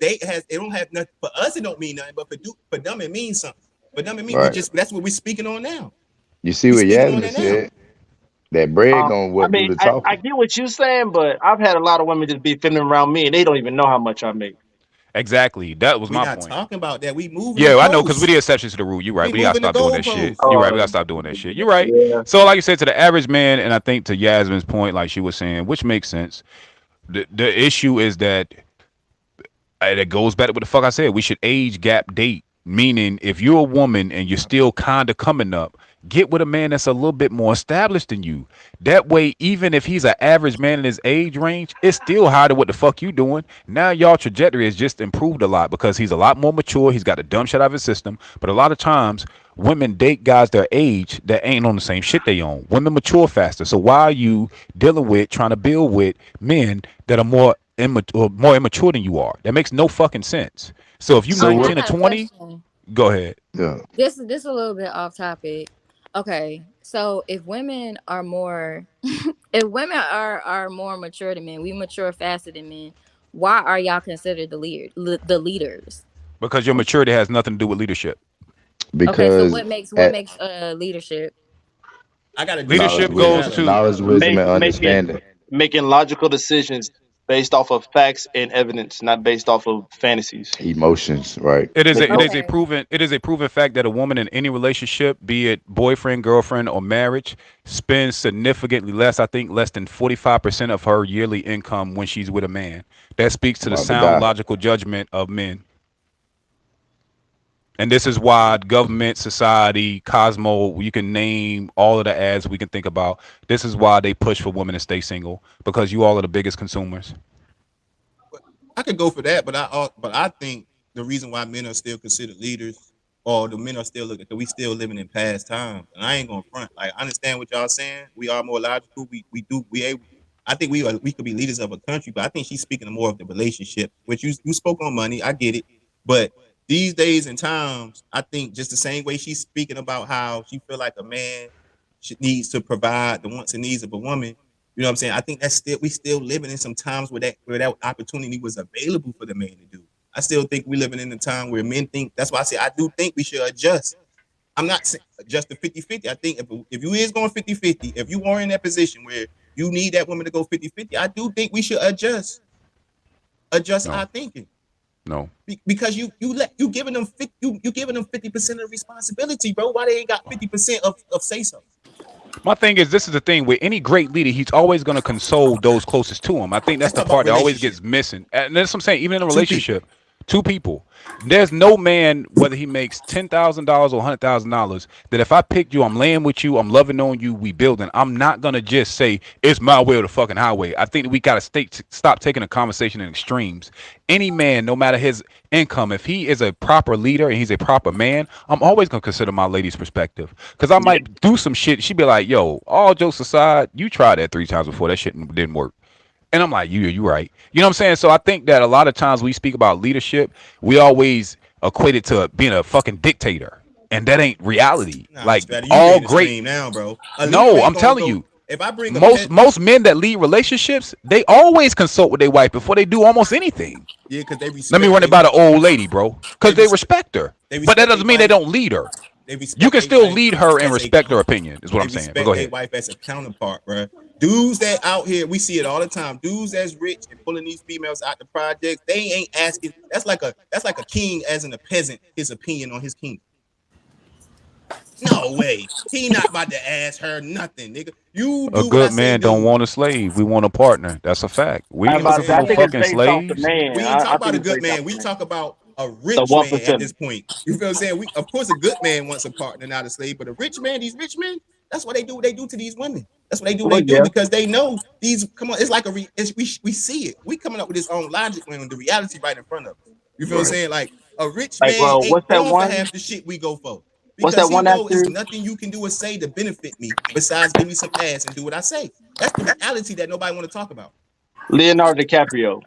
they has it don't have nothing for us. It don't mean nothing, but for them it means something. For them it means Right. that's what we're speaking on now. You see We what speaking on Yasmin that now. said. That bread gonna I what do mean, the I talking. get what you're saying, but I've had a lot of women just be feminine around me, and they don't even know how much I make. Exactly. That was We my not point. talking about that. We moving the Yeah, I know because we posts. the exceptions to the rule. You're right. We We gotta moving the stop doing that shit. goalposts. You're right. We Oh, gotta stop doing that shit. You're right. yeah. So, like you said, to the average man, and I think to Yasmin's point, like she was saying, which makes sense. The issue is that it goes back to what the fuck I said. We should age gap date. Meaning, if you're a woman and you're still kind of coming up, get with a man that's a little bit more established than you. That way, even if he's an average man in his age range, it's still higher than what the fuck you doing. Now, y'all trajectory has just improved a lot because he's a lot more mature. He's got a dumb shit out of his system. But a lot of times, women date guys their age that ain't on the same shit they own. Women mature faster. So why are you dealing with, trying to build with men that are more immature than you are? That makes no fucking sense. So if you So what? 19 or I got a 20, question. go ahead. Yeah. This a little bit off topic. Okay, so if women are more, if women are more mature than men, we mature faster than men. Why are y'all considered the leaders? Because your maturity has nothing to do with leadership. Okay, so Because what at makes leadership? I got to disagree Leadership with goes Valor. to knowledge, wisdom, Make and understanding. making logical decisions based off of facts and evidence, not based off of fantasies. Emotions, right? Okay. it is a proven fact that a woman in any relationship, be it boyfriend, girlfriend, or marriage, spends significantly less, I think less than 45% of her yearly income when she's with a man. That speaks to I'm the about to sound die. logical judgment of men. And this is why government, society, Cosmo, you can name all of the ads we can think about. This is why they push for women to stay single because you all are the biggest consumers. I could go for that, but I think the reason why men are still considered leaders, or the men are still looking, because we still living in past times. And I ain't gonna front. Like, I understand what y'all saying. We are more logical. We able. I think we could be leaders of a country, but I think she's speaking more of the relationship. Which you spoke on money. I get it, but these days and times, I think just the same way she's speaking about how she feel like a man needs to provide the wants and needs of a woman. You know what I'm saying? I think that's still we still living in some times where that opportunity was available for the man to do. I still think we living in a time where men think. That's why I say I do think we should adjust. I'm not saying adjust to 50-50. I think if you is going 50-50, if you are in that position where you need that woman to go 50-50, I do think we should adjust No, our thinking. no. Because you giving them you giving them 50% of responsibility, bro. Why they ain't got 50% of say so? My thing is, this is the thing with any great leader, he's always going to console those closest to him. I think that's Let's the talk about part that always relationship. gets missing. And that's what I'm saying. Even in a Two people. relationship, two people, there's no man, whether he makes $10,000 or $100,000, that if I picked you, I'm laying with you, I'm loving on you, we building. I'm not gonna just say it's my way or the fucking highway. I think that we gotta stop taking a conversation in extremes. Any man, no matter his income, if he is a proper leader and he's a proper man, I'm always gonna consider my lady's perspective. Cause I Yeah. might do some shit. She'd be like, "Yo, all jokes aside, you tried that 3 times before. That shit didn't work." And I'm like, you right. You know what I'm saying? So I think that a lot of times we speak about leadership, we always equate it to being a fucking dictator. And that ain't reality. Nah, Like Stratty, you all taking the great. extreme now, bro. A leader No, I'm ain't gonna telling go. you, If I bring a most pet, most men that lead relationships, they always consult with their wife before they do almost anything. yeah, because they Let me respect run it by the old lady, bro. they Because they respect respect her. they But that respect their doesn't mean they wife. don't lead her. They You respect can their still wife lead her and as a respect her opinion, is what they I'm saying. But go respect their ahead. wife as a counterpart, bro. Dudes that out here, we see it all the time. Dudes that's rich and pulling these females out the projects, they ain't asking. That's like a king asking a peasant his opinion on his kingdom. No way. He not about to ask her nothing, nigga. You A do what I good say man don't do. want a slave. We want a partner. That's a fact. We I'm You ain't know what about looking to I'm say, for I no saying? think it's fucking based off the slaves. man. We ain't talk I about think a it's good based off man. the We man. talk about a The rich one man at percent. this point. You feel what I'm saying? We, of course, a good man wants a partner, not a slave. But a rich man, these rich men, that's what they do. What they do to these women. That's what they do. Well, They do yeah. because they know these. Come on, it's like we see it. We coming up with this own logic when the reality right in front of us. You feel what I'm Right. saying? Like a rich Like, man well, ain't going for half the shit we go for what's because that he one know it's actor? nothing you can do or say to benefit me besides give me some ass and do what I say. That's the reality that nobody want to talk about. Leonardo DiCaprio.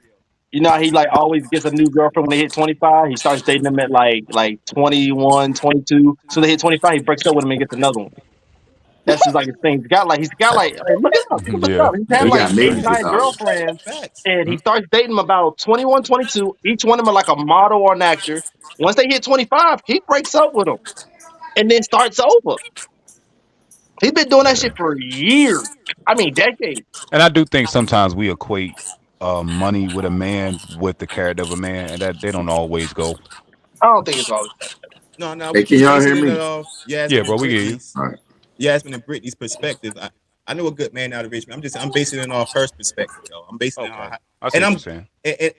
You know how he like always gets a new girlfriend when they hit 25? He starts dating them at like 21, 22. So they hit 25, he breaks up with him and gets another one. That's just like his thing. He's got like look it up. You can look it Yeah. up. He's had He like got It's eight, millions facts. of nine dollars. girlfriends, Facts. and he Hmm? starts dating them about 21, 22. Each one of them are like a model or an actor. Once they hit 25, he breaks up with them and then starts over. He's been doing that Yeah. shit for years. I mean, decades. And I do think sometimes we equate money with a man with the character of a man, and that they don't always go. I don't think it's always that. No, no, Hey, can we y'all hear basing it me? off Yeah, Yasmin bro, and we get you. Brittany's. Yasmin and Brittany's perspective. I know a good man out of Richmond. I'm basing it off her perspective though. I'm basing it on Okay, how, I see and what I'm you're saying.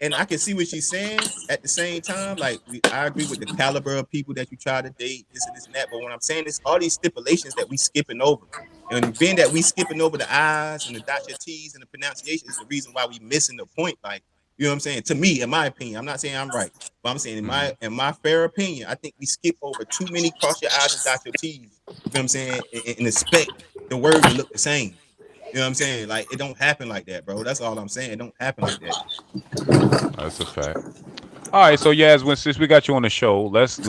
and I can see what she's saying at the same time. Like I agree with the caliber of people that you try to date, this and that. But what I'm saying is all these stipulations that we skipping over. And being that we skipping over the I's and the dot your T's and the pronunciation is the reason why we missing the point. Like, you know what I'm saying? To me, in my opinion, I'm not saying I'm right, but I'm saying in my fair opinion, I think we skip over too many cross your I's and dot your T's. You know what I'm saying? And expect the word to look the same. You know what I'm saying? Like it don't happen like that, bro. That's all I'm saying. It don't happen like that. That's a fact. All right, so Yaz, since we got you on the show, let's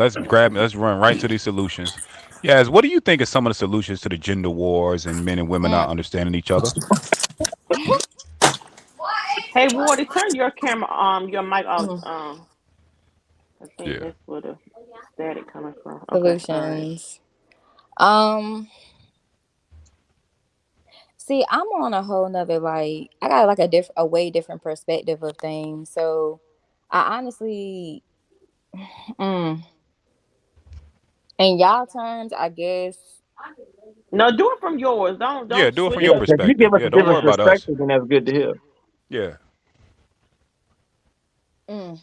run right to these solutions. Yaz, what do you think is some of the solutions to the gender wars and men and women not understanding each other? Hey, Wardy, turn your camera, your mic off. Mm. I think Yeah. that's where the static coming from. Okay, all right. Solutions. Um, See, I'm on a whole nother like I got like a way different perspective of things. So I honestly, mm, in y'all terms, I guess. No, do it from yours. Don't Yeah, don't do it from switch your Yeah, up. if you perspective. give us Yeah, a don't worry different about us. perspective, then that's good to hear. Yeah. Mm.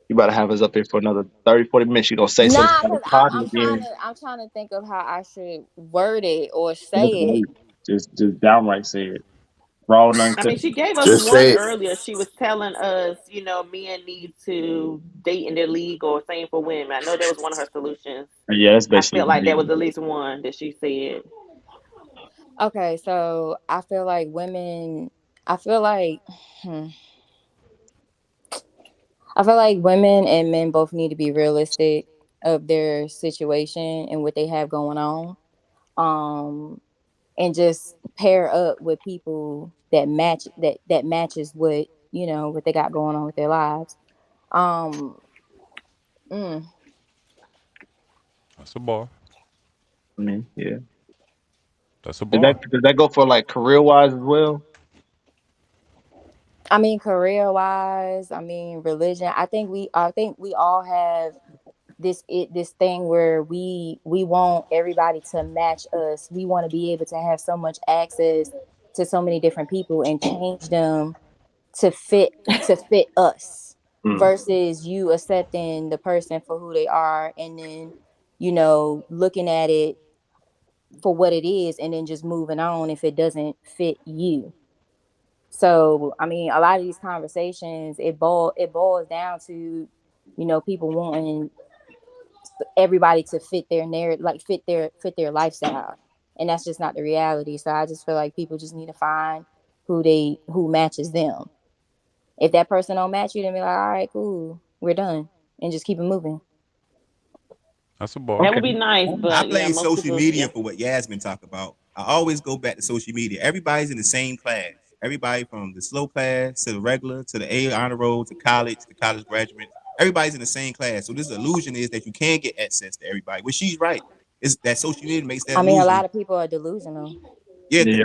You better have us up here for another 30, 40 minutes. You gonna say something Nah, because positive I'm again. trying to think of how I should word it or say it. Just downright say it. Raw and I mean, uncut. she gave us Just one say it. earlier. She was telling us, men need to date in their league, or same for women. I know that was one of her solutions. Yeah, that's I basically felt what like it that was is. at least one that she said. Okay, so I feel like women. I feel like. Hmm, I feel like women and men both need to be realistic of their situation and what they have going on. Um, and just pair up with people that matches what what they got going on with their lives. Um, mm, That's a bar. I mean, yeah. That's a Does that bar. does that go for like career wise as well? I mean, career wise, I mean, religion. I think we all have this thing where we want everybody to match us. We want to be able to have so much access to so many different people and change them to fit us Mm. versus you accepting the person for who they are and then looking at it for what it is and then just moving on if it doesn't fit you. So I mean, a lot of these conversations it boils down to people wanting everybody to fit their narrative, like fit their lifestyle, and that's just not the reality. So I just feel like people just need to find who matches them. If that person don't match you, then be like, all right, cool, we're done, and just keep it moving. That's a bar. That Okay. would be nice, I but yeah, blame most social people, media yeah. for what Yasmin talked about. I always go back to social media. Everybody's in the same class. Everybody from the slow class to the regular to the A honor roll to college graduates. Everybody's in the same class. So this illusion is that you can get access to everybody. Well, she's right. It's that social media makes that I mean, a illusion. lot of people are delusional. Yeah, Yeah.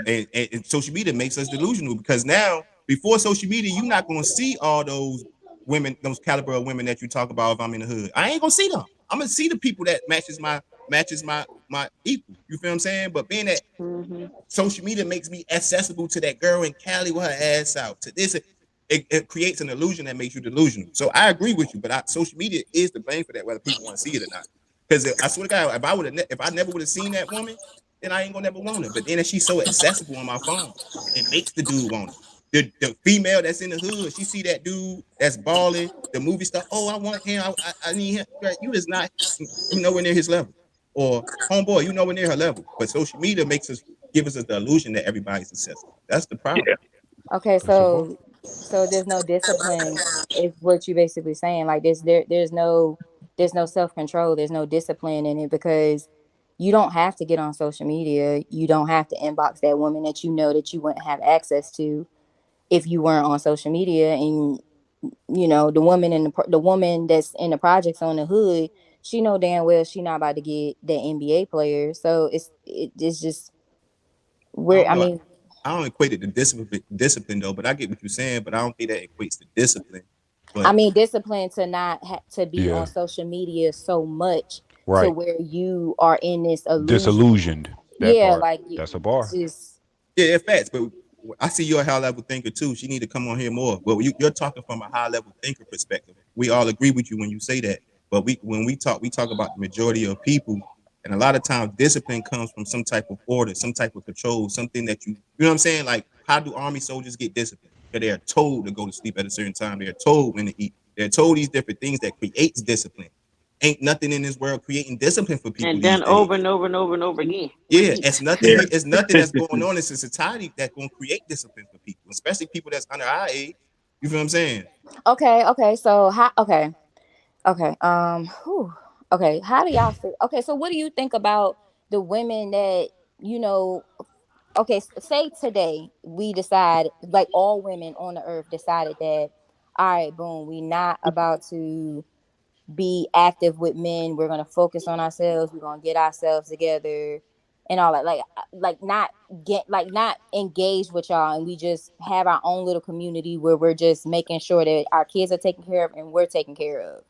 and social media makes us delusional because now before social media, you're not gonna see all those women, those caliber of women that you talk about. If I'm in the hood, I ain't gonna see them. I'm gonna see the people that matches my equal. You feel what I'm saying? But being that Hmm. social media makes me accessible to that girl in Cali with her ass out to this. It creates an illusion that makes you delusional. So I agree with you, but social media is to blame for that, whether people want to see it or not. Because I swear to God, if I never would have seen that woman, then I ain't gonna never want her. But then she's so accessible on my phone, it makes the dude want her. The female that's in the hood, she see that dude that's balling, the movie stuff. Oh, I want him. I need him. Right? You is not you nowhere near his level, or homeboy, you nowhere near her level. But social media makes us give us the illusion that everybody's accessible. That's the problem. Yeah. Okay, That's a bar. so there's no discipline, is what you basically saying. Like there's no self control. There's no discipline in it because you don't have to get on social media. You don't have to inbox that woman that you know that you wouldn't have access to if you weren't on social media. And the woman that's in the projects on the hood, she know damn well she not about to get the NBA player. So it's just I where don't I know. mean, I don't equate it to discipline though, but I get what you're saying. But I don't think that equates to discipline. I But mean discipline to not to be on Yeah. social media so much to Right. where you are in this illusion. Disillusioned. That Yeah, part. like That's a bar. just yeah, facts. But I see you're a high level thinker too. She need to come on here more. Well, you're talking from a high level thinker perspective. We all agree with you when you say that. But when we talk about the majority of people, and a lot of times discipline comes from some type of order, some type of control, something that you know what I'm saying. Like, how do army soldiers get discipline? Because they are told to go to sleep at a certain time. They are told when to eat. They're told these different things that creates discipline. Ain't nothing in this world creating discipline for people And these done days. over and over and over and over again. Yeah, Repeat. it's nothing Yeah. here. It's nothing that's going on in society that's going to create discipline for people, especially people that's under our age. You feel what I'm saying? okay. So how whew. Okay, how do y'all feel? Okay, so what do you think about the women that, you know, okay, say today we decide, like all women on the earth decided that, all right, boom, we not about to be active with men. We're gonna focus on ourselves. We're gonna get ourselves together and all that. Like not get like not engaged with y'all, and we just have our own little community where we're just making sure that our kids are taken care of and we're taken care of.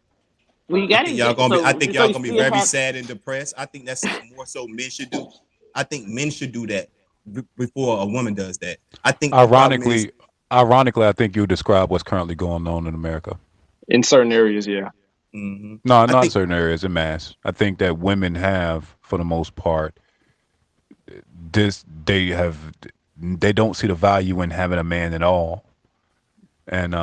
Well, you I got to think y'all get gonna be. I so think so y'all you gonna be still very have. sad and depressed. I think that's something more so men should do. I think men should do that before a woman does that. I think the problem is, Ironically, ironically, I think you describe what's currently going on in America. In certain areas, yeah. mhm. No, I not in think certain areas, in mass. I think that women have, for the most part, this they don't see the value in having a man at all. And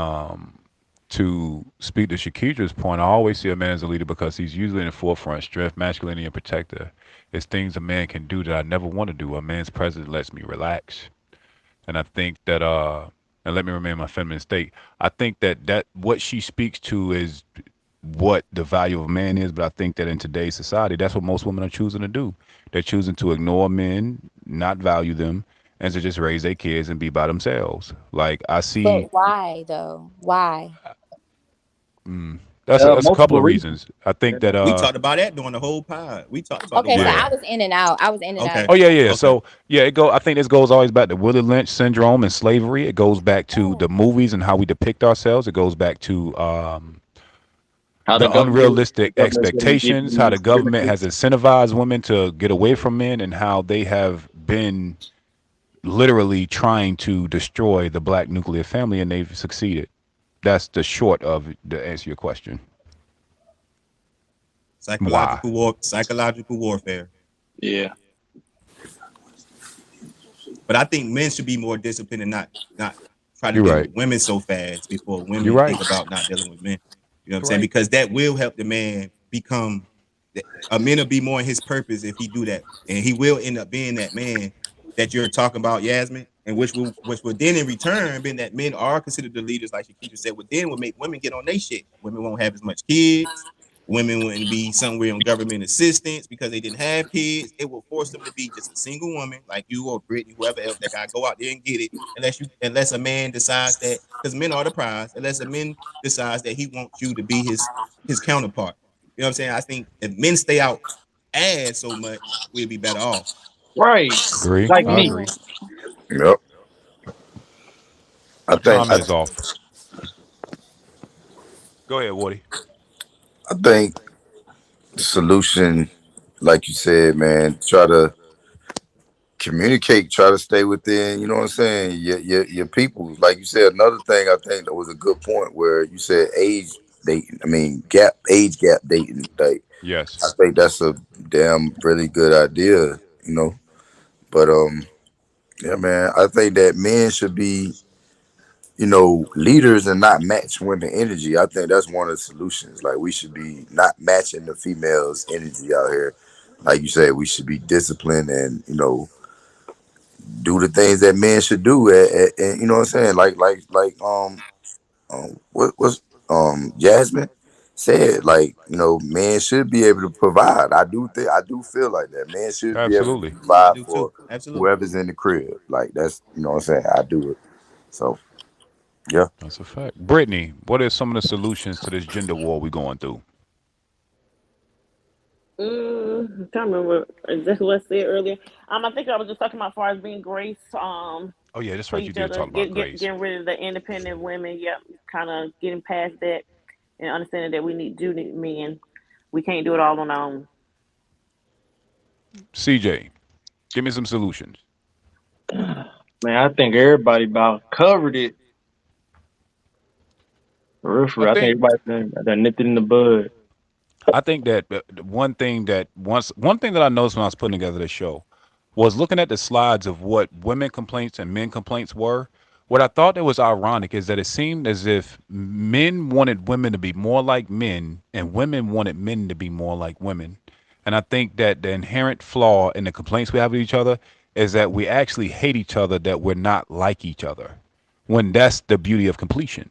to speak to Shakidra's point, I always see a man as a leader because he's usually in the forefront, strength, masculinity, and protector. It's things a man can do that I never want to do. A man's presence lets me relax. And I think that and let me remain my feminine state. I think that what she speaks to is what the value of a man is, but I think that in today's society, that's what most women are choosing to do. They're choosing to ignore men, not value them, and to just raise their kids and be by themselves. Like I see, But why though? Why? mm, that's a couple Multiple of reasons. reasons. I think that we talked about that during the whole pod. We talked about the Okay, so why. yeah. I was in and out. I was in and out. Okay, Oh yeah. okay. So yeah, it go. I think this goes always back to Willie Lynch syndrome and slavery. It goes back to the movies and how we depict ourselves. It goes back to How the the unrealistic government's going to give expectations, how you the government has incentivized women to get away from men, and how they have been literally trying to destroy the black nuclear family, and they've succeeded. That's the short of the answer your question. Why? Psychological warfare. Yeah. But I think men should be more disciplined and not try to You're deal right. with women so fast before You're women right. think about not dealing with men. You know what I'm You're saying? right. Because that will help the man become a man will be more in his purpose if he do that, and he will end up being that man that you're talking about, Yasmin, and which will then in return, being that men are considered the leaders, like Shakita said, would then would make women get on their shit. Women won't have as much kids. Women wouldn't be somewhere on government assistance because they didn't have kids. It will force them to be just a single woman like you or Brittany, whoever else that gotta go out there and get it. Unless a man decides that, because men are the prize. Unless a man decides that he wants you to be his counterpart. You know what I'm saying? I think if men stay out ass so much, we'd be better off. Right. Agree. I Like I me. agree. mean, Yep. I think I, Comment is off. Go ahead, Woody. I think the solution, like you said, man, try to communicate, try to stay within, you know what I'm saying, your people. Like you said, another thing I think that was a good point where you said age dating. I mean age gap dating. Like Yes. I think that's a damn really good idea, you know. But yeah, man, I think that men should be, leaders and not match women energy. I think that's one of the solutions. Like we should be not matching the females energy out here. Like you said, we should be disciplined and do the things that men should do. And you know what I'm saying? What was Jasmine said? Like men should be able to provide. I do feel like that. Men should be able to Absolutely. I provide do for too. Absolutely. whoever's in the crib. Like that's what I'm saying. I do it. So yeah. That's a fact. Brittany, what are some of the solutions to this gender war we going through? I can't remember exactly what I said earlier. I think I was just talking about as far as being grace, Oh yeah, that's for right. You each did other, talk about grace. getting rid of the independent women. Yep, kind of getting past that and understanding that we need men. We can't do it all on our own. CJ, give me some solutions. Man, I think everybody about covered it. For real, for I real. I think think everybody done nipped it in the bud. I think that one thing that I noticed when I was putting together the show was looking at the slides of what women complaints and men complaints were. What I thought that was ironic is that it seemed as if men wanted women to be more like men and women wanted men to be more like women. And I think that the inherent flaw in the complaints we have with each other is that we actually hate each other, that we're not like each other, when that's the beauty of completion.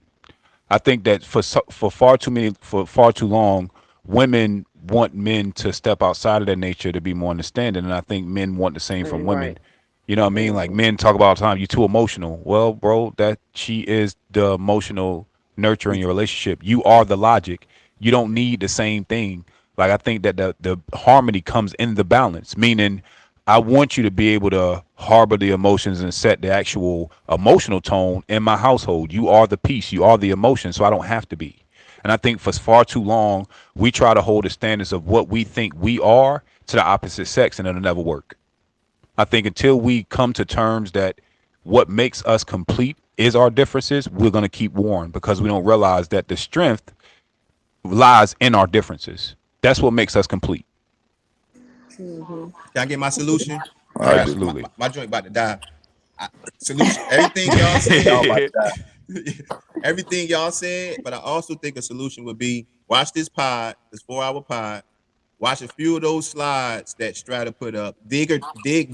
I think that for far too long, women want men to step outside of their nature to be more understanding, and I think men want the same from women. Right. You know what I mean? Like men talk about all the time, "You too emotional." Well, bro, that she is the emotional nurture in your relationship. You are the logic. You don't need the same thing. Like I think that the harmony comes in the balance, meaning I want you to be able to harbor the emotions and set the actual emotional tone in my household. You are the peace, you are the emotion, so I don't have to be. And I think for far too long, we try to hold the standards of what we think we are to the opposite sex, and it'll never work. I think until we come to terms that what makes us complete is our differences, we're going to keep warring because we don't realize that the strength lies in our differences. That's what makes us complete. Mhm. Can I get my solution? I Cause agree. Absolutely. my joint about to die. Solution. Everything y'all Y'all said. about to die. Everything y'all said. But I also think a solution would be watch this pod, this 4 hour pod. Watch a few of those slides that Strata put up. Dig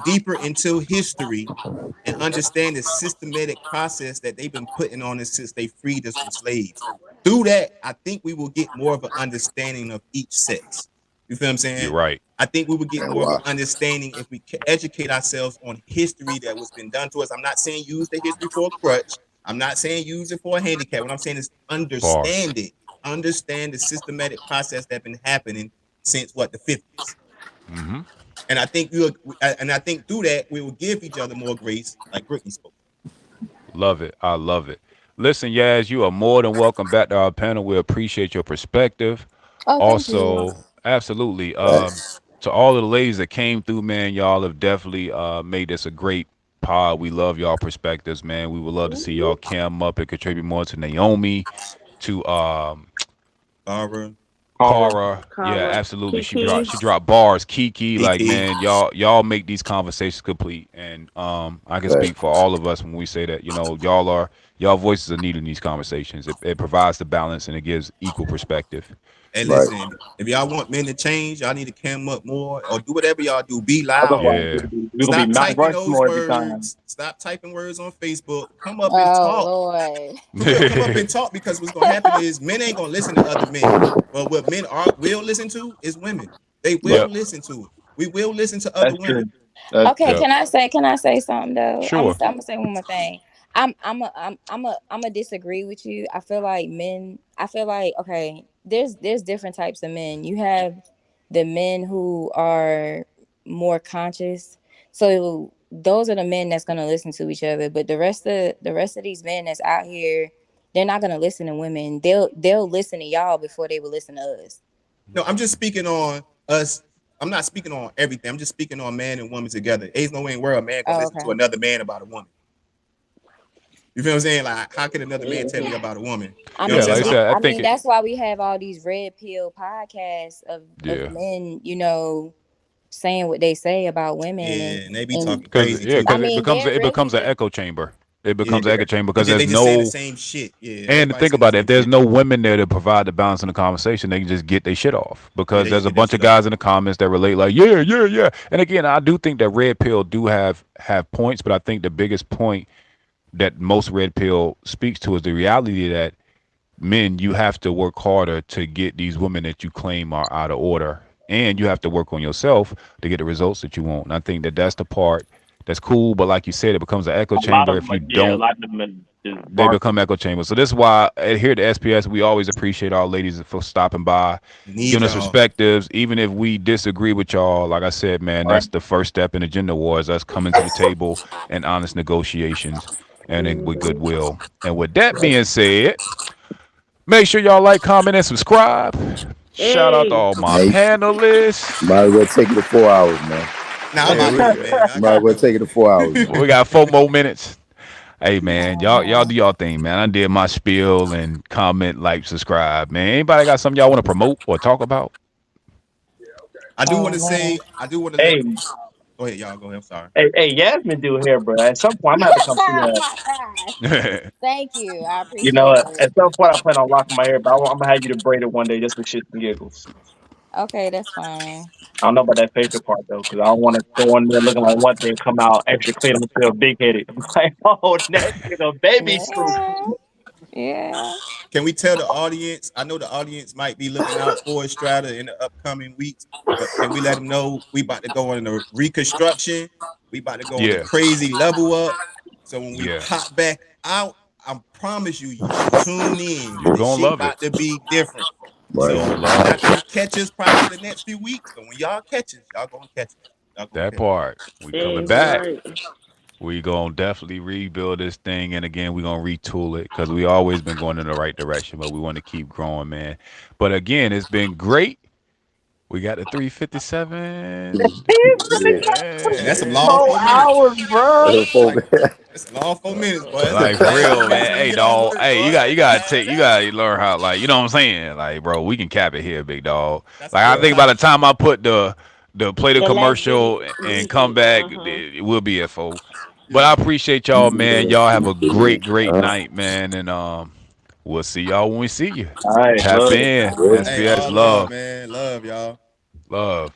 deeper into history and understand the systematic process that they've been putting on us since they freed us from slaves. Through that, I think we will get more of an understanding of each sex. You feel what I'm You're saying? right. I think we would get And more of an why? understanding if we educate ourselves on history that was been done to us. I'm not saying use the history for a crutch. I'm not saying use it for a handicap. What I'm saying is Bars. understand it. Understand the systematic process that's been happening since what the 50s. Hmm. And I think I think through that we will give each other more grace, like Brittany spoke. Love it. I love it. Listen, Yaz, you are more than welcome back to our panel. We appreciate your perspective. Oh, thank you. Also, absolutely. Facts. To all of the ladies that came through, man, y'all have definitely made this a great pod. We love y'all perspectives, man. We would love to see y'all cam up and contribute more to Naomi, to Barbara, Cara. Kara. Yeah, Kara, absolutely. Kiki. She dropped bars. Kiki, like Kiki. man, y'all make these conversations complete. And I can speak Facts. for all of us when we say that, y'all voices are needed in these conversations. It provides the balance and it gives equal perspective. Hey, Right. listen, if y'all want men to change, y'all need to cam up more or do whatever y'all do. Be loud. Otherwise, Yeah. we're gonna be Stop Mount typing those Rushmore every time. words. Stop typing words on Facebook. Come up and Oh talk. Lord. For real, come up and talk because what's gonna happen is men ain't gonna listen to other men. But what men will listen to is women. They will Yep. listen to it. We will listen to other That's women. true. That's Okay, true. Yep. can I say something though? I'm gonna Sure. I'm gonna say one more thing. I'm a disagree with you. I feel like men. I feel like okay. There's different types of men. You have the men who are more conscious. So those are the men that's gonna listen to each other. But the rest of these men that's out here, they're not gonna listen to women. They'll listen to y'all before they will listen to us. No, I'm just speaking on us. I'm not speaking on everything. I'm just speaking on man and woman together. There's no way in the world a man gonna Oh, listen to okay. another man about a woman. You feel what I'm saying? Like, how can another man tell me about a woman? I You know what I'm Yeah, saying? like I mean, So said, I I think mean it. that's why we have all these red pill podcasts of Yeah. men, saying what they say about women yeah, and they be and talking crazy too. I Because it mean becomes they're it becomes an really echo chamber. It Yeah, becomes an echo chamber because because they there's just saying the no. same shit. Yeah, And everybody think saying the about it, if same there's shit. no women there to provide the balance in the conversation, they can just get their shit off Yeah, because they there's just a get their bunch of shit off. guys in the comments that relate like, yeah, yeah, yeah. And again, I do think that red pill do have points, but I think the biggest point that most red pill speaks to is the reality that men, you have to work harder to get these women that you claim are out of order, and you have to work on yourself to get the results that you want. And I think that that's the part that's cool, but like you said, it becomes an echo A lot chamber of if them, you yeah, a don't. lot of them Just They barking. become echo chambers. So this is why here at the SPS, we always appreciate our ladies for stopping by, Need giving us y'all. perspectives. Even if we disagree with y'all, like I said, man, Right. that's the first step in the gender wars. Us coming to the table and honest negotiations and with goodwill. And with that being said, make sure y'all like, comment, and subscribe. Shout out to Hey. all my Hey, panelists. might as well take it to 4 hours, man. Nah, I'm Yeah, out of we, here, man. I Might as gotta well go. take it to 4 hours, man. we got 4 more minutes. Hey man, y'all do y'all thing, man. I did my spiel and comment, like, subscribe, man. Anybody got something y'all want to promote or talk about? I do want Oh to say, man. I do want to let. Hey, Go ahead, y'all. Go ahead. I'm sorry. hey, Yasmin do hair, bro. At some point, I'm gonna have to come see Oh her. my gosh. Thank you. I You know, appreciate it. at some point, I plan on locking my hair, but I'm gonna have you to braid it one day just for shits and giggles. Okay, that's fine. I don't know about that facial part though, because I don't want to go in there looking like one thing, come out extra clean, I'm still big headed. I'm like, oh, that nigga baby suit. Yeah. Yeah. Can we tell the audience? I know the audience might be looking out for Estrada in the upcoming weeks, but can we let them know we about to go on the reconstruction? We about to go on the Yeah, crazy level up. So when we yeah. pop back out, I promise you, you should tune in. You This gonna shit love it. about to be different. You Right. So gonna y'all love not it. gonna catch us probably the next few weeks, but when y'all catch us, y'all gonna catch us. Y'all gonna That catch us. part. We coming Dang back. right. We gonna definitely rebuild this thing, and again, we gonna retool it because we always been going in the right direction, but we want to keep growing, man. But again, it's been great. We got the 357. Man, that's some Yeah. long 4 minutes. 4 hours, bro. Like that's a long 4 minutes, boy. That's Like the for last real, 4 minutes man. when we Hey, get off dog. work, Hey, boy. you gotta learn how, like, you know what I'm saying? Like, bro, we can cap it here, big dog. That's a Like, I good think by time. the time I put the play the The last commercial and come back, uh-huh. it will be at 4. But I Yeah. appreciate y'all, man. Y'all have a great, great Uh, night, man. And we'll see y'all when we see you. All right, Tap love. in. Hey, SPS all love, love. man. Love y'all. Love.